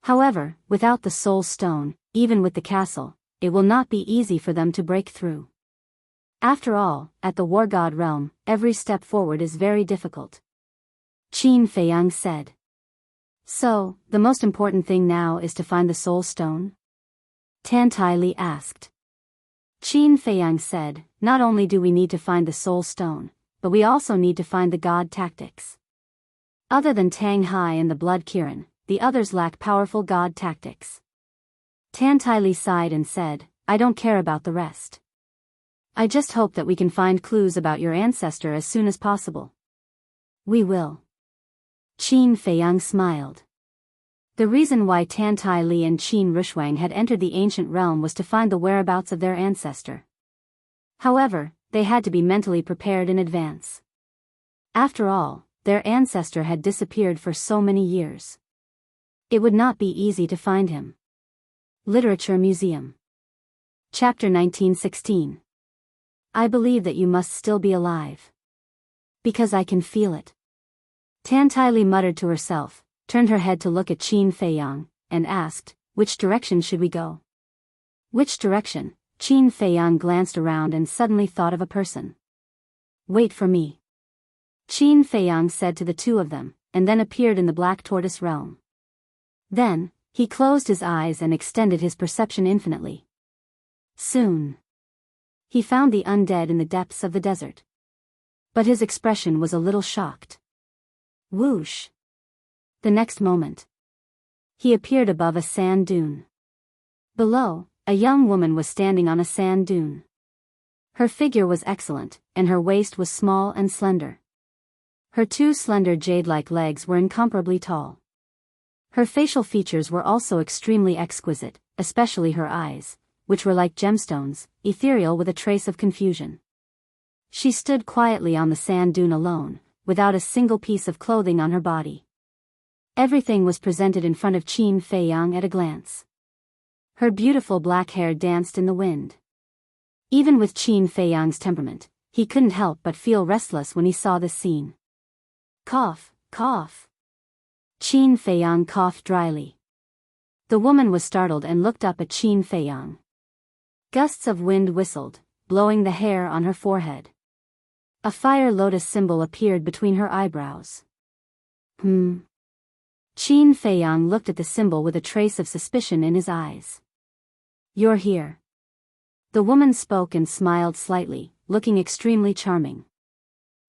[SPEAKER 1] However, without the Soul Stone, even with the castle, it will not be easy for them to break through. After all, at the War God realm, every step forward is very difficult." Qin Feiyang said. So, the most important thing now is to find the Soul Stone? Tan Tai Li asked. Qin Feiyang said, "Not only do we need to find the Soul Stone, but we also need to find the God tactics. Other than Tang Hai and the Blood Kirin, the others lack powerful God tactics." Tan Tai Li sighed and said, "I don't care about the rest. I just hope that we can find clues about your ancestor as soon as possible." "We will." Qin Feiyang smiled. The reason why Tan Tai Li and Qin Rushwang had entered the ancient realm was to find the whereabouts of their ancestor. However, they had to be mentally prepared in advance. After all, their ancestor had disappeared for so many years. It would not be easy to find him. Literature Museum. Chapter 1916. I believe that you must still be alive. Because I can feel it. Tantai muttered to herself, turned her head to look at Qin Feiyang, and asked, which direction should we go? Which direction? Qin Feiyang glanced around and suddenly thought of a person. Wait for me. Qin Feiyang said to the two of them, and then appeared in the Black Tortoise realm. Then, he closed his eyes and extended his perception infinitely. Soon, he found the undead in the depths of the desert. But his expression was a little shocked. Whoosh! The next moment, he appeared above a sand dune. Below, a young woman was standing on a sand dune. Her figure was excellent, and her waist was small and slender. Her two slender jade-like legs were incomparably tall. Her facial features were also extremely exquisite, especially her eyes, which were like gemstones, ethereal with a trace of confusion. She stood quietly on the sand dune alone, without a single piece of clothing on her body. Everything was presented in front of Qin Feiyang at a glance. Her beautiful black hair danced in the wind. Even with Qin Feiyang's temperament, he couldn't help but feel restless when he saw this scene. Cough, cough. Qin Feiyang coughed dryly. The woman was startled and looked up at Qin Feiyang. Gusts of wind whistled, blowing the hair on her forehead. A fire lotus symbol appeared between her eyebrows. Qin Feiyang looked at the symbol with a trace of suspicion in his eyes. You're here. The woman spoke and smiled slightly, looking extremely charming.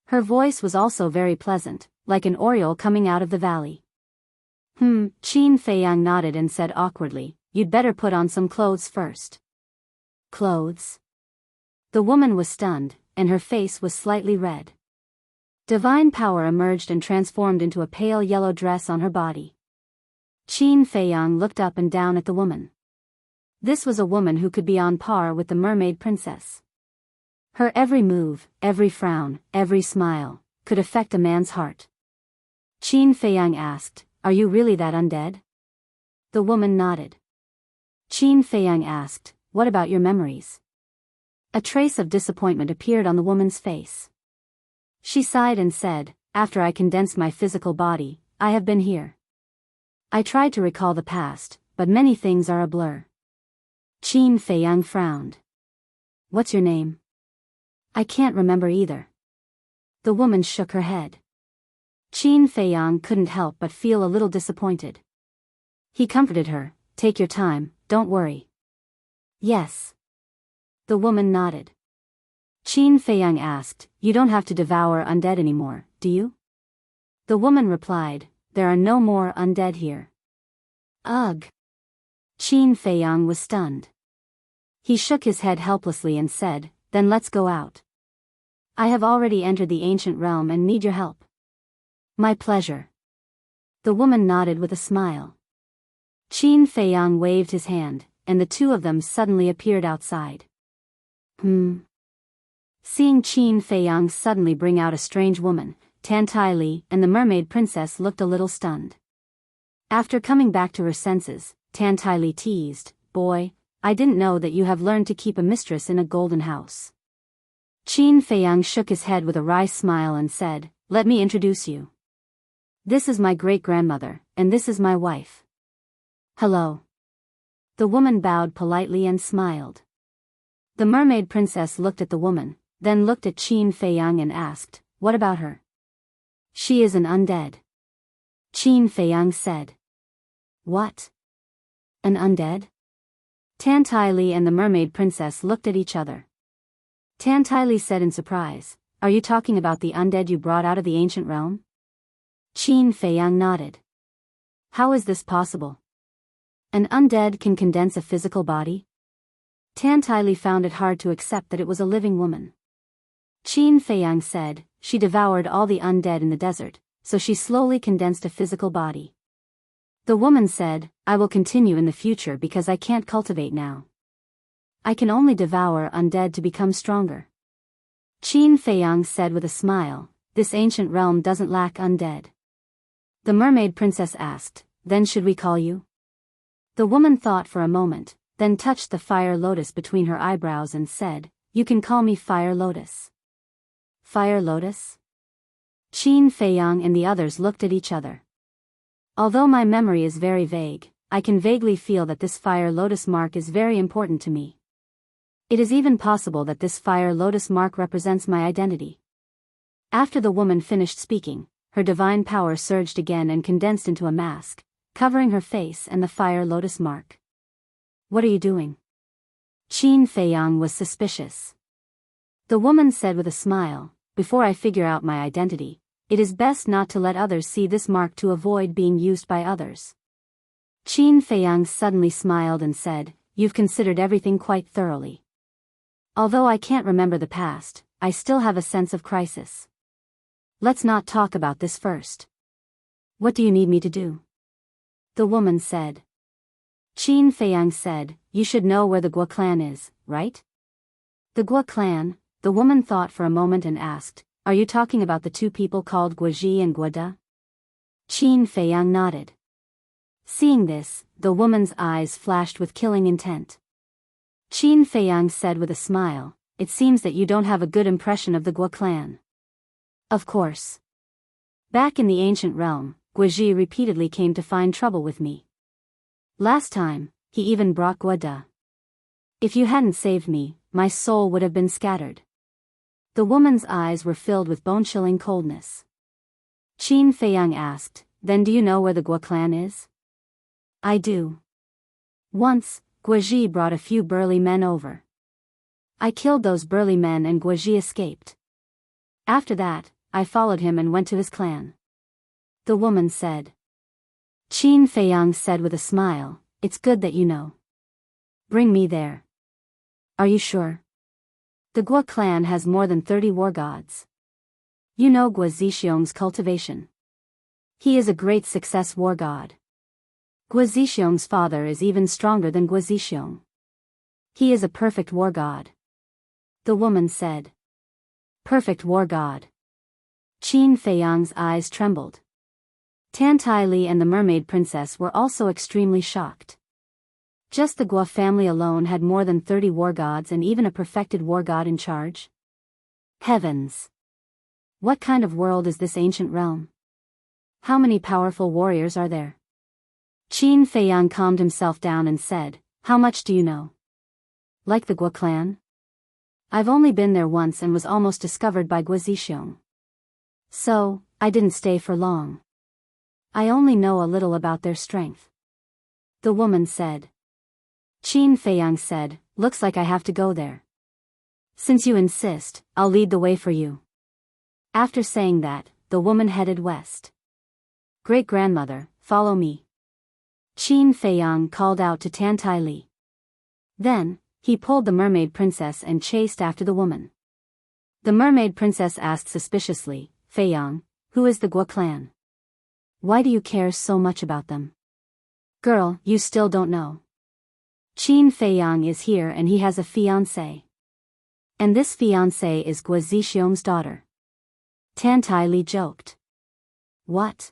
[SPEAKER 1] Her voice was also very pleasant, like an oriole coming out of the valley. Qin Feiyang nodded and said awkwardly, you'd better put on some clothes first. Clothes? The woman was stunned, and her face was slightly red. Divine power emerged and transformed into a pale yellow dress on her body. Qin Feiyang looked up and down at the woman. This was a woman who could be on par with the mermaid princess. Her every move, every frown, every smile, could affect a man's heart. Qin Feiyang asked, are you really that undead? The woman nodded. Qin Feiyang asked, what about your memories? A trace of disappointment appeared on the woman's face. She sighed and said, after I condensed my physical body, I have been here. I tried to recall the past, but many things are a blur. Qin Feiyang frowned. What's your name? I can't remember either. The woman shook her head. Qin Feiyang couldn't help but feel a little disappointed. He comforted her, take your time, don't worry. Yes. The woman nodded. Qin Feiyang asked, you don't have to devour undead anymore, do you? The woman replied, there are no more undead here. Ugh. Qin Feiyang was stunned. He shook his head helplessly and said, then let's go out. I have already entered the ancient realm and need your help. My pleasure. The woman nodded with a smile. Qin Feiyang waved his hand, and the two of them suddenly appeared outside. Seeing Qin Feiyang suddenly bring out a strange woman, Tantai and the mermaid princess looked a little stunned. After coming back to her senses, Tantai teased, boy, I didn't know that you have learned to keep a mistress in a golden house. Qin Feiyang shook his head with a wry smile and said, let me introduce you. This is my great-grandmother, and this is my wife. Hello. The woman bowed politely and smiled. The mermaid princess looked at the woman, then looked at Qin Feiyang and asked, what about her? She is an undead. Qin Feiyang said. What? An undead? Tantai and the mermaid princess looked at each other. Tantai said in surprise, are you talking about the undead you brought out of the ancient realm? Qin Feiyang nodded. How is this possible? An undead can condense a physical body? Tantai found it hard to accept that it was a living woman. Qin Feiyang said, she devoured all the undead in the desert, so she slowly condensed a physical body. The woman said, I will continue in the future because I can't cultivate now. I can only devour undead to become stronger. Qin Feiyang said with a smile, this ancient realm doesn't lack undead. The mermaid princess asked, then should we call you? The woman thought for a moment, then touched the fire lotus between her eyebrows and said, you can call me Fire Lotus. Fire Lotus? Qin Feiyang and the others looked at each other. Although my memory is very vague, I can vaguely feel that this Fire Lotus mark is very important to me. It is even possible that this Fire Lotus mark represents my identity. After the woman finished speaking, her divine power surged again and condensed into a mask, covering her face and the Fire Lotus mark. What are you doing? Qin Feiyang was suspicious. The woman said with a smile, before I figure out my identity, it is best not to let others see this mark to avoid being used by others. Qin Feiyang suddenly smiled and said, you've considered everything quite thoroughly. Although I can't remember the past, I still have a sense of crisis. Let's not talk about this first. What do you need me to do? The woman said. Qin Feiyang said, you should know where the Guo clan is, right? The Guo clan, the woman thought for a moment and asked, are you talking about the two people called Guoji and Guoda? Qin Feiyang nodded. Seeing this, the woman's eyes flashed with killing intent. Qin Feiyang said with a smile, it seems that you don't have a good impression of the Guo clan. Of course. Back in the ancient realm, Guoji repeatedly came to find trouble with me. Last time, he even brought Guoda. If you hadn't saved me, my soul would have been scattered. The woman's eyes were filled with bone-chilling coldness. Qin Feiyang asked, then do you know where the Guo clan is? I do. Once, Guoji brought a few burly men over. I killed those burly men and Guoji escaped. After that, I followed him and went to his clan. The woman said. Qin Feiyang said with a smile, it's good that you know. Bring me there. Are you sure? The Guo clan has more than 30 war gods. You know Guo Zixiong's cultivation. He is a great success war god. Guo Zixiong's father is even stronger than Guo Zixiong. He is a perfect war god. The woman said. Perfect war god. Qin Feiyang's eyes trembled. Tan Tai Li and the mermaid princess were also extremely shocked. Just the Guo family alone had more than 30 war gods and even a perfected war god in charge. Heavens! What kind of world is this ancient realm? How many powerful warriors are there? Qin Feiyang calmed himself down and said, how much do you know? Like the Guo clan? I've only been there once and was almost discovered by Guo Zixiong. So, I didn't stay for long. I only know a little about their strength. The woman said. Qin Feiyang said, looks like I have to go there. Since you insist, I'll lead the way for you. After saying that, the woman headed west. Great-grandmother, follow me. Qin Feiyang called out to Tan Tai Li. Then, he pulled the mermaid princess and chased after the woman. The mermaid princess asked suspiciously, Feiyang, who is the Guo clan? Why do you care so much about them? Girl, you still don't know. Qin Feiyang is here and he has a fiancée. And this fiancée is Guo Zixiong's daughter. Tan Tai Li joked. What?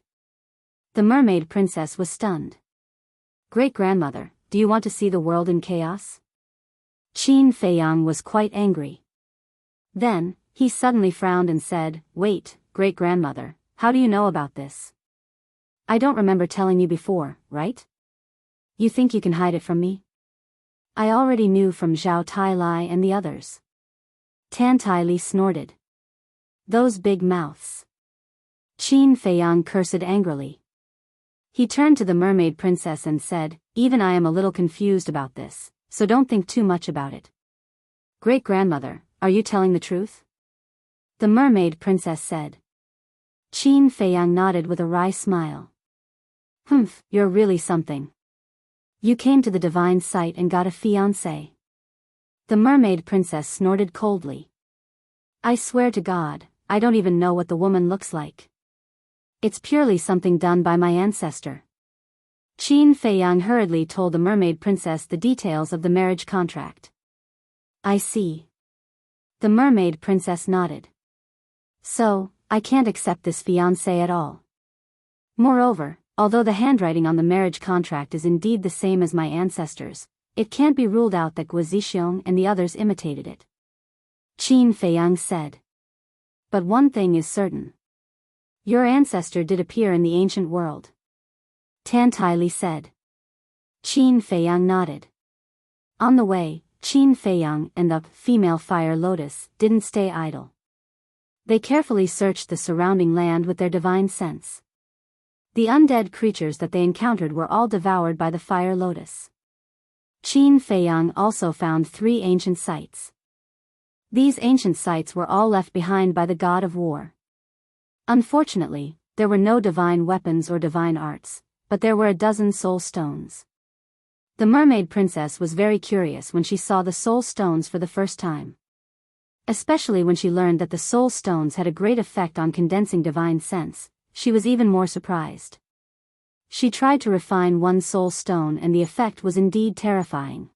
[SPEAKER 1] The mermaid princess was stunned. Great-grandmother, do you want to see the world in chaos? Qin Feiyang was quite angry. Then, he suddenly frowned and said, wait, great-grandmother, how do you know about this? I don't remember telling you before, right? You think you can hide it from me? I already knew from Zhao Tai and the others. Tan Tai Li snorted. Those big mouths. Qin Feiyang cursed angrily. He turned to the mermaid princess and said, even I am a little confused about this, so don't think too much about it. Great-grandmother, are you telling the truth? The mermaid princess said. Qin Feiyang nodded with a wry smile. Humph, you're really something. You came to the divine site and got a fiancé. The mermaid princess snorted coldly. I swear to God, I don't even know what the woman looks like. It's purely something done by my ancestor. Qin Feiyang hurriedly told the mermaid princess the details of the marriage contract. I see. The mermaid princess nodded. So, I can't accept this fiancé at all. Moreover, although the handwriting on the marriage contract is indeed the same as my ancestors, it can't be ruled out that Guizixiong and the others imitated it. Qin Feiyang said. But one thing is certain. Your ancestor did appear in the ancient world. Tan Li said. Qin Feiyang nodded. On the way, Qin Feiyang and the female fire lotus didn't stay idle. They carefully searched the surrounding land with their divine sense. The undead creatures that they encountered were all devoured by the fire lotus. Qin Feiyang also found 3 ancient sites. These ancient sites were all left behind by the god of war. Unfortunately, there were no divine weapons or divine arts, but there were a dozen soul stones. The mermaid princess was very curious when she saw the soul stones for the first time. Especially when she learned that the soul stones had a great effect on condensing divine sense, she was even more surprised. She tried to refine one soul stone and the effect was indeed terrifying.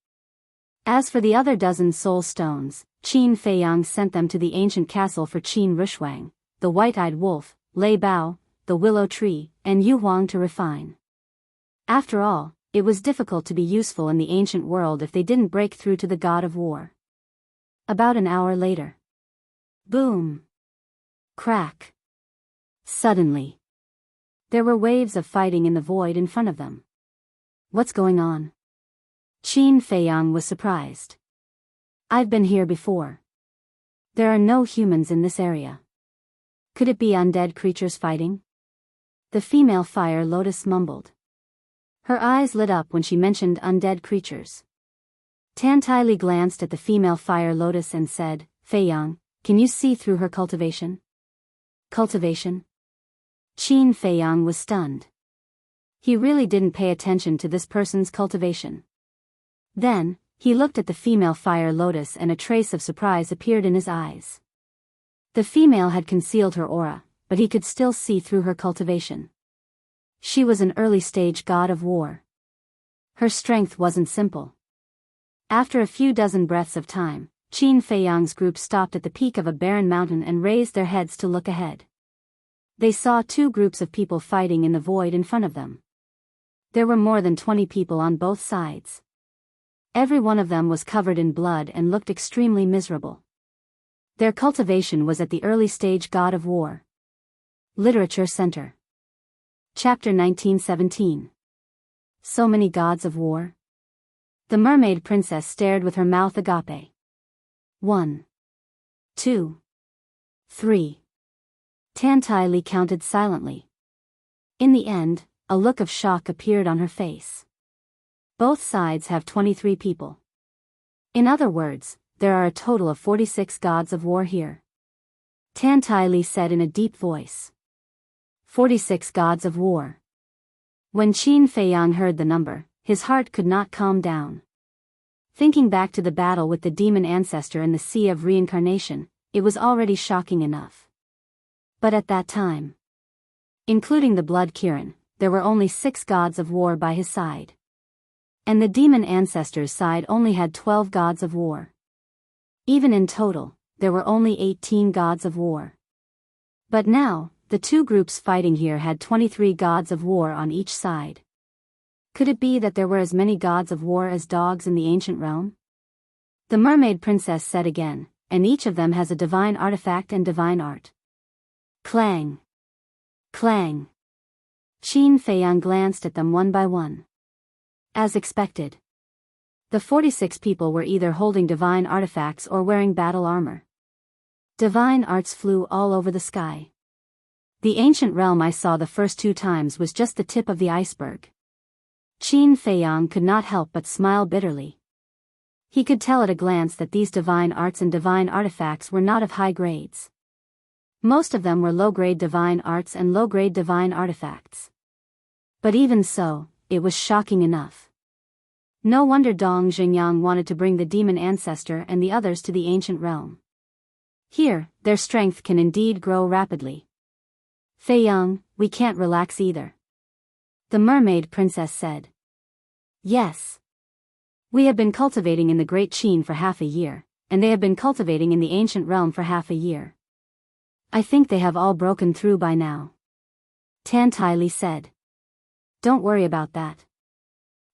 [SPEAKER 1] As for the other dozen soul stones, Qin Feiyang sent them to the ancient castle for Qin Rushwang, the white-eyed wolf, Lei Bao, the willow tree, and Yu Huang to refine. After all, it was difficult to be useful in the ancient world if they didn't break through to the god of war. About an hour later. Boom! Crack! Suddenly. There were waves of fighting in the void in front of them. What's going on? Qin Feiyang was surprised. I've been here before. There are no humans in this area. Could it be undead creatures fighting? The female fire lotus mumbled. Her eyes lit up when she mentioned undead creatures. Tan Li glanced at the female fire lotus and said, Feiyang, can you see through her cultivation? Cultivation? Qin Feiyang was stunned. He really didn't pay attention to this person's cultivation. Then, he looked at the female fire lotus and a trace of surprise appeared in his eyes. The female had concealed her aura, but he could still see through her cultivation. She was an early-stage god of war. Her strength wasn't simple. After a few dozen breaths of time, Qin Feiyang's group stopped at the peak of a barren mountain and raised their heads to look ahead. They saw 2 groups of people fighting in the void in front of them. There were more than 20 people on both sides. Every one of them was covered in blood and looked extremely miserable. Their cultivation was at the early stage god of war. Literature Center. Chapter 1917. So many gods of war? The mermaid princess stared with her mouth agape. 1, 2, 3. Tan Li counted silently. In the end, a look of shock appeared on her face. Both sides have 23 people. In other words, there are a total of 46 gods of war here. Tan Li said in a deep voice. 46 gods of war. When Qin Feiyang heard the number, his heart could not calm down. Thinking back to the battle with the demon ancestor in the Sea of Reincarnation, it was already shocking enough. But at that time, including the Blood Kirin, there were only 6 gods of war by his side. And the demon ancestor's side only had 12 gods of war. Even in total, there were only 18 gods of war. But now, the 2 groups fighting here had 23 gods of war on each side. Could it be that there were as many gods of war as dogs in the ancient realm? The mermaid princess said again, and each of them has a divine artifact and divine art. Clang! Clang! Qin Feiyang glanced at them one by one. As expected. The 46 people were either holding divine artifacts or wearing battle armor. Divine arts flew all over the sky. The ancient realm I saw the first 2 times was just the tip of the iceberg. Qin Feiyang could not help but smile bitterly. He could tell at a glance that these divine arts and divine artifacts were not of high grades. Most of them were low-grade divine arts and low-grade divine artifacts. But even so, it was shocking enough. No wonder Dong Xingyang wanted to bring the demon ancestor and the others to the ancient realm. Here, their strength can indeed grow rapidly. Feiyang, we can't relax either. The mermaid princess said. Yes. We have been cultivating in the Great Qin for half a year, and they have been cultivating in the ancient realm for half a year. I think they have all broken through by now. Tan Tai Li said. Don't worry about that.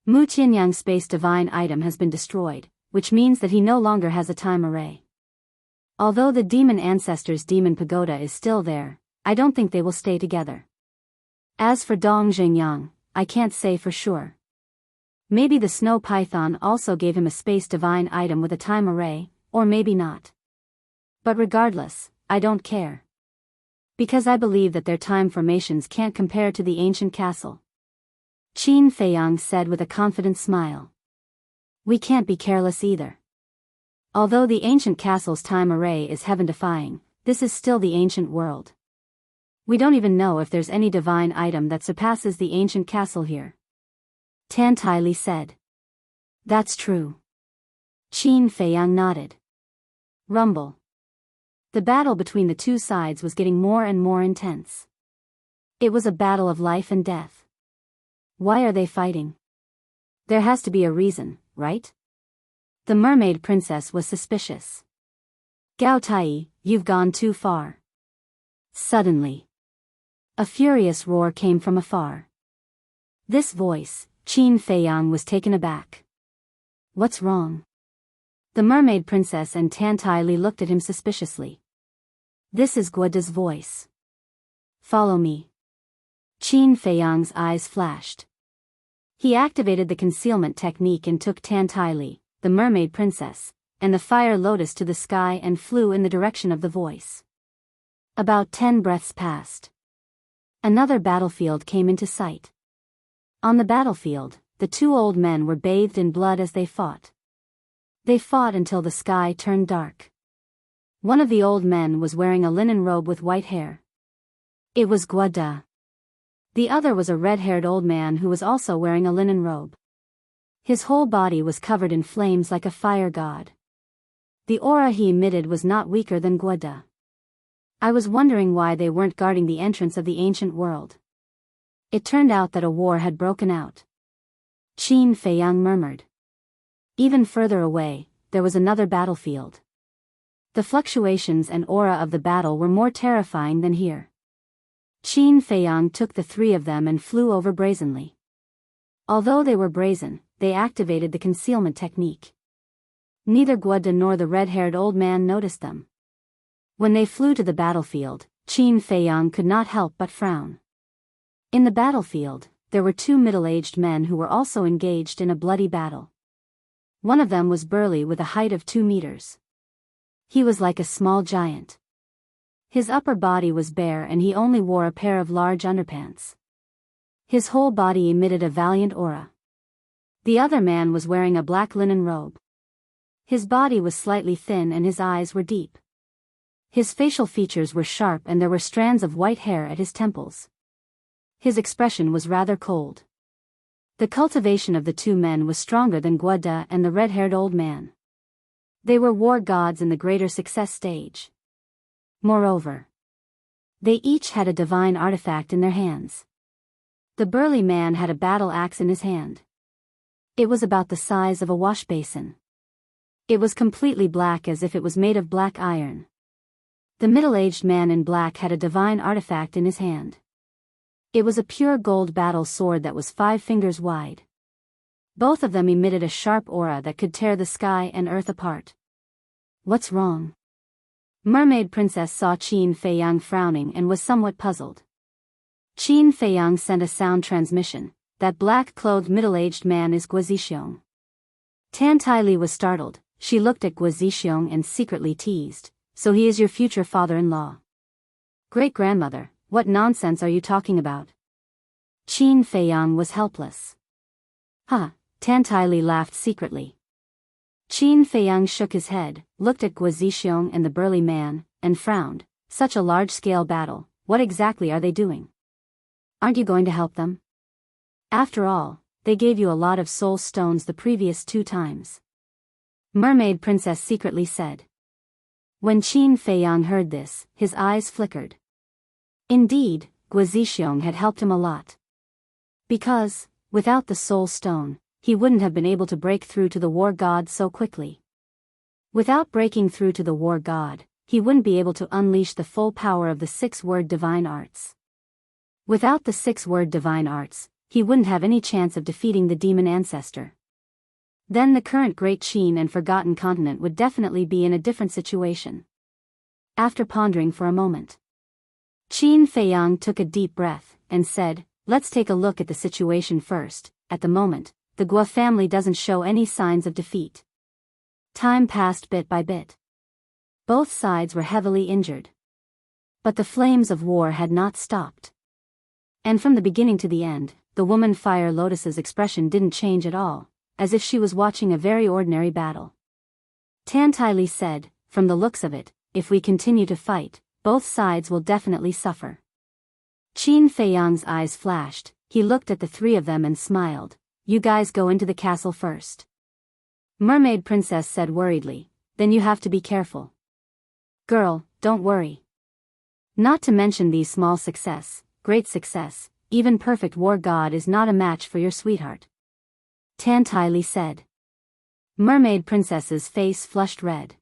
[SPEAKER 1] Mu Qianyang's space divine item has been destroyed, which means that he no longer has a time array. Although the demon ancestors' demon pagoda is still there, I don't think they will stay together. As for Dong Jingyang, I can't say for sure. Maybe the snow python also gave him a space divine item with a time array, or maybe not. But regardless, I don't care. Because I believe that their time formations can't compare to the ancient castle. Qin Feiyang said with a confident smile. We can't be careless either. Although the ancient castle's time array is heaven-defying, this is still the ancient world. We don't even know if there's any divine item that surpasses the ancient castle here. Tan Tai Li said. That's true. Qin Feiyang nodded. Rumble. The battle between the two sides was getting more and more intense. It was a battle of life and death. Why are they fighting? There has to be a reason, right? The mermaid princess was suspicious. Gao Tai, you've gone too far. Suddenly, a furious roar came from afar. This voice, Qin Feiyang was taken aback. What's wrong? The mermaid princess and Tan Tai Li looked at him suspiciously. This is Guoda's voice. Follow me. Qin Feiyang's eyes flashed. He activated the concealment technique and took Tan Tai Li, the mermaid princess, and the fire lotus to the sky and flew in the direction of the voice. About 10 breaths passed. Another battlefield came into sight. On the battlefield, the two old men were bathed in blood as they fought. They fought until the sky turned dark. One of the old men was wearing a linen robe with white hair. It was Guoda. The other was a red-haired old man who was also wearing a linen robe. His whole body was covered in flames like a fire god. The aura he emitted was not weaker than Guoda. I was wondering why they weren't guarding the entrance of the ancient world. It turned out that a war had broken out. Qin Feiyang murmured. Even further away, there was another battlefield. The fluctuations and aura of the battle were more terrifying than here. Qin Feiyang took the three of them and flew over brazenly. Although they were brazen, they activated the concealment technique. Neither Guoda nor the red-haired old man noticed them. When they flew to the battlefield, Qin Feiyang could not help but frown. In the battlefield, there were two middle-aged men who were also engaged in a bloody battle. One of them was burly with a height of 2 meters. He was like a small giant. His upper body was bare and he only wore a pair of large underpants. His whole body emitted a valiant aura. The other man was wearing a black linen robe. His body was slightly thin and his eyes were deep. His facial features were sharp and there were strands of white hair at his temples. His expression was rather cold. The cultivation of the two men was stronger than Guoda and the red-haired old man. They were war gods in the greater success stage. Moreover, they each had a divine artifact in their hands. The burly man had a battle axe in his hand. It was about the size of a wash basin. It was completely black as if it was made of black iron. The middle-aged man in black had a divine artifact in his hand. It was a pure gold battle sword that was 5 fingers wide. Both of them emitted a sharp aura that could tear the sky and earth apart. What's wrong? Mermaid Princess saw Qin Feiyang frowning and was somewhat puzzled. Qin Feiyang sent a sound transmission. That black-clothed middle-aged man is Guozixiong. Tan Tai Li was startled. She looked at Guozixiong and secretly teased. So he is your future father-in-law. Great-grandmother, what nonsense are you talking about? Qin Feiyang was helpless. Huh, Tan Tai Li laughed secretly. Qin Feiyang shook his head, looked at Guozixiong and the burly man, and frowned. Such a large-scale battle, what exactly are they doing? Aren't you going to help them? After all, they gave you a lot of soul stones the previous 2 times. Mermaid Princess secretly said. When Qin Feiyang heard this, his eyes flickered. Indeed, Guozixiong had helped him a lot. Because, without the soul stone, he wouldn't have been able to break through to the war god so quickly. Without breaking through to the war god, he wouldn't be able to unleash the full power of the six-word divine arts. Without the six-word divine arts, he wouldn't have any chance of defeating the demon ancestor. Then the current Great Qin and Forgotten Continent would definitely be in a different situation. After pondering for a moment, Qin Feiyang took a deep breath and said, "Let's take a look at the situation first." At the moment, the Guo family doesn't show any signs of defeat. Time passed bit by bit. Both sides were heavily injured. But the flames of war had not stopped. And from the beginning to the end, the woman Fire Lotus's expression didn't change at all, as if she was watching a very ordinary battle. Tan Tai Li said, "From the looks of it, if we continue to fight, both sides will definitely suffer." Qin Feiyang's eyes flashed. He looked at the three of them and smiled. "You guys go into the castle first." Mermaid Princess said worriedly, "Then you have to be careful." "Girl, don't worry. Not to mention these small success, great success, even perfect war god is not a match for your sweetheart," Tan Tai Li said. Mermaid Princess's face flushed red.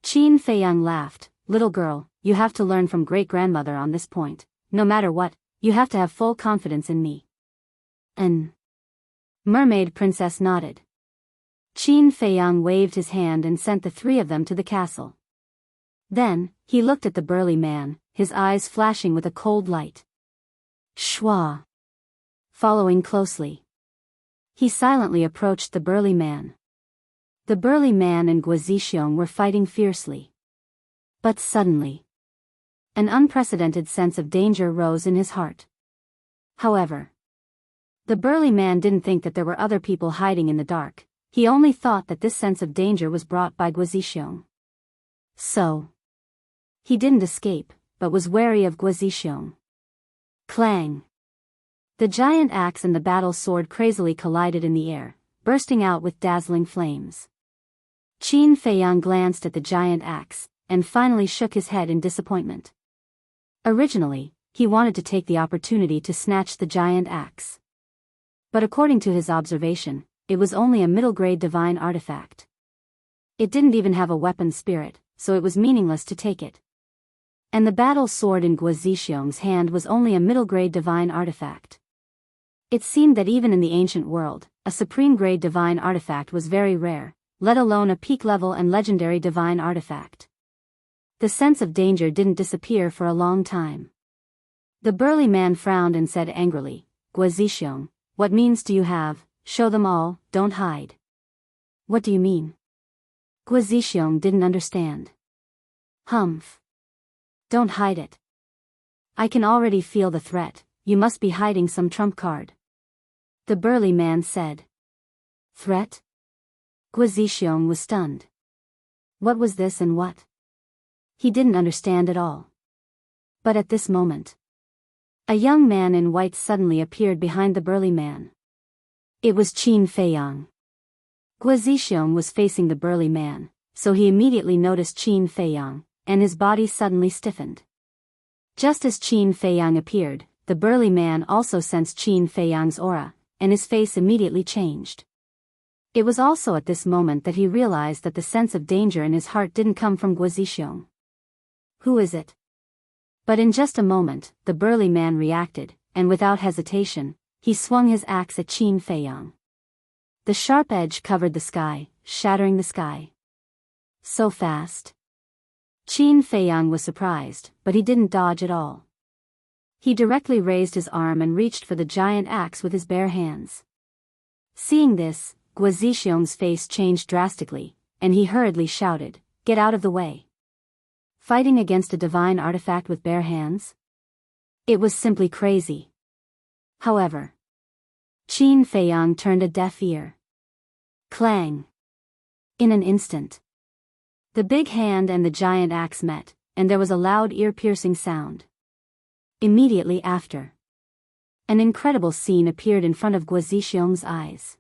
[SPEAKER 1] Qin Feiyang laughed, "Little girl, you have to learn from great-grandmother on this point. No matter what, you have to have full confidence in me." Mermaid Princess nodded. Qin Feiyang waved his hand and sent the three of them to the castle. Then, he looked at the burly man, his eyes flashing with a cold light. Shua. Following closely, he silently approached the burly man. The burly man and Guo Zixiong were fighting fiercely. But suddenly, an unprecedented sense of danger rose in his heart. However, the burly man didn't think that there were other people hiding in the dark. He only thought that this sense of danger was brought by Guo Zixiong. So, he didn't escape, but was wary of Guo Zixiong. Clang! The giant axe and the battle sword crazily collided in the air, bursting out with dazzling flames. Qin Feiyang glanced at the giant axe, and finally shook his head in disappointment. Originally, he wanted to take the opportunity to snatch the giant axe. But according to his observation, it was only a middle-grade divine artifact. It didn't even have a weapon spirit, so it was meaningless to take it. And the battle sword in Guo Zixiong's hand was only a middle-grade divine artifact. It seemed that even in the ancient world, a supreme-grade divine artifact was very rare, let alone a peak-level and legendary divine artifact. The sense of danger didn't disappear for a long time. The burly man frowned and said angrily, "Guo Zixiong, what means do you have? Show them all, don't hide." "What do you mean?" Guo Zixiong didn't understand. "Humph. Don't hide it. I can already feel the threat, you must be hiding some trump card," the burly man said. "Threat?" Guo Zixiong was stunned. What was this and what? He didn't understand at all. But at this moment, a young man in white suddenly appeared behind the burly man. It was Qin Feiyang. Guo Zixiong was facing the burly man, so he immediately noticed Qin Feiyang, and his body suddenly stiffened. Just as Qin Feiyang appeared, the burly man also sensed Qin Feiyang's aura, and his face immediately changed. It was also at this moment that he realized that the sense of danger in his heart didn't come from Guo Zixiong. Who is it? But in just a moment, the burly man reacted, and without hesitation, he swung his axe at Qin Feiyang. The sharp edge covered the sky, shattering the sky. So fast. Qin Feiyang was surprised, but he didn't dodge at all. He directly raised his arm and reached for the giant axe with his bare hands. Seeing this, Guo Zixiong's face changed drastically, and he hurriedly shouted, "Get out of the way." Fighting against a divine artifact with bare hands? It was simply crazy. However, Qin Feiyang turned a deaf ear. Clang! In an instant, the big hand and the giant axe met, and there was a loud ear-piercing sound. Immediately after, an incredible scene appeared in front of Guo Zixiong's eyes.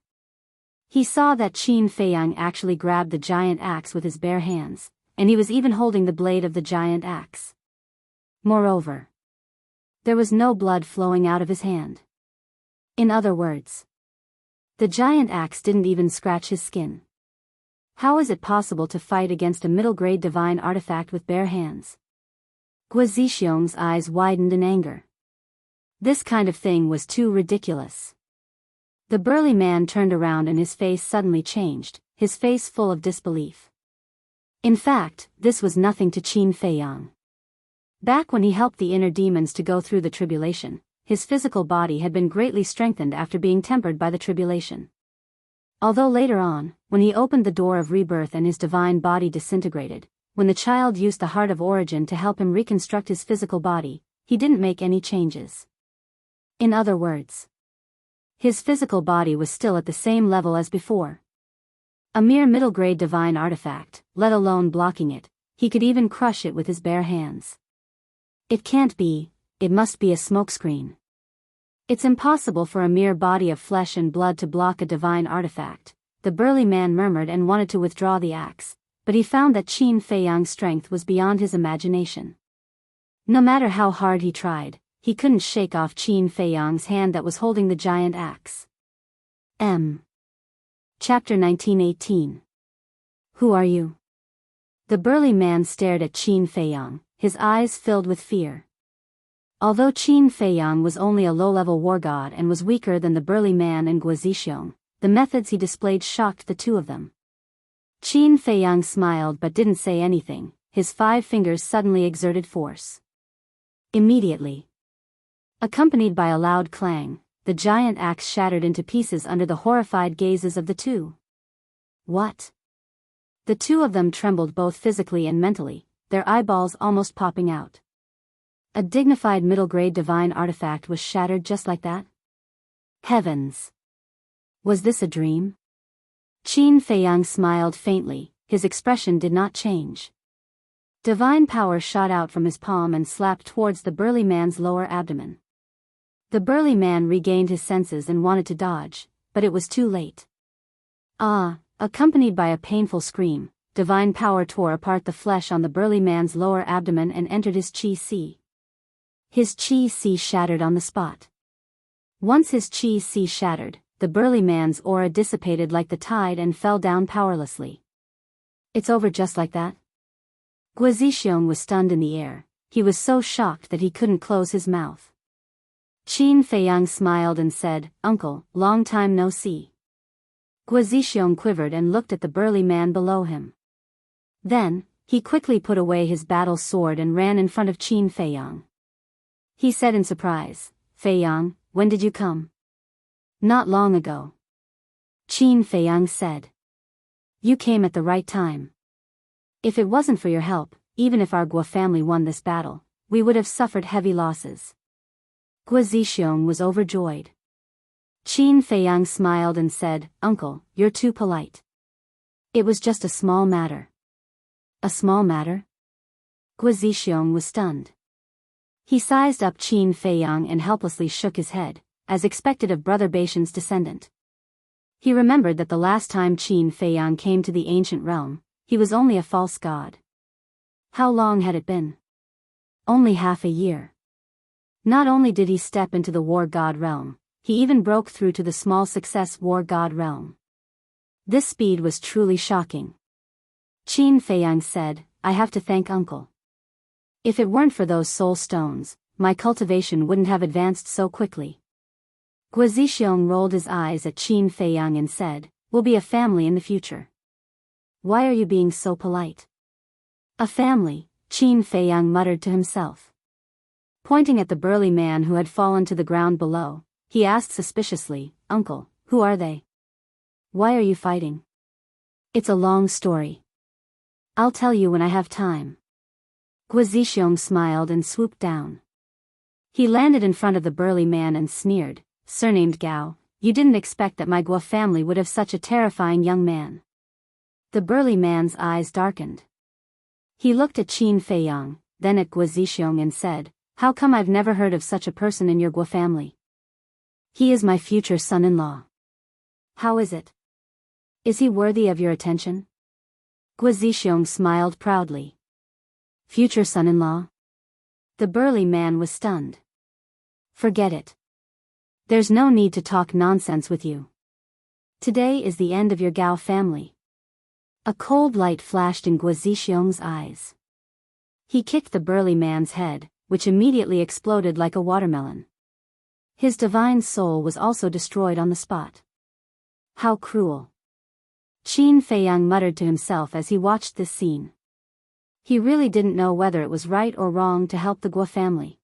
[SPEAKER 1] He saw that Qin Feiyang actually grabbed the giant axe with his bare hands, and he was even holding the blade of the giant axe. Moreover, there was no blood flowing out of his hand. In other words, the giant axe didn't even scratch his skin. How is it possible to fight against a middle-grade divine artifact with bare hands? Guo Zixiong's eyes widened in anger. This kind of thing was too ridiculous. The burly man turned around and his face suddenly changed, his face full of disbelief. In fact, this was nothing to Qin Feiyang. Back when he helped the inner demons to go through the tribulation, his physical body had been greatly strengthened after being tempered by the tribulation. Although later on, when he opened the door of rebirth and his divine body disintegrated, when the child used the heart of origin to help him reconstruct his physical body, he didn't make any changes. In other words, his physical body was still at the same level as before. A mere middle-grade divine artifact, let alone blocking it, he could even crush it with his bare hands. It can't be, it must be a smokescreen. It's impossible for a mere body of flesh and blood to block a divine artifact, the burly man murmured and wanted to withdraw the axe, but he found that Qin Feiyang's strength was beyond his imagination. No matter how hard he tried, he couldn't shake off Qin Feiyang's hand that was holding the giant axe. Chapter 1918. Who are you? The burly man stared at Qin Feiyang, his eyes filled with fear. Although Qin Feiyang was only a low-level war god and was weaker than the burly man and Guo Zixiong, the methods he displayed shocked the two of them. Qin Feiyang smiled but didn't say anything, his 5 fingers suddenly exerted force. Immediately, accompanied by a loud clang, the giant axe shattered into pieces under the horrified gazes of the two. What? The two of them trembled both physically and mentally, their eyeballs almost popping out. A dignified middle-grade divine artifact was shattered just like that? Heavens! Was this a dream? Qin Feiyang smiled faintly, his expression did not change. Divine power shot out from his palm and slapped towards the burly man's lower abdomen. The burly man regained his senses and wanted to dodge, but it was too late. Accompanied by a painful scream, divine power tore apart the flesh on the burly man's lower abdomen and entered his qi. His qi shattered on the spot. Once his qi shattered, the burly man's aura dissipated like the tide and fell down powerlessly. It's over just like that? Guo Zixiong was stunned in the air, he was so shocked that he couldn't close his mouth. Qin Feiyang smiled and said, "Uncle, long time no see." Guo Zixiong quivered and looked at the burly man below him. Then, he quickly put away his battle sword and ran in front of Qin Feiyang. He said in surprise, "Feiyang, when did you come?" "Not long ago." Qin Feiyang said. "You came at the right time. If it wasn't for your help, even if our Guo family won this battle, we would have suffered heavy losses." Guo Zixiong was overjoyed. Qin Feiyang smiled and said, "Uncle, you're too polite. It was just a small matter." "A small matter?" Guo Zixiong was stunned. He sized up Qin Feiyang and helplessly shook his head, as expected of Brother Baishan's descendant. He remembered that the last time Qin Feiyang came to the ancient realm, he was only a false god. How long had it been? Only half a year. Not only did he step into the war god realm, he even broke through to the small success war god realm. This speed was truly shocking. Qin Feiyang said, "I have to thank Uncle. If it weren't for those soul stones, my cultivation wouldn't have advanced so quickly." Guo Zixiong rolled his eyes at Qin Feiyang and said, "We'll be a family in the future." "Why are you being so polite?" "A family," Qin Feiyang muttered to himself. Pointing at the burly man who had fallen to the ground below, he asked suspiciously, "Uncle, who are they? Why are you fighting?" "It's a long story. I'll tell you when I have time." Guo Zixiong smiled and swooped down. He landed in front of the burly man and sneered, "Surnamed Gao, you didn't expect that my Guo family would have such a terrifying young man." The burly man's eyes darkened. He looked at Qin Feiyang, then at Guo Zixiong and said, "How come I've never heard of such a person in your Guo family?" "He is my future son-in-law." "How is it? Is he worthy of your attention?" Guo Zixiong smiled proudly. "Future son-in-law?" The burly man was stunned. "Forget it. There's no need to talk nonsense with you. Today is the end of your Gao family. A cold light flashed in Guizhixiong's eyes. He kicked the burly man's head, which immediately exploded like a watermelon. His divine soul was also destroyed on the spot. How cruel. Qin Feiyang muttered to himself as he watched this scene. He really didn't know whether it was right or wrong to help the Guo family.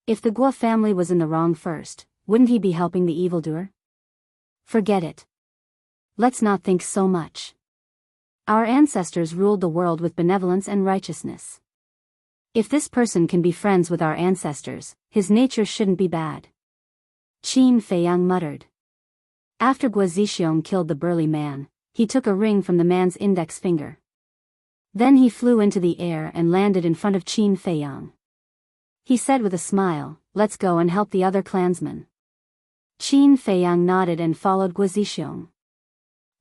[SPEAKER 1] If the Guo family was in the wrong first, wouldn't he be helping the evildoer? Forget it. Let's not think so much. Our ancestors ruled the world with benevolence and righteousness. If this person can be friends with our ancestors, his nature shouldn't be bad. Qin Feiyang muttered. After Guizhixiong killed the burly man, he took a ring from the man's index finger. Then he flew into the air and landed in front of Qin Feiyang. He said with a smile, "Let's go and help the other clansmen." Qin Feiyang nodded and followed Guizhixiong.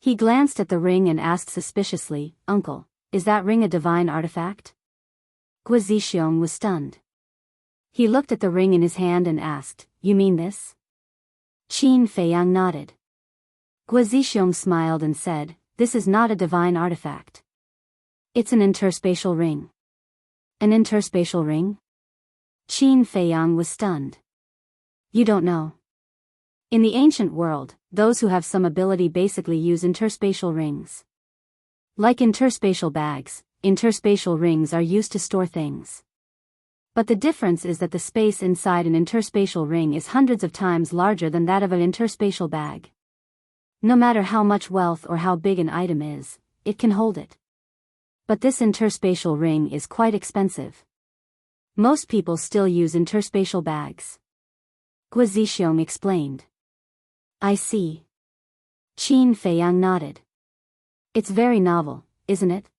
[SPEAKER 1] He glanced at the ring and asked suspiciously, "Uncle, is that ring a divine artifact?" Guizhixiong was stunned. He looked at the ring in his hand and asked, "You mean this?" Qin Feiyang nodded. Guizhixiong smiled and said, "This is not a divine artifact. It's an interspatial ring." An interspatial ring? Qin Feiyang was stunned. You don't know. In the ancient world, those who have some ability basically use interspatial rings. Like interspatial bags, interspatial rings are used to store things. But the difference is that the space inside an interspatial ring is hundreds of times larger than that of an interspatial bag. No matter how much wealth or how big an item is, it can hold it. But this interspatial ring is quite expensive. Most people still use interspatial bags. Guizhixiong explained. I see. Qin Feiyang nodded. It's very novel, isn't it?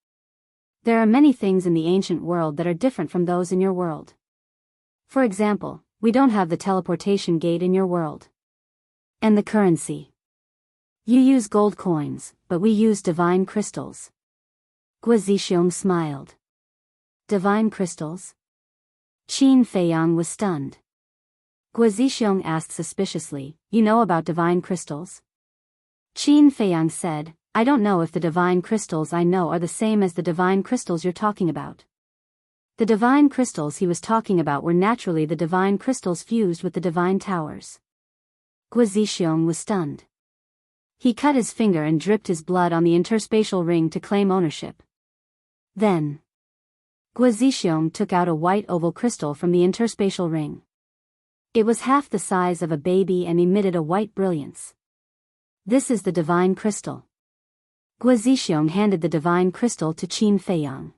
[SPEAKER 1] There are many things in the ancient world that are different from those in your world. For example, we don't have the teleportation gate in your world. And the currency. You use gold coins, but we use divine crystals. Guizhixiong smiled. Divine crystals? Qin Feiyang was stunned. Guizhixiong asked suspiciously, "You know about divine crystals?" Qin Feiyang said, "I don't know if the divine crystals I know are the same as the divine crystals you're talking about." The divine crystals he was talking about were naturally the divine crystals fused with the divine towers. Guizhixiong was stunned. He cut his finger and dripped his blood on the interspatial ring to claim ownership. Then, Guizhixiong took out a white oval crystal from the interspatial ring. It was half the size of a baby and emitted a white brilliance. This is the divine crystal. Guizhixiong handed the divine crystal to Qin Feiyang.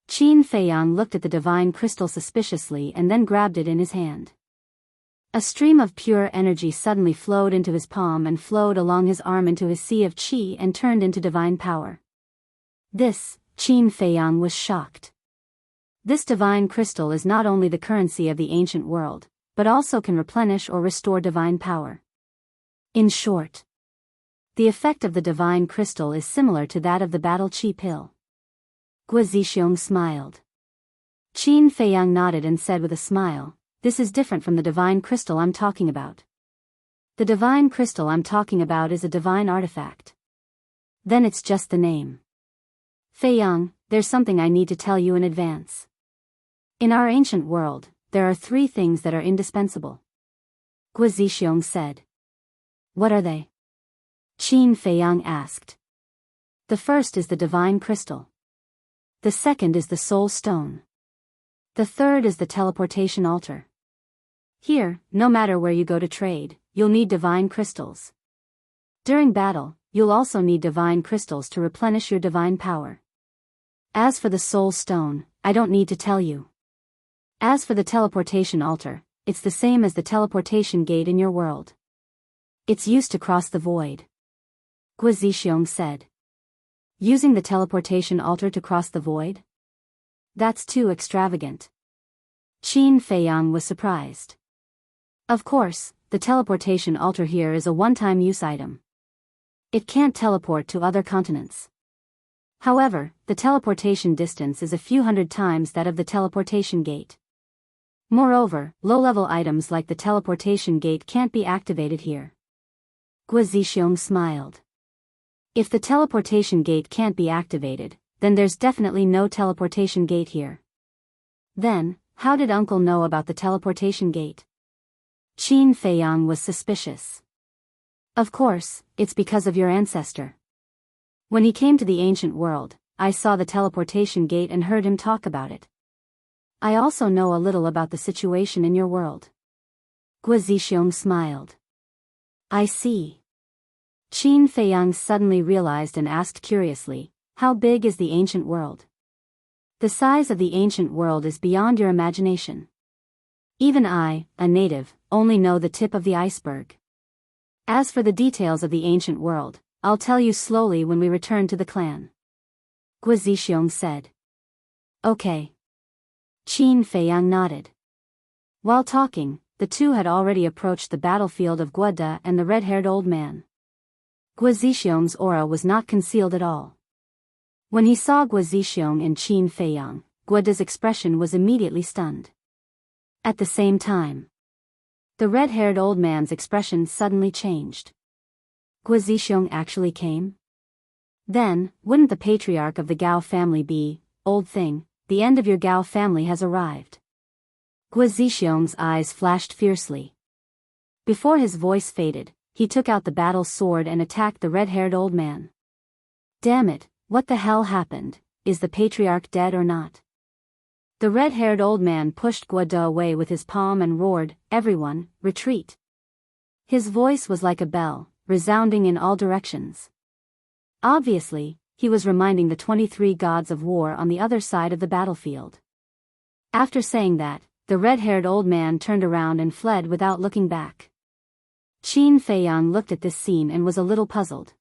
[SPEAKER 1] Qin Feiyang looked at the divine crystal suspiciously and then grabbed it in his hand. A stream of pure energy suddenly flowed into his palm and flowed along his arm into his sea of qi and turned into divine power. Qin Feiyang was shocked. This divine crystal is not only the currency of the ancient world, but also can replenish or restore divine power. In short, the effect of the divine crystal is similar to that of the battle qi pill. Guizhixiong smiled. Qin Feiyang nodded and said with a smile, "This is different from the divine crystal I'm talking about. The divine crystal I'm talking about is a divine artifact." Then it's just the name. Feiyang, there's something I need to tell you in advance. In our ancient world, there are 3 things that are indispensable. Guizhixiong said. What are they? Qin Feiyang asked. The first is the divine crystal. The second is the soul stone. The third is the teleportation altar. Here, no matter where you go to trade, you'll need divine crystals. During battle, you'll also need divine crystals to replenish your divine power. As for the soul stone, I don't need to tell you. As for the teleportation altar, it's the same as the teleportation gate in your world. It's used to cross the void. Guizhixiong said. Using the teleportation altar to cross the void? That's too extravagant. Qin Feiyang was surprised. Of course, the teleportation altar here is a one-time use item. It can't teleport to other continents. However, the teleportation distance is a few hundred times that of the teleportation gate. Moreover, low-level items like the teleportation gate can't be activated here. Guizhixiong smiled. If the teleportation gate can't be activated, then there's definitely no teleportation gate here. Then, how did Uncle know about the teleportation gate? Qin Feiyang was suspicious. Of course, it's because of your ancestor. When he came to the ancient world, I saw the teleportation gate and heard him talk about it. I also know a little about the situation in your world. Guo Zixiong smiled. I see. Qin Feiyang suddenly realized and asked curiously, how big is the ancient world? The size of the ancient world is beyond your imagination. Even I, a native, only know the tip of the iceberg. As for the details of the ancient world, I'll tell you slowly when we return to the clan. Guo Zixiong said. Okay. Qin Feiyang nodded. While talking, the two had already approached the battlefield of Guoda and the red-haired old man. Guo Zixiong's aura was not concealed at all. When he saw Guo Zixiong and Qin Feiyang, Guoda's expression was immediately stunned. At the same time, the red-haired old man's expression suddenly changed. Guo Zixiong actually came? Then, wouldn't the patriarch of the Gao family be, old thing, the end of your Gao family has arrived? Guo Zixiong's eyes flashed fiercely. Before his voice faded, he took out the battle sword and attacked the red-haired old man. Damn it, what the hell happened? Is the patriarch dead or not? The red-haired old man pushed Guoda away with his palm and roared, "Everyone, retreat!" His voice was like a bell, resounding in all directions. Obviously, he was reminding the 23 gods of war on the other side of the battlefield. After saying that, the red-haired old man turned around and fled without looking back. Qin Feiyang looked at this scene and was a little puzzled.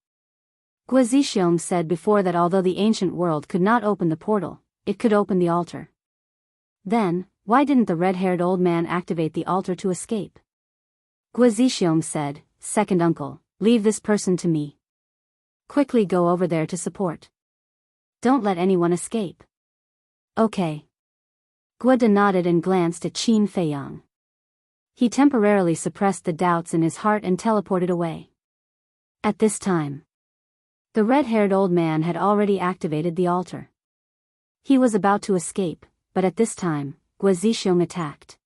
[SPEAKER 1] Guo Zixiong said before that although the ancient world could not open the portal, it could open the altar. Then, why didn't the red-haired old man activate the altar to escape? Guo Zixiong said, "Second uncle, leave this person to me. Quickly go over there to support. Don't let anyone escape." Okay. Guoda nodded and glanced at Qin Feiyang. He temporarily suppressed the doubts in his heart and teleported away. At this time, the red-haired old man had already activated the altar. He was about to escape, but at this time, Guo Zixiong attacked.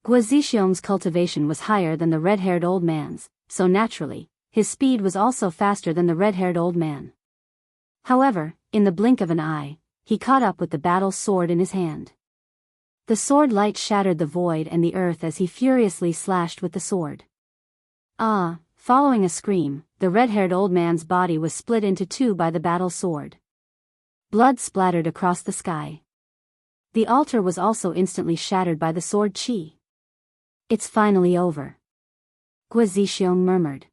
[SPEAKER 1] Guo Zixiong's cultivation was higher than the red-haired old man's, so naturally, his speed was also faster than the red-haired old man. However, in the blink of an eye, he caught up with the battle sword in his hand. The sword light shattered the void and the earth as he furiously slashed with the sword. Ah! Following a scream, the red-haired old man's body was split into two by the battle sword. Blood splattered across the sky. The altar was also instantly shattered by the sword qi. It's finally over. Guo Zixiong murmured.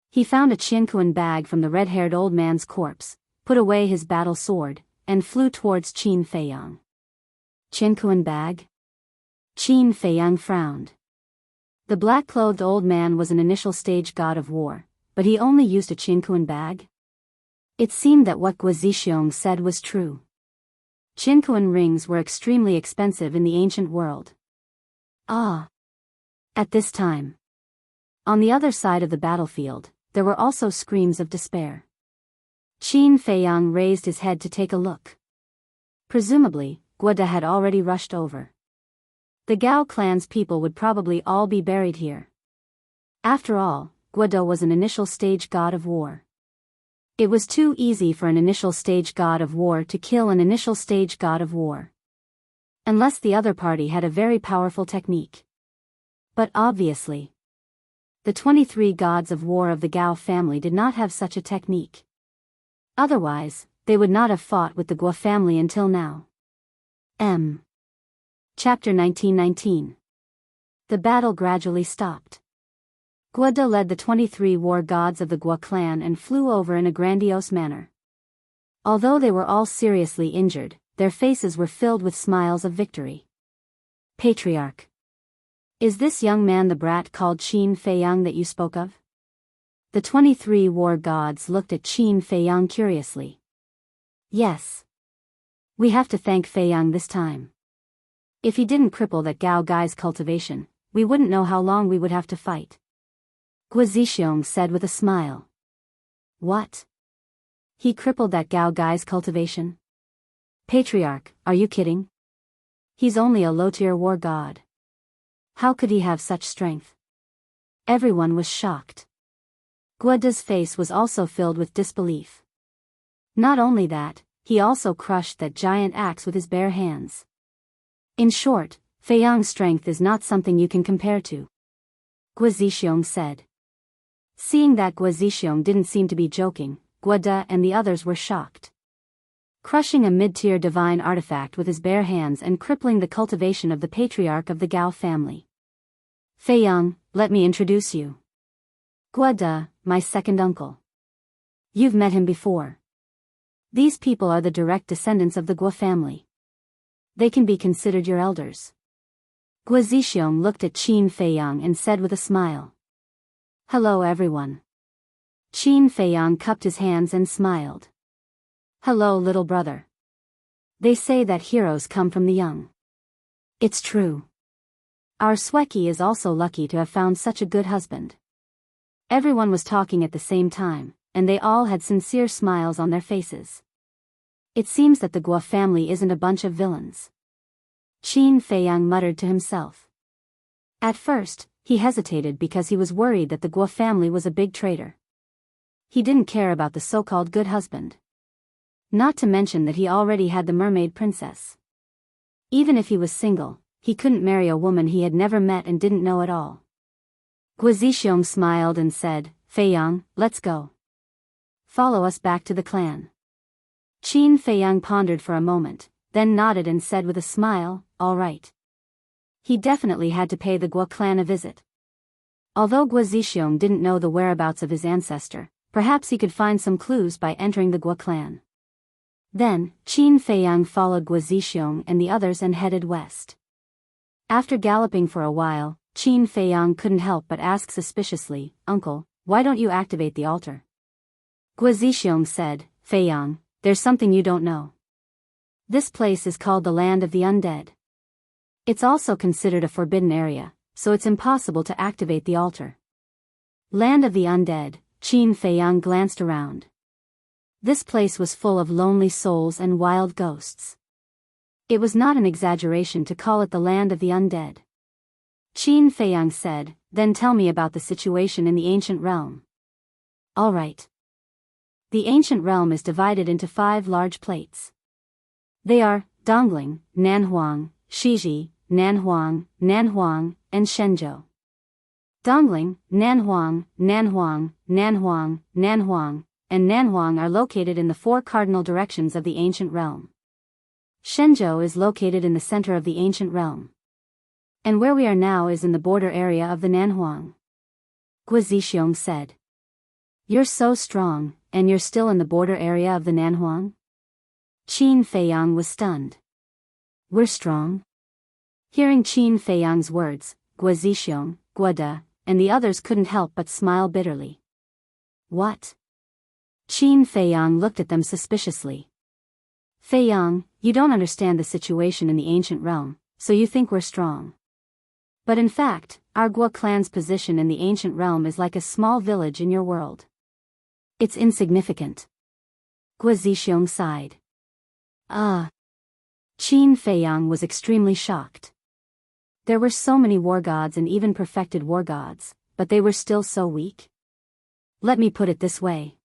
[SPEAKER 1] He found a Qinkuan bag from the red-haired old man's corpse, put away his battle sword, and flew towards Qin Feiyang. Qinkuan bag? Qin Feiyang frowned. The black-clothed old man was an initial stage god of war, but he only used a Qinkuan bag? It seemed that what Guo Zixiong said was true. Qinkuan rings were extremely expensive in the ancient world. Ah! At this time, on the other side of the battlefield, there were also screams of despair. Qin Feiyang raised his head to take a look. Presumably, Guoda had already rushed over. The Gao clan's people would probably all be buried here. After all, Guoda was an initial stage god of war. It was too easy for an initial stage god of war to kill an initial stage god of war. Unless the other party had a very powerful technique. But obviously, the 23 gods of war of the Gao family did not have such a technique. Otherwise, they would not have fought with the Guo family until now. Chapter 1919. The battle gradually stopped. Guoda led the 23 war gods of the Guo clan and flew over in a grandiose manner. Although they were all seriously injured, their faces were filled with smiles of victory. Patriarch. Is this young man the brat called Qin Feiyang that you spoke of? The 23 war gods looked at Qin Feiyang curiously. Yes. We have to thank Feiyang this time. If he didn't cripple that Gao guy's cultivation, we wouldn't know how long we would have to fight. Guo Zixiong said with a smile. What? He crippled that Gao guy's cultivation? Patriarch, are you kidding? He's only a low-tier war god. How could he have such strength? Everyone was shocked. Guoda's face was also filled with disbelief. Not only that, he also crushed that giant axe with his bare hands. In short, Fei Yang's strength is not something you can compare to, Guo Zixiong said. Seeing that Guo Zixiong didn't seem to be joking, Guoda and the others were shocked. Crushing a mid-tier divine artifact with his bare hands and crippling the cultivation of the patriarch of the Gao family. Fei Yang, let me introduce you. Guoda, my second uncle. You've met him before. These people are the direct descendants of the Guo family. They can be considered your elders. Guo Zixiong looked at Qin Fei Yang and said with a smile. Hello everyone. Qin Fei Yang cupped his hands and smiled. Hello little brother. They say that heroes come from the young. It's true. Our Sweki is also lucky to have found such a good husband. Everyone was talking at the same time, and they all had sincere smiles on their faces. It seems that the Guo family isn't a bunch of villains. Qin Fei Yang muttered to himself. At first, he hesitated because he was worried that the Guo family was a big traitor. He didn't care about the so-called good husband. Not to mention that he already had the mermaid princess. Even if he was single, he couldn't marry a woman he had never met and didn't know at all. Guo Zixiong smiled and said, Fei Yang, let's go. Follow us back to the clan. Qin Fei Yang pondered for a moment, then nodded and said with a smile, all right. He definitely had to pay the Guo clan a visit. Although Guo Zixiong didn't know the whereabouts of his ancestor, perhaps he could find some clues by entering the Guo clan. Then, Qin Fei Yang followed Guo Zixiong and the others and headed west. After galloping for a while, Qin Fei Yang couldn't help but ask suspiciously, Uncle, why don't you activate the altar? Guo Zixiong said, Fei Yang, there's something you don't know. This place is called the Land of the Undead. It's also considered a forbidden area, so it's impossible to activate the altar. Land of the Undead, Qin Fei Yang glanced around. This place was full of lonely souls and wild ghosts. It was not an exaggeration to call it the Land of the Undead. Qin Fei Yang said, then tell me about the situation in the ancient realm. All right. The ancient realm is divided into 5 large plates. They are Dongling, Nanhuang, Shiji, Nanhuang, Nanhuang, and Shenzhou. Dongling, Nanhuang, Nanhuang, Nanhuang, Nanhuang, and Nanhuang are located in the 4 cardinal directions of the ancient realm. Shenzhou is located in the center of the ancient realm. And where we are now is in the border area of the Nanhuang. Guo Zixiong said. You're so strong, and you're still in the border area of the Nanhuang? Qin Fei Yang was stunned. We're strong? Hearing Qin Fei Yang's words, Guo Zixiong, Guoda, and the others couldn't help but smile bitterly. What? Qin Fei Yang looked at them suspiciously. Fei Yang, you don't understand the situation in the ancient realm, so you think we're strong. But in fact, our Guo clan's position in the ancient realm is like a small village in your world. It's insignificant. Guo Zixiong sighed. Qin Fei Yang was extremely shocked. There were so many war gods and even perfected war gods, but they were still so weak. Let me put it this way.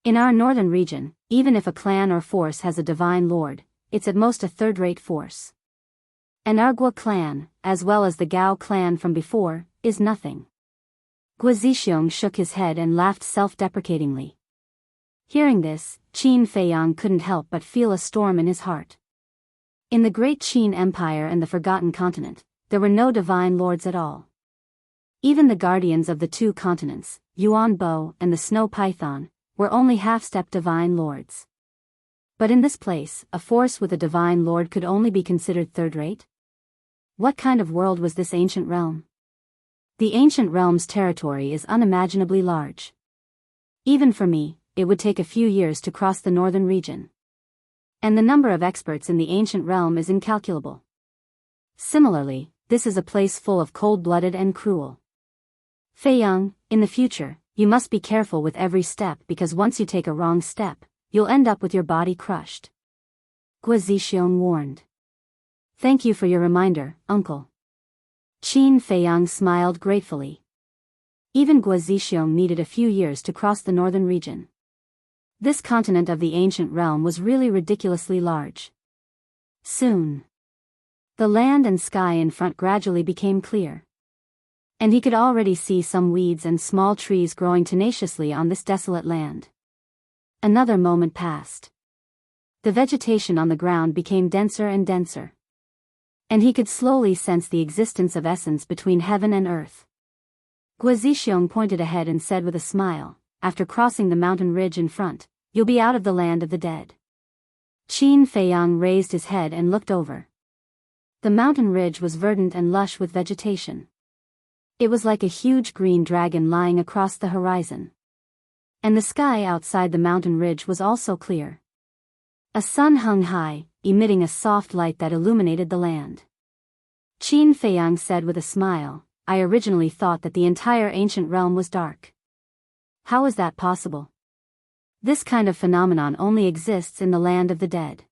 [SPEAKER 1] In our northern region, even if a clan or force has a divine lord, it's at most a third-rate force. And our Guo clan, as well as the Gao clan from before, is nothing. Guo Zixiong shook his head and laughed self-deprecatingly. Hearing this, Qin Fei Yang couldn't help but feel a storm in his heart. In the great Qin Empire and the Forgotten Continent, there were no divine lords at all. Even the guardians of the 2 continents, Yuan Bo and the Snow Python, were only half-step divine lords. But in this place, a force with a divine lord could only be considered third-rate? What kind of world was this ancient realm? The ancient realm's territory is unimaginably large. Even for me, it would take a few years to cross the northern region. And the number of experts in the ancient realm is incalculable. Similarly, this is a place full of cold-blooded and cruel. Fei Yang, in the future, you must be careful with every step because once you take a wrong step, you'll end up with your body crushed. Guo Zixiong warned. Thank you for your reminder, uncle. Qin Feiyang smiled gratefully. Even Guo Zixiong needed a few years to cross the northern region. This continent of the ancient realm was really ridiculously large. Soon, the land and sky in front gradually became clear. And he could already see some weeds and small trees growing tenaciously on this desolate land. Another moment passed. The vegetation on the ground became denser and denser. And he could slowly sense the existence of essence between heaven and earth. Guo Zixiong pointed ahead and said with a smile, after crossing the mountain ridge in front, you'll be out of the land of the dead. Qin Feiyang raised his head and looked over. The mountain ridge was verdant and lush with vegetation. It was like a huge green dragon lying across the horizon. And the sky outside the mountain ridge was also clear. A sun hung high, emitting a soft light that illuminated the land. Qin Feiyang said with a smile, I originally thought that the entire ancient realm was dark. How is that possible? This kind of phenomenon only exists in the land of the dead.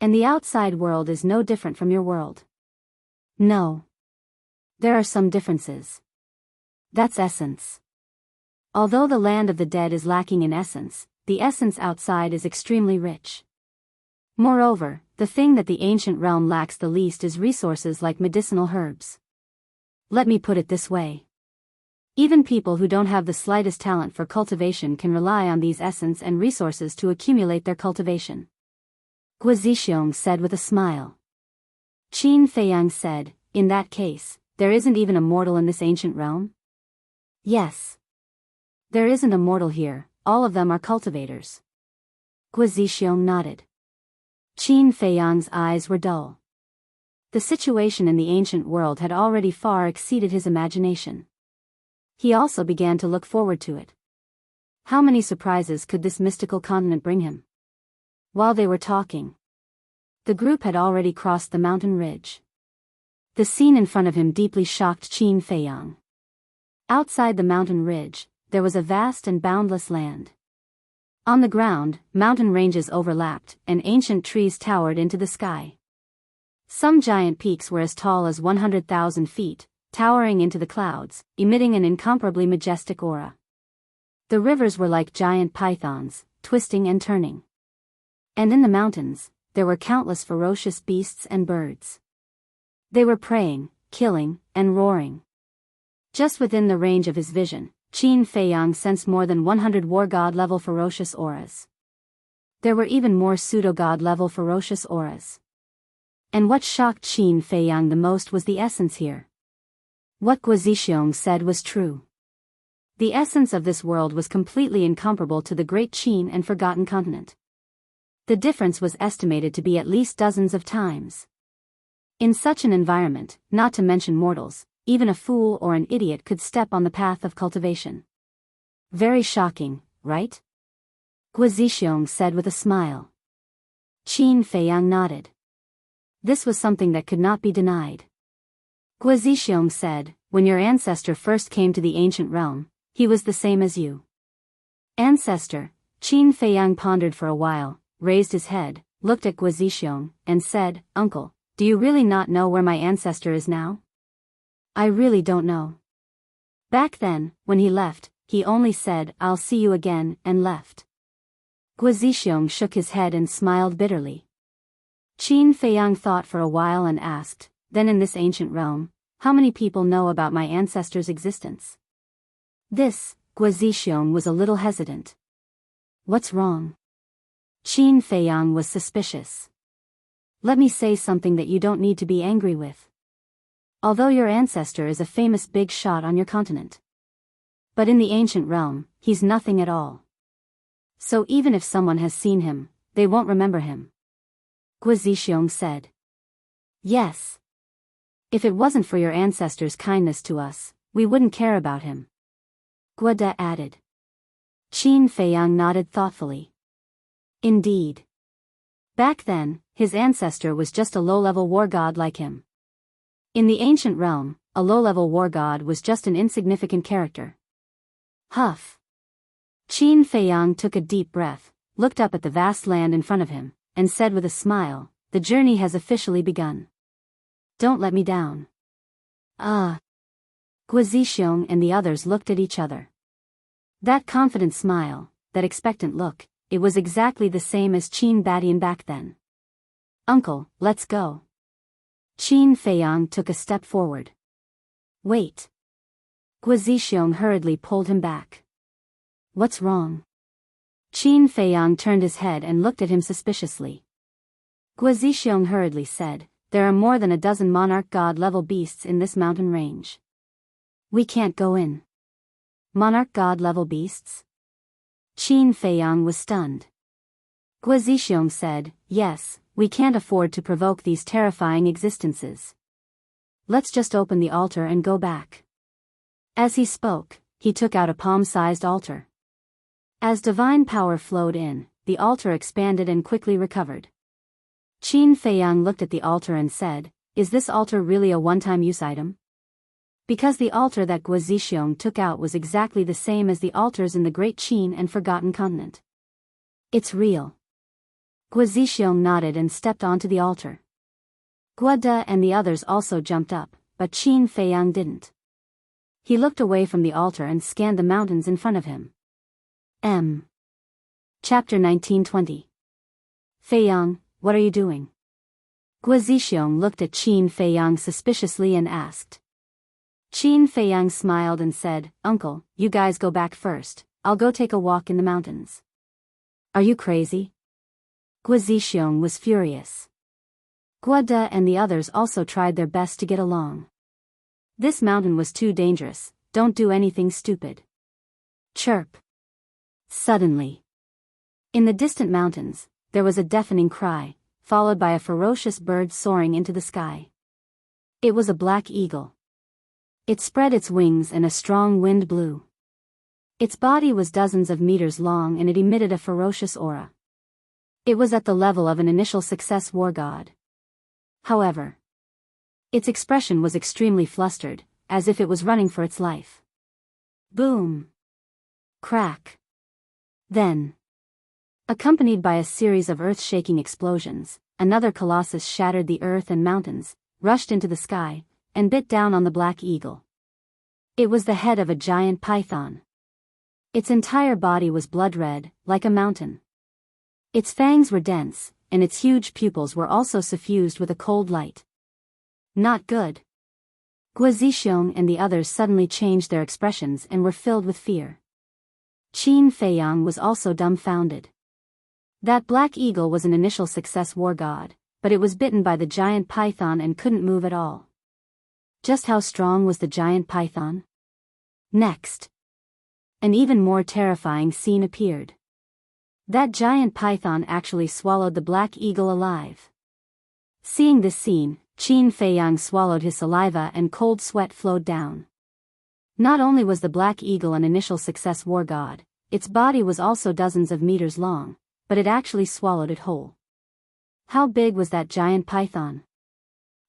[SPEAKER 1] And the outside world is no different from your world. No. There are some differences. That's essence. Although the land of the dead is lacking in essence, the essence outside is extremely rich. Moreover, the thing that the ancient realm lacks the least is resources like medicinal herbs. Let me put it this way. Even people who don't have the slightest talent for cultivation can rely on these essence and resources to accumulate their cultivation. Guo Zixiong said with a smile. Qin Feiyang said, in that case, there isn't even a mortal in this ancient realm? Yes. There isn't a mortal here, all of them are cultivators. Guo Zixiong nodded. Qin Feiyang's eyes were dull. The situation in the ancient world had already far exceeded his imagination. He also began to look forward to it. How many surprises could this mystical continent bring him? While they were talking, the group had already crossed the mountain ridge. The scene in front of him deeply shocked Qin Feiyang. Outside the mountain ridge, there was a vast and boundless land. On the ground, mountain ranges overlapped, and ancient trees towered into the sky. Some giant peaks were as tall as 100,000 feet, towering into the clouds, emitting an incomparably majestic aura. The rivers were like giant pythons, twisting and turning. And in the mountains, there were countless ferocious beasts and birds. They were preying, killing, and roaring. Just within the range of his vision, Qin Feiyang sensed more than 100 war-god-level ferocious auras. There were even more pseudo-god-level ferocious auras. And what shocked Qin Feiyang the most was the essence here. What Guo Zixiong said was true. The essence of this world was completely incomparable to the great Qin and forgotten continent. The difference was estimated to be at least dozens of times. In such an environment, not to mention mortals, even a fool or an idiot could step on the path of cultivation. Very shocking, right? Guo Zixiong said with a smile. Qin Feiyang nodded. This was something that could not be denied. Guo Zixiong said, when your ancestor first came to the ancient realm, he was the same as you. Ancestor? Qin Feiyang pondered for a while, raised his head, looked at Guo Zixiong, and said, Uncle, do you really not know where my ancestor is now? I really don't know. Back then, when he left, he only said, I'll see you again, and left. Guo Zixiong shook his head and smiled bitterly. Qin Feiyang thought for a while and asked, then in this ancient realm, how many people know about my ancestor's existence? This, Guo Zixiong was a little hesitant. What's wrong? Qin Feiyang was suspicious. Let me say something that you don't need to be angry with. Although your ancestor is a famous big shot on your continent. But in the ancient realm, he's nothing at all. So even if someone has seen him, they won't remember him. Guo Zixiong said. Yes. If it wasn't for your ancestor's kindness to us, we wouldn't care about him. Guo De added. Qin Feiyang nodded thoughtfully. Indeed. Back then, his ancestor was just a low-level war god like him. In the ancient realm, a low-level war god was just an insignificant character. Huff. Qin Feiyang took a deep breath, looked up at the vast land in front of him, and said with a smile, "The journey has officially begun. Don't let me down." Guo Zixiong and the others looked at each other. That confident smile, that expectant look, it was exactly the same as Qin Badian back then. "Uncle, let's go." Qin Feiyang took a step forward. "Wait." Guo Zixiong hurriedly pulled him back. "What's wrong?" Qin Feiyang turned his head and looked at him suspiciously. Guo Zixiong hurriedly said, "There are more than a dozen monarch god-level beasts in this mountain range. We can't go in." "Monarch god-level beasts?" Qin Feiyang was stunned. Guo Zixiong said, "Yes, we can't afford to provoke these terrifying existences. Let's just open the altar and go back." As he spoke, he took out a palm-sized altar. As divine power flowed in, the altar expanded and quickly recovered. Qin Feiyang looked at the altar and said, "Is this altar really a one-time use item?" Because the altar that Guo Zixiong took out was exactly the same as the altars in the Great Qin and Forgotten Continent. "It's real." Guo Zixiong nodded and stepped onto the altar. Guo De and the others also jumped up, but Qin Feiyang didn't. He looked away from the altar and scanned the mountains in front of him. Chapter 1920. "Feiyang, what are you doing?" Guo Zixiong looked at Qin Feiyang suspiciously and asked. Qin Feiyang smiled and said, "Uncle, you guys go back first, I'll go take a walk in the mountains." "Are you crazy?" Guo Zixiong was furious. Guo De and the others also tried their best to get along. "This mountain was too dangerous, don't do anything stupid." Chirp. Suddenly, in the distant mountains, there was a deafening cry, followed by a ferocious bird soaring into the sky. It was a black eagle. It spread its wings and a strong wind blew. Its body was dozens of meters long and it emitted a ferocious aura. It was at the level of an initial success war god. However, its expression was extremely flustered, as if it was running for its life. Boom! Crack! Then, accompanied by a series of earth-shaking explosions, another colossus shattered the earth and mountains, rushed into the sky, and bit down on the black eagle. It was the head of a giant python. Its entire body was blood-red, like a mountain. Its fangs were dense, and its huge pupils were also suffused with a cold light. Not good. Guo Zixiong and the others suddenly changed their expressions and were filled with fear. Qin Feiyang was also dumbfounded. That black eagle was an initial success war god, but it was bitten by the giant python and couldn't move at all. Just how strong was the giant python? Next, an even more terrifying scene appeared. That giant python actually swallowed the black eagle alive. Seeing this scene, Qin Feiyang swallowed his saliva and cold sweat flowed down. Not only was the black eagle an initial success war god, its body was also dozens of meters long, but it actually swallowed it whole. How big was that giant python?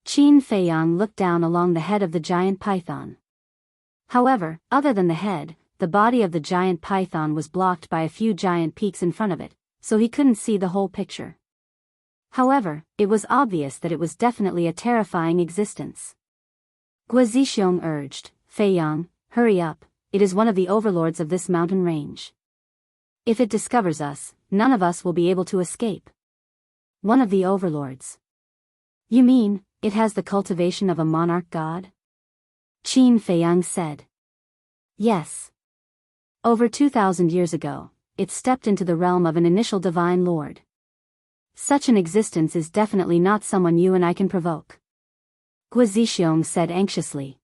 [SPEAKER 1] Qin Feiyang looked down along the head of the giant python. However, other than the head, the body of the giant python was blocked by a few giant peaks in front of it, so he couldn't see the whole picture. However, it was obvious that it was definitely a terrifying existence. Guo Zixiong urged, "Feiyang, hurry up, it is one of the overlords of this mountain range. If it discovers us, none of us will be able to escape." "One of the overlords? You mean, it has the cultivation of a monarch god?" Qin Feiyang said. "Yes. Over 2,000 years ago, it stepped into the realm of an initial divine lord. Such an existence is definitely not someone you and I can provoke." Guo Zixiong said anxiously.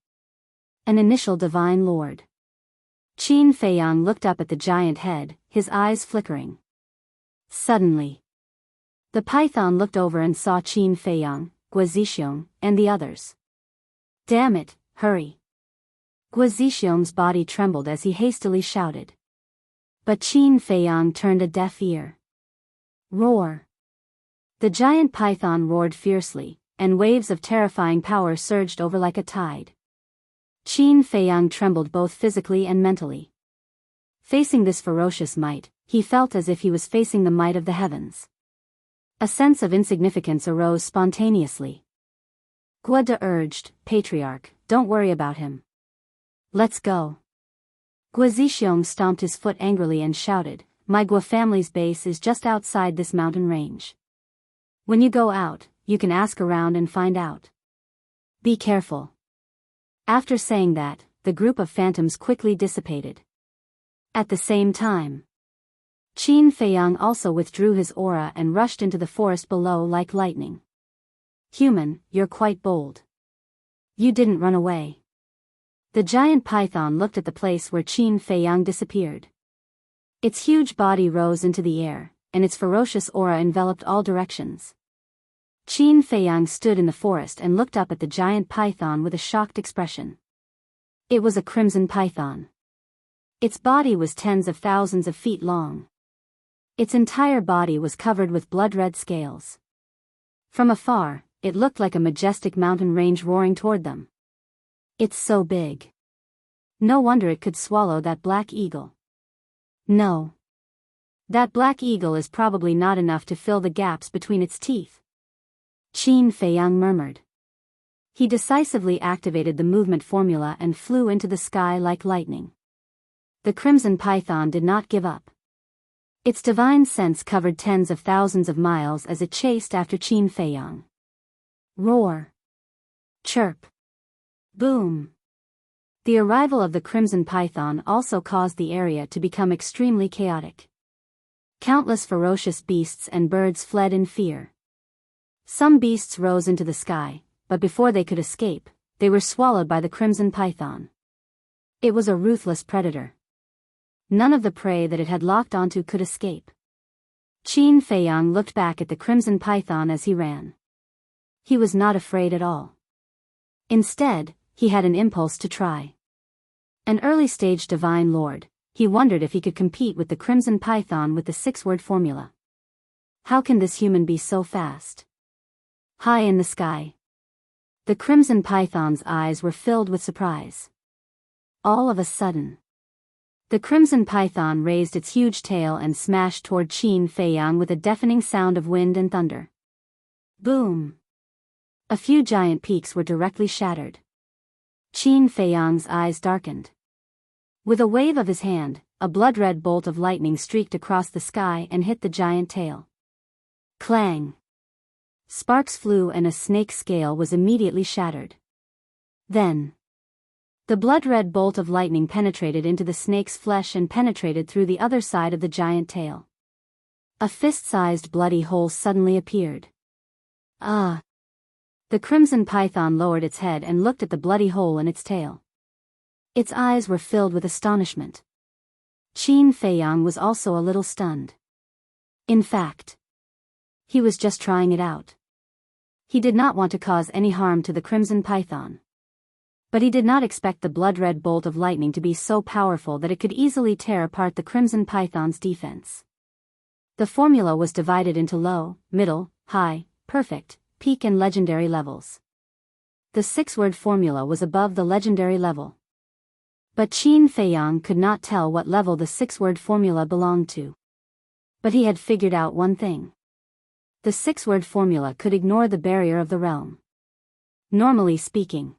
[SPEAKER 1] "An initial divine lord." Qin Feiyang looked up at the giant head, his eyes flickering. Suddenly, the python looked over and saw Qin Feiyang, Guo Zixiong, and the others. "Damn it, hurry." Guo Zixiong's body trembled as he hastily shouted. But Qin Feiyang turned a deaf ear. Roar! The giant python roared fiercely, and waves of terrifying power surged over like a tide. Qin Feiyang trembled both physically and mentally. Facing this ferocious might, he felt as if he was facing the might of the heavens. A sense of insignificance arose spontaneously. Guada urged, Patriarch, don't worry about him. Let's go. Gua Zixiong stomped his foot angrily and shouted, My Gua family's base is just outside this mountain range. When you go out, you can ask around and find out. Be careful. After saying that, the group of phantoms quickly dissipated. At the same time, Qin Feiyang also withdrew his aura and rushed into the forest below like lightning. Human, you're quite bold. You didn't run away. The giant python looked at the place where Qin Feiyang disappeared. Its huge body rose into the air, and its ferocious aura enveloped all directions. Qin Feiyang stood in the forest and looked up at the giant python with a shocked expression. It was a crimson python. Its body was tens of thousands of feet long. Its entire body was covered with blood-red scales. From afar, it looked like a majestic mountain range roaring toward them. It's so big. No wonder it could swallow that black eagle. No. That black eagle is probably not enough to fill the gaps between its teeth. Qin Feiyang murmured. He decisively activated the movement formula and flew into the sky like lightning. The crimson python did not give up. Its divine sense covered tens of thousands of miles as it chased after Qin Feiyang. Roar. Chirp. Boom. The arrival of the crimson python also caused the area to become extremely chaotic. Countless ferocious beasts and birds fled in fear. Some beasts rose into the sky, but before they could escape, they were swallowed by the crimson python. It was a ruthless predator. None of the prey that it had locked onto could escape. Qin Feiyang looked back at the crimson python as he ran. He was not afraid at all. Instead, he had an impulse to try. An early-stage divine lord, he wondered if he could compete with the crimson python with the six-word formula. How can this human be so fast? High in the sky. The crimson python's eyes were filled with surprise. All of a sudden, the crimson python raised its huge tail and smashed toward Qin Feiyang with a deafening sound of wind and thunder. Boom! A few giant peaks were directly shattered. Qin Feiyang's eyes darkened. With a wave of his hand, a blood-red bolt of lightning streaked across the sky and hit the giant tail. Clang! Sparks flew and a snake's scale was immediately shattered. Then, the blood-red bolt of lightning penetrated into the snake's flesh and penetrated through the other side of the giant tail. A fist-sized bloody hole suddenly appeared. Ah! The crimson python lowered its head and looked at the bloody hole in its tail. Its eyes were filled with astonishment. Qin Feiyang was also a little stunned. In fact, he was just trying it out. He did not want to cause any harm to the crimson python. But he did not expect the blood-red bolt of lightning to be so powerful that it could easily tear apart the crimson python's defense. The formula was divided into low, middle, high, perfect, peak and legendary levels. The six-word formula was above the legendary level. But Qin Feiyang could not tell what level the six-word formula belonged to. But he had figured out one thing. The six-word formula could ignore the barrier of the realm. Normally speaking.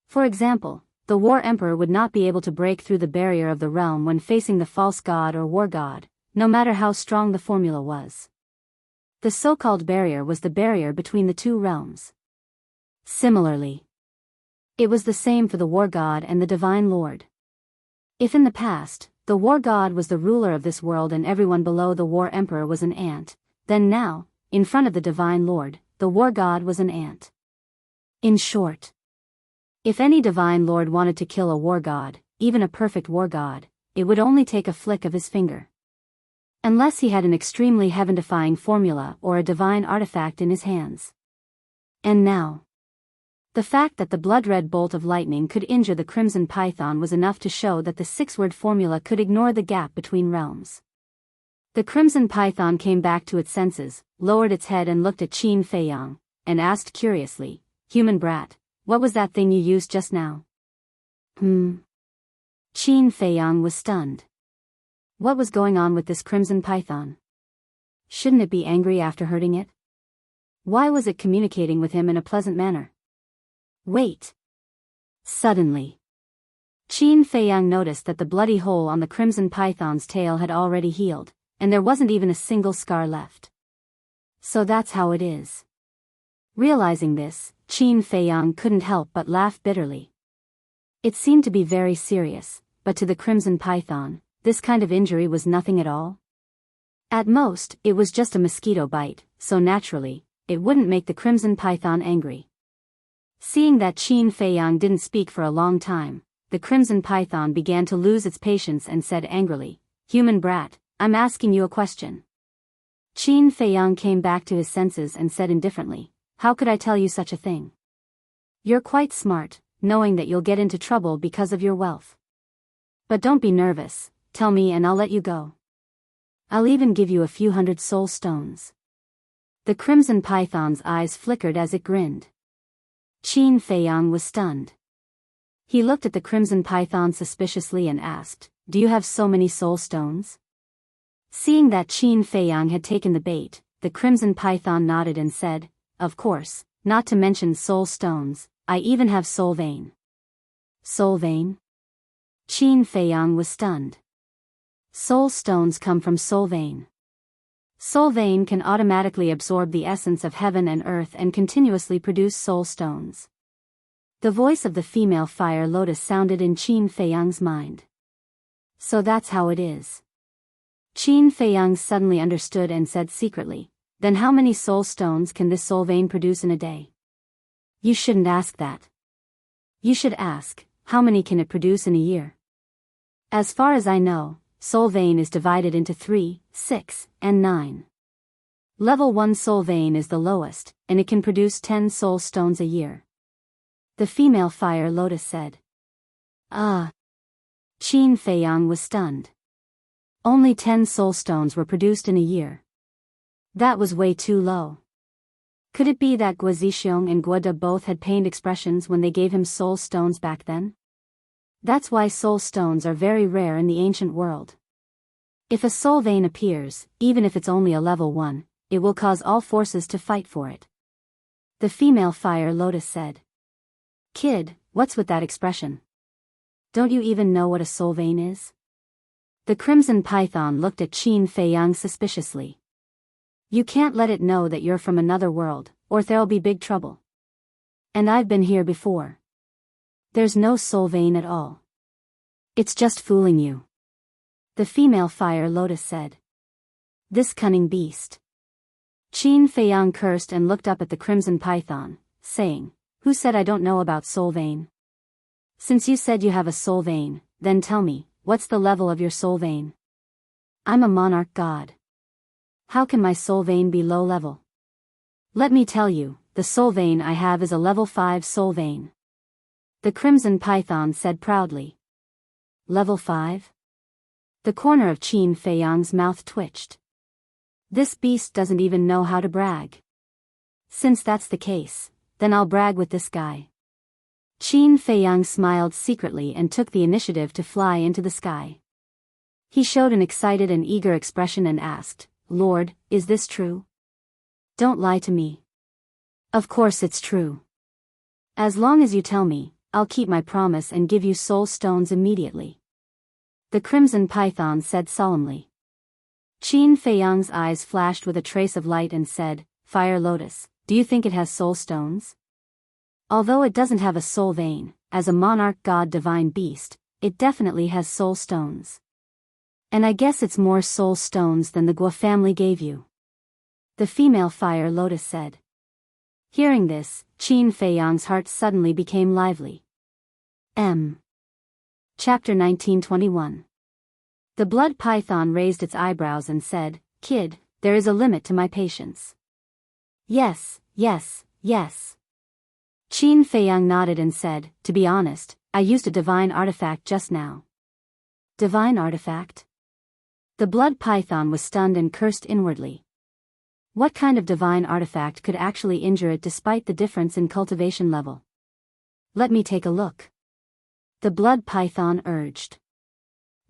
[SPEAKER 1] For example, the war emperor would not be able to break through the barrier of the realm when facing the false god or war god, no matter how strong the formula was. The so-called barrier was the barrier between the two realms. Similarly, it was the same for the war god and the divine lord. If in the past, the war god was the ruler of this world and everyone below the war emperor was an ant, then now, in front of the divine lord, the war god was an ant. In short, if any divine lord wanted to kill a war god, even a perfect war god, it would only take a flick of his finger. Unless he had an extremely heaven-defying formula or a divine artifact in his hands. And now, the fact that the blood-red bolt of lightning could injure the crimson python was enough to show that the six-word formula could ignore the gap between realms. The crimson python came back to its senses, lowered its head and looked at Qin Feiyang, and asked curiously, "Human brat, what was that thing you used just now?" Qin Feiyang was stunned. What was going on with this crimson python? Shouldn't it be angry after hurting it? Why was it communicating with him in a pleasant manner? Wait. Suddenly, Qin Feiyang noticed that the bloody hole on the crimson python's tail had already healed, and there wasn't even a single scar left. So that's how it is. Realizing this, Qin Feiyang couldn't help but laugh bitterly. It seemed to be very serious, but to the crimson python, this kind of injury was nothing at all. At most, it was just a mosquito bite, so naturally, it wouldn't make the crimson python angry. Seeing that Qin Feiyang didn't speak for a long time, the crimson python began to lose its patience and said angrily, "Human brat, I'm asking you a question." Qin Feiyang came back to his senses and said indifferently, "How could I tell you such a thing? You're quite smart, knowing that you'll get into trouble because of your wealth. But don't be nervous, tell me and I'll let you go. I'll even give you a few hundred soul stones." The crimson python's eyes flickered as it grinned. Qin Feiyang was stunned. He looked at the crimson python suspiciously and asked, "Do you have so many soul stones?" Seeing that Qin Feiyang had taken the bait, the crimson python nodded and said, "Of course, not to mention soul stones, I even have soul vein." Soul vein? Qin Feiyang was stunned. Soul stones come from soul vein. Soul vein can automatically absorb the essence of heaven and earth and continuously produce soul stones. The voice of the female fire lotus sounded in Qin Feiyang's mind. So that's how it is. Qin Feiyang suddenly understood and said secretly, "Then how many soul stones can this soul vein produce in a day?" "You shouldn't ask that. You should ask, how many can it produce in a year?" "As far as I know, soul vein is divided into 3, 6, and 9. Level 1 soul vein is the lowest, and it can produce 10 soul stones a year." The female fire lotus said. "Ah." Qin Feiyang was stunned. Only 10 soul stones were produced in a year. That was way too low. Could it be that Guo Zixiong and Guo De both had pained expressions when they gave him soul stones back then? That's why soul stones are very rare in the ancient world. If a soul vein appears, even if it's only a level 1, it will cause all forces to fight for it. The female fire lotus said. "Kid, what's with that expression? Don't you even know what a soul vein is?" The crimson python looked at Qin Feiyang suspiciously. "You can't let it know that you're from another world, or there'll be big trouble. And I've been here before. There's no soul vein at all. It's just fooling you." The female fire lotus said. "This cunning beast." Qin Feiyang cursed and looked up at the crimson python, saying, "Who said I don't know about soul vein? Since you said you have a soul vein, then tell me, what's the level of your soul vein? I'm a monarch god. How can my soul vein be low level? Let me tell you, the soul vein I have is a level 5 soul vein." The crimson python said proudly. "Level 5? The corner of Qin Feiyang's mouth twitched. This beast doesn't even know how to brag. Since that's the case, then I'll brag with this guy. Qin Feiyang smiled secretly and took the initiative to fly into the sky. He showed an excited and eager expression and asked, "Lord, is this true? Don't lie to me." "Of course it's true. As long as you tell me, I'll keep my promise and give you soul stones immediately." The crimson python said solemnly. Qin Feiyang's eyes flashed with a trace of light and said, "Fire Lotus, do you think it has soul stones?" "Although it doesn't have a soul vein, as a monarch god divine beast, it definitely has soul stones. And I guess it's more soul stones than the Guo family gave you," the female Fire Lotus said. Hearing this, Qin Feiyang's heart suddenly became lively. Chapter 1921. The blood python raised its eyebrows and said, "Kid, there is a limit to my patience." "Yes, yes, yes." Qin Feiyang nodded and said, "To be honest, I used a divine artifact just now." "Divine artifact?" The blood python was stunned and cursed inwardly. What kind of divine artifact could actually injure it despite the difference in cultivation level? "Let me take a look," the blood python urged.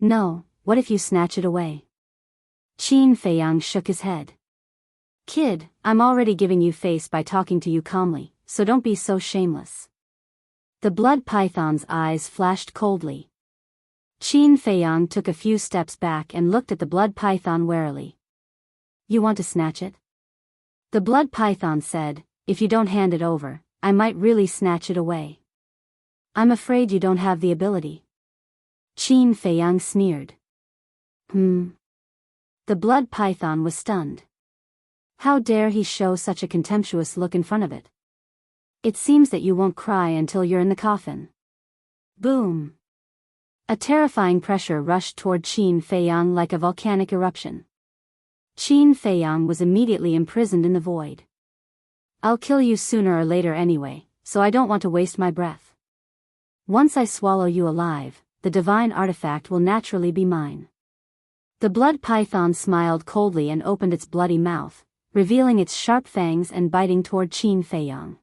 [SPEAKER 1] "No, what if you snatch it away? Qin Feiyang shook his head. Kid, I'm already giving you face by talking to you calmly, so don't be so shameless. The blood python's eyes flashed coldly. Qin Feiyang took a few steps back and looked at the blood python warily. You want to snatch it? The blood python said, if you don't hand it over, I might really snatch it away. I'm afraid you don't have the ability. Qin Feiyang sneered. The blood python was stunned. How dare he show such a contemptuous look in front of it? It seems that you won't cry until you're in the coffin. Boom! A terrifying pressure rushed toward Qin Feiyang like a volcanic eruption. Qin Feiyang was immediately imprisoned in the void. I'll kill you sooner or later anyway, so I don't want to waste my breath. Once I swallow you alive, the divine artifact will naturally be mine. The blood python smiled coldly and opened its bloody mouth, revealing its sharp fangs and biting toward Qin Feiyang.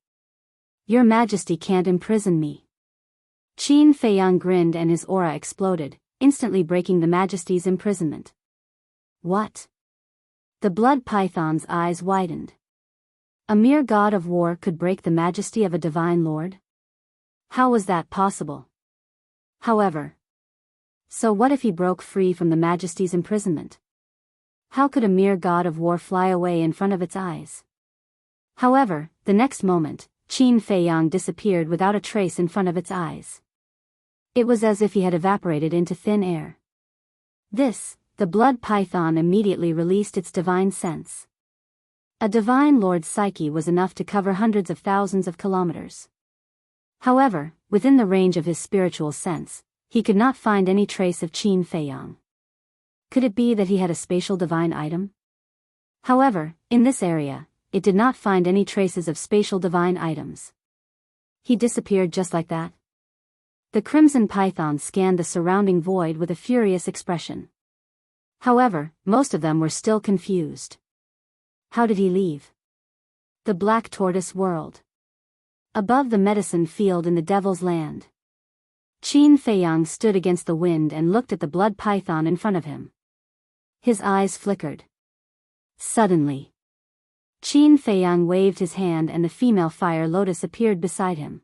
[SPEAKER 1] Your Majesty can't imprison me. Qin Feiyang grinned and his aura exploded, instantly breaking the Majesty's imprisonment. What? The blood python's eyes widened. A mere god of war could break the majesty of a divine lord? How was that possible? However, so what if he broke free from the Majesty's imprisonment? How could a mere god of war fly away in front of its eyes? However, the next moment, Qin Feiyang disappeared without a trace in front of its eyes. It was as if he had evaporated into thin air. The blood python immediately released its divine sense. A divine lord's psyche was enough to cover hundreds of thousands of kilometers. However, within the range of his spiritual sense, he could not find any trace of Qin Feiyang. Could it be that he had a spatial divine item? However, in this area, it did not find any traces of spatial divine items. He disappeared just like that. The crimson python scanned the surrounding void with a furious expression. However, most of them were still confused. How did he leave? The Black Tortoise world. Above the medicine field in the Devil's Land. Qin Feiyang stood against the wind and looked at the blood python in front of him. His eyes flickered. Suddenly, Qin Feiyang waved his hand and the female fire lotus appeared beside him.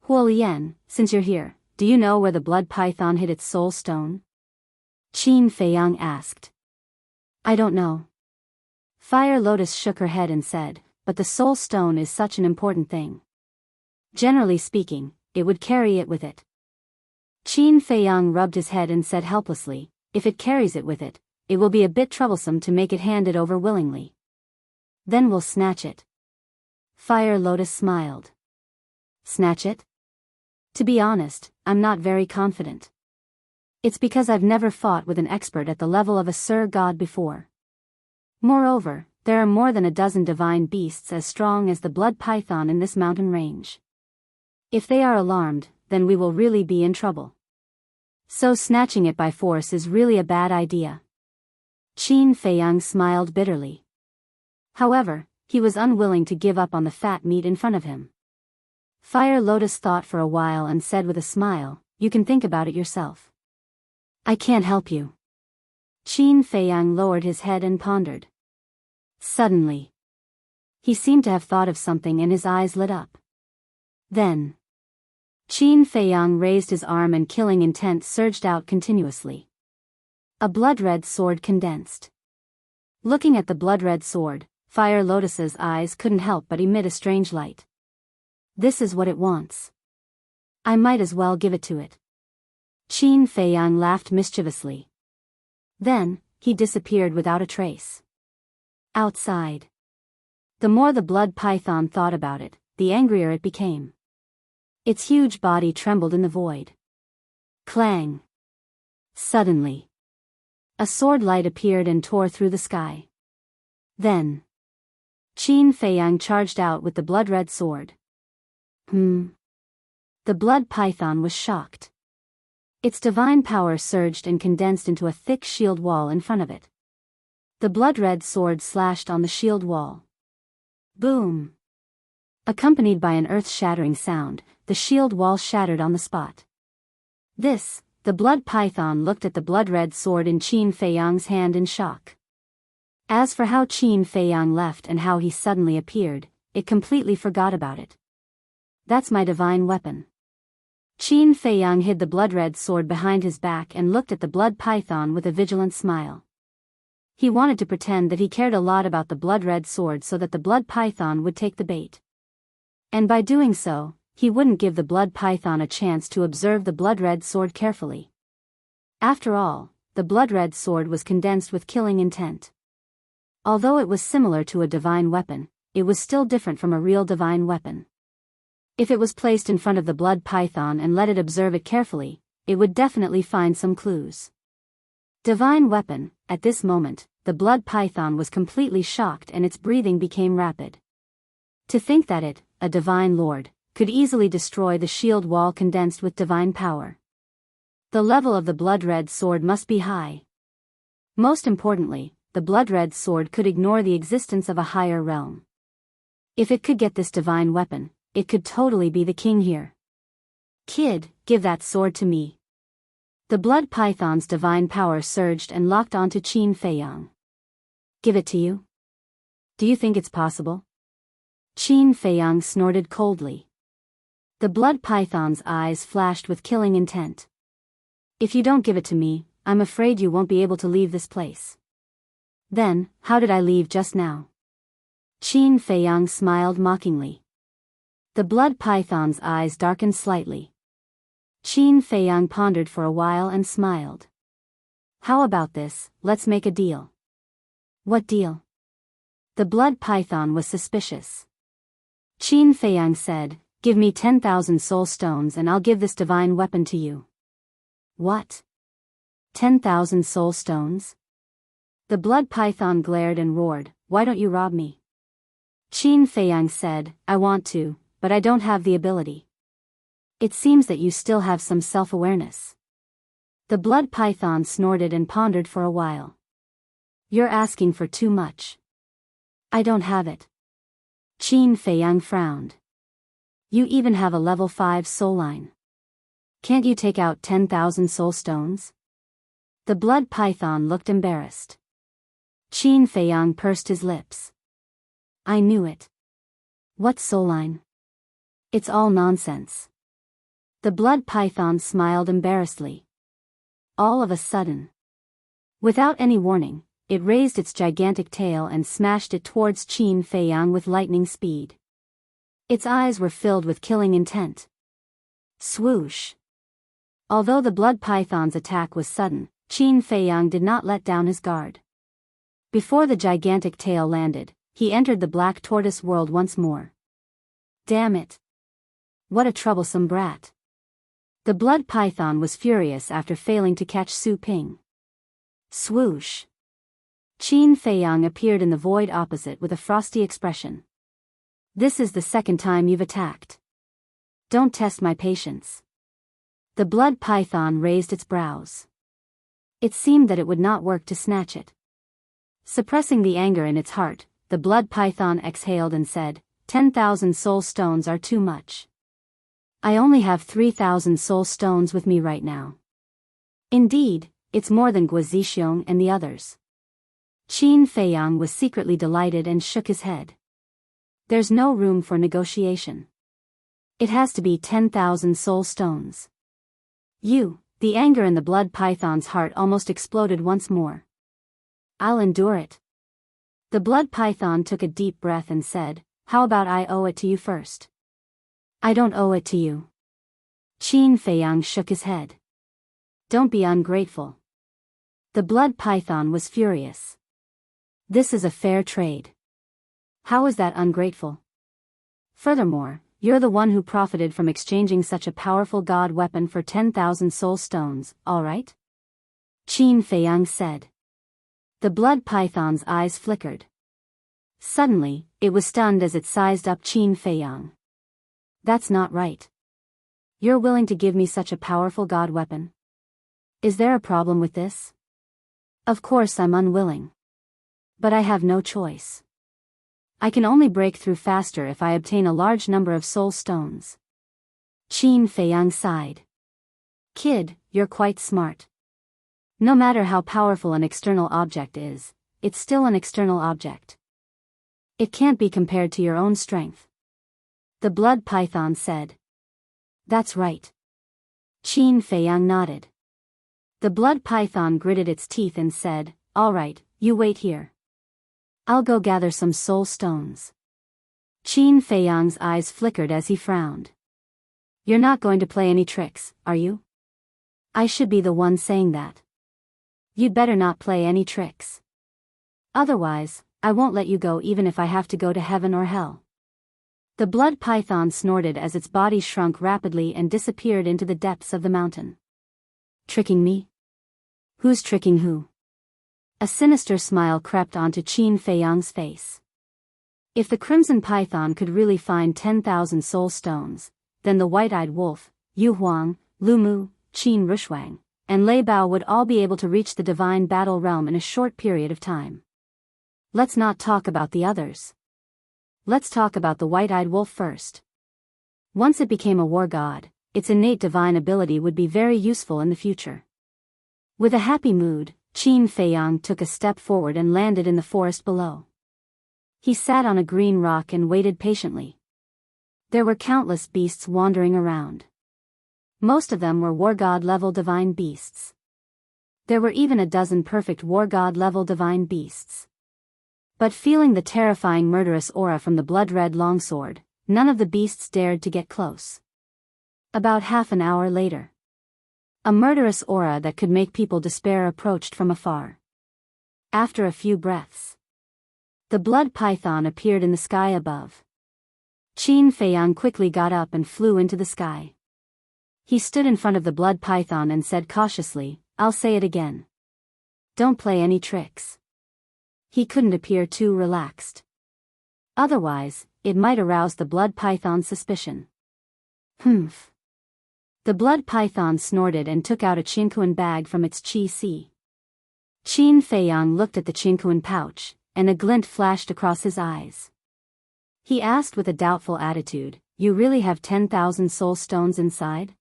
[SPEAKER 1] Huolian, since you're here, do you know where the blood python hid its soul stone? Qin Feiyang asked. I don't know. Fire Lotus shook her head and said, but the soul stone is such an important thing. Generally speaking, it would carry it with it. Qin Feiyang rubbed his head and said helplessly, if it carries it with it, it will be a bit troublesome to make it hand it over willingly. Then we'll snatch it. Fire Lotus smiled. Snatch it? To be honest, I'm not very confident. It's because I've never fought with an expert at the level of a Sir God before. Moreover, there are more than a dozen divine beasts as strong as the blood python in this mountain range. If they are alarmed, then we will really be in trouble. So snatching it by force is really a bad idea. Qin Feiyang smiled bitterly. However, he was unwilling to give up on the fat meat in front of him. Fire Lotus thought for a while and said with a smile, you can think about it yourself. I can't help you. Qin Feiyang lowered his head and pondered. Suddenly, he seemed to have thought of something and his eyes lit up. Then, Qin Feiyang raised his arm and killing intent surged out continuously. A blood-red sword condensed. Looking at the blood-red sword, Fire Lotus's eyes couldn't help but emit a strange light. This is what it wants. I might as well give it to it. Qin Feiyang laughed mischievously. Then, he disappeared without a trace. Outside. The more the blood python thought about it, the angrier it became. Its huge body trembled in the void. Clang. Suddenly, a sword light appeared and tore through the sky. Then, Qin Feiyang charged out with the blood-red sword. The blood python was shocked. Its divine power surged and condensed into a thick shield wall in front of it. The blood-red sword slashed on the shield wall. Boom! Accompanied by an earth-shattering sound, the shield wall shattered on the spot. The The blood python looked at the blood-red sword in Qin Feiyang's hand in shock. As for how Qin Feiyang left and how he suddenly appeared, it completely forgot about it. That's my divine weapon. Qin Feiyang hid the blood-red sword behind his back and looked at the blood python with a vigilant smile. He wanted to pretend that he cared a lot about the blood-red sword so that the blood python would take the bait. And by doing so, he wouldn't give the blood python a chance to observe the blood-red sword carefully. After all, the blood-red sword was condensed with killing intent. Although it was similar to a divine weapon, it was still different from a real divine weapon. If it was placed in front of the blood python and let it observe it carefully, it would definitely find some clues. Divine weapon. At this moment, the blood python was completely shocked and its breathing became rapid. To think that it, a divine lord, could easily destroy the shield wall condensed with divine power. The level of the blood-red sword must be high. Most importantly, the blood-red sword could ignore the existence of a higher realm. If it could get this divine weapon, it could totally be the king here. Kid, give that sword to me. The blood python's divine power surged and locked onto Qin Feiyang. Give it to you? Do you think it's possible? Qin Feiyang snorted coldly. The blood python's eyes flashed with killing intent. If you don't give it to me, I'm afraid you won't be able to leave this place. Then, how did I leave just now? Qin Feiyang smiled mockingly. The blood python's eyes darkened slightly. Qin Feiyang pondered for a while and smiled. How about this, let's make a deal. What deal? The blood python was suspicious. Qin Feiyang said, give me 10,000 soul stones and I'll give this divine weapon to you. What? 10,000 soul stones? The blood python glared and roared, why don't you rob me? Qin Feiyang said, I want to, but I don't have the ability. It seems that you still have some self-awareness. The blood python snorted and pondered for a while. You're asking for too much. I don't have it. Qin Feiyang frowned. You even have a level 5 soul line. Can't you take out 10,000 soul stones? The blood python looked embarrassed. Qin Feiyang pursed his lips. I knew it. What soul line? It's all nonsense. The blood python smiled embarrassedly. All of a sudden, without any warning, it raised its gigantic tail and smashed it towards Qin Feiyang with lightning speed. Its eyes were filled with killing intent. Swoosh! Although the blood python's attack was sudden, Qin Feiyang did not let down his guard. Before the gigantic tail landed, he entered the black tortoise world once more. Damn it! What a troublesome brat! The blood python was furious after failing to catch Su Ping. Swoosh! Qin Feiyang appeared in the void opposite with a frosty expression. This is the second time you've attacked. Don't test my patience. The blood python raised its brows. It seemed that it would not work to snatch it. Suppressing the anger in its heart, the blood python exhaled and said, 10,000 soul stones are too much. I only have 3,000 soul stones with me right now. Indeed, it's more than Guo Zixiong and the others. Qin Feiyang was secretly delighted and shook his head. There's no room for negotiation. It has to be 10,000 soul stones. The anger in the blood python's heart almost exploded once more. I'll endure it. The blood python took a deep breath and said, how about I owe it to you first? I don't owe it to you. Qin Feiyang shook his head. Don't be ungrateful. The blood python was furious. This is a fair trade. How is that ungrateful? Furthermore, you're the one who profited from exchanging such a powerful god weapon for 10,000 soul stones, alright? Qin Feiyang said. The blood python's eyes flickered. Suddenly, it was stunned as it sized up Qin Feiyang. That's not right. You're willing to give me such a powerful god weapon? Is there a problem with this? Of course I'm unwilling. But I have no choice. I can only break through faster if I obtain a large number of soul stones. Qin Feiyang sighed. Kid, you're quite smart. No matter how powerful an external object is, it's still an external object. It can't be compared to your own strength. The blood python said. That's right. Qin Feiyang nodded. The blood python gritted its teeth and said, all right, you wait here. I'll go gather some soul stones. Qin Feiyang's eyes flickered as he frowned. You're not going to play any tricks, are you? I should be the one saying that. You'd better not play any tricks. Otherwise, I won't let you go even if I have to go to heaven or hell. The blood python snorted as its body shrunk rapidly and disappeared into the depths of the mountain. Tricking me? Who's tricking who? A sinister smile crept onto Qin Feiyang's face. If the crimson python could really find 10,000 soul stones, then the white-eyed wolf, Yu Huang, Lu Mu, Qin Rushwang, and Lei Bao would all be able to reach the divine battle realm in a short period of time. Let's not talk about the others. Let's talk about the white-eyed wolf first. Once it became a war god, its innate divine ability would be very useful in the future. With a happy mood, Qin Feiyang took a step forward and landed in the forest below. He sat on a green rock and waited patiently. There were countless beasts wandering around. Most of them were war god level divine beasts. There were even a dozen perfect war god level divine beasts. But feeling the terrifying murderous aura from the blood-red longsword, none of the beasts dared to get close. About half an hour later, a murderous aura that could make people despair approached from afar. After a few breaths, the blood python appeared in the sky above. Qin Feiyang quickly got up and flew into the sky. He stood in front of the blood python and said cautiously, I'll say it again. Don't play any tricks. He couldn't appear too relaxed. Otherwise, it might arouse the blood python's suspicion. Humph. The blood python snorted and took out a chinquan bag from its chi-si. Qin Feiyang looked at the chinquan pouch, and a glint flashed across his eyes. He asked with a doubtful attitude, you really have 10,000 soul stones inside?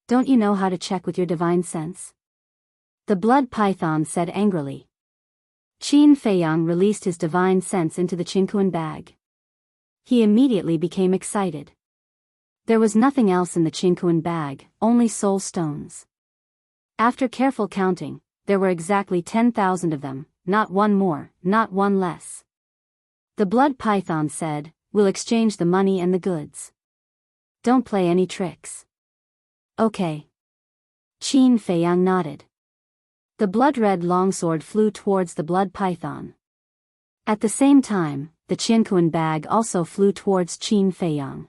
[SPEAKER 1] Don't you know how to check with your divine sense? The blood python said angrily. Qin Feiyang released his divine sense into the chinquan bag. He immediately became excited. There was nothing else in the chinquan bag, only soul stones. After careful counting, there were exactly 10,000 of them, not one more, not one less. The blood python said, we'll exchange the money and the goods. Don't play any tricks. Okay. Qin Feiyang nodded. The blood-red longsword flew towards the blood python. At the same time, the chinquan bag also flew towards Qin Feiyang.